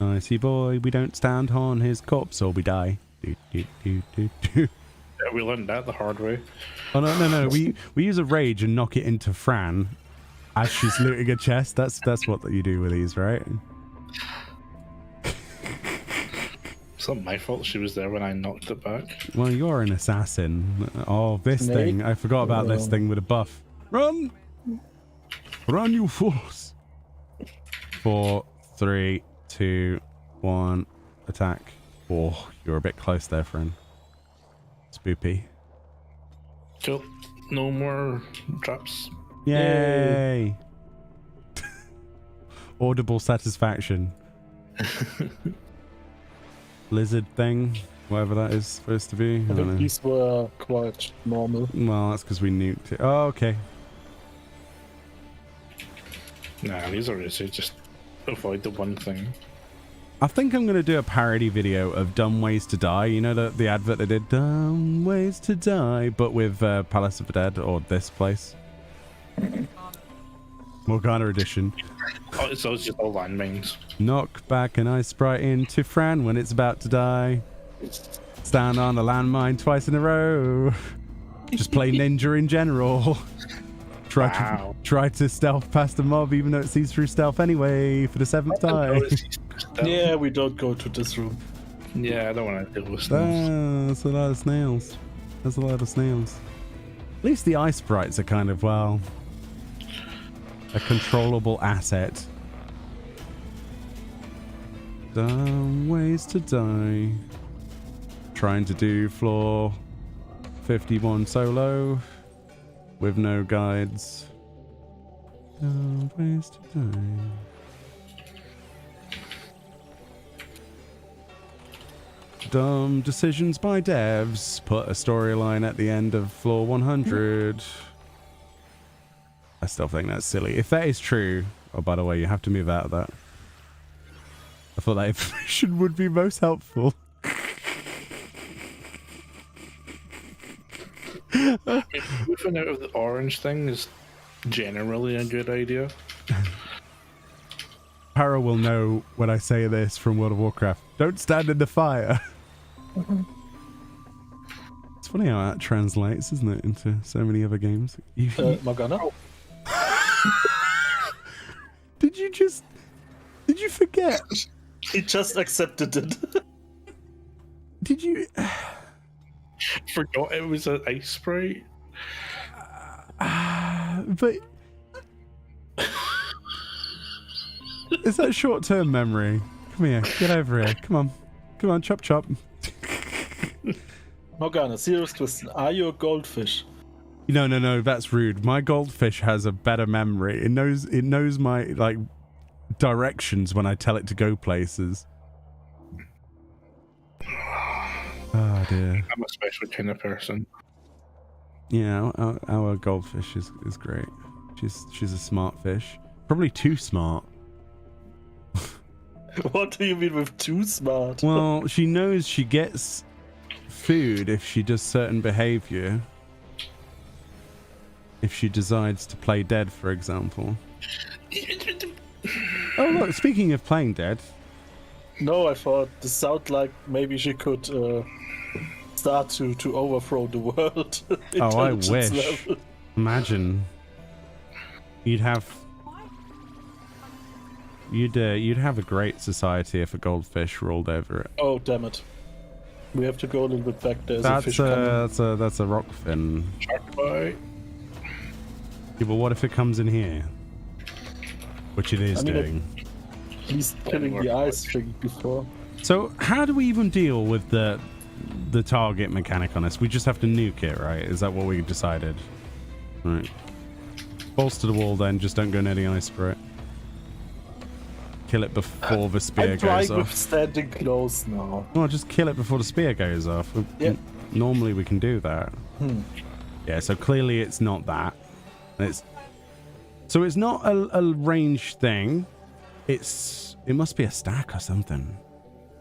Icy boy, we don't stand on his corpse or we die. Do. Yeah, we learned that the hard way. Oh no. We use a rage and knock it into Fran as she's looting a chest. That's what you do with these, right? It's not my fault she was there when I knocked it back. Well, you're an assassin. Oh, this thing. I forgot about this thing with a buff. Run! Run, you fools! 4, 3, 2, 1. Attack. Oh, you're a bit close there, friend. Spoopy. Cool. No more traps. Yay! Audible satisfaction. Lizard thing, whatever that is supposed to be. I don't know. These were quite normal. Well, that's because we nuked it. Oh, okay. Nah, these are easy. Just avoid the one thing. I think I'm going to do a parody video of Dumb Ways to Die. You know the advert they did? Dumb Ways to Die, but with Palace of the Dead, or this place. Morgana edition. Oh, so it's just all landmines. Knock back an ice sprite into Fran when it's about to die. Stand on a landmine twice in a row. Just play ninja in general. Try to stealth past a mob even though it sees through stealth anyway for the 7th time. Yeah, we don't go to this room. Yeah, I don't want to deal with snails. That's a lot of snails. That's a lot of snails. At least the ice sprites are kind of, well, a controllable asset. Dumb ways to die. Trying to do floor 51 solo with no guides. Dumb ways to die. Dumb decisions by devs. Put a storyline at the end of floor 100. I still think that's silly. If that is true, oh, by the way, you have to move out of that. I thought that information would be most helpful. Moving out of the orange thing is generally a good idea. Para will know when I say this from World of Warcraft. Don't stand in the fire. It's funny how that translates, isn't it, into so many other games. Morgana? Did you forget? He just accepted it. Did you? Forgot it was an ice sprite. But is that short-term memory? Come here, get over here. Come on, chop chop. Morgana, serious question. Are you a goldfish? No, that's rude. My goldfish has a better memory. It knows my like directions when I tell it to go places. Oh dear. I'm a special kind of person. Yeah, our goldfish is great. She's a smart fish. Probably too smart. What do you mean with too smart? Well, she knows she gets food if she does certain behavior. If she decides to play dead, for example. Oh look, speaking of playing dead. No, I thought this sounded like maybe she could start to overthrow the world. Oh, I wish. Level. Imagine. You'd have a great society if a goldfish rolled over it. Oh damn it! We have to go a little bit back. There's a fish that's a rock fin. Shark bite. Yeah, but what if it comes in here? Which it is doing. He's killing the ice thing before. So how do we even deal with the target mechanic on this? We just have to nuke it, right? Is that what we decided? Right. Balls to the wall then, just don't go near the ice for it. Kill it before the spear goes off. I'm trying with standing close now. Well, just kill it before the spear goes off. Yeah. Normally we can do that. Yeah, so clearly it's not that. So it's not a range thing. It must be a stack or something.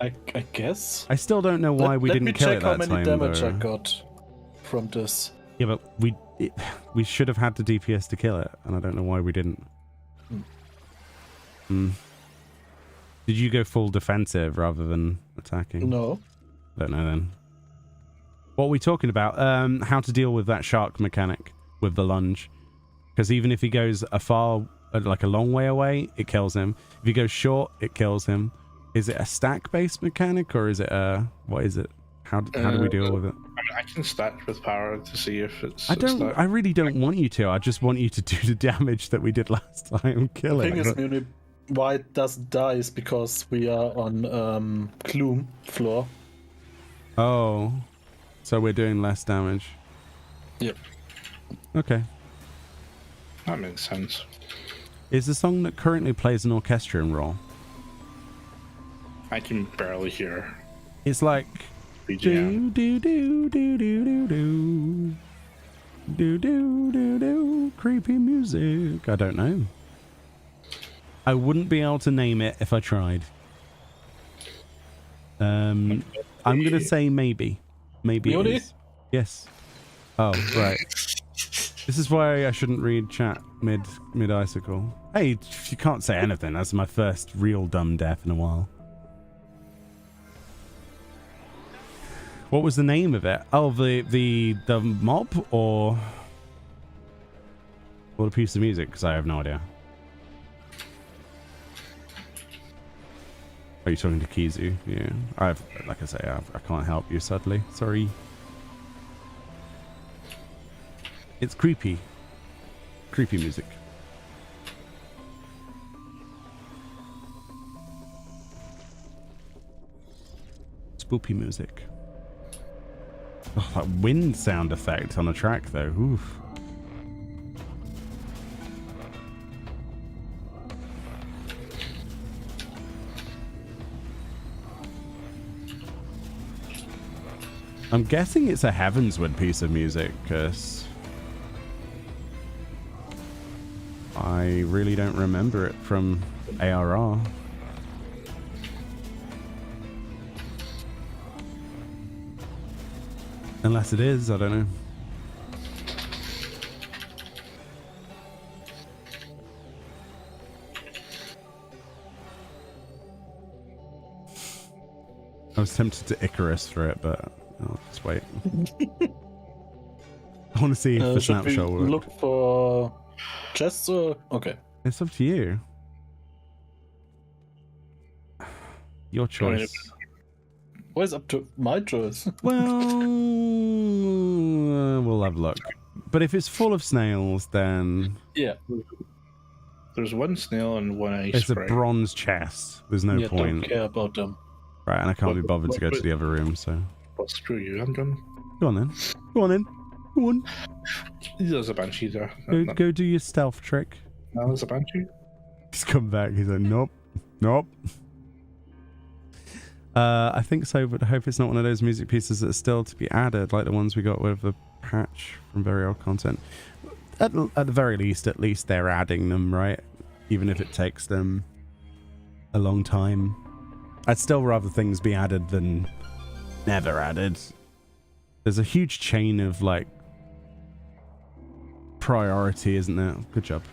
I guess. I still don't know why we didn't kill it that time. Let me check how many damage I got from this. Yeah, but we should have had the DPS to kill it, and I don't know why we didn't. Did you go full defensive rather than attacking? No. Don't know then. What are we talking about? How to deal with that shark mechanic with the lunge. Because even if he goes like a long way away, it kills him. If he goes short, it kills him. Is it a stack-based mechanic, or is it what is it? How do we deal with it? I can stack with power to see if it's. I really don't want you to. I just want you to do the damage that we did last time. Kill it. The thing is, Meoni, why it doesn't die is because we are on Gloom floor. Oh, so we're doing less damage. Yep. Okay. That makes sense. Is the song that currently plays an orchestrion role? I can barely hear. It's like do do do do do do do do do do do creepy music. I don't know. I wouldn't be able to name it if I tried. I'm gonna say maybe. Maybe it Meoni? is. Yes. Oh, right. This is why I shouldn't read chat mid icicle. Hey, you can't say anything. That's my first real dumb death in a while. What was the name of it? Oh, the mob or the piece of music? Because I have no idea. Are you talking to Kizu? Yeah. Like I say, I can't help you, sadly. Sorry. It's creepy. Creepy music. Spoopy music. Oh, that wind sound effect on a track, though. Oof. I'm guessing it's a Heavensward piece of music, because I really don't remember it from ARR. Unless it is, I don't know. I was tempted to Icarus for it, but I'll just wait. I want to see if the snapshot works. Look for chests or... Okay. It's up to you. Your choice. Why is up to my choice? Well, we'll have a look. But if it's full of snails, then... Yeah. There's one snail and one ice. It's a sprite. bronze chest. There's no Yeah, point. don't care about them. Right, and I can't be bothered to go to the other room, so... Well, screw you, I'm done. Go on then. Go on then. Go on. There's a banshee there. Go do your stealth trick. No, there's a banshee. He's come back. He's like, nope. Nope. I think so, but I hope it's not one of those music pieces that's still to be added, like the ones we got with the patch from Very Old Content. At the very least, at least they're adding them, right? Even if it takes them a long time. I'd still rather things be added than never added. There's a huge chain of, like, priority, isn't there? Good job.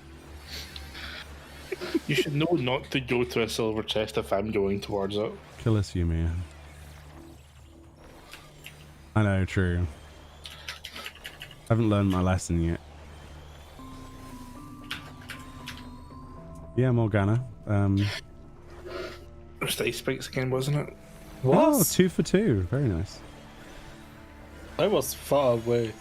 You should know not to go to a silver chest if I'm going towards it. Kill us, you man. I know, true. I haven't learned my lesson yet. Yeah, Morgana. It was the ice spikes again, wasn't it? Oh, 2 for 2. Very nice. I was far away.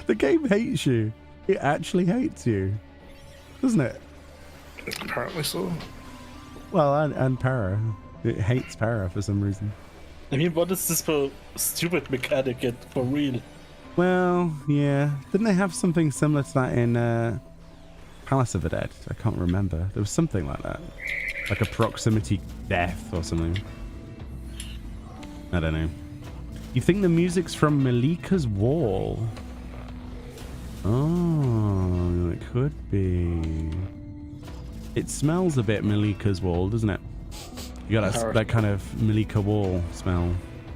The game hates you. It actually hates you. Doesn't it? Apparently so. Well, and Para. It hates Para for some reason. I mean, what is this for stupid mechanic yet for real? Well, yeah. Didn't they have something similar to that in Palace of the Dead? I can't remember. There was something like that. Like a proximity death or something. I don't know. You think the music's from Malika's Wall? Oh, it could be. It smells a bit Malika's Wall, doesn't it? You got that kind of Malika Wall smell.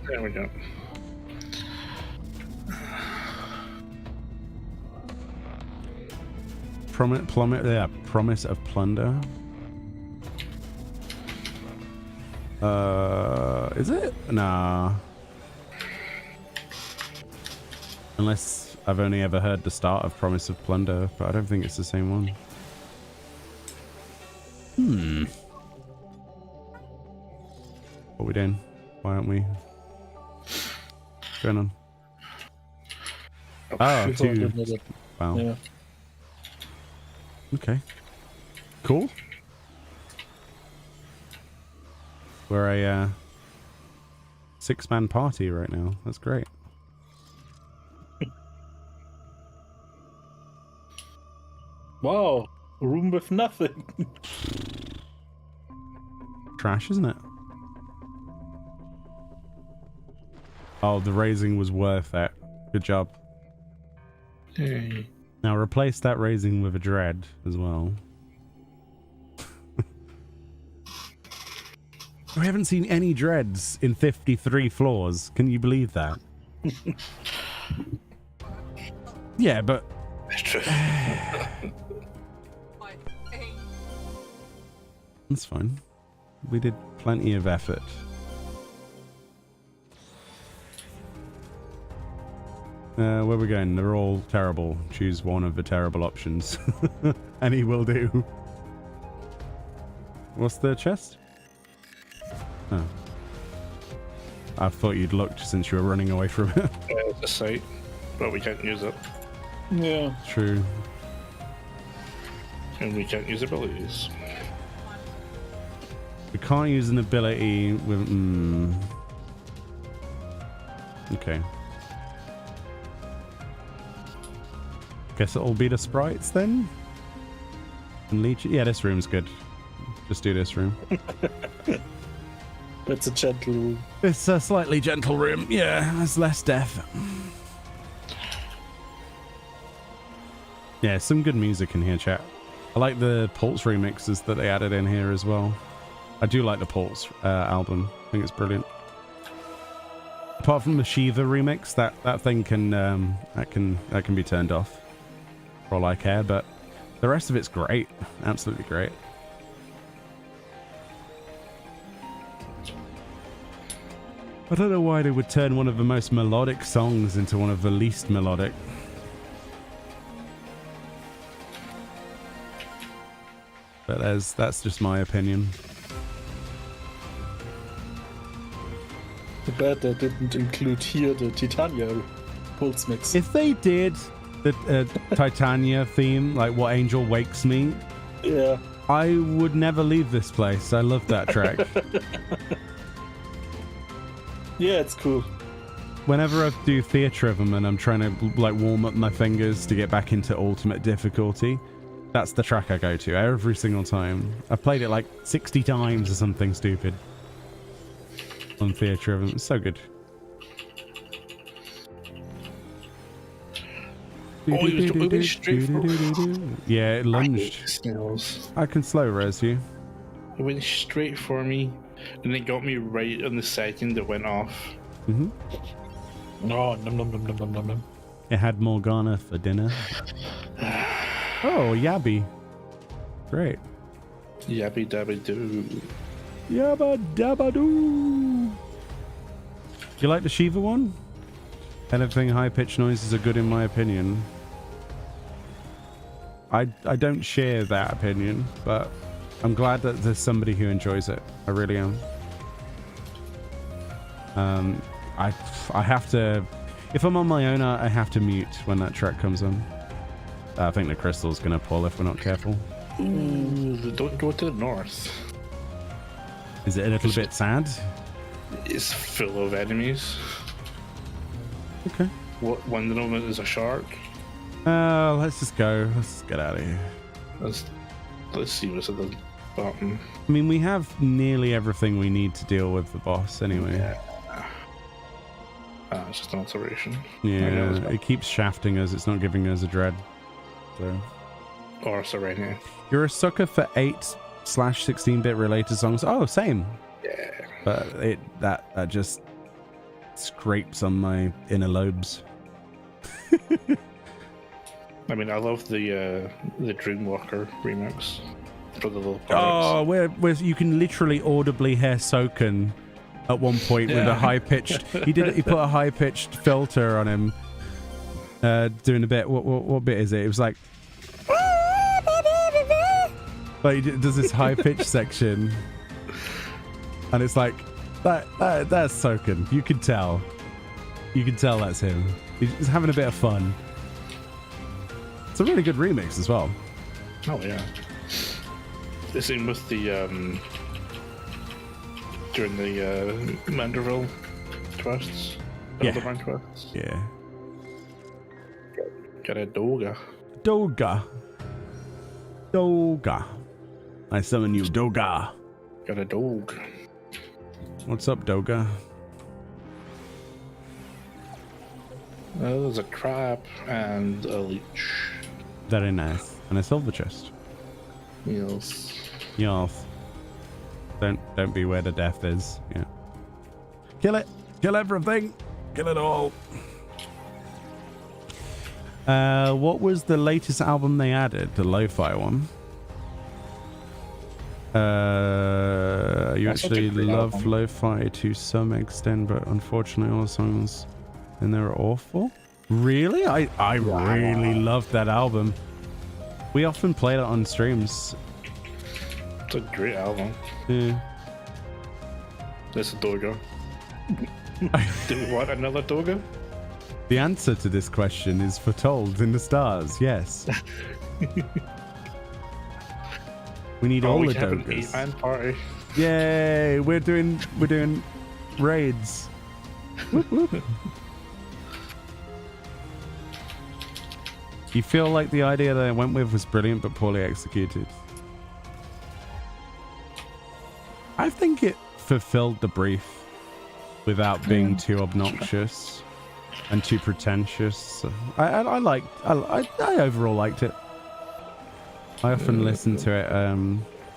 There we go. Promise of plunder. Is it? Nah. Unless I've only ever heard the start of Promise of Plunder, but I don't think it's the same one. What are we doing? Why aren't we? What's going on? Oh, two. Wow. Yeah. Okay. Cool. We're a 6-man party right now. That's great. Wow, a room with nothing. Trash, isn't it? Oh, the raising was worth it. Good job. Hey. Now replace that raising with a dread as well. We haven't seen any dreads in 53 floors. Can you believe that? Yeah, but... It's true. That's fine. We did plenty of effort. Where are we going? They're all terrible. Choose one of the terrible options. Any will do. What's the chest? Oh. I thought you'd looked since you were running away from it. It's a site, but we can't use it. Yeah. True. And we can't use abilities. We can't use an ability with... Okay. Guess it'll be the sprites then? And leech... Yeah, this room's good. Just do this room. It's a gentle room. It's a slightly gentle room. Yeah, there's less death. Yeah, some good music in here, chat. I like the Pulse remixes that they added in here as well. I do like the Pulse album. I think it's brilliant. Apart from the Shiva remix, that thing can that can be turned off for all I care, but the rest of it's great. Absolutely great. I don't know why they would turn one of the most melodic songs into one of the least melodic. But that's just my opinion. Too bad they didn't include here the Titania Pulse mix. If they did the Titania theme, like What Angel Wakes Me, Yeah. I would never leave this place. I love that track. Yeah, it's cool. Whenever I do theatre of them and I'm trying to like warm up my fingers to get back into ultimate difficulty, that's the track I go to every single time. I've played it like 60 times or something stupid on theatre of them. It's so good. Oh, it was straight for... Yeah, it lunged. Snails. I can slow res you. It went straight for me, and it got me right on the second it went off. Mm-hmm. Oh, num num num num num num num. It had Morgana for dinner. Oh, Yabby. Great. Yabby dabby doo. Yabba dabba doo. You like the Shiva one? Anything high pitched noises are good in my opinion. I don't share that opinion, but I'm glad that there's somebody who enjoys it. I really am. I have to, if I'm on my own, I have to mute when that track comes on. I think the crystal's gonna pull if we're not careful. Ooh, don't go to the north. Is it a little bit sad? It's full of enemies. Okay. One of them is a shark. Let's just go. Let's just get out of here. Let's see what's at the bottom. I mean, we have nearly everything we need to deal with the boss anyway. Yeah. It's just an alteration. Yeah, it keeps shafting us. It's not giving us a dread. So. Or a Serenia. You're a sucker for 8/16-bit related songs. Oh, same. Yeah. But that just scrapes on my inner lobes. I mean, I love the Dreamwalker remix for the little Oh, where you can literally audibly hear Soken at one point with a high pitched. He put a high pitched filter on him, doing a bit. What bit is it? It was like he does this high pitched section, and it's like that's Soken. You can tell that's him. He's having a bit of fun. It's a really good remix as well. Oh yeah. The same with the during the Manderville quests. Hildebrand quests. Yeah. Got a Doga. Doga. I summon you, Doga. Got a dog. What's up, Doga? There's a crab and a leech. Very nice. And a silver chest. Yes. Yes. Don't be where the death is. Yeah. Kill it. Kill everything. Kill it all. What was the latest album they added? The lo-fi one. You actually love lo-fi to some extent, but unfortunately all the songs in there are awful. Really? I really loved that album. We often played it on streams. It's a great album. Yeah. There's a Dogo. Do we want another Dogo? The answer to this question is foretold in the stars. Yes. We need all the Dogas. An 8-man party. Yay! We're doing raids. Whoop, whoop. You feel like the idea that I went with was brilliant but poorly executed? I think it fulfilled the brief without being too obnoxious and too pretentious. I overall liked it. I often listen to it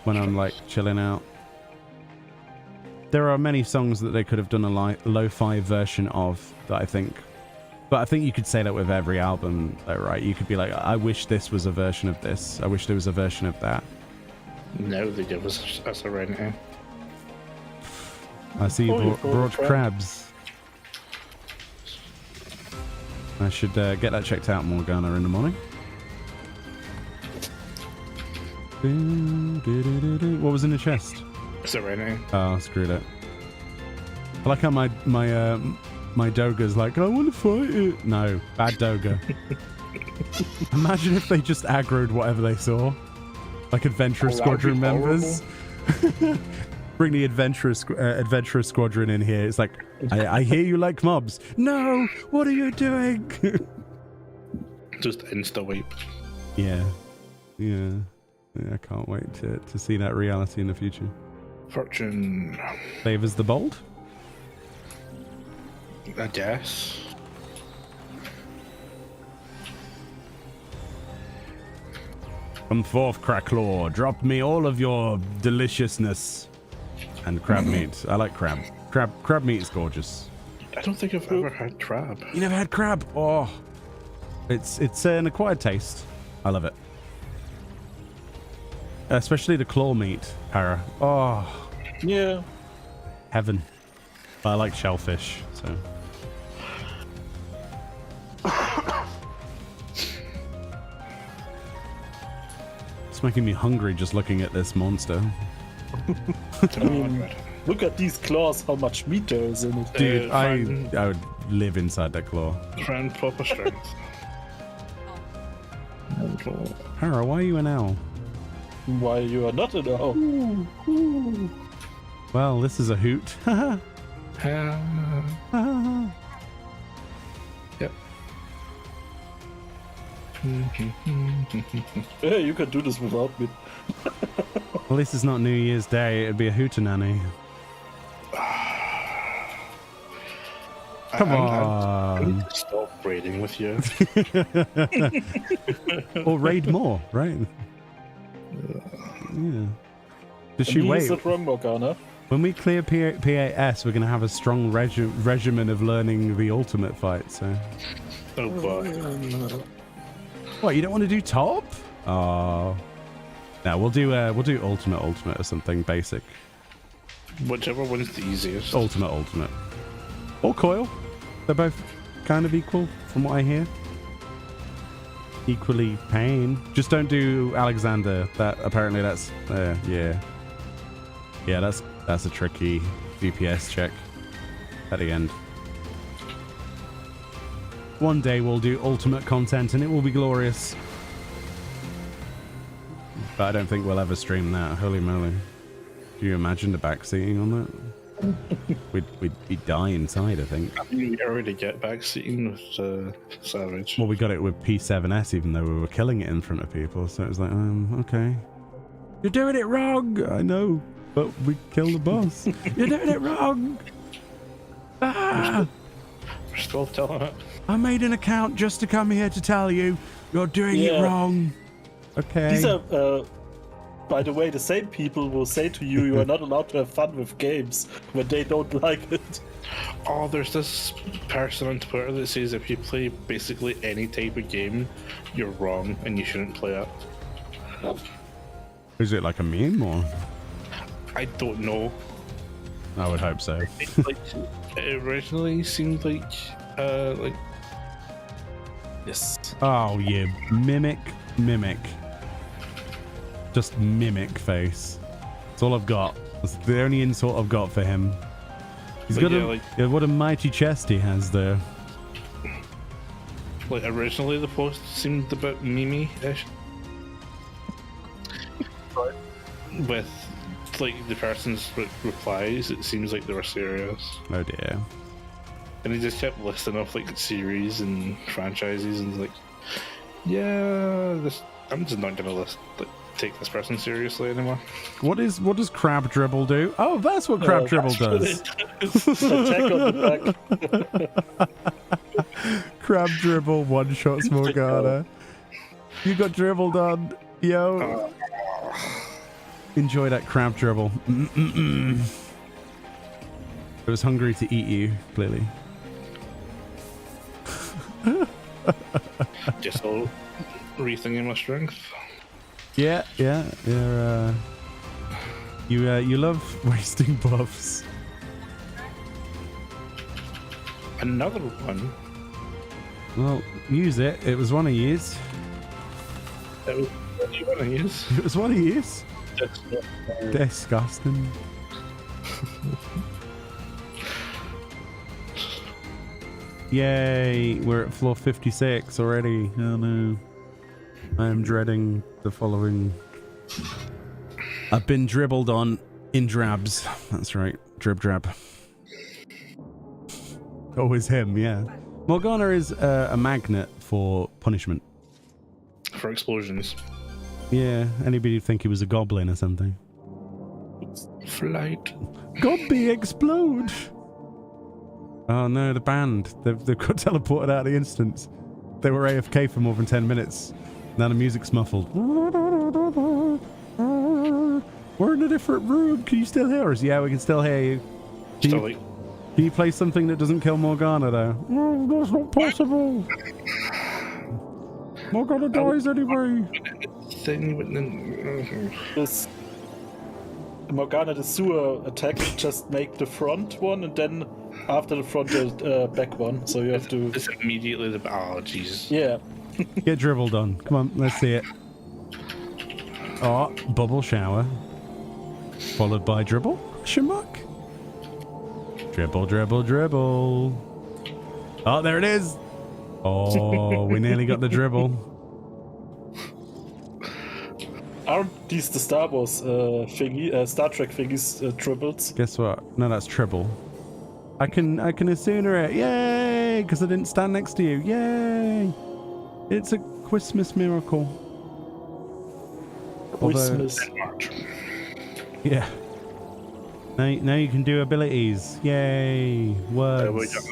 when I'm like chilling out. There are many songs that they could have done a lo-fi version of that I think. But I think you could say that with every album, though, right? You could be like, I wish this was a version of this. I wish there was a version of that. No, they give us a right now. I see you brought crabs. I should get that checked out, Morgana, in the morning. What was in the chest? Is it right now? Oh, screwed it. I like how my Doga's like, I want to fight it. No, bad Doga. Imagine if they just aggroed whatever they saw. Like Adventurer Squadron members. Bring the Adventurer Squadron in here. It's like, I hear you like mobs. No, what are you doing? Just insta-wipe. Yeah. I can't wait to see that reality in the future. Fortune. Favors the bold? I guess. Come forth, Cracklaw. Drop me all of your deliciousness. And crab meat. I like crab. Crab meat is gorgeous. I don't think I've ever had crab. You never had crab? Oh. It's an acquired taste. I love it. Especially the claw meat, Para. Oh. Yeah. Heaven. But I like shellfish, so. It's making me hungry just looking at this monster. I mean, look at these claws, how much meat there is in it. Dude, I would live inside that claw. Friend proper strength. Para, why are you an owl? Why you are not an owl? Well, this is a hoot. Yep. Yeah, you can do this without me. Well, this is not New Year's Day. It'd be a hootenanny. Come I need on. to stop raiding with you. Or raid more, right? Yeah. Does she wait? Is wrong, Morgana? When we clear PAS, we're going to have a strong regimen of learning the ultimate fight, so... Oh boy. What, you don't want to do top? Oh. No, we'll do ultimate or something basic. Whichever one's the easiest. Ultimate. Or coil. They're both kind of equal, from what I hear. Equally pain. Just don't do Alexander. That apparently that's yeah. Yeah, that's a tricky DPS check at the end. One day we'll do ultimate content and it will be glorious. But I don't think we'll ever stream that. Holy moly. Do you imagine the backseating on that? We'd die inside, I think. I mean, we already get backseating with Savage. Well, we got it with P7S, even though we were killing it in front of people. So it was like, okay. You're doing it wrong! I know, but we killed the boss. You're doing it wrong! Ah! We're still telling it. I made an account just to come here to tell you You're doing it wrong. Okay. These are, by the way, the same people will say to you, you are not allowed to have fun with games when they don't like it. Oh, there's this person on Twitter that says if you play basically any type of game, you're wrong and you shouldn't play it. Is it like a meme or? I don't know. I would hope so. It originally seemed like Yes. Oh, you mimic. Just mimic face. That's all I've got. That's the only insult I've got for him. He's got what a mighty chest he has there. Like originally the post seemed a bit meme-ish. With like the person's replies, it seems like they were serious. Oh dear. And he just kept listing off like series and franchises and like, yeah, I'm just not gonna take this person seriously anymore. What does Crab Dribble do? Oh, that's what Crab Dribble does. Attack on the back. Crab Dribble one-shots Morgana. You got dribbled on, yo. Enjoy that Crab Dribble. It was hungry to eat you, clearly. Just all rethinking my strength. Yeah. You love wasting buffs. Another one. Well, use it. It was one I used. That was what you want to use. It was one I used. Disgusting. Yay, we're at floor 56 already. Oh no. I am dreading the following. I've been dribbled on in drabs. That's right, drab. Always him, yeah. Morgana is a magnet for punishment. For explosions. Yeah, anybody would think he was a goblin or something. Flight. Gobby explode! Oh no, the band. They've got teleported out of the instance. They were AFK for more than 10 minutes. Now the music's muffled. We're in a different room. Can you still hear us? Yeah, we can still hear you. Can you play something that doesn't kill Morgana though? Oh, that's not possible. Morgana dies anyway. This Morgana the sewer attack just make the front one and then after the front the back one. So you have to. It's immediately the. Oh Jesus. Yeah. Get dribbled on. Come on, let's see it. Oh, bubble shower. Followed by dribble? Shamuck. Dribble. Oh, there it is. Oh, we nearly got the dribble. Aren't these the Star Wars Star Trek thingies, triples? Guess what? No, that's triple. I can Asuna it. Yay! Because I didn't stand next to you. Yay! It's a Christmas miracle. Christmas. Yeah. Now you can do abilities. Yay! Words.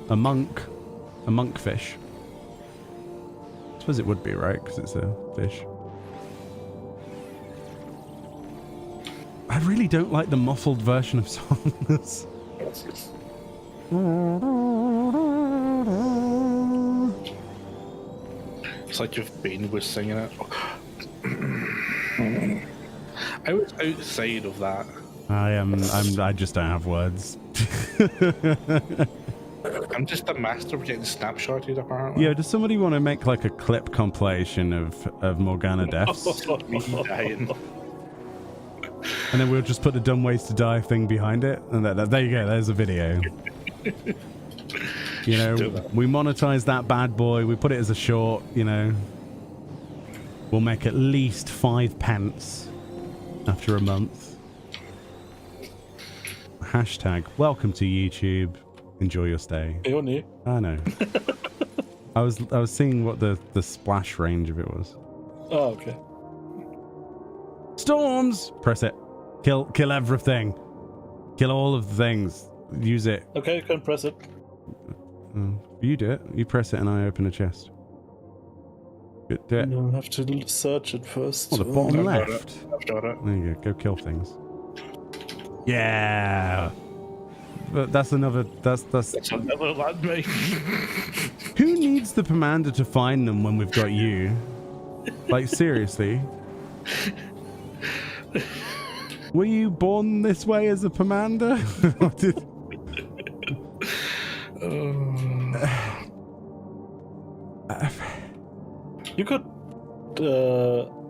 A monk. A monkfish. I suppose it would be, right? Because it's a fish. I really don't like the muffled version of songs. It's like if Bane was singing it. I was outside of that. I just don't have words. I'm just a master of getting snapshotted, apparently. Yeah, does somebody want to make like a clip compilation of Morgana deaths? Me dying. And then we'll just put the dumb ways to die thing behind it. And there you go, there's a video. You know, we monetize that bad boy, we put it as a short, you know. We'll make at least 5 pence after a month. Hashtag welcome to YouTube. Enjoy your stay. Meoni. I know. I was seeing what the splash range of it was. Oh, okay. Storms! Press it. Kill everything. Kill all of the things. Use it. Okay, you can press it. You do it. You press it and I open a chest. Do it. No, I have to search it first. Oh, the bottom I've got left. I've got it. There you go. Go kill things. Yeah. But that's another. That's. That's another land mine. Who needs the Pomander to find them when we've got you? Like, seriously? Were you born this way as a Pomander? You could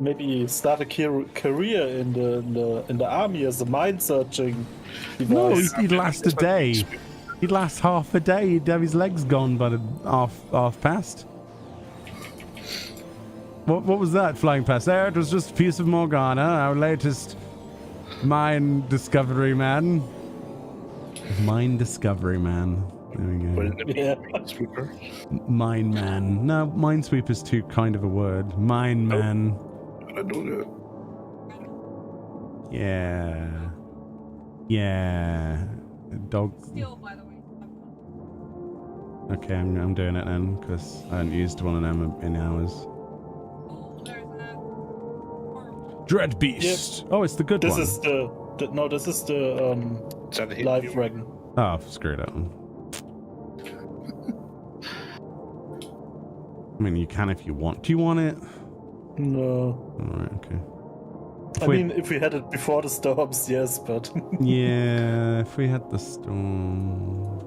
maybe start a career in the army as a mind searching No, device. he'd last a day. He'd last half a day. He'd have his legs gone by the half past. What was that flying past there? It was just a piece of Morgana, our latest mine discovery man. Mine discovery man. There we go. Wouldn't it be Yeah. Minesweeper? Mine man. No, minesweeper's too kind of a word. Mine man. I don't know. Yeah. Yeah. Dog. Steel, by the way. Okay, I'm doing it then, because I haven't used one of them in hours. Oh, there's that. Horrible. Dread Beast. Oh, it's the good This one. is this is the Is that the live hit? dragon. Oh, screw that one. I mean, you can if you want. Do you want it? No. Alright, okay. I mean, if we had it before the storms, yes, but Yeah, if we had the storm.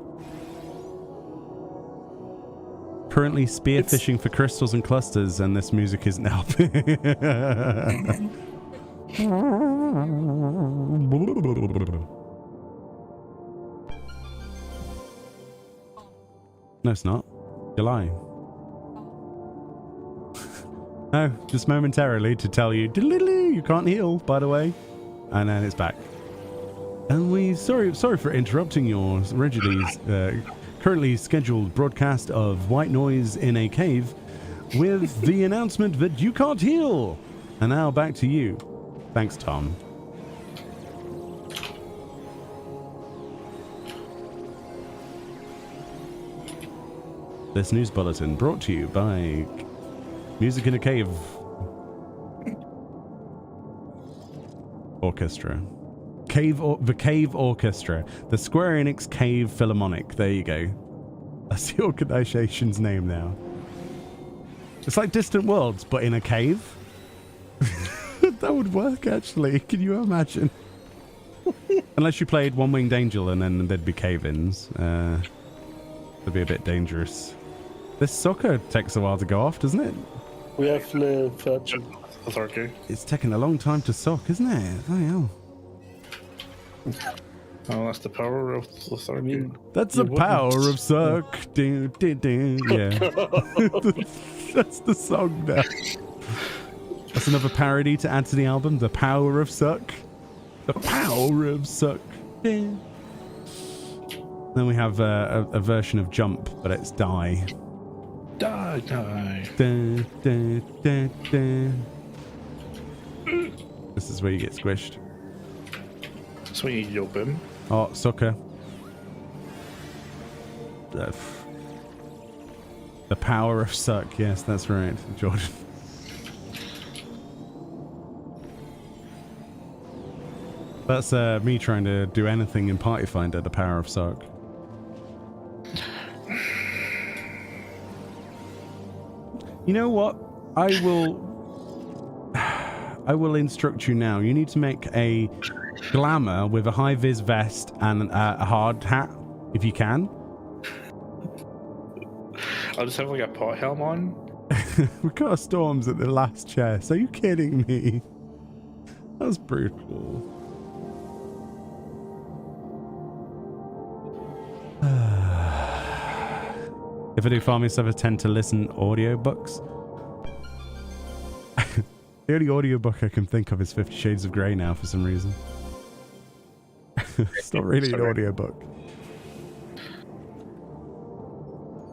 Currently spearfishing for crystals and clusters, and this music isn't helping. No, it's not. You're lying. No, just momentarily to tell you, you can't heal, by the way. And then it's back. And sorry for interrupting your currently scheduled broadcast of White Noise in a Cave with the announcement that you can't heal. And now back to you. Thanks, Tom. This news bulletin brought to you by Music in a Cave Orchestra. The Cave Orchestra. The Square Enix Cave Philharmonic. There you go. That's the organization's name now. It's like Distant Worlds, but in a cave. That would work, actually. Can you imagine? Unless you played One Winged Angel and then there'd be cave-ins. It'd be a bit dangerous. This soccer takes a while to go off, doesn't it? we have the virgin. Authority. It's taking a long time to sock, isn't it? Oh, hell. Oh, that's the power of authority. That's You the wouldn't. power of suck. Do, do, do. Yeah. That's the song now. That's another parody to add to the album. The power of suck. The power of suck. Then we have a version of jump, but it's die. Die. Dun, dun, dun, dun. This is where you get squished. So you yelp him. Oh, sucker. The power of suck. Yes, that's right, Jordan. That's me trying to do anything in Party Finder, the power of suck. You know what? I will instruct you now. You need to make a glamour with a high-vis vest and a hard hat, if you can. I'll just have like a pot helm on. We got a storms at the last chest. Are you kidding me? That was brutal. If I do farming stuff, I tend to listen audiobooks. The only audiobook I can think of is 50 Shades of Grey now for some reason. It's not really an audiobook.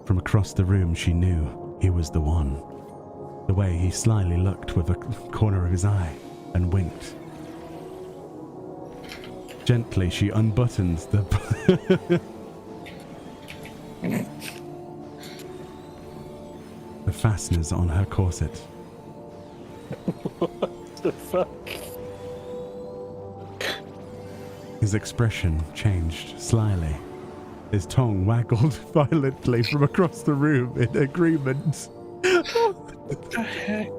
From across the room, she knew he was the one. The way he slyly looked with a corner of his eye and winked. Gently, she unbuttoned the fasteners on her corset What the fuck? His expression changed slyly. His tongue waggled violently from across the room in agreement. What the heck?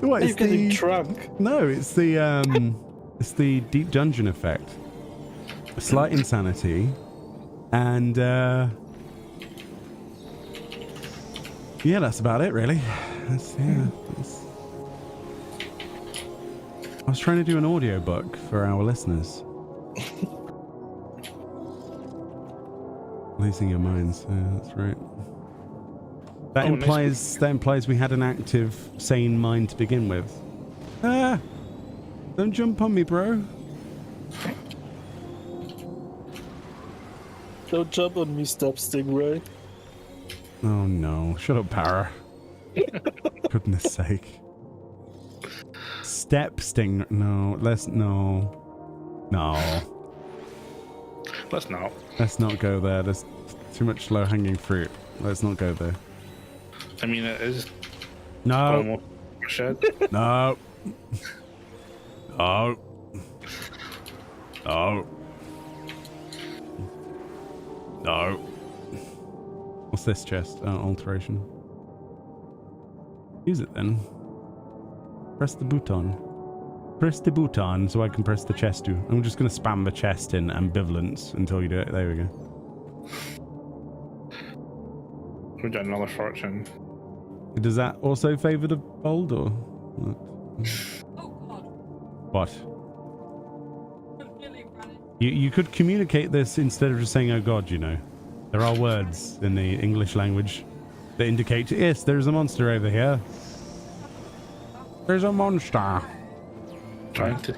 What Are is you getting the... drunk? No, it's the deep dungeon effect. Slight insanity, and yeah, that's about it, really. That's. I was trying to do an audiobook for our listeners. Losing your minds. Yeah, that's right. That implies we had an active, sane mind to begin with. Ah! Don't jump on me, bro. Don't jump on me, Step Stingray. Oh no. Shut up, Para. Goodness sake. Step Sting. No, let's. No. No. Let's not. Let's not go there. There's too much low hanging fruit. Let's not go there. I mean, it is No. almost a shed. No. No. No. No. What's this chest? Alteration. Use it then. Press the button. Press the button so I can press the chest too. I'm just going to spam the chest in ambivalence until you do it. There we go. We got another fortune. Does that also favour the bold or what? Oh god. What? Completely ran it. You could communicate this instead of just saying, oh god, you know. There are words in the English language that indicate, yes, there's a monster over here. There's a monster. Trying to.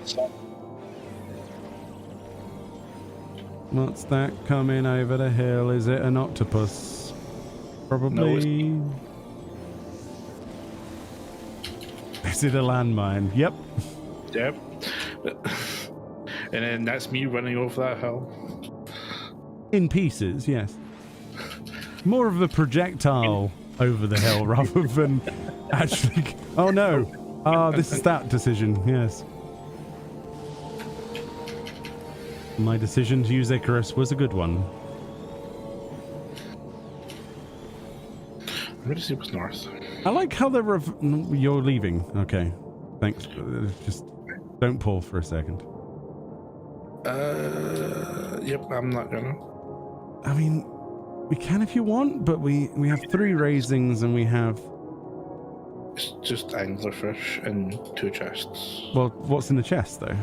What's that coming over the hill? Is it an octopus? Probably. No, Is it a landmine? Yep. Yep. And then that's me running over that hill. In pieces, yes. More of a projectile over the hill rather than actually. Oh no. Ah, this is that decision, yes. My decision to use Icarus was a good one. I'm going to see what's north. I like how they're. You're leaving. Okay. Thanks. Just don't pull for a second. Yep, I'm not gonna. I mean, we can if you want, but we have 3 raisings and we have. It's just anglerfish and 2 chests. Well, what's in the chest though?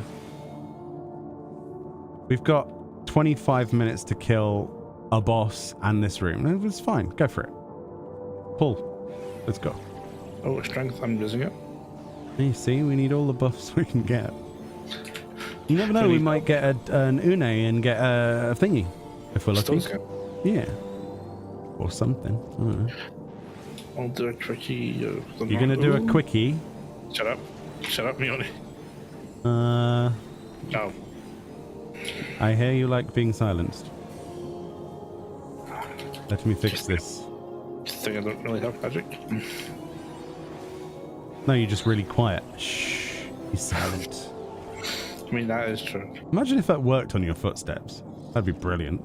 We've got 25 minutes to kill a boss and this room. It's fine. Go for it. Pull. Let's go. Oh, strength, I'm using it. You see, we need all the buffs we can get. You never know, we might get an Une and get a thingy if we're lucky. Yeah. Or something. I don't know. I'll do a quickie. You're going to do a quickie? Shut up. Shut up, Meoni. No. I hear you like being silenced. Let me fix this. Think I don't really have magic. No, you're just really quiet. Shh. Be silent. I mean, that is true. Imagine if that worked on your footsteps. That'd be brilliant.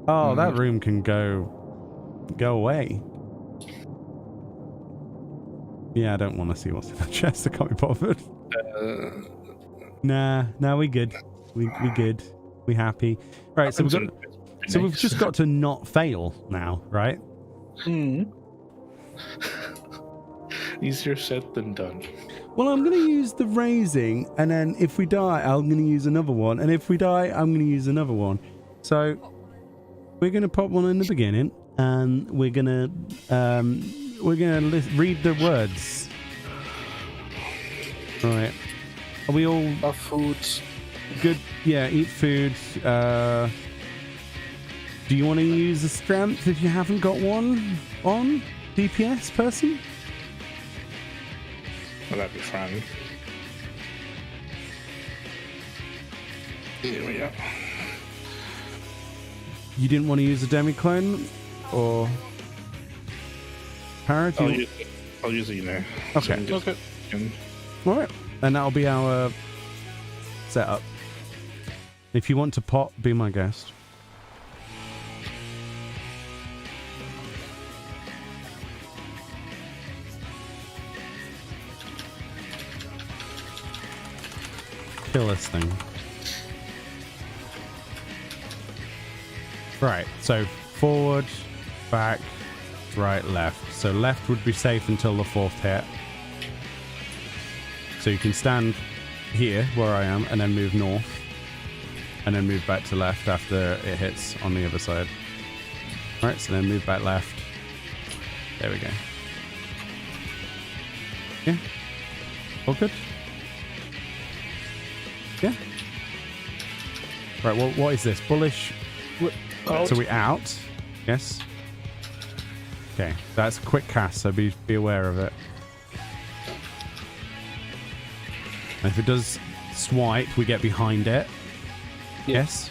Oh, that room can go away. Yeah, I don't want to see what's in the chest. I can't be bothered. Nah, we good. We good. We happy. Right, so we've just got to not fail now, right? Easier said than done. Well, I'm going to use the raising, and then if we die, I'm going to use another one, and if we die, I'm going to use another one. So we're going to pop one in the beginning, and we're going to read the words. Right. Are we all... Our food. Good. Yeah, eat food. Do you want to use a strength if you haven't got one on? DPS person? Well, that'd be fun. Here we go. You didn't want to use a demi-clone? Or... Parrot? I'll use it, you know. Okay. And All right, and that'll be our setup. If you want to pop, be my guest. Kill this thing. Right, so forward, back, right, left. So left would be safe until the 4th hit. So you can stand here where I am and then move north. And then move back to left after it hits on the other side. Alright, so then move back left. There we go. Yeah. All good? Yeah. Right, well, what is this? Bullish. Out. So we out. Yes. Okay, that's a quick cast, so be aware of it. And if it does swipe, we get behind it. Yes.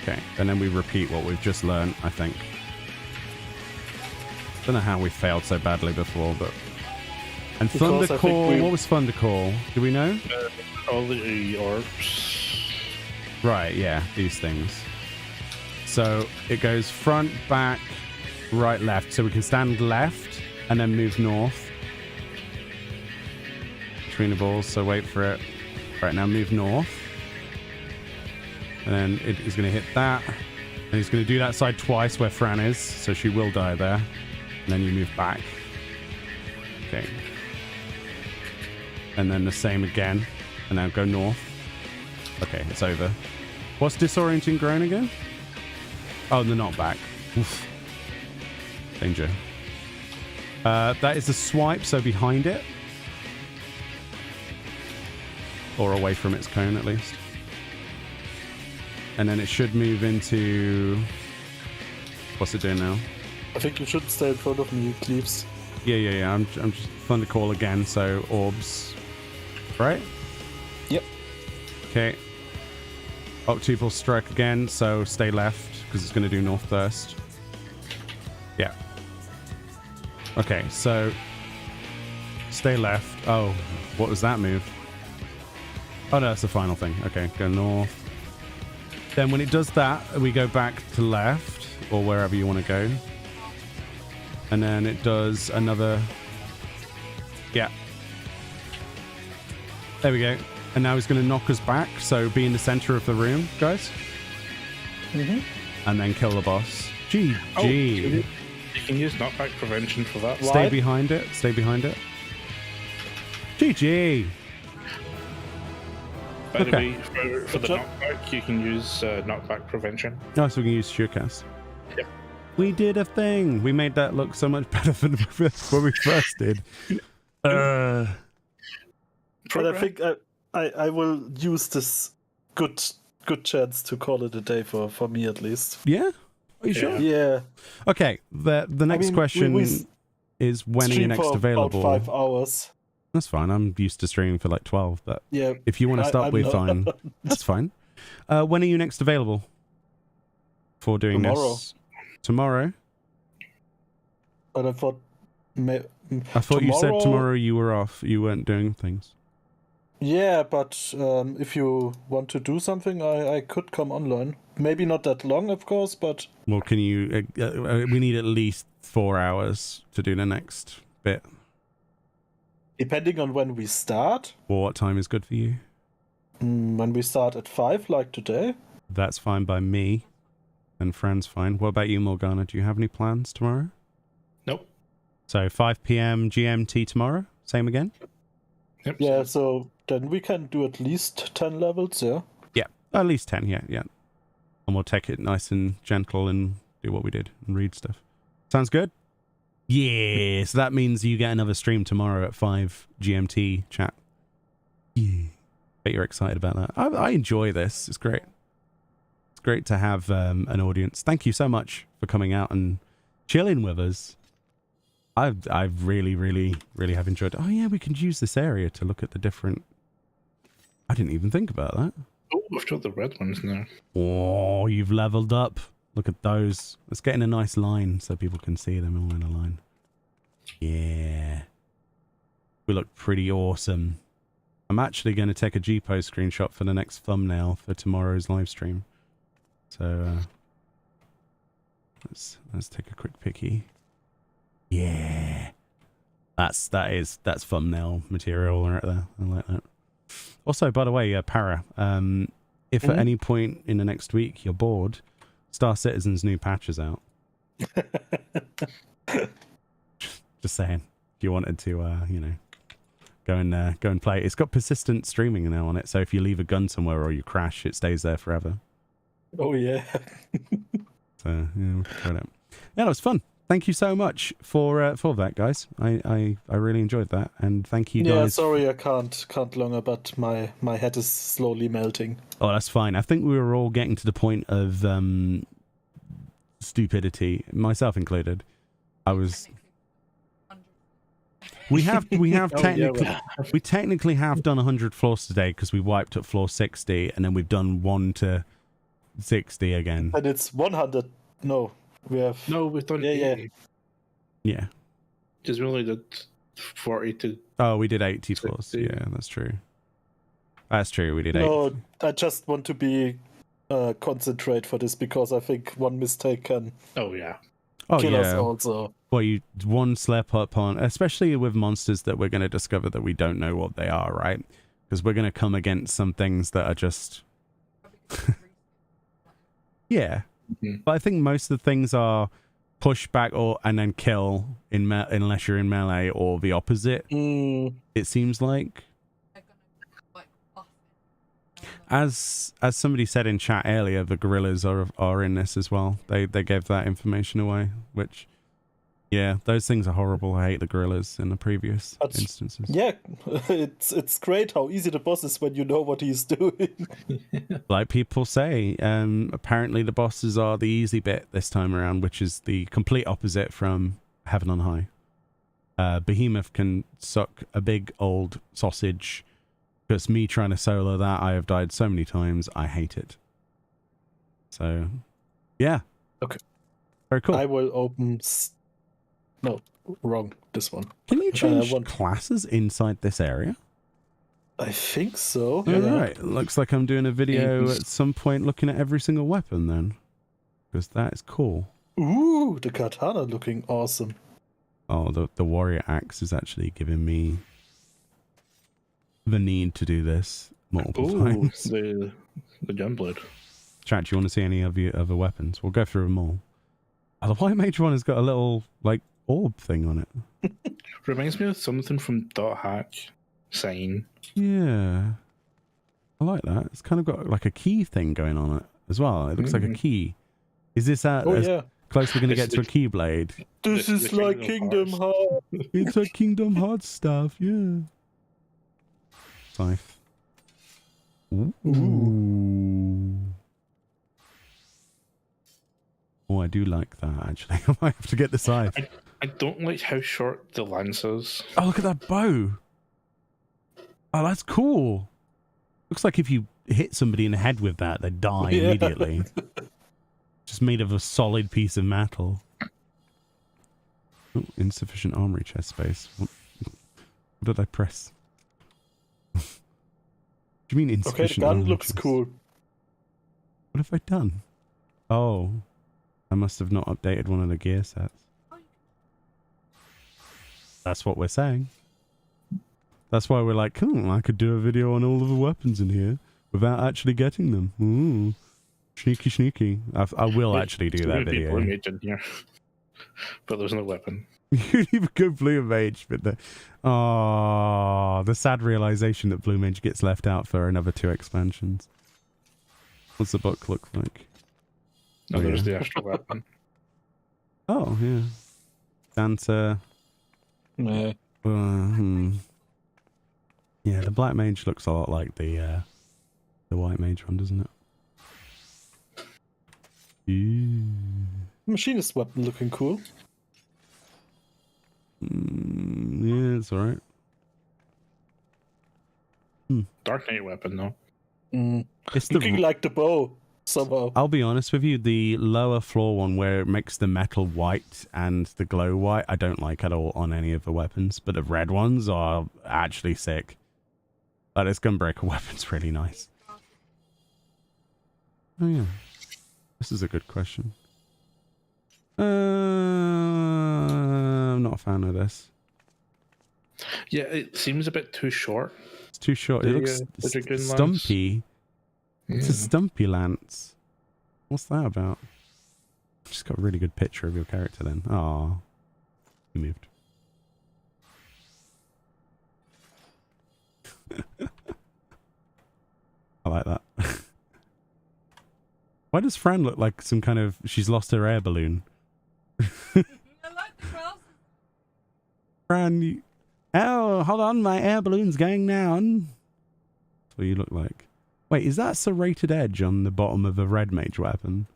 Okay, and then we repeat what we've just learned, I think. Don't know how we failed so badly before, but... And Because Thunder I think Call, we- what was Thunder Call? Do we know? all the orbs. Right, yeah, these things. So it goes front, back, right, left. So we can stand left and then move north between the balls. So wait for it. Right, now move north. And then it is going to hit that. And he's going to do that side twice where Fran is. So she will die there. And then you move back. Okay. And then the same again. And now go north. Okay, it's over. What's disorienting groan again? Oh, the knockback. Oof. Danger. That is a swipe, so behind it. Or away from its cone, at least. And then it should move into... What's it doing now? I think you should stay in front of me, Cleaves. Yeah. I'm just Thunder Call again, so orbs. Right? Yep. Okay. Octuple Strike again, so stay left, because it's going to do north first. Yeah. Okay, so... Stay left. Oh, what was that move? Oh, no, that's the final thing. Okay, go north. Then when it does that, we go back to left, or wherever you want to go. And then it does another... Yeah. There we go. And now he's going to knock us back, so be in the center of the room, guys. Mm-hmm. And then kill the boss. GG. Oh, you can use knockback prevention for that. Stay Why? behind it. Stay behind it. GG. By the Okay. way, for the Good job. knockback, you can use knockback prevention. Oh, so we can use Surecast. Yep. We did a thing. We made that look so much better than when we first did. But I Program. think I will use this good chance to call it a day for me at least. Yeah? Are you sure? Yeah. Okay. The next mean, question we is when are you stream next for available? About 5 hours. That's fine. I'm used to streaming for like 12, but Yeah. if you want to start I'm with not. fine. That's fine. When are you next available for doing Tomorrow. this? Tomorrow? But I thought. I thought you said tomorrow you were off. You weren't doing things. Yeah, but if you want to do something, I could come online. Maybe not that long, of course, but Well, can you... we need at least 4 hours to do the next bit. depending on when we start. Well, what time is good for you? When we start at 5, like today. That's fine by me. And Fran's fine. What about you, Morgana? Do you have any plans tomorrow? Nope. So 5 p.m. GMT tomorrow? Same again? Yep. Yeah, so then we can do at least 10 levels, yeah. Yeah, at least 10, yeah. And we'll take it nice and gentle and do what we did and read stuff. Sounds good? Yeah, so that means you get another stream tomorrow at 5 GMT, chat. Yeah. Bet you're excited about that. I enjoy this. It's great. It's great to have an audience. Thank you so much for coming out and chilling with us. I've really, really, really have enjoyed it. Oh, yeah, we can use this area to look at the different... I didn't even think about that. Oh, I've got the red ones now. Oh, you've leveled up. Look at those. Let's get in a nice line so people can see them all in a line. Yeah. We look pretty awesome. I'm actually going to take a GPO screenshot for the next thumbnail for tomorrow's live stream. So let's take a quick picky. Yeah. That's thumbnail material right there. I like that. Also, by the way, Para, if at any point in the next week you're bored, Star Citizen's new patch is out. Just saying, if you wanted to, go and play. It's got persistent streaming now on it, so if you leave a gun somewhere or you crash, it stays there forever. Oh yeah. So yeah, we tried it. Yeah, that was fun. Thank you so much for that, guys. I really enjoyed that, and thank you guys. Yeah, sorry I can't longer, but my head is slowly melting. Oh, that's fine. I think we were all getting to the point of stupidity, myself included. I was. We technically have done 100 floors today because we wiped at floor 60, and then we've done 1 to 60 again. And it's 100. No, we have. No, we've done Yeah. Yeah. Because we only did 40 to. Oh, we did 80 floors. 60. Yeah, that's true. That's true. We did 80. No, I just want to be concentrate for this because I think one mistake can Oh yeah. kill us also. Well, one slip up on, especially with monsters that we're going to discover that we don't know what they are, right? Because we're going to come against some things that are just. Yeah. Mm-hmm. But I think most of the things are push back and then kill unless you're in melee, or the opposite. It seems like. As somebody said in chat earlier, the gorillas are in this as well. They gave that information away, which, yeah, those things are horrible. I hate the gorillas in the previous instances. Yeah, it's great how easy the boss is when you know what he's doing. Like people say, apparently the bosses are the easy bit this time around, which is the complete opposite from Heaven on High. Behemoth can suck a big old sausage. Because me trying to solo that, I have died so many times. I hate it. So, yeah. Okay. Very cool. I will open. No, wrong. This one. Can you change classes inside this area? I think so. All right. Looks like I'm doing a video at some point looking at every single weapon then. Because that is cool. Ooh, the katana looking awesome. Oh, the warrior axe is actually giving me the need to do this multiple times. The gunblade. Chat, do you want to see any of your other weapons? We'll go through them all. Oh, the white mage one has got a little, like, orb thing on it. Reminds me of something from Dot Hack Sign. Yeah. I like that. It's kind of got, like, a key thing going on it as well. It looks like a key. Is this as close we're going to get to a keyblade? This is like Kingdom Hearts. It's like Kingdom Hearts stuff, yeah. Scythe. Ooh. Oh, I do like that, actually. I might have to get the scythe. I don't like how short the lance is. Oh, look at that bow. Oh, that's cool. Looks like if you hit somebody in the head with that, they die immediately. Just made of a solid piece of metal. Oh, insufficient armory chest space. What did I press? Do you mean insufficient? Okay, the gun looks cool. What have I done? Oh, I must have not updated one of the gear sets. That's what we're saying. That's why we're like, I could do a video on all of the weapons in here without actually getting them. Ooh, sneaky. I will actually do that video. Blue mage in here, but there's no weapon. You even go blue mage, but the sad realization that blue mage gets left out for another 2 expansions. What's the book look like? No, there's the astral weapon. Oh yeah, dancer. Nah. Yeah, the black mage looks a lot like the white mage one, doesn't it? Machinist weapon looking cool. Yeah, it's alright. Dark Knight weapon though. It's Looking like the bow. somehow. I'll be honest with you, the lower floor one where it makes the metal white and the glow white, I don't like at all on any of the weapons, but the red ones are actually sick. But this Gunbreaker weapon's really nice. Oh yeah, this is a good question. I'm not a fan of this. Yeah, it seems a bit too short. It's too short. It looks stumpy. Yeah. It's a stumpy lance. What's that about? Just got a really good picture of your character then. Oh, you moved. I like that. Why does Fran look like some kind of... She's lost her air balloon. I like the glasses. Fran, you... Oh, hold on, my air balloon's going down. That's what you look like. Wait, is that serrated edge on the bottom of a red mage weapon?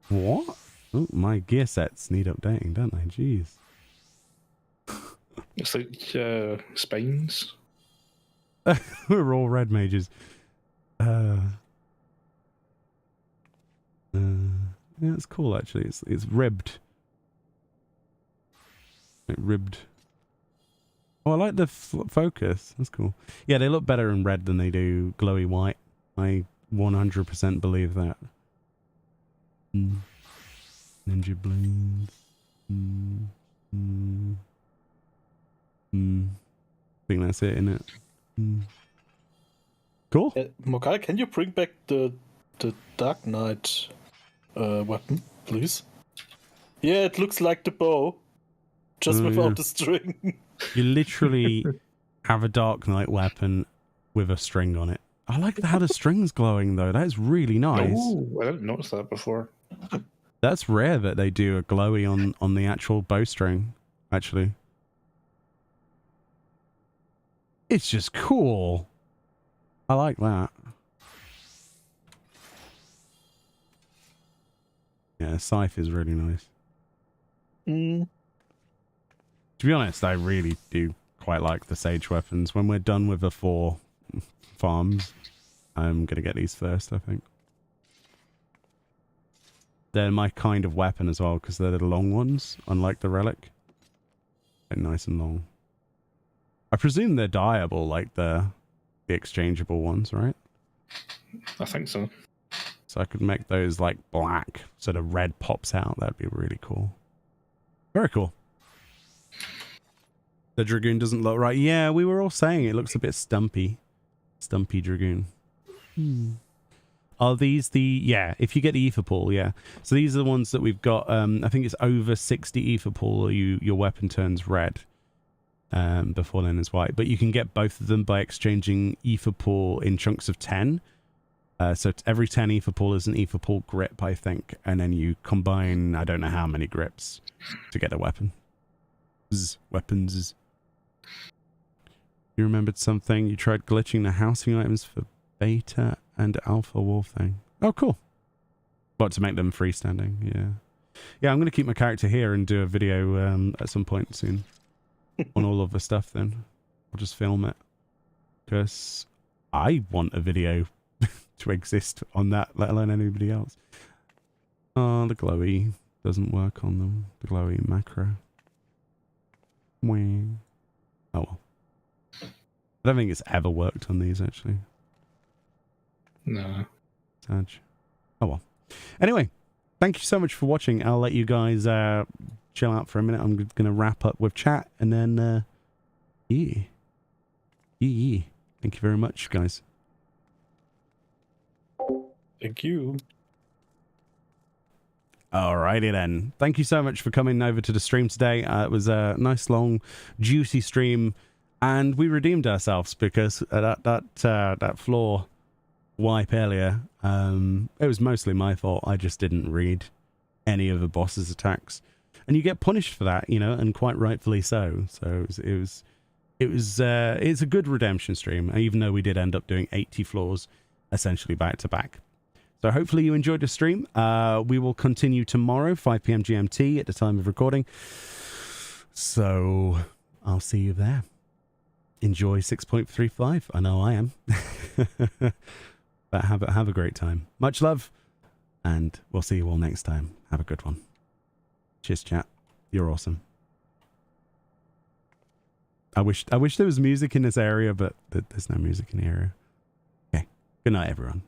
What? Oh, my gear sets need updating, don't they? Jeez. It's like spines. We're all red mages. Yeah, it's cool actually. It's ribbed. Ribbed. Oh, I like the focus. That's cool. Yeah, they look better in red than they do glowy white. I 100% believe that. Ninja blades. I think that's it, innit? Cool. Morgana, can you bring back the Dark Knight weapon, please? Yeah, it looks like the bow, just without the string. You literally have a Dark Knight weapon with a string on it. I like how the string's glowing though. That is really nice. Oh, I didn't notice that before. That's rare that they do a glowy on the actual bowstring, actually. It's just cool. I like that. Yeah, scythe is really nice. To be honest, I really do quite like the sage weapons. When we're done with the 4 farms, I'm going to get these first, I think. They're my kind of weapon as well, because they're the long ones, unlike the Relic. They're nice and long. I presume they're dyeable, like the exchangeable ones, right? I think so. So I could make those like black, so the red pops out. That'd be really cool. Very cool. The Dragoon doesn't look right. Yeah, we were all saying it looks a bit stumpy. Stumpy Dragoon. Are these the... Yeah, if you get the ether pool, yeah. So these are the ones that we've got. I think it's over 60 ether pool. Your weapon turns red. Before then is white. But you can get both of them by exchanging ether pool in chunks of 10. So every 10 ether pool is an ether pool grip, I think. And then you combine, I don't know how many grips to get a weapon. Weapons. You remembered something? You tried glitching the housing items for beta and alpha wolf thing. Oh, cool. But to make them freestanding, yeah. Yeah, I'm going to keep my character here and do a video at some point soon. On all of the stuff then. I'll just film it. Because I want a video to exist on that, let alone anybody else. Oh, the glowy doesn't work on them. The glowy macro. Wah. Oh well. I don't think it's ever worked on these actually. No. Sad. Oh well. Anyway, thank you so much for watching. I'll let you guys chill out for a minute. I'm going to wrap up with chat and then yeah. Thank you very much, guys. Thank you. Alrighty then. Thank you so much for coming over to the stream today. It was a nice, long, juicy stream, and we redeemed ourselves because that floor wipe earlier, it was mostly my fault. I just didn't read any of the boss's attacks, and you get punished for that, you know, and quite rightfully so. So it's a good redemption stream, even though we did end up doing 80 floors essentially back to back. So hopefully you enjoyed the stream. We will continue tomorrow, 5 p.m. GMT at the time of recording. So I'll see you there. Enjoy 6.35. I know I am. But have a great time. Much love. And we'll see you all next time. Have a good one. Cheers, chat. You're awesome. I wish there was music in this area, but there's no music in the area. Okay. Good night, everyone.